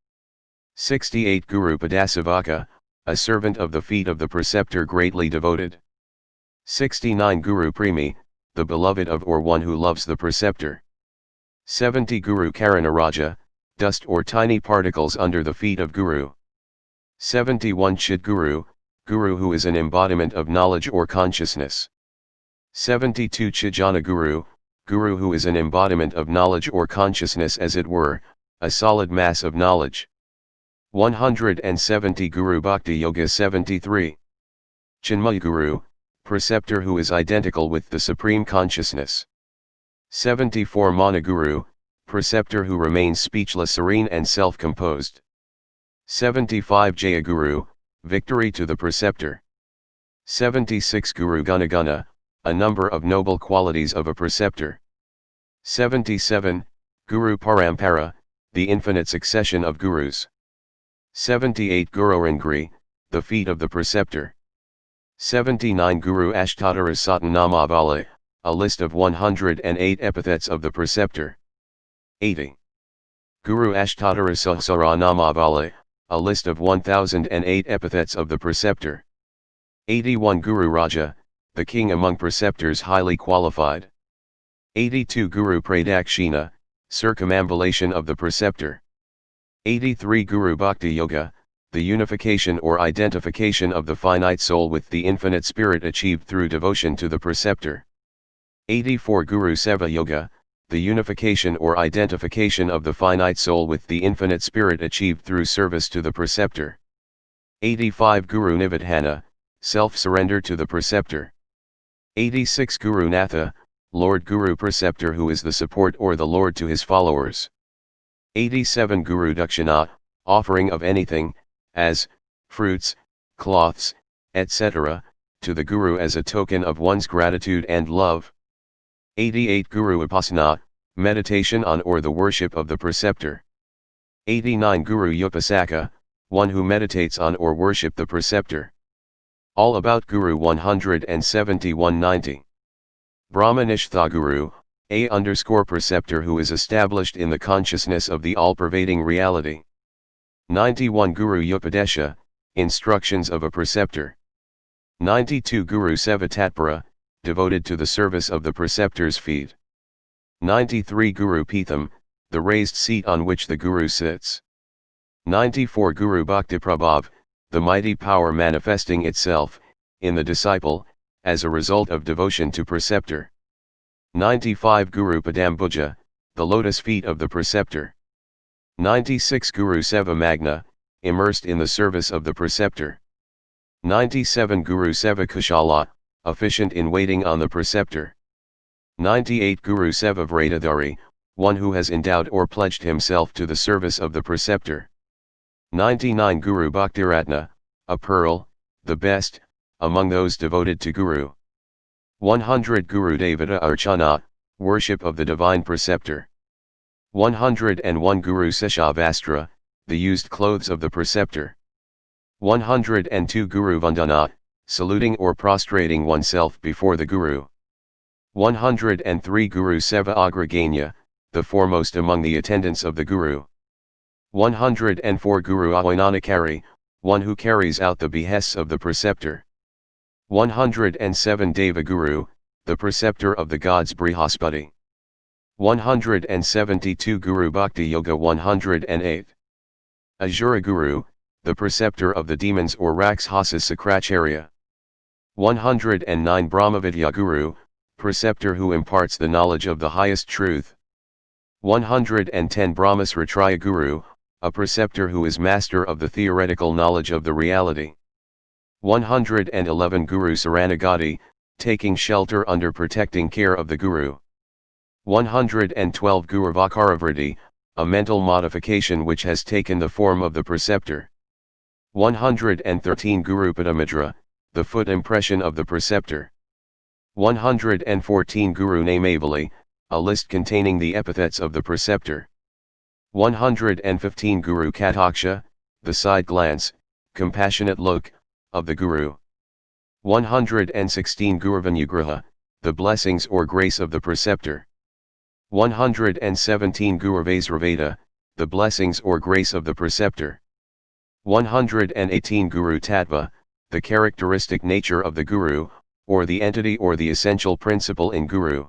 68 Guru Padasavaka, a servant of the feet of the preceptor greatly devoted. 69 Guru Premi, the beloved of or one who loves the preceptor. 70 Guru Karanaraja, dust or tiny particles under the feet of Guru. 71 Chid Guru, Guru who is an embodiment of knowledge or consciousness. 72 Chijana Guru, Guru who is an embodiment of knowledge or consciousness as it were, a solid mass of knowledge. 170 Guru Bhakti Yoga. 73. Chinmaya Guru, preceptor who is identical with the Supreme Consciousness. 74 Mana Guru, preceptor who remains speechless, serene and self-composed. 75 Jaya Guru, victory to the preceptor. 76 Guru Gunaguna, a number of noble qualities of a preceptor. 77 Guru Parampara, the infinite succession of gurus. 78 Gururangri, the feet of the preceptor. 79 Guru Ashtadhara Satanamavala, a list of 108 epithets of the preceptor. 80 Guru Ashtadhara Sahasranamavala, a list of 1008 epithets of the preceptor. 81 Guru Raja, the king among preceptors highly qualified. 82 Guru Pradakshina, circumambulation of the preceptor. 83 Guru Bhakti Yoga, the unification or identification of the finite soul with the infinite spirit achieved through devotion to the preceptor. 84 Guru Seva Yoga, the unification or identification of the finite soul with the infinite spirit achieved through service to the preceptor. 85 Guru Nivadhana, self-surrender to the preceptor. 86 Guru Natha, Lord Guru Preceptor who is the support or the Lord to his followers. 87 Guru Dakshina, offering of anything, as, fruits, cloths, etc., to the Guru as a token of one's gratitude and love. 88 Guru Upasana, meditation on or the worship of the preceptor. 89 Guru Upasaka, one who meditates on or worship the preceptor. All about Guru 170-190. Brahmanishtha Guru, _preceptor who is established in the consciousness of the all-pervading reality. 91 Guru Upadesha, instructions of a preceptor. 92 Guru Sevatatpara, devoted to the service of the preceptor's feet. 93 Guru Pitham, the raised seat on which the Guru sits. 94 Guru Bhakti Prabhav, the mighty power manifesting itself, in the disciple, as a result of devotion to preceptor. 95 Guru Padambuja, the lotus feet of the preceptor. 96 Guru Seva Magna, immersed in the service of the preceptor. 97 Guru Seva Kushala, efficient in waiting on the preceptor. 98 Guru Seva Vradadhari, one who has endowed or pledged himself to the service of the preceptor. 99 Guru Bhaktiratna, a pearl, the best, among those devoted to Guru. 100 Guru Devata Archana, worship of the divine preceptor. 101 Guru Seshavastra, the used clothes of the preceptor. 102 Guru Vandana, saluting or prostrating oneself before the Guru. 103 Guru Seva Agraganya, the foremost among the attendants of the Guru. 104 Guru Awainanakari, one who carries out the behests of the preceptor. 107 Deva Guru, the preceptor of the gods Brihaspati. 172 Guru Bhakti Yoga 108. Ajura Guru, the preceptor of the demons or Rakshasa Sakracharya. 109 Brahmavidya Guru, preceptor who imparts the knowledge of the highest truth. 110 Brahmasratraya Guru, a preceptor who is master of the theoretical knowledge of the reality. 111 Guru Saranagati, taking shelter under protecting care of the Guru. 112 Guru Vakaravritti, a mental modification which has taken the form of the preceptor. 113 Guru Padamudra, the foot impression of the preceptor. 114 Guru Namavali, a list containing the epithets of the preceptor. 115 Guru Kataksha, the side glance, compassionate look, of the Guru. 116 Guru Vanugraha, the blessings or grace of the preceptor. 117 Guru Vaisraveda, the blessings or grace of the preceptor. 118 Guru Tattva, the characteristic nature of the Guru, or the entity or the essential principle in Guru.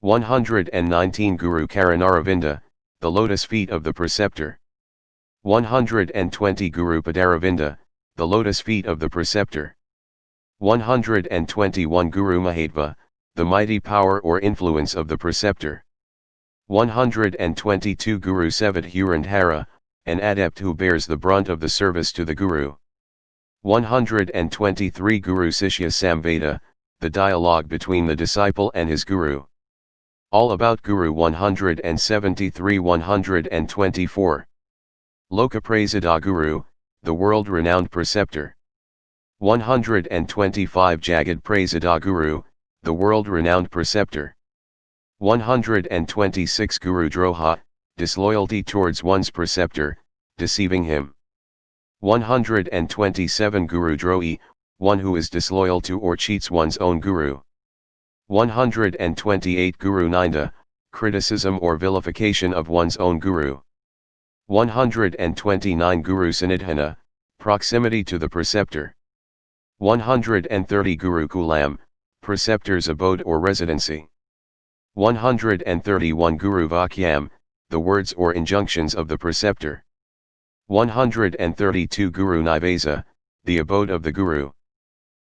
119 Guru Karunaravinda, the lotus feet of the preceptor. 120 Guru Padaravinda, the lotus feet of the preceptor. 121 Guru Mahatva, the mighty power or influence of the preceptor. 122 Guru Sevadhurandhara, an adept who bears the brunt of the service to the Guru. 123 Guru Sishya Samveda, the dialogue between the disciple and his Guru. All about Guru 173-124. Lokaprasada Guru, the world-renowned preceptor. 125 Jagad Prasada Guru, the world-renowned preceptor. 126 Guru Droha, disloyalty towards one's preceptor, deceiving him. 127 Guru Drohi, one who is disloyal to or cheats one's own Guru. 128 Guru Ninda, criticism or vilification of one's own Guru. 129 Guru Sanidhana, proximity to the preceptor. 130 Guru Kulam, preceptor's abode or residency. 131 Guru Vakyam, the words or injunctions of the preceptor. 132 Guru Nivasa, the abode of the Guru.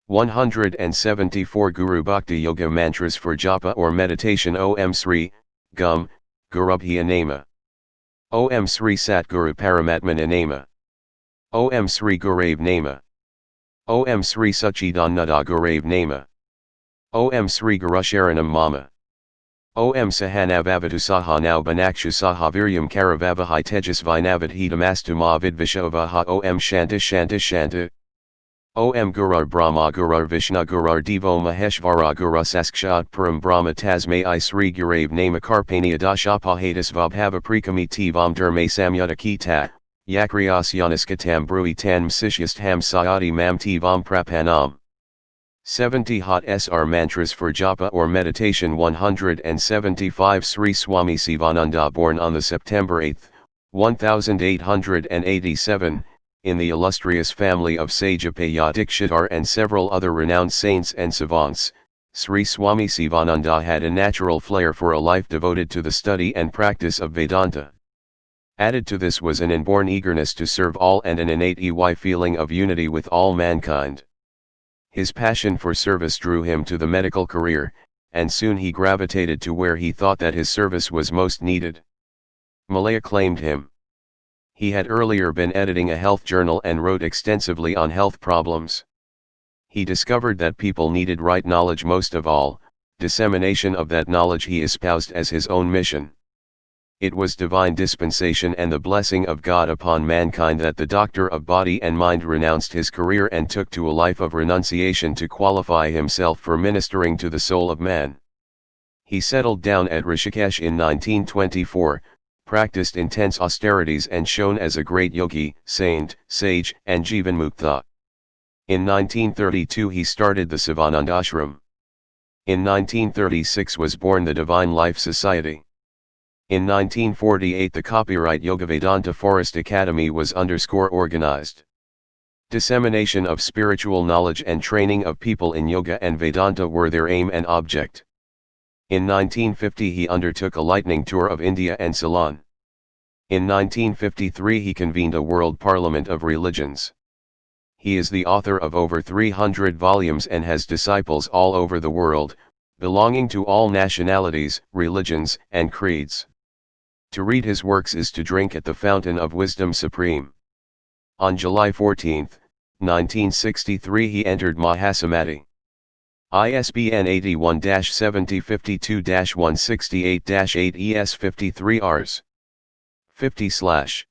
174 Guru Bhakti Yoga mantras for japa or meditation. Om Sri, Gum, Gurubhya Nama. Om Sri Sat Guru Paramatmana Nama. Om Sri Gurave Nama. Om Sri Sachidananda Gurave Nama. Om Sri Gurusharanam Mama. Om Sahanavavatu Sahanau Banaksha Sahaviryam Karavavahai Tejas Vinavadhidamastu Ma Vidvishavaha. Om Shanta Shanta Shanta. Om Gurar Brahma Gurar Vishnu Gurar Devo Maheshvara Gurasakshat Param Brahma Tasmai I Sri Gurave Nama Karpania Dashapahatis Vabhava Prikamiti Vam Derme Samyuta Kita, Yakriyasyanuskatam Brui Tan Msishyast Ham Sayati Mam T Vam Prapanam. 70 Hot SR mantras for japa or meditation. 175 Sri Swami Sivananda, born on the September 8, 1887, in the illustrious family of Sajapaya Dikshitar and several other renowned saints and savants. Sri Swami Sivananda had a natural flair for a life devoted to the study and practice of Vedanta. Added to this was an inborn eagerness to serve all and an innate feeling of unity with all mankind. His passion for service drew him to the medical career, and soon he gravitated to where he thought that his service was most needed. Malaya claimed him. He had earlier been editing a health journal and wrote extensively on health problems. He discovered that people needed right knowledge most of all. Dissemination of that knowledge he espoused as his own mission. It was divine dispensation and the blessing of God upon mankind that the doctor of body and mind renounced his career and took to a life of renunciation to qualify himself for ministering to the soul of man. He settled down at Rishikesh in 1924, practiced intense austerities and shone as a great yogi, saint, sage, and Jivanmukta. In 1932 he started the Sivananda Ashram. In 1936 was born the Divine Life Society. In 1948 the Copyright Yoga Vedanta Forest Academy was organized. Dissemination of spiritual knowledge and training of people in yoga and Vedanta were their aim and object. In 1950 he undertook a lightning tour of India and Ceylon. In 1953 he convened a World Parliament of Religions. He is the author of over 300 volumes and has disciples all over the world, belonging to all nationalities, religions, and creeds. To read his works is to drink at the fountain of wisdom supreme. On July 14, 1963 he entered Mahasamadhi. ISBN 81-7052-168-8 ES 53 Rs. 50/.